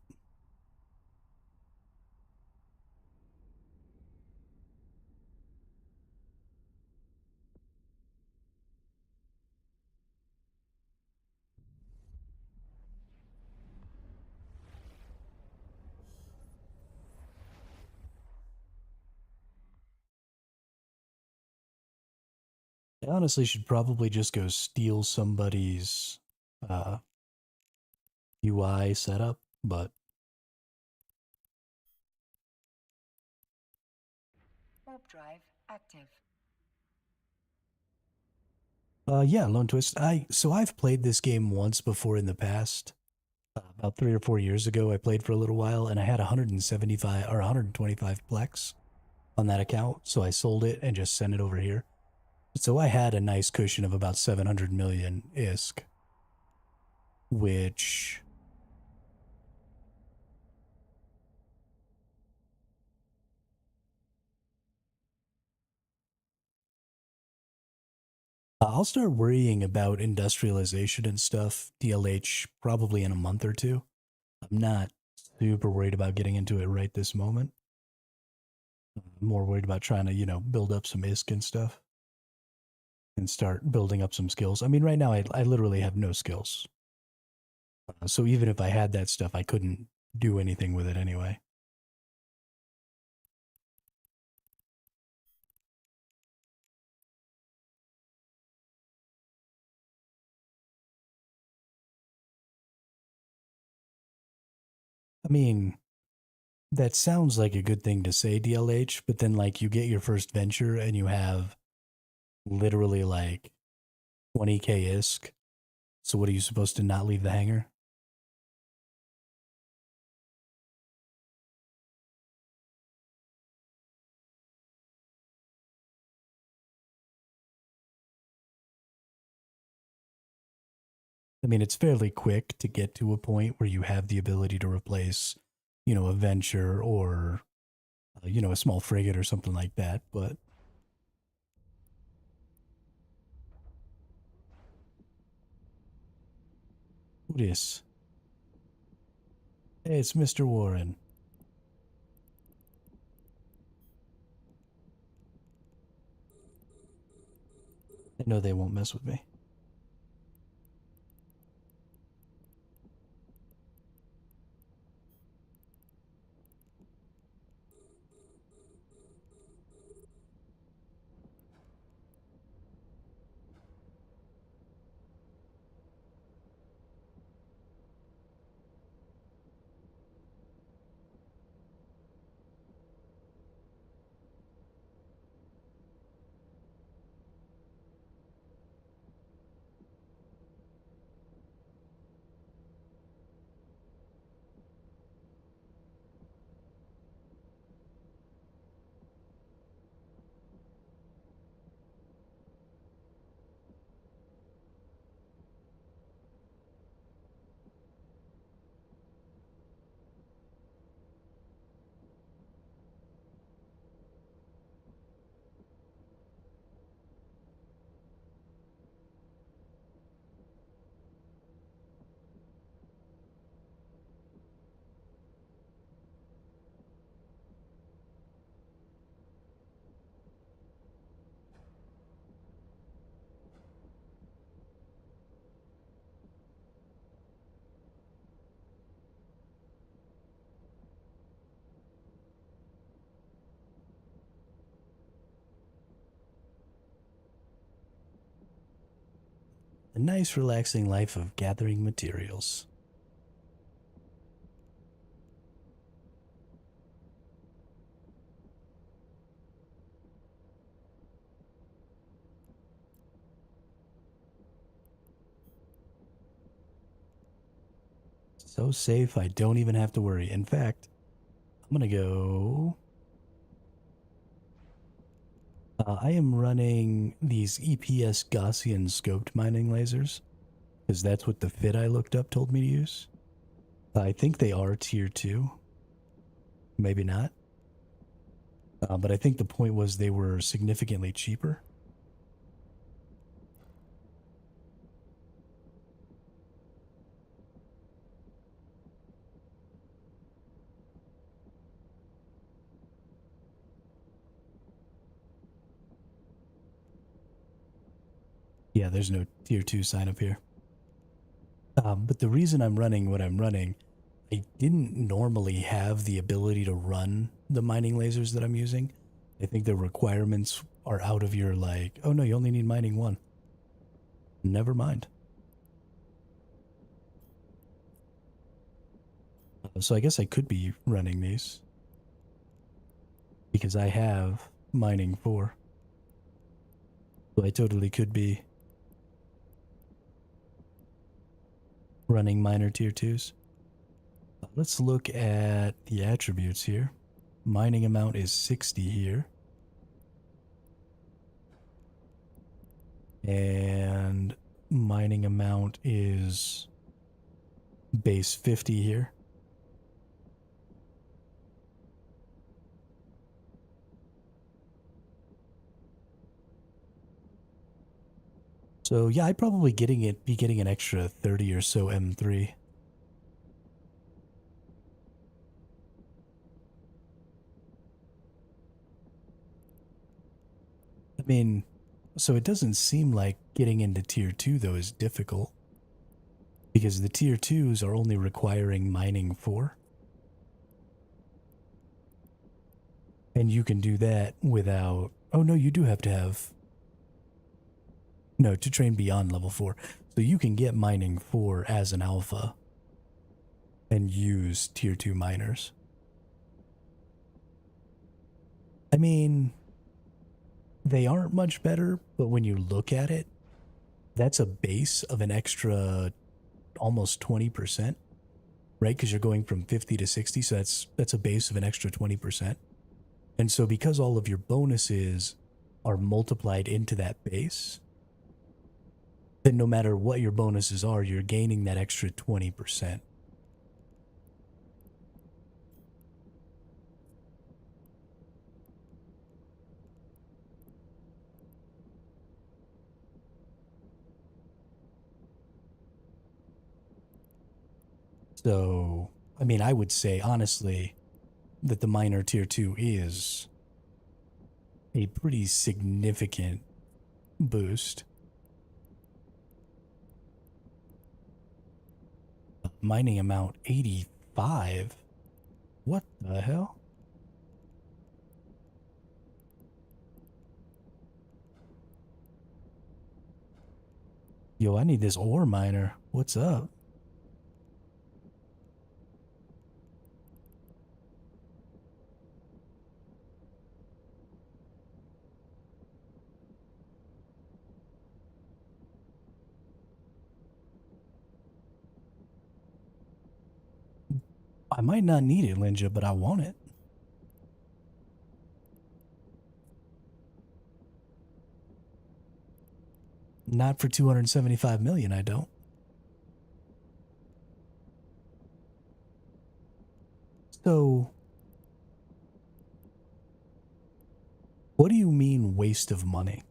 Speaker 1: I honestly should probably just go steal somebody's UI setup, but
Speaker 2: Warp drive active.
Speaker 1: yeah, Lone Twist. I've played this game once before in the past. About 3 or 4 years ago, I played for a little while, and I had 175 or 125 plex on that account, so I sold it and just sent it over here. So I had a nice cushion of about 700 million ISK, which I'll start worrying about industrialization and stuff, DLH, probably in a month or two. I'm not super worried about getting into it right this moment. I'm more worried about trying to, build up some ISK and stuff. and start building up some skills. I mean, right now I literally have no skills. So even if I had that stuff, I couldn't do anything with it anyway. I mean, that sounds like a good thing to say, DLH, but then like you get your first venture and you have literally like 20K ISK. So what are you supposed to not leave the hangar? I mean, it's fairly quick to get to a point where you have the ability to replace, a venture or, a small frigate or something like that. But who this? Hey, it's Mr. Warren. I know they won't mess with me. A nice, relaxing life of gathering materials. So safe, I don't even have to worry. In fact, I'm going to go. I am running these EPS Gaussian scoped mining lasers because that's what the fit I looked up told me to use. I think they are tier 2. Maybe not. But I think the point was they were significantly cheaper. Yeah, there's no tier 2 sign up here. But the reason I'm running what I'm running, I didn't normally have the ability to run the mining lasers that I'm using. I think the requirements are out of your like, oh no, you only need mining 1. Never mind. So I guess I could be running these because I have mining 4. So I totally could be running minor tier 2s. Let's look at the attributes here. Mining amount is 60 here. And mining amount is base 50 here. So yeah, I'd probably be getting an extra 30 or so M3. I mean, So it doesn't seem like getting into tier 2 though is difficult, because the tier 2s are only requiring mining 4. And you can do that without... Oh no, you do have to have... No, to train beyond level 4. So you can get mining 4 as an alpha and use tier 2 miners. I mean, they aren't much better, but when you look at it, that's a base of an extra almost 20%, right? Because you're going from 50 to 60, so that's a base of an extra 20%. And so because all of your bonuses are multiplied into that base, then no matter what your bonuses are, you're gaining that extra 20%. So, I mean, I would say, honestly, that the minor tier 2 is a pretty significant boost. Mining amount 85? What the hell? Yo, I need this ore miner. What's up? I might not need it, Linja, but I want it. Not for 275 million, I don't. So, what do you mean waste of money?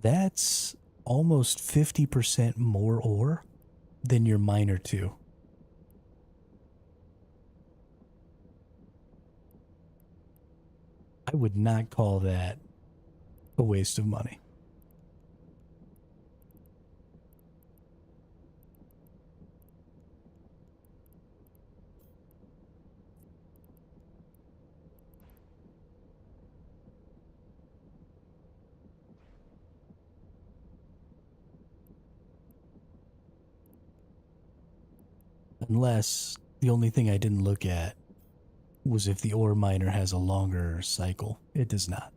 Speaker 1: That's almost 50% more ore than your miner 2. I would not call that a waste of money. Unless the only thing I didn't look at was if the ore miner has a longer cycle. It does not.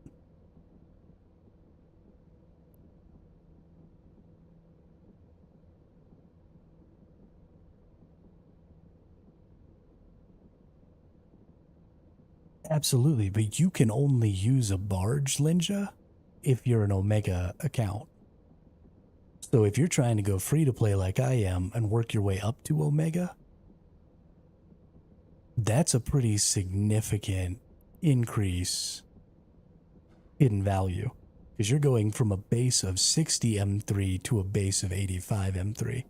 Speaker 1: Absolutely, but you can only use a barge, Linja, if you're an Omega account. So if you're trying to go free to play like I am and work your way up to Omega, that's a pretty significant increase in value, because you're going from a base of 60 M3 to a base of 85 M3,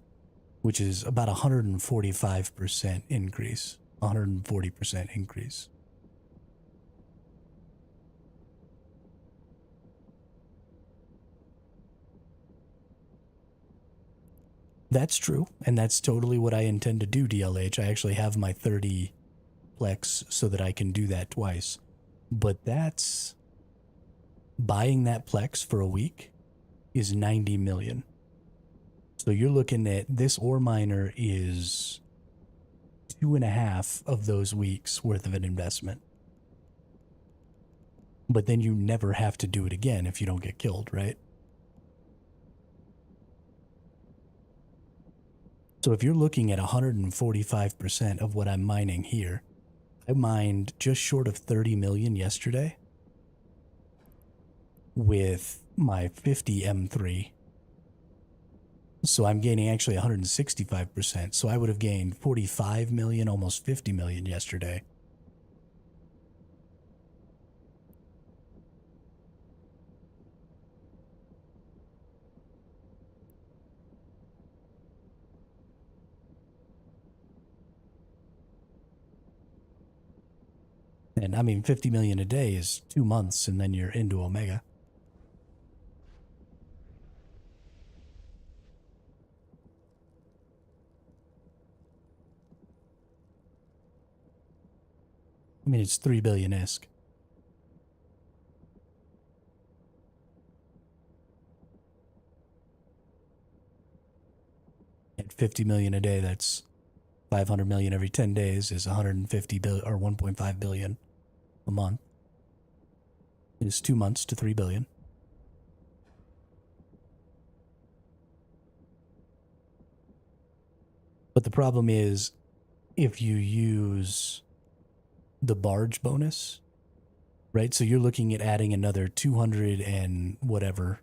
Speaker 1: which is about 145% increase. 140% increase. That's true, and that's totally what I intend to do, DLH. I actually have my 30 plex so that I can do that twice. But that's... Buying that plex for a week is 90 million. So you're looking at this ore miner is 2.5 of those weeks worth of an investment. But then you never have to do it again if you don't get killed, right? So if you're looking at 145% of what I'm mining here, I mined just short of 30 million yesterday with my 50 M3. So I'm gaining actually 165%. So I would have gained 45 million, almost 50 million yesterday. And I mean, 50 million a day is 2 months, and then you're into Omega. I mean, it's 3 billion ISK. At 50 million a day, that's 500 million every 10 days is 150 billion or 1.5 billion a month. Is 2 months to 3 billion. But the problem is if you use the barge bonus, right? So you're looking at adding another 200 and whatever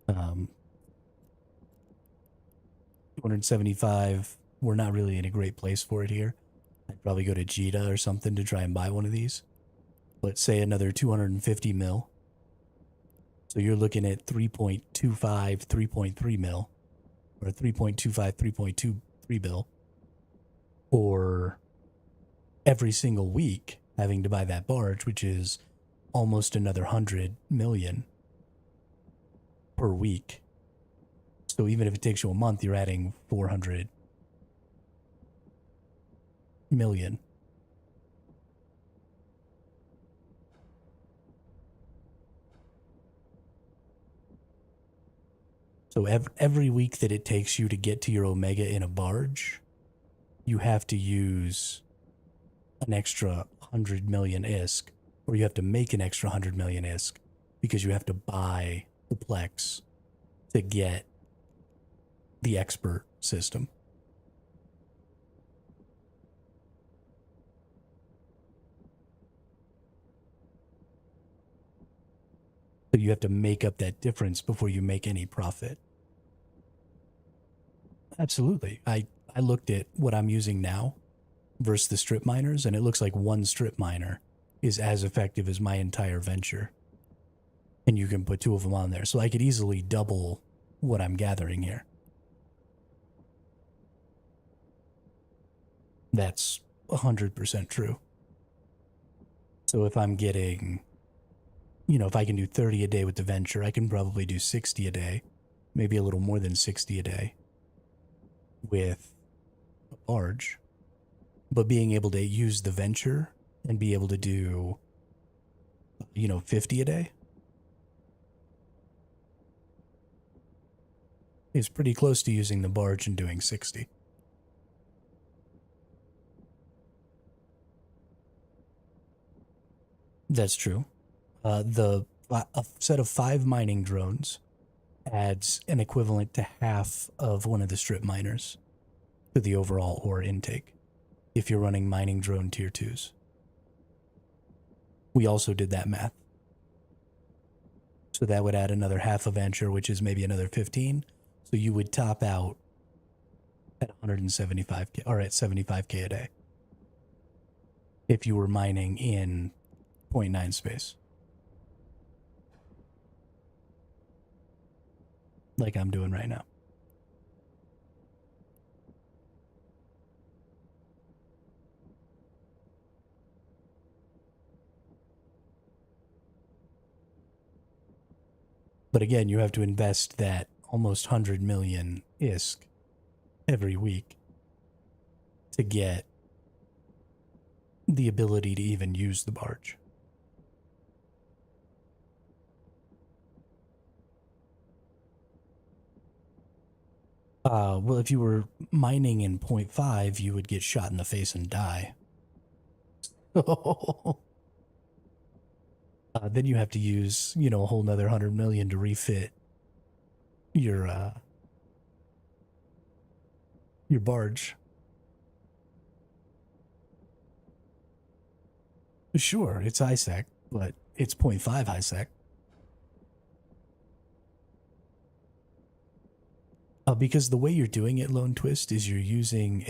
Speaker 1: 275. We're not really in a great place for it here. I'd probably go to Jita or something to try and buy one of these. But say another 250 mil. So you're looking at 3.25, 3.3 mil, or 3.25, 3.23 bill, or every single week having to buy that barge, which is almost another 100 million per week. So even if it takes you a month, you're adding 400 million. So every week that it takes you to get to your Omega in a barge, you have to use an extra 100 million ISK, or you have to make an extra 100 million ISK because you have to buy the Plex to get the expert system. So you have to make up that difference before you make any profit. Absolutely. I looked at what I'm using now versus the strip miners, and it looks like one strip miner is as effective as my entire venture. And you can put 2 of them on there. So I could easily double what I'm gathering here. That's 100% true. So if I'm getting, if I can do 30 a day with the venture, I can probably do 60 a day, maybe a little more than 60 a day with a barge. But being able to use the venture and be able to do, 50 a day is pretty close to using the barge and doing 60. That's true. A set of 5 mining drones adds an equivalent to half of one of the strip miners to the overall ore intake if you're running mining drone tier 2s. We also did that math. So that would add another half a venture, which is maybe another 15. So you would top out at 175K or at 75K a day if you were mining in 0.9 space. Like I'm doing right now. But again, you have to invest that almost 100 million ISK every week to get the ability to even use the barge. Well, if you were mining in 0.5, you would get shot in the face and die. Then you have to use, a whole nother 100 million to refit your barge. Sure, it's high sec, but it's 0.5 high sec. Because the way you're doing it, Lone Twist, is you're using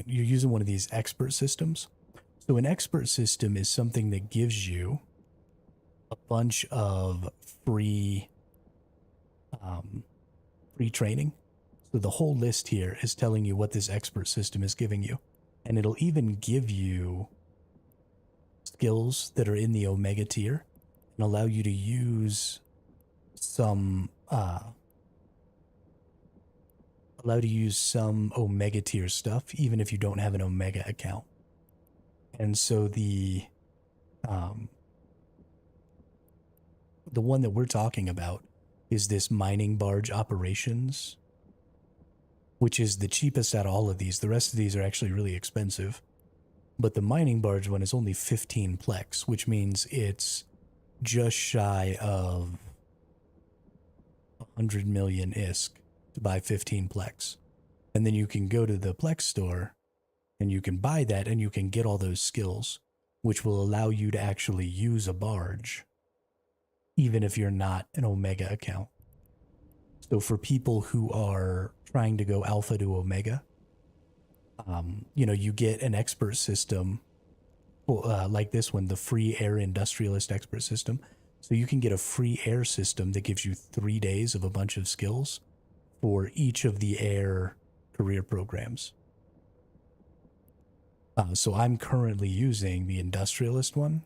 Speaker 1: you're using one of these expert systems. So an expert system is something that gives you a bunch of free training. So the whole list here is telling you what this expert system is giving you. And it'll even give you skills that are in the Omega tier and allow you to use some Omega tier stuff, even if you don't have an Omega account. And so the one that we're talking about is this mining barge operations, which is the cheapest out of all of these. The rest of these are actually really expensive. But the mining barge one is only 15 plex, which means it's just shy of 100 million ISK to buy 15 plex. And then you can go to the plex store and you can buy that and you can get all those skills, which will allow you to actually use a barge, even if you're not an Omega account. So for people who are trying to go alpha to Omega, you get an expert system like this one, the free air industrialist expert system. So you can get a free air system that gives you 3 days of a bunch of skills for each of the air career programs. So I'm currently using the industrialist one,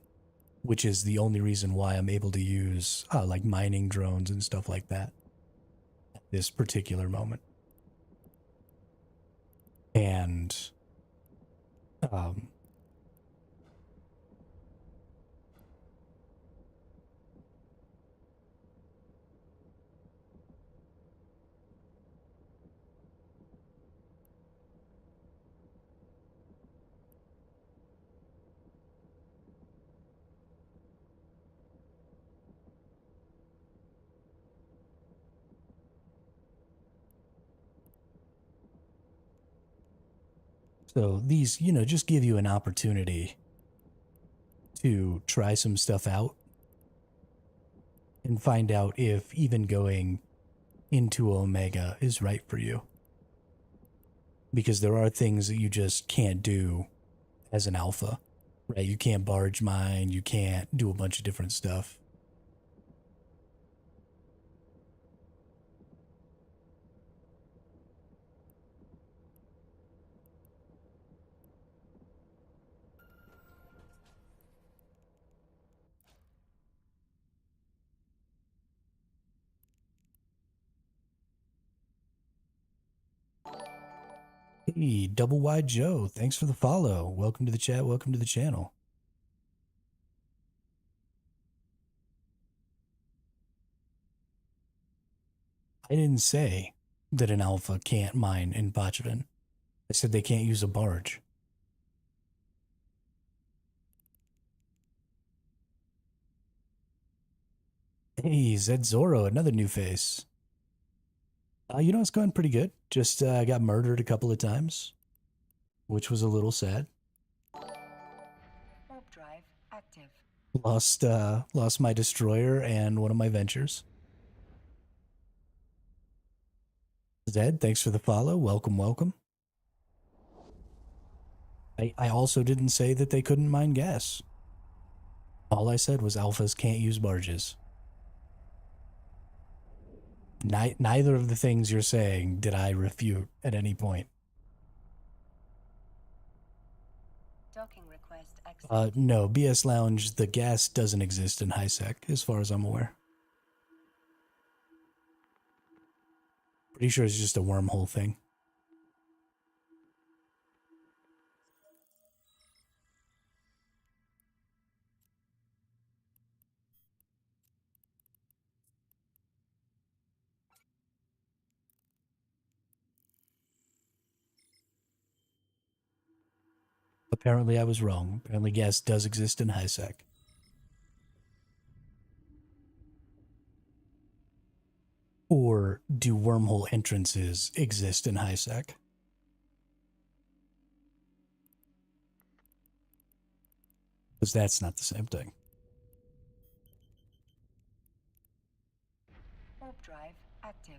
Speaker 1: which is the only reason why I'm able to use like mining drones and stuff like that at this particular moment. And so these, just give you an opportunity to try some stuff out and find out if even going into Omega is right for you. Because there are things that you just can't do as an alpha, right? You can't barge mine, you can't do a bunch of different stuff. Hey, Double Wide Joe, thanks for the follow. Welcome to the chat, welcome to the channel. I didn't say that an alpha can't mine in Botchevin. I said they can't use a barge. Hey, Zed Zorro, another new face. It's going pretty good. Just got murdered a couple of times, which was a little sad.
Speaker 2: Warp drive active.
Speaker 1: Lost my destroyer and one of my ventures. Zed, thanks for the follow. Welcome, welcome. I also didn't say that they couldn't mine gas. All I said was alphas can't use barges. Neither of the things you're saying did I refute at any point.
Speaker 2: Docking request accepted.
Speaker 1: No, BS Lounge, the gas doesn't exist in HiSec, as far as I'm aware. Pretty sure it's just a wormhole thing. Apparently I was wrong. Apparently gas does exist in HiSec. Or do wormhole entrances exist in HiSec? Because that's not the same thing.
Speaker 2: Warp drive active.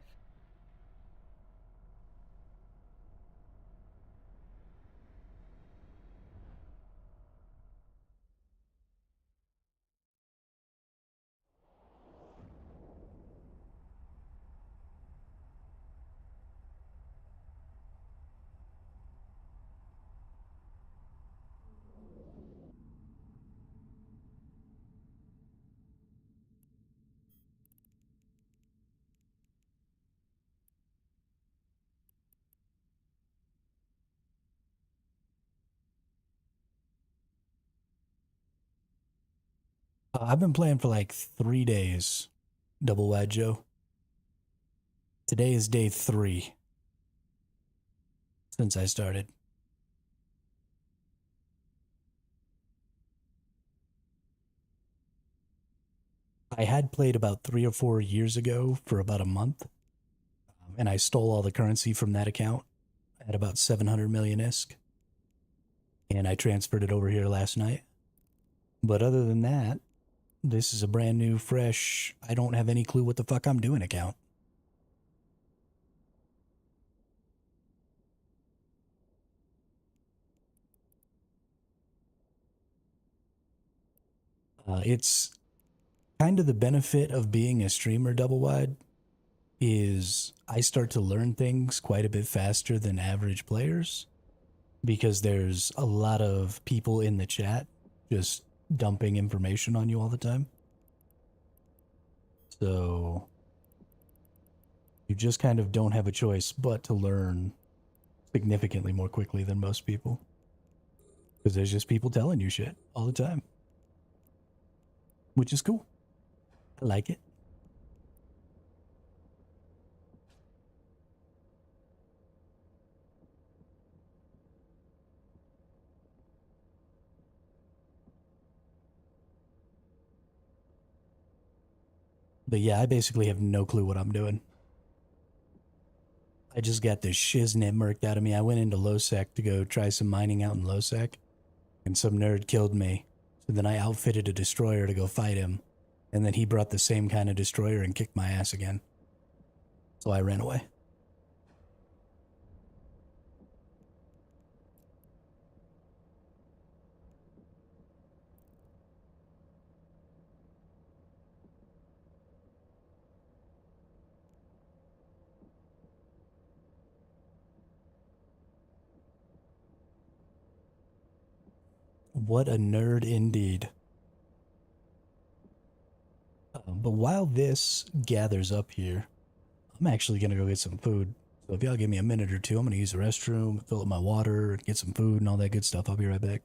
Speaker 1: I've been playing for like 3 days, Double Wide Joe. Today is day 3 since I started. I had played about 3 or 4 years ago for about a month, and I stole all the currency from that account at about 700 million ISK, and I transferred it over here last night. But other than that, this is a brand new, fresh, I don't have any clue what the fuck I'm doing account. It's kind of the benefit of being a streamer double wide is I start to learn things quite a bit faster than average players because there's a lot of people in the chat just dumping information on you all the time. So you just kind of don't have a choice but to learn significantly more quickly than most people because there's just people telling you shit all the time, which is cool. I like it. But yeah, I basically have no clue what I'm doing. I just got this shiznit murked out of me. I went into Losec to go try some mining out in Losec, and some nerd killed me. So then I outfitted a destroyer to go fight him, and then he brought the same kind of destroyer and kicked my ass again. So I ran away. What a nerd indeed. But while this gathers up here, I'm actually going to go get some food. So if y'all give me a minute or two, I'm going to use the restroom, fill up my water, get some food and all that good stuff. I'll be right back.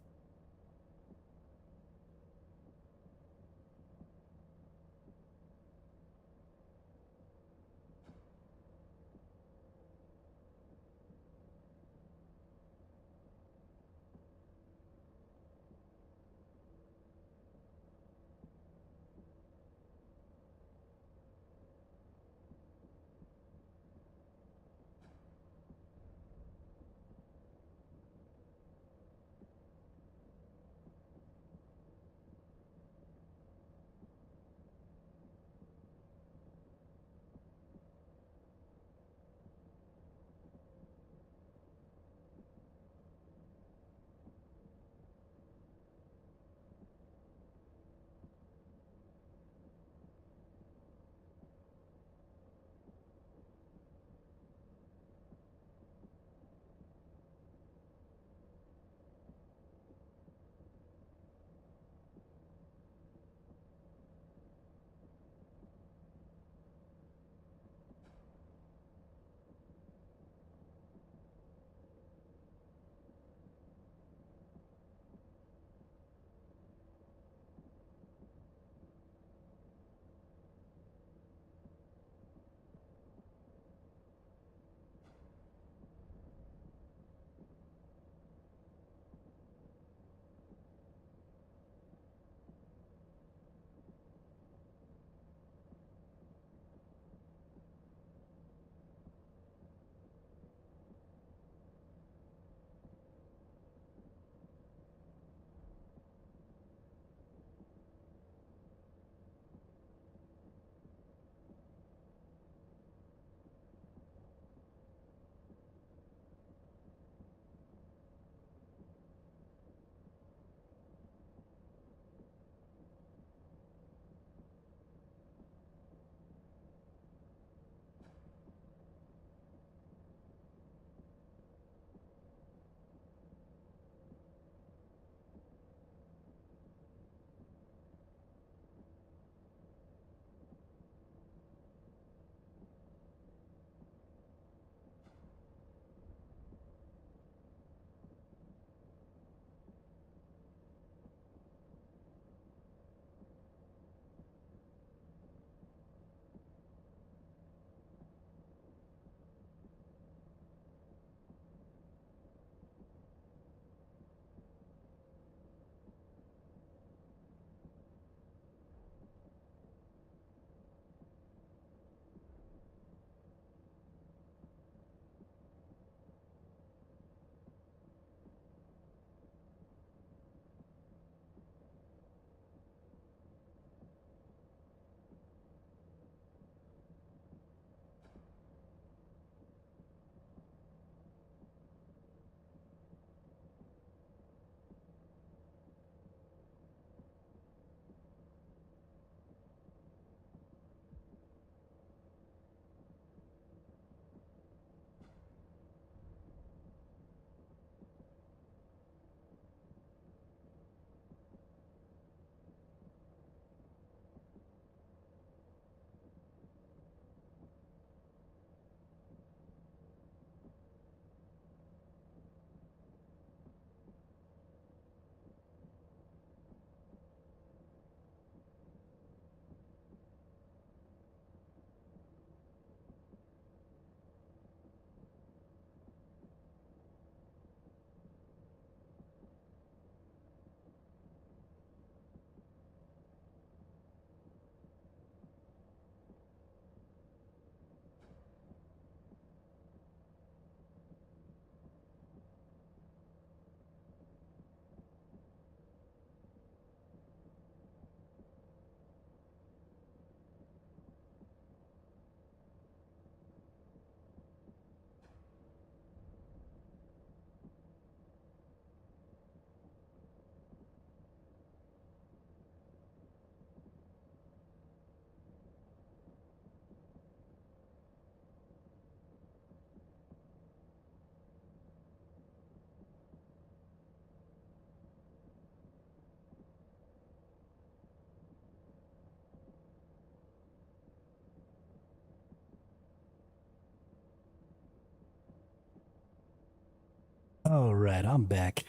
Speaker 1: All right, I'm back.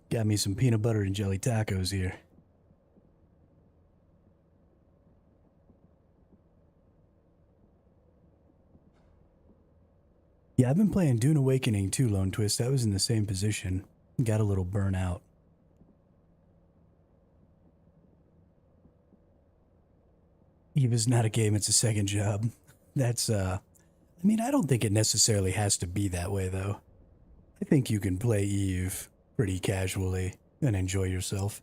Speaker 1: Got me some peanut butter and jelly tacos here. Yeah, I've been playing Dune Awakening too, Lone Twist. I was in the same position. Got a little burnout. Eve is not a game, it's a second job. That's, I mean, I don't think it necessarily has to be that way, though. I think you can play Eve pretty casually and enjoy yourself.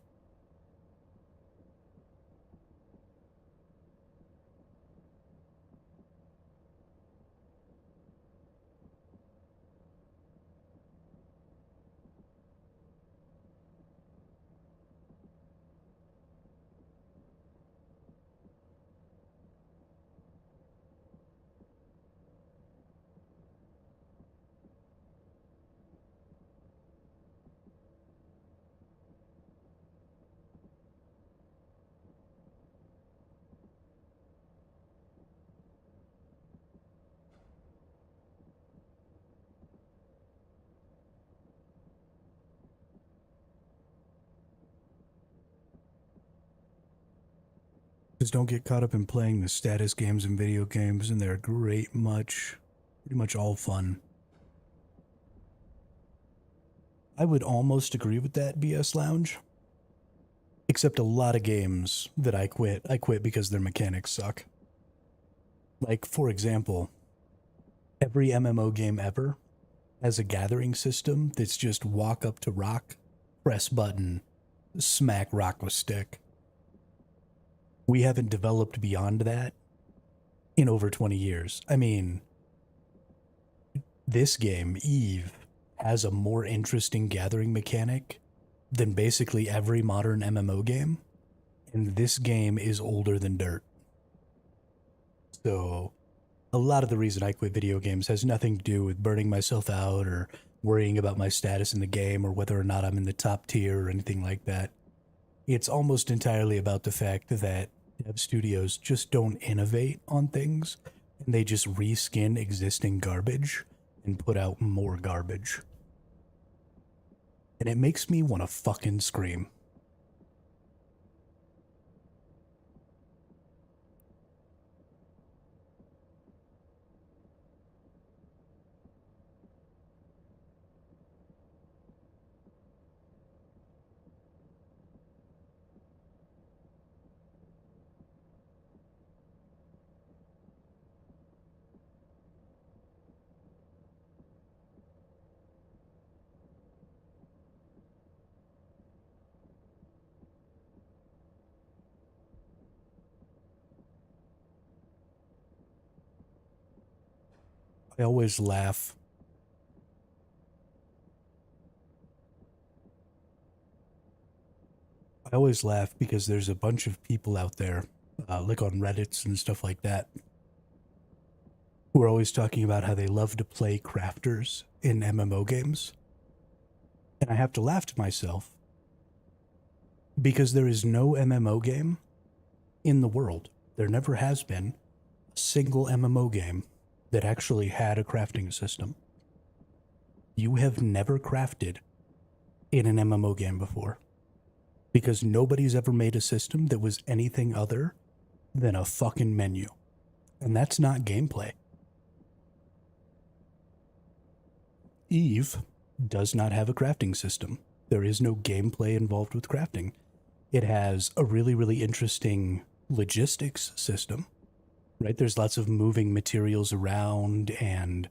Speaker 1: Just don't get caught up in playing the status games and video games, and they're pretty much all fun. I would almost agree with that, BS Lounge. Except a lot of games that I quit because their mechanics suck. Like, for example, every MMO game ever has a gathering system that's just walk up to rock, press button, smack rock with stick. We haven't developed beyond that in over 20 years. I mean, this game, Eve, has a more interesting gathering mechanic than basically every modern MMO game. And this game is older than dirt. So, a lot of the reason I quit video games has nothing to do with burning myself out or worrying about my status in the game or whether or not I'm in the top tier or anything like that. It's almost entirely about the fact that dev studios just don't innovate on things and they just reskin existing garbage and put out more garbage. And it makes me want to fucking scream. I always laugh. I always laugh because there's a bunch of people out there, like on Reddits and stuff like that, who are always talking about how they love to play crafters in MMO games. And I have to laugh to myself because there is no MMO game in the world. There never has been a single MMO game that actually had a crafting system. You have never crafted in an MMO game before because nobody's ever made a system that was anything other than a fucking menu. And that's not gameplay. Eve does not have a crafting system. There is no gameplay involved with crafting. It has a really, really interesting logistics system, right? There's lots of moving materials around and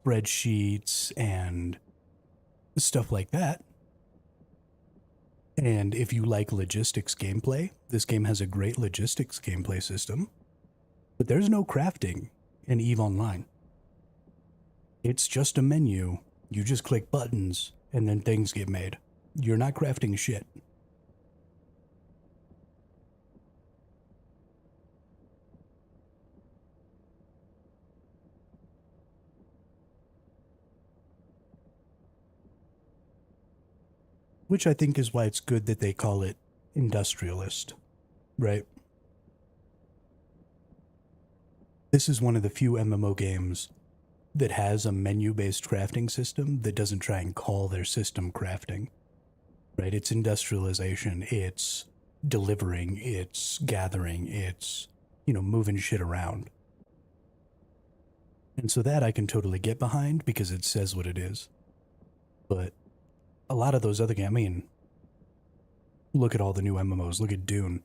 Speaker 1: spreadsheets and stuff like that. And if you like logistics gameplay, this game has a great logistics gameplay system, but there's no crafting in EVE Online. It's just a menu. You just click buttons and then things get made. You're not crafting shit. Which I think is why it's good that they call it industrialist, right? This is one of the few MMO games that has a menu-based crafting system that doesn't try and call their system crafting, right? It's industrialization, it's delivering, it's gathering, it's, moving shit around. And so that I can totally get behind because it says what it is. But a lot of those other games, I mean, look at all the new MMOs, look at Dune.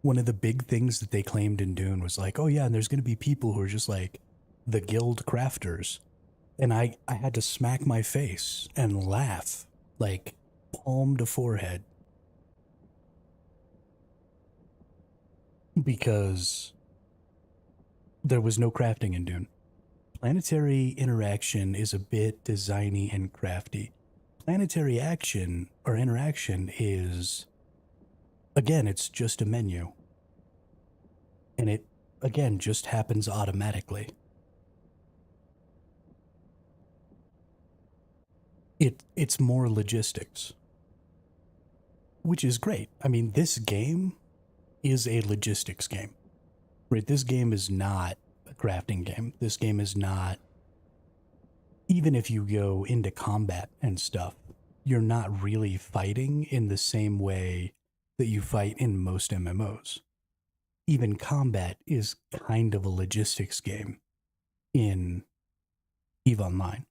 Speaker 1: One of the big things that they claimed in Dune was like, oh yeah, and there's going to be people who are just like the guild crafters. And I had to smack my face and laugh, like palm to forehead. Because there was no crafting in Dune. Planetary interaction is a bit designy and crafty. Planetary action or interaction is, again, it's just a menu. And it, again, just happens automatically. It's more logistics, which is great. I mean, this game is a logistics game, right? This game is not a crafting game. This game is not, even if you go into combat and stuff, you're not really fighting in the same way that you fight in most MMOs. Even combat is kind of a logistics game in EVE Online.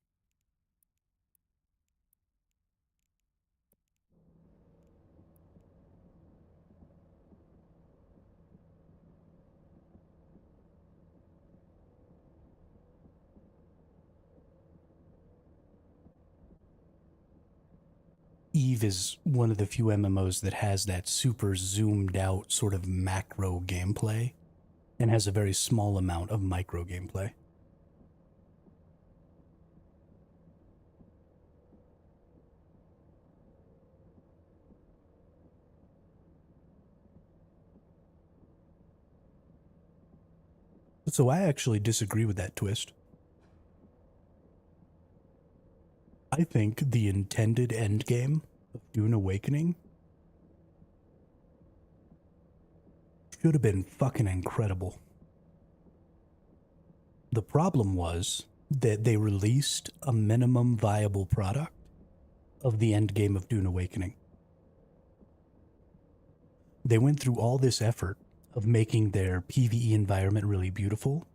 Speaker 1: EVE is one of the few MMOs that has that super zoomed out sort of macro gameplay and has a very small amount of micro gameplay. So I actually disagree with that twist. I think the intended endgame of Dune Awakening should have been fucking incredible. The problem was that they released a minimum viable product of the endgame of Dune Awakening. They went through all this effort of making their PvE environment really beautiful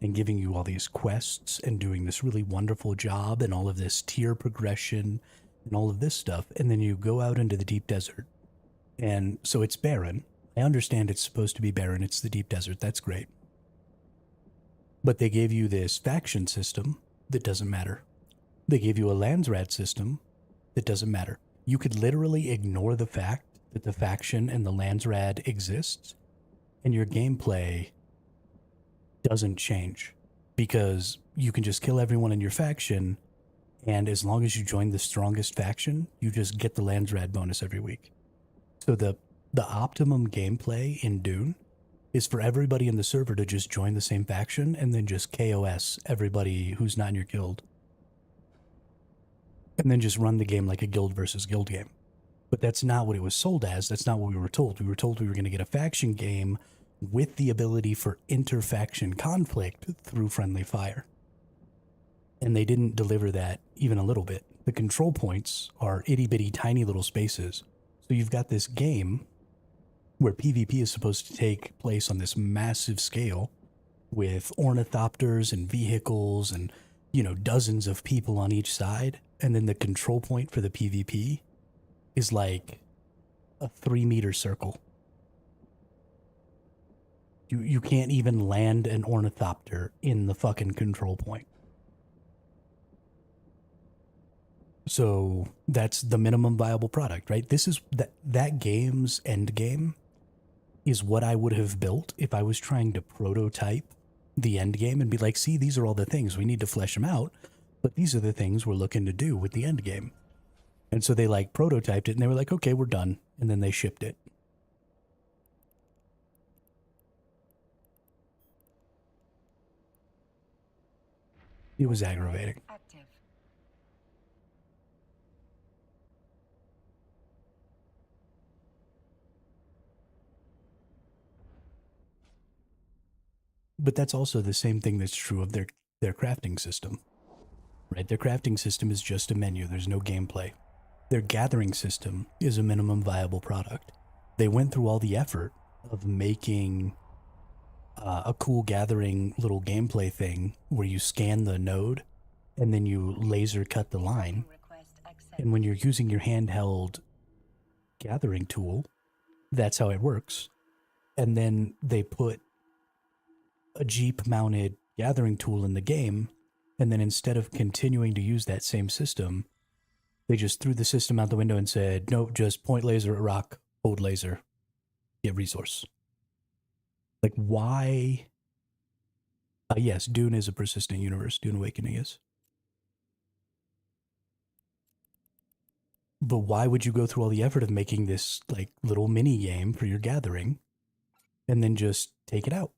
Speaker 1: and giving you all these quests and doing this really wonderful job and all of this tier progression and all of this stuff. And then you go out into the deep desert. And so it's barren. I understand it's supposed to be barren. It's the deep desert. That's great. But they gave you this faction system that doesn't matter. They gave you a Landsrat system that doesn't matter. You could literally ignore the fact that the faction and the Landsrat exists, and your gameplay doesn't change because you can just kill everyone in your faction, and as long as you join the strongest faction, you just get the Landsrat bonus every week. So the optimum gameplay in Dune is for everybody in the server to just join the same faction and then just KOS everybody who's not in your guild. And then just run the game like a guild versus guild game. But that's not what it was sold as. That's not what we were told. We were told we were going to get a faction game with the ability for inter-faction conflict through friendly fire. And they didn't deliver that even a little bit. The control points are itty-bitty tiny little spaces. So you've got this game where PvP is supposed to take place on this massive scale with ornithopters and vehicles and, dozens of people on each side. And then the control point for the PvP is like a 3-meter circle. You can't even land an ornithopter in the fucking control point. So that's the minimum viable product, right? This is that game's end game is what I would have built if I was trying to prototype the end game and be like, see, these are all the things. We need to flesh them out, but these are the things we're looking to do with the end game. And so they prototyped it and they were like, okay, we're done. And then they shipped it. It was aggravating.
Speaker 2: Active.
Speaker 1: But that's also the same thing that's true of their crafting system. right? Their crafting system is just a menu, there's no gameplay. Their gathering system is a minimum viable product. They went through all the effort of making a cool gathering little gameplay thing where you scan the node and then you laser cut the line. And when you're using your handheld gathering tool, that's how it works. And then they put a Jeep mounted gathering tool in the game. And then instead of continuing to use that same system, they just threw the system out the window and said, nope, just point laser at rock, hold laser, get resource. Like, why? Yes, Dune is a persistent universe. Dune Awakening is. But why would you go through all the effort of making this like little mini game for your gathering and then just take it out?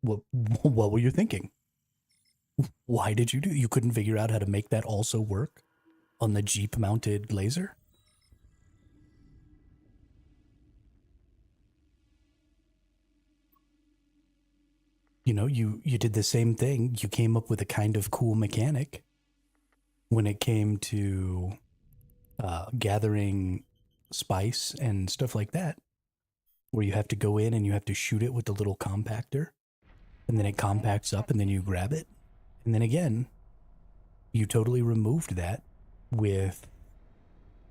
Speaker 1: What were you thinking? Why did you do? You couldn't figure out how to make that also work on the Jeep mounted laser? You know, you did the same thing. You came up with a kind of cool mechanic when it came to gathering spice and stuff like that, where you have to go in and you have to shoot it with the little compactor, and then it compacts up and then you grab it. And then again, you totally removed that with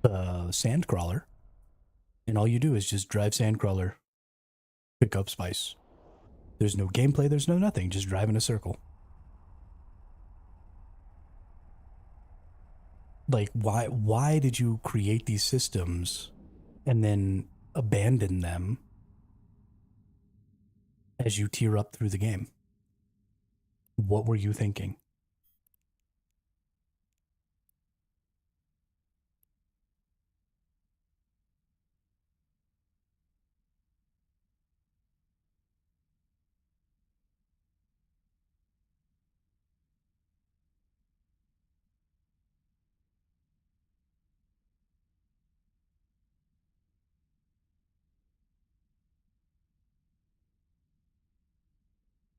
Speaker 1: Sandcrawler, and all you do is just drive Sandcrawler, pick up spice. There's no gameplay, there's no nothing, just drive in a circle. Like, why did you create these systems and then abandon them as you tear up through the game? What were you thinking?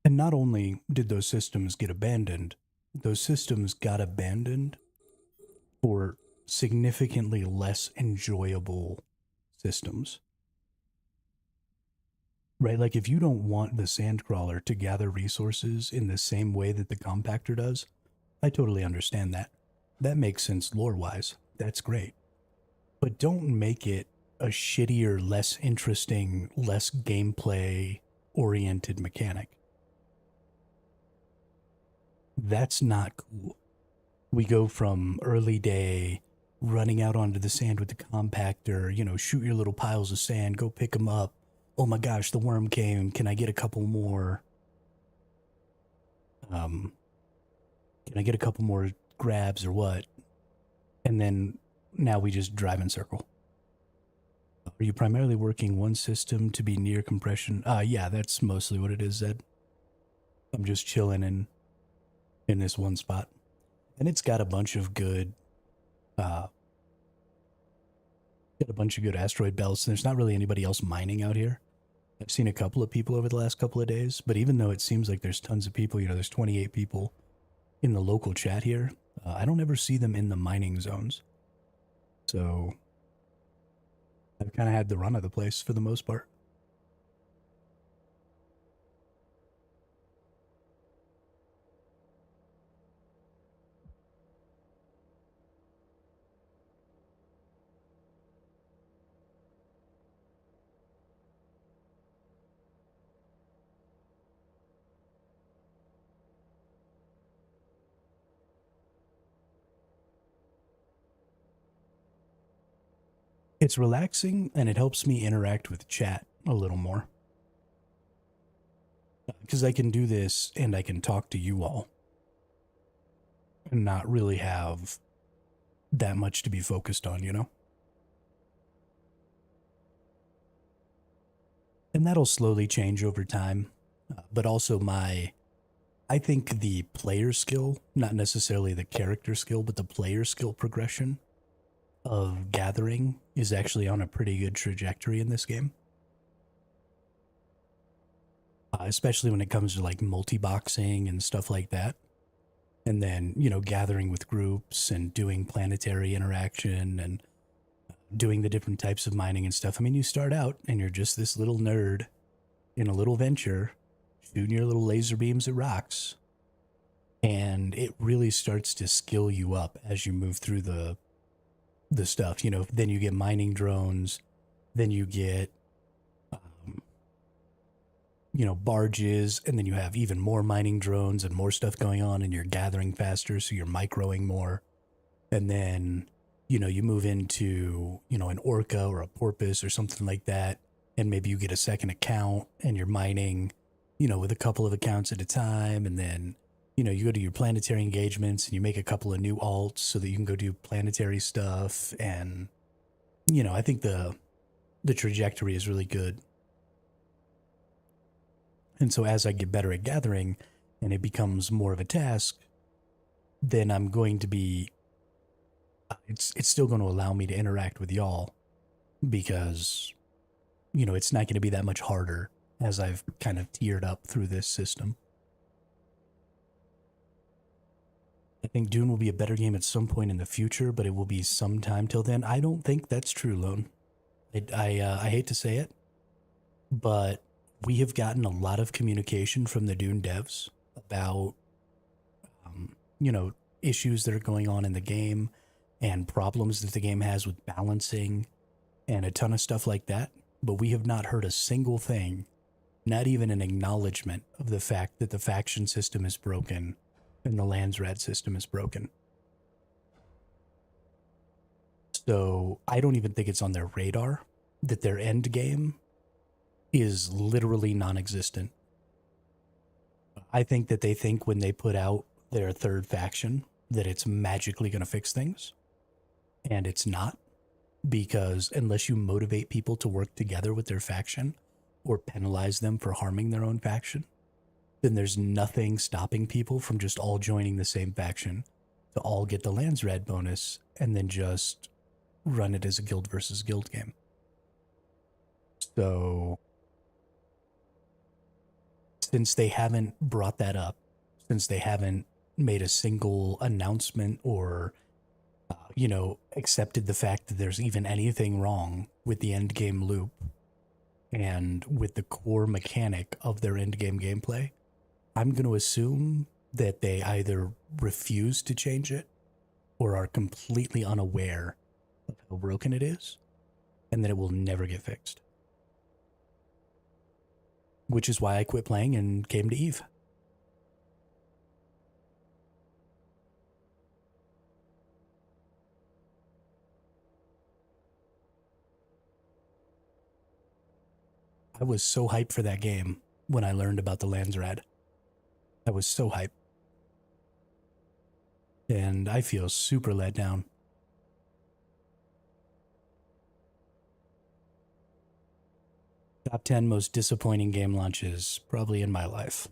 Speaker 1: And not only did those systems get abandoned, those systems got abandoned for significantly less enjoyable systems. Right? Like, if you don't want the Sandcrawler to gather resources in the same way that the compactor does, I totally understand that. That makes sense lore-wise. That's great. But don't make it a shittier, less interesting, less gameplay-oriented mechanic. That's not cool. We go from early day, running out onto the sand with the compactor, you know, shoot your little piles of sand, go pick them up. Oh my gosh, the worm came. Can I get a couple more? Can I get a couple more grabs or what? And then now we just drive in circle. Are you primarily working one system to be near compression? Yeah, that's mostly what it is, Zed. I'm just chilling in this one spot. And it's got a bunch of good asteroid belts. There's not really anybody else mining out here. I've seen a couple of people over the last couple of days, but even though it seems like there's tons of people, you know, there's 28 people in the local chat here, I don't ever see them in the mining zones. So I've kind of had the run of the place for the most part. It's relaxing and it helps me interact with chat a little more. Because I can do this and I can talk to you all and not really have that much to be focused on, you know? And that'll slowly change over time. But also I think the player skill, not necessarily the character skill, but the player skill progression of gathering is actually on a pretty good trajectory in this game. Especially when it comes to like multi-boxing and stuff like that. and then, gathering with groups and doing planetary interaction and doing the different types of mining and stuff. I mean, you start out and you're just this little nerd in a little venture shooting your little laser beams at rocks. And it really starts to skill you up as you move through the stuff. Then you get mining drones, then you get barges, and then you have even more mining drones and more stuff going on, and you're gathering faster, so you're microing more. And then, you move into, an orca or a porpoise or something like that, and maybe you get a second account and you're mining, with a couple of accounts at a time. And then, you go to your planetary engagements and you make a couple of new alts so that you can go do planetary stuff. And, I think the trajectory is really good. And so as I get better at gathering and it becomes more of a task, then I'm going to be, it's still going to allow me to interact with y'all because, it's not going to be that much harder as I've kind of tiered up through this system. I think Dune will be a better game at some point in the future, but it will be some time till then. I don't think that's true, Lone. I hate to say it, but we have gotten a lot of communication from the Dune devs about, issues that are going on in the game and problems that the game has with balancing and a ton of stuff like that. But we have not heard a single thing, not even an acknowledgement of the fact that the faction system is broken and the Landsrad system is broken. So I don't even think it's on their radar that their end game is literally non-existent. I think that they think when they put out their third faction that it's magically going to fix things, and it's not, because unless you motivate people to work together with their faction or penalize them for harming their own faction, then there's nothing stopping people from just all joining the same faction to all get the Landsrad bonus and then just run it as a guild versus guild game. So since they haven't brought that up, since they haven't made a single announcement or, accepted the fact that there's even anything wrong with the end game loop and with the core mechanic of their end game gameplay, I'm going to assume that they either refuse to change it or are completely unaware of how broken it is and that it will never get fixed. Which is why I quit playing and came to Eve. I was so hyped for that game when I learned about the Landsrad. I was so hyped. And I feel super let down. Top 10 most disappointing game launches probably in my life.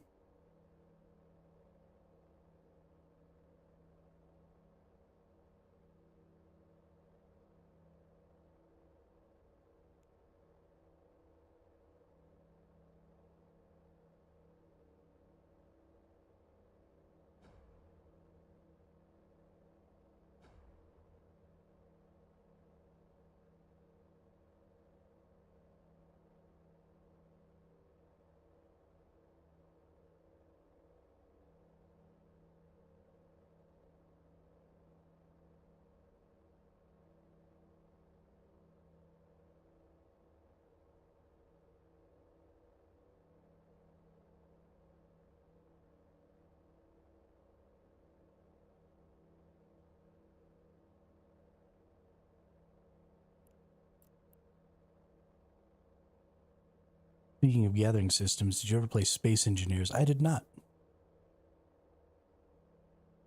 Speaker 1: Speaking of gathering systems, did you ever play Space Engineers? I did not.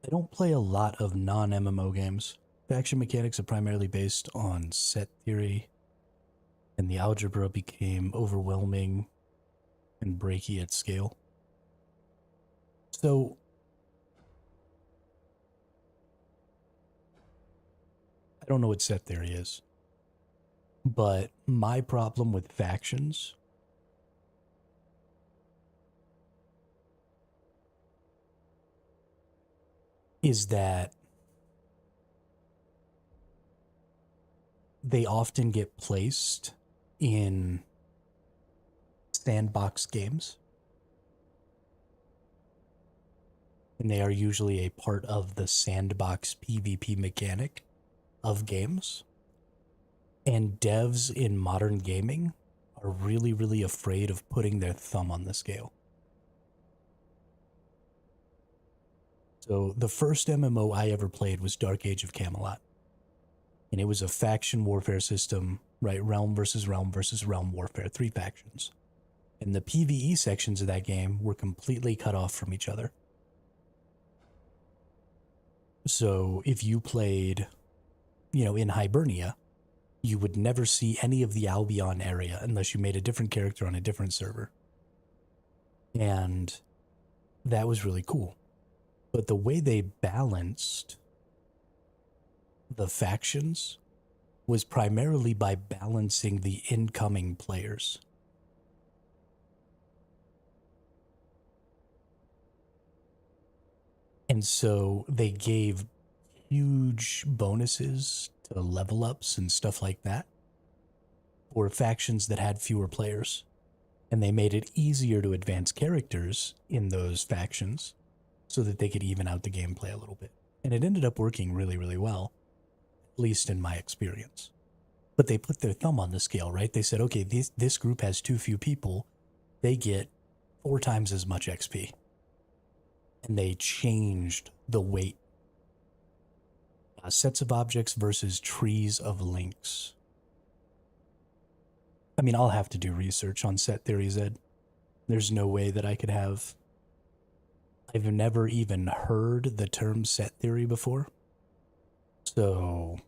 Speaker 1: I don't play a lot of non-MMO games. Faction mechanics are primarily based on set theory, and the algebra became overwhelming and breaky at scale. So, I don't know what set theory is, but my problem with factions is that they often get placed in sandbox games. And they are usually a part of the sandbox PvP mechanic of games. And devs in modern gaming are really, really afraid of putting their thumb on the scale. So the first MMO I ever played was Dark Age of Camelot. And it was a faction warfare system, right? Realm versus realm versus realm warfare, 3 factions. And the PvE sections of that game were completely cut off from each other. So if you played, in Hibernia, you would never see any of the Albion area unless you made a different character on a different server. And that was really cool. But the way they balanced the factions was primarily by balancing the incoming players. And so they gave huge bonuses to level ups and stuff like that for factions that had fewer players. And they made it easier to advance characters in those factions so that they could even out the gameplay a little bit. And it ended up working really, really well, at least in my experience. But they put their thumb on the scale, right? They said, okay, this group has too few people. They get 4 times as much XP. And they changed the weight. Sets of objects versus trees of links. I mean, I'll have to do research on set theory, Zed. There's no way that I could have... I've never even heard the term set theory before. So,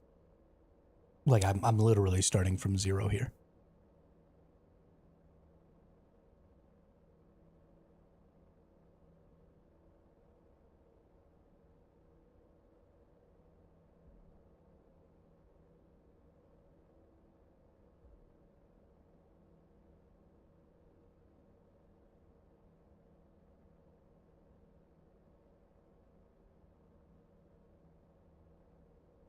Speaker 1: like, I'm literally starting from zero here.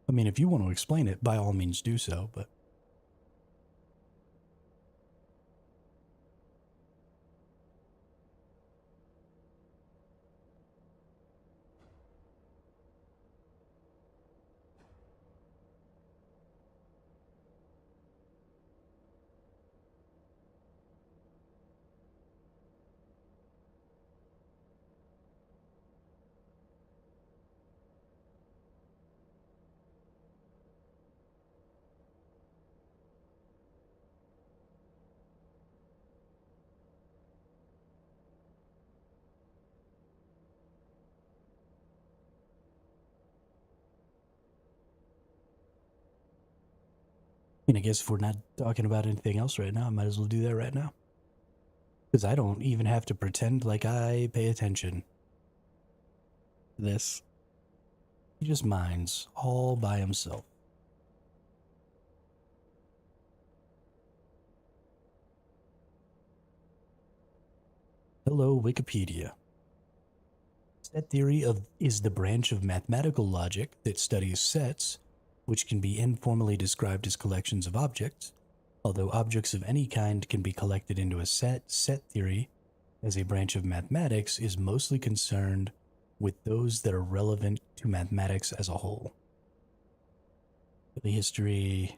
Speaker 1: I mean, if you want to explain it, by all means do so, but... I mean, I guess if we're not talking about anything else right now, I might as well do that right now. Because I don't even have to pretend like I pay attention to this. He just mines all by himself. Hello, Wikipedia. Set theory is the branch of mathematical logic that studies sets, which can be informally described as collections of objects. Although objects of any kind can be collected into a set, set theory, as a branch of mathematics, is mostly concerned with those that are relevant to mathematics as a whole. The history...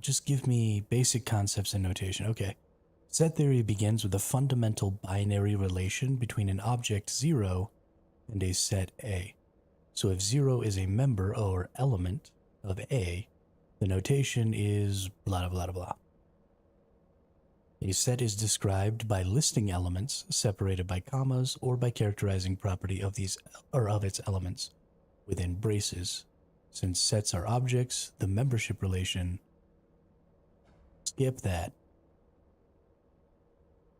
Speaker 1: just give me basic concepts and notation. Okay. Set theory begins with a fundamental binary relation between an object 0 and a set A. So if 0 is a member or element of A, the notation is blah blah blah blah. A set is described by listing elements separated by commas or by characterizing property of these or of its elements within braces. Since sets are objects, the membership relation... Skip that.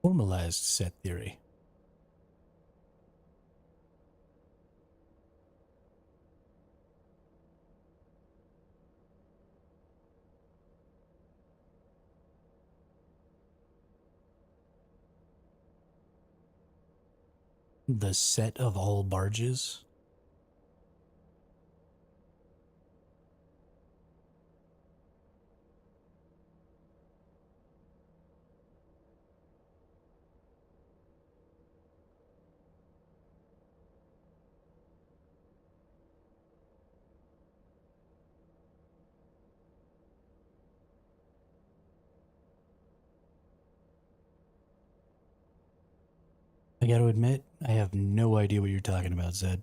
Speaker 1: Formalized set theory. The set of all barges. I gotta admit, I have no idea what you're talking about, Zed.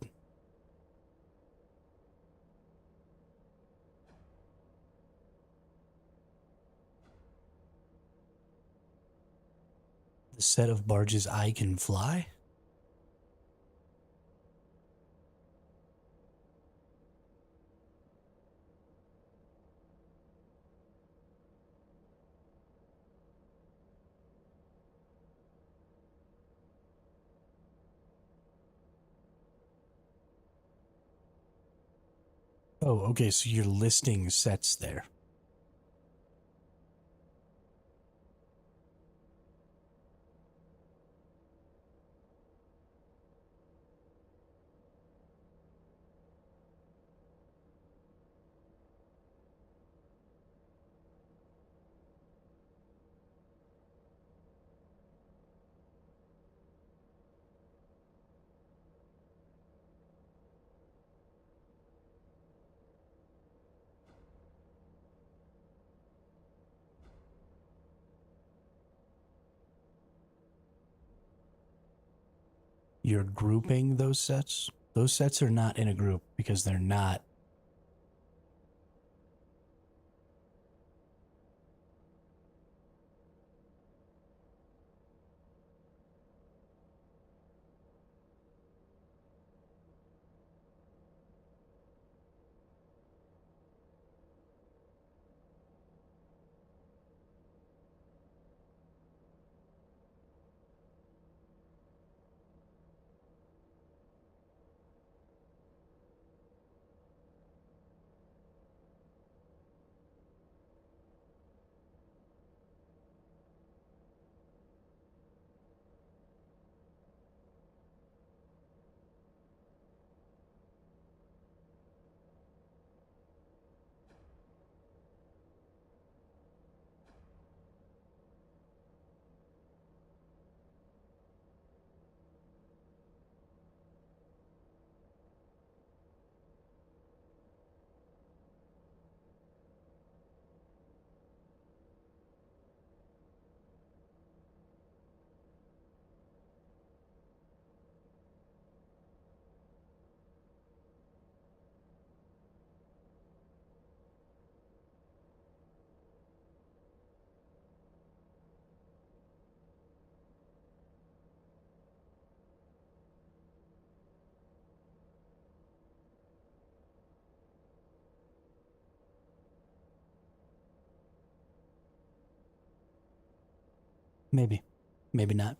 Speaker 1: The set of barges I can fly? Oh, okay, so you're listing sets there. You're grouping those sets? Those sets are not in a group because they're not. Maybe. Maybe not.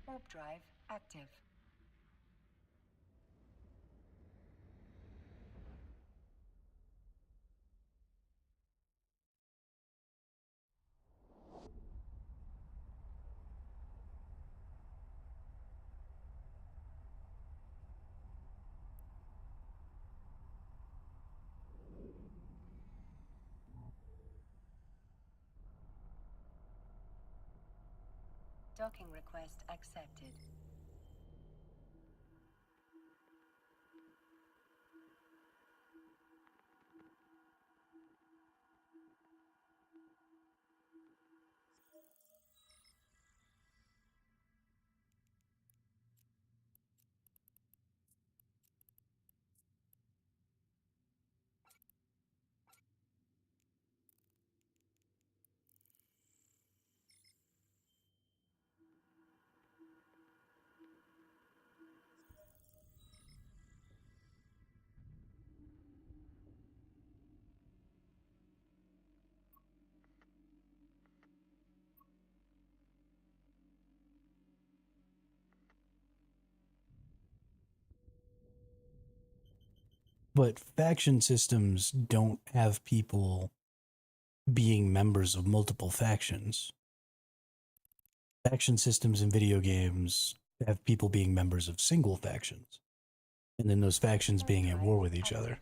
Speaker 2: Warp drive active. Docking request accepted.
Speaker 1: But faction systems don't have people being members of multiple factions. Faction systems in video games have people being members of single factions, and then those factions being at war with each other.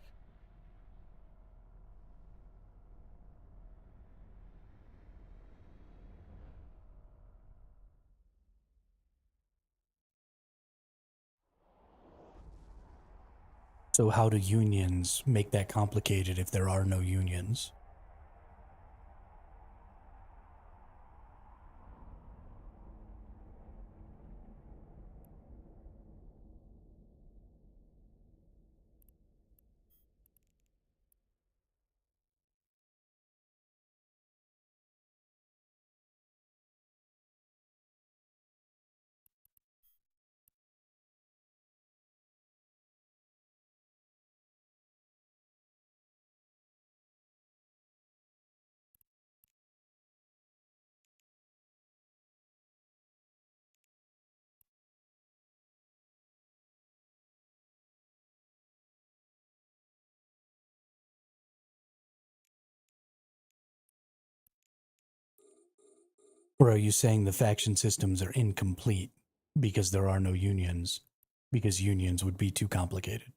Speaker 1: So how do unions make that complicated if there are no unions? Or are you saying the faction systems are incomplete because there are no unions, because unions would be too complicated?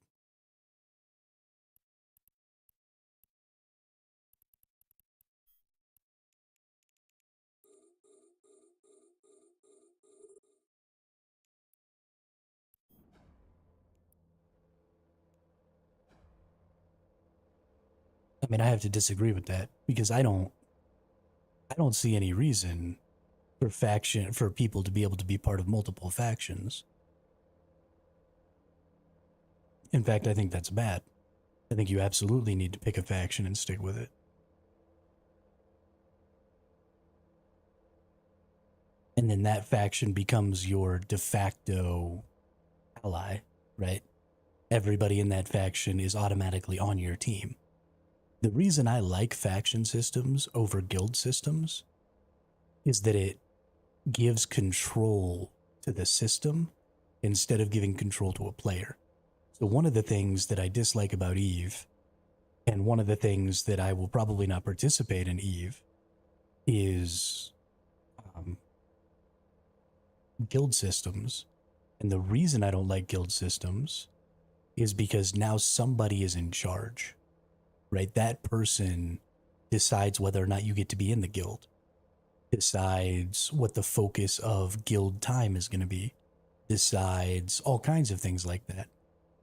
Speaker 1: I mean, I have to disagree with that because I don't see any reason for people to be able to be part of multiple factions. In fact, I think that's bad. I think you absolutely need to pick a faction and stick with it. And then that faction becomes your de facto ally, right? Everybody in that faction is automatically on your team. The reason I like faction systems over guild systems is that it gives control to the system instead of giving control to a player. So one of the things that I dislike about Eve, and one of the things that I will probably not participate in Eve, is guild systems. And the reason I don't like guild systems is because now somebody is in charge, right? That person decides whether or not you get to be in the guild, decides what the focus of guild time is going to be, decides all kinds of things like that.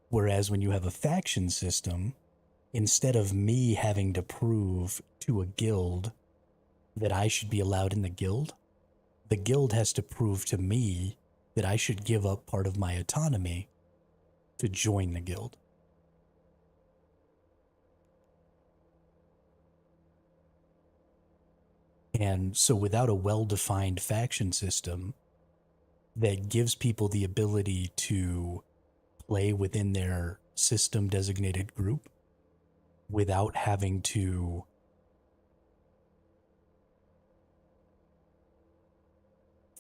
Speaker 1: Whereas when you have a faction system, instead of me having to prove to a guild that I should be allowed in the guild has to prove to me that I should give up part of my autonomy to join the guild. And so without a well-defined faction system that gives people the ability to play within their system designated group without having to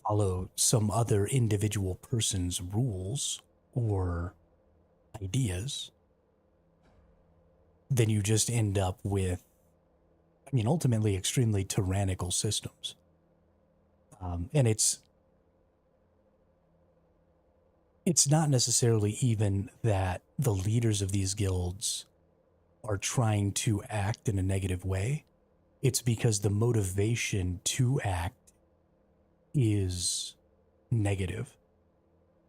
Speaker 1: follow some other individual person's rules or ideas, then you just end up with, I mean, ultimately extremely tyrannical systems. And it's not necessarily even that the leaders of these guilds are trying to act in a negative way. It's because the motivation to act is negative.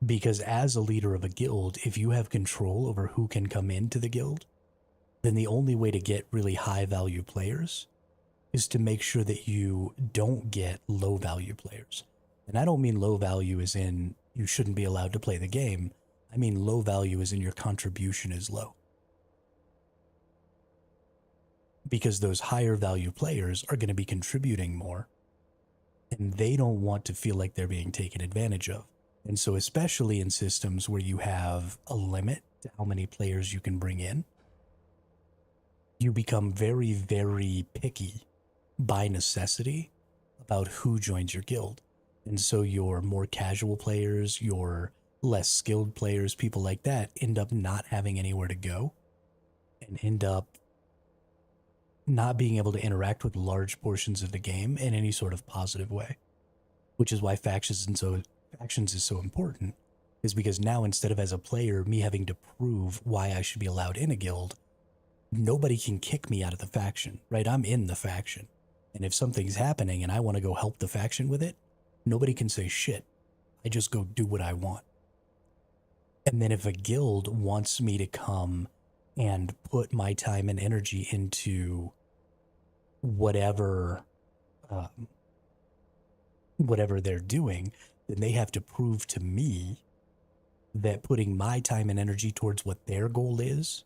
Speaker 1: Because as a leader of a guild, if you have control over who can come into the guild, then the only way to get really high value players is to make sure that you don't get low value players. And I don't mean low value as in you shouldn't be allowed to play the game. I mean low value as in your contribution is low. Because those higher value players are going to be contributing more, and they don't want to feel like they're being taken advantage of. And so especially in systems where you have a limit to how many players you can bring in, you become very, very picky by necessity about who joins your guild. And so your more casual players, your less skilled players, people like that end up not having anywhere to go and end up not being able to interact with large portions of the game in any sort of positive way, which is why factions is so important, is because now instead of as a player me having to prove why I should be allowed in a guild, nobody can kick me out of the faction, right? I'm in the faction. And if something's happening and I want to go help the faction with it, nobody can say shit. I just go do what I want. And then if a guild wants me to come and put my time and energy into whatever they're doing, then they have to prove to me that putting my time and energy towards what their goal is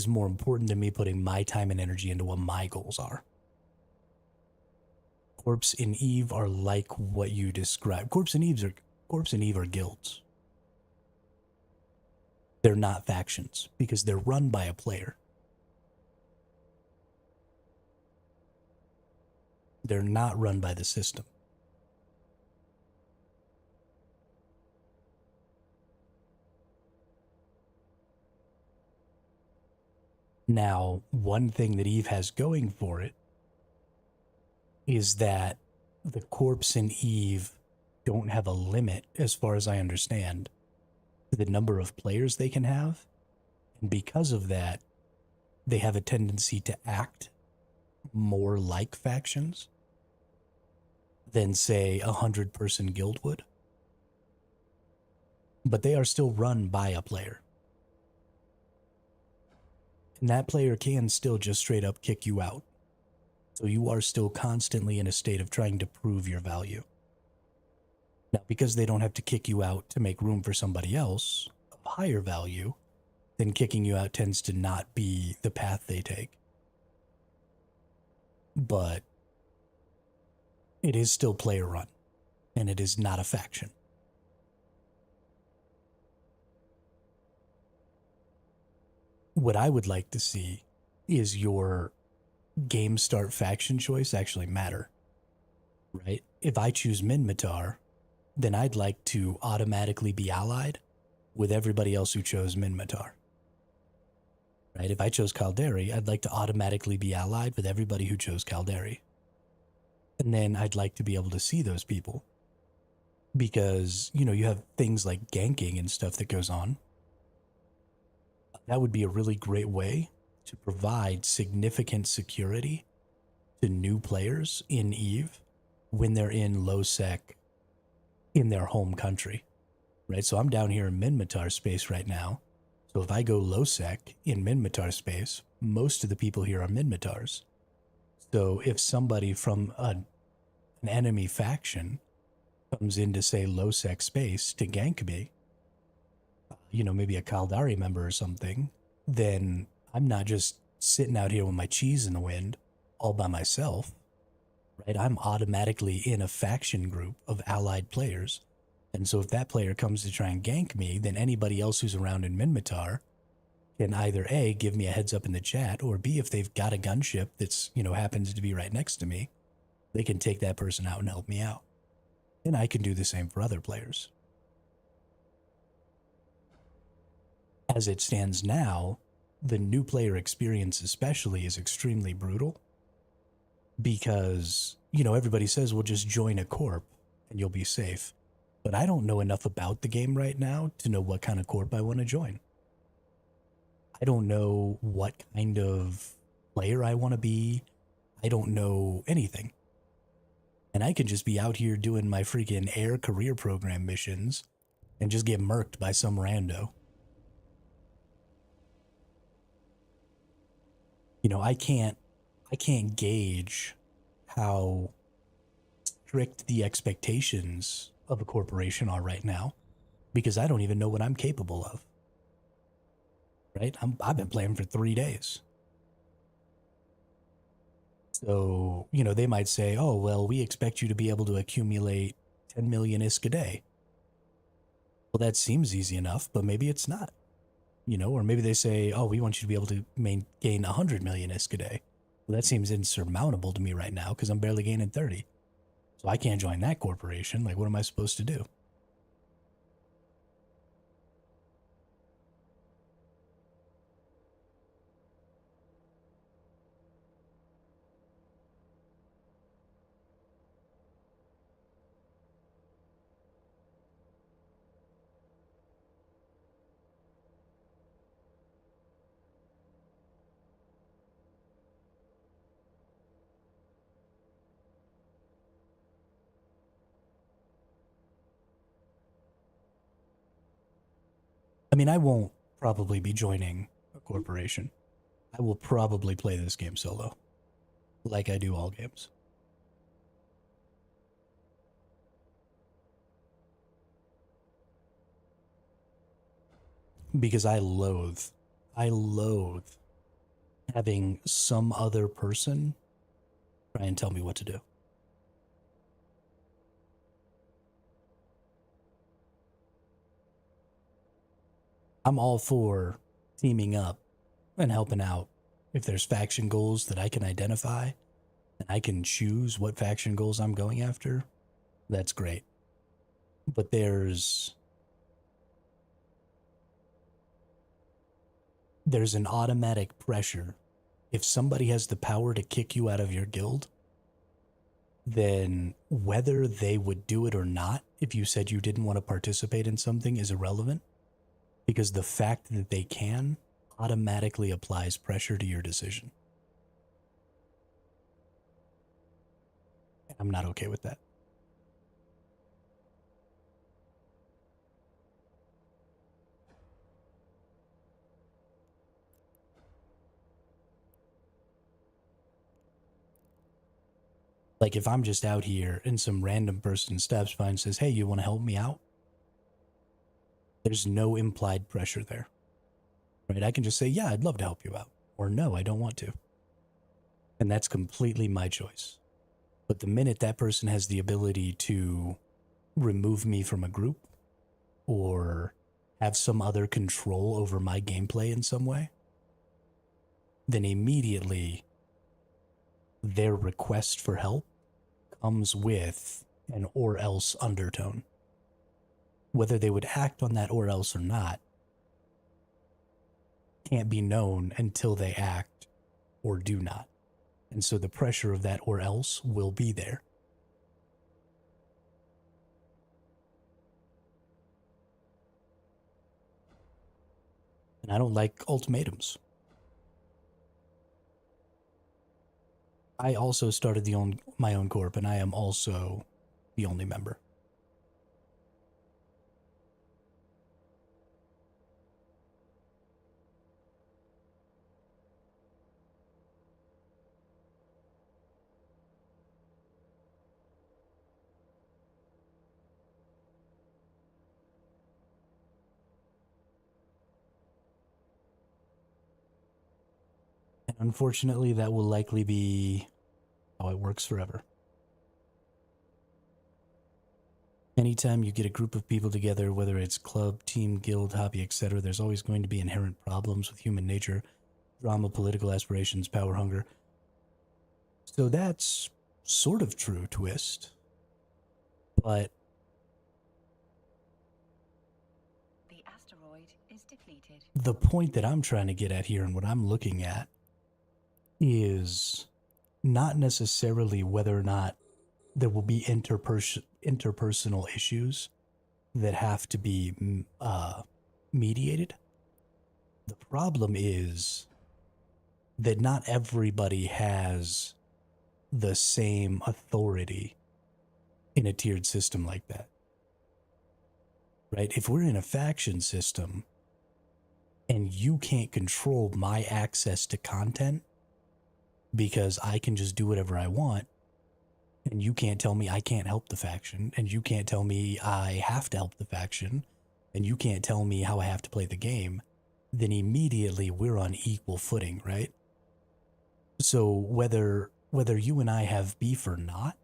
Speaker 1: more important than me putting my time and energy into what my goals are. Corpse and Eve are like what you described. Corpse and Eve are guilds. They're not factions because they're run by a player. They're not run by the system. Now, one thing that Eve has going for it is that the Corpse and Eve don't have a limit, as far as I understand, to the number of players they can have. And because of that, they have a tendency to act more like factions than, say, 100-person guild would. But they are still run by a player. And that player can still just straight up kick you out. So you are still constantly in a state of trying to prove your value. Now, because they don't have to kick you out to make room for somebody else of higher value, then kicking you out tends to not be the path they take. But it is still player run, and it is not a faction. What I would like to see is your game start faction choice actually matter, right? If I choose Minmatar, then I'd like to automatically be allied with everybody else who chose Minmatar, right? If I chose Caldari, I'd like to automatically be allied with everybody who chose Caldari. And then I'd like to be able to see those people because, you know, you have things like ganking and stuff that goes on. That would be a really great way to provide significant security to new players in Eve when they're in low sec in their home country, right? So I'm down here in Minmatar space right now. So if I go low sec in Minmatar space, most of the people here are Minmatars. So if somebody from an enemy faction comes into, say, low sec space to gank me, you know, maybe a Caldari member or something, then I'm not just sitting out here with my cheese in the wind all by myself, right? I'm automatically in a faction group of allied players. And so if that player comes to try and gank me, then anybody else who's around in Minmatar can either A, give me a heads up in the chat, or B, if they've got a gunship that's, you know, happens to be right next to me, they can take that person out and help me out. And I can do the same for other players. As it stands now, the new player experience especially is extremely brutal because, you know, everybody says, well, just join a corp and you'll be safe. But I don't know enough about the game right now to know what kind of corp I want to join. I don't know what kind of player I want to be. I don't know anything. And I can just be out here doing my freaking air career program missions and just get murked by some rando. You know, I can't gauge how strict the expectations of a corporation are right now because I don't even know what I'm capable of. Right? I've been playing for 3 days. So, you know, they might say, oh, well, we expect you to be able to accumulate 10 million ISK a day. Well, that seems easy enough, but maybe it's not. You know, or maybe they say, oh, we want you to be able to gain 100 million ISK a day. Well, that seems insurmountable to me right now because I'm barely gaining 30. So I can't join that corporation. Like, what am I supposed to do? mean, I won't probably be joining a corporation. I will probably play this game solo, like I do all games. Because I loathe having some other person try and tell me what to do. I'm all for teaming up and helping out. If there's faction goals that I can identify and I can choose what faction goals I'm going after, that's great. But there's an automatic pressure. If somebody has the power to kick you out of your guild, then whether they would do it or not, if you said you didn't want to participate in something, is irrelevant, because the fact that they can automatically applies pressure to your decision. I'm not okay with that. Like, if I'm just out here and some random person steps by and says, hey, you want to help me out? There's no implied pressure there, right? I can just say, yeah, I'd love to help you out. Or no, I don't want to. And that's completely my choice. But the minute that person has the ability to remove me from a group or have some other control over my gameplay in some way, then immediately their request for help comes with an or else undertone. Whether they would act on that or else or not can't be known until they act or do not. And so the pressure of that or else will be there. And I don't like ultimatums. I also started my own corp, and I am also the only member. And unfortunately, that will likely be how it works forever. Anytime you get a group of people together, whether it's club, team, guild, hobby, etc., there's always going to be inherent problems with human nature, drama, political aspirations, power hunger. So that's sort of true, Twist. But
Speaker 2: The asteroid is depleted.
Speaker 1: the point that I'm trying to get at here and what I'm looking at is not necessarily whether or not there will be interpersonal issues that have to be mediated. The problem is that not everybody has the same authority in a tiered system like that. Right? If we're in a faction system and you can't control my access to content because I can just do whatever I want, and you can't tell me I can't help the faction, and you can't tell me I have to help the faction, and you can't tell me how I have to play the game, then immediately we're on equal footing, right? So whether you and I have beef or not,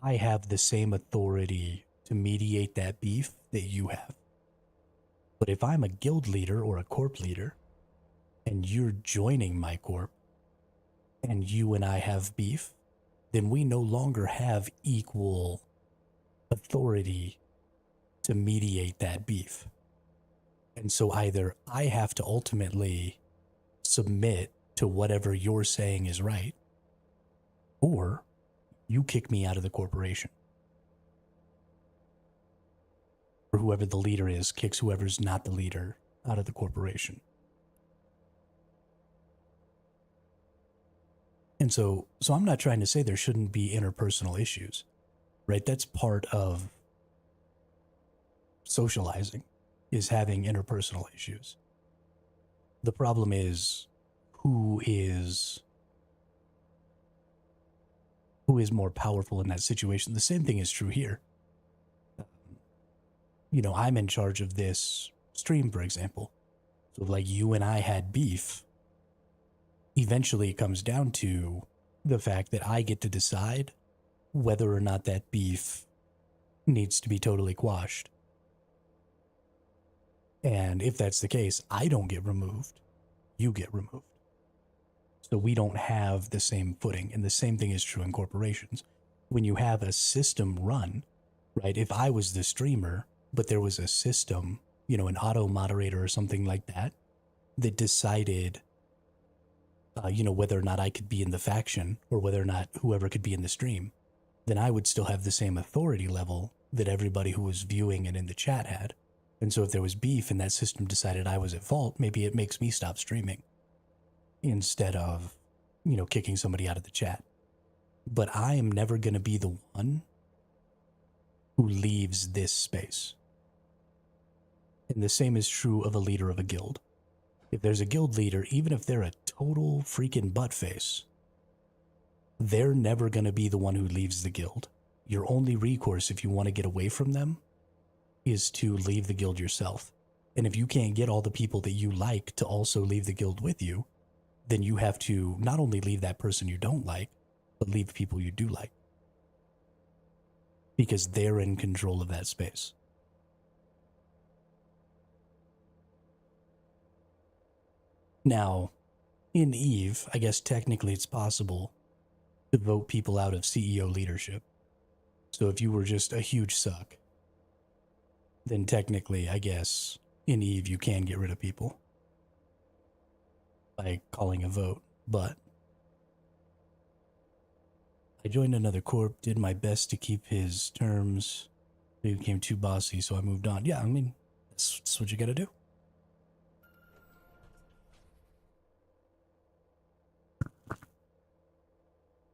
Speaker 1: I have the same authority to mediate that beef that you have. But if I'm a guild leader or a corp leader, and you're joining my corp, and you and I have beef, then we no longer have equal authority to mediate that beef. And so either I have to ultimately submit to whatever you're saying is right, or you kick me out of the corporation. Or whoever the leader is kicks whoever's not the leader out of the corporation. And so I'm not trying to say there shouldn't be interpersonal issues, right? That's part of socializing. is having interpersonal issues. The problem is who is more powerful in that situation. The same thing is true here. You know, I'm in charge of this stream, for example. So like you and I had beef. Eventually it comes down to the fact that I get to decide whether or not that beef needs to be totally quashed. And if that's the case, I don't get removed. You get removed. So we don't have the same footing. And the same thing is true in corporations. When you have a system run, right? If I was the streamer, but there was a system, you know, an auto moderator or something like that, that decided, you know, whether or not I could be in the faction or whether or not whoever could be in the stream, then I would still have the same authority level that everybody who was viewing and in the chat had. And so if there was beef and that system decided I was at fault, maybe it makes me stop streaming instead of, you know, kicking somebody out of the chat. But I am never going to be the one who leaves this space. And the same is true of a leader of a guild. If there's a guild leader, even if they're a total freaking buttface, they're never going to be the one who leaves the guild. Your only recourse if you want to get away from them is to leave the guild yourself. And if you can't get all the people that you like to also leave the guild with you, then you have to not only leave that person you don't like, but leave people you do like. Because they're in control of that space. Now, in EVE, I guess technically it's possible to vote people out of CEO leadership. So if you were just a huge suck, then technically, I guess, in EVE you can get rid of people by calling a vote. But I joined another corp, did my best to keep his terms. He became too bossy, so I moved on. Yeah, I mean, that's what you gotta do.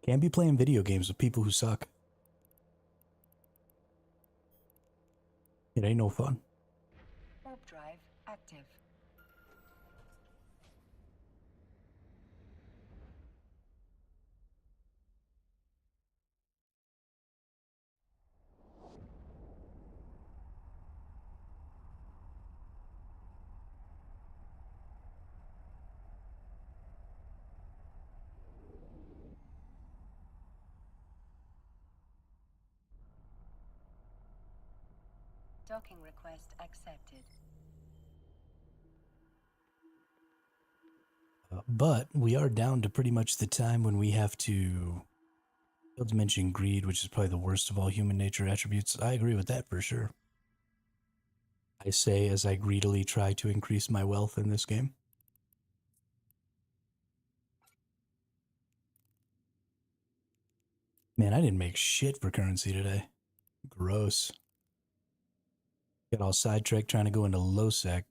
Speaker 1: Can't be playing video games with people who suck. It ain't no fun.
Speaker 2: Warp drive active. Docking request accepted.
Speaker 1: But we are down to pretty much the time when we have to... Fields mentioned greed, which is probably the worst of all human nature attributes. I agree with that for sure. I say as I greedily try to increase my wealth in this game. Man, I didn't make shit for currency today. Gross. Got all sidetracked trying to go into low sec.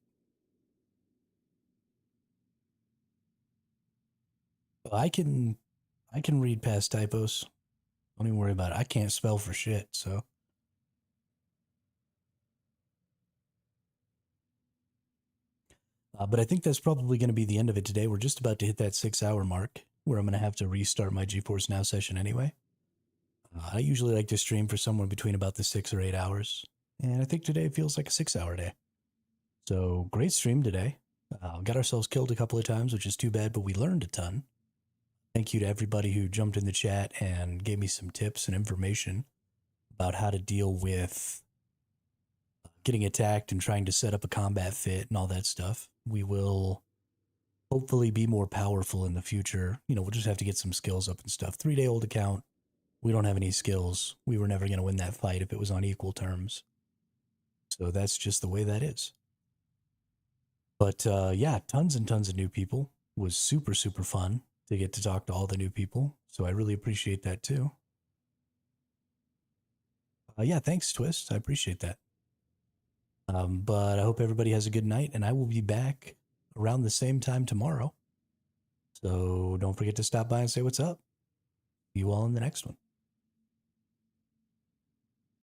Speaker 1: I can read past typos. Don't even worry about it. I can't spell for shit, so. But I think that's probably going to be the end of it today. We're just about to hit that 6-hour mark where I'm going to have to restart my GeForce Now session anyway. I usually like to stream for somewhere between about the 6 or 8 hours. And I think today feels like a 6-hour day. So great stream today. Got ourselves killed a couple of times, which is too bad, but we learned a ton. Thank you to everybody who jumped in the chat and gave me some tips and information about how to deal with getting attacked and trying to set up a combat fit and all that stuff. We will hopefully be more powerful in the future. You know, we'll just have to get some skills up and stuff. 3-day-old account. We don't have any skills. We were never going to win that fight if it was on equal terms. So that's just the way that is. But yeah, tons and tons of new people. Was super, super fun to get to talk to all the new people. So I really appreciate that too. Yeah, thanks, Twist. I appreciate that. But I hope everybody has a good night, and I will be back around the same time tomorrow. So don't forget to stop by and say what's up. See you all in the next one.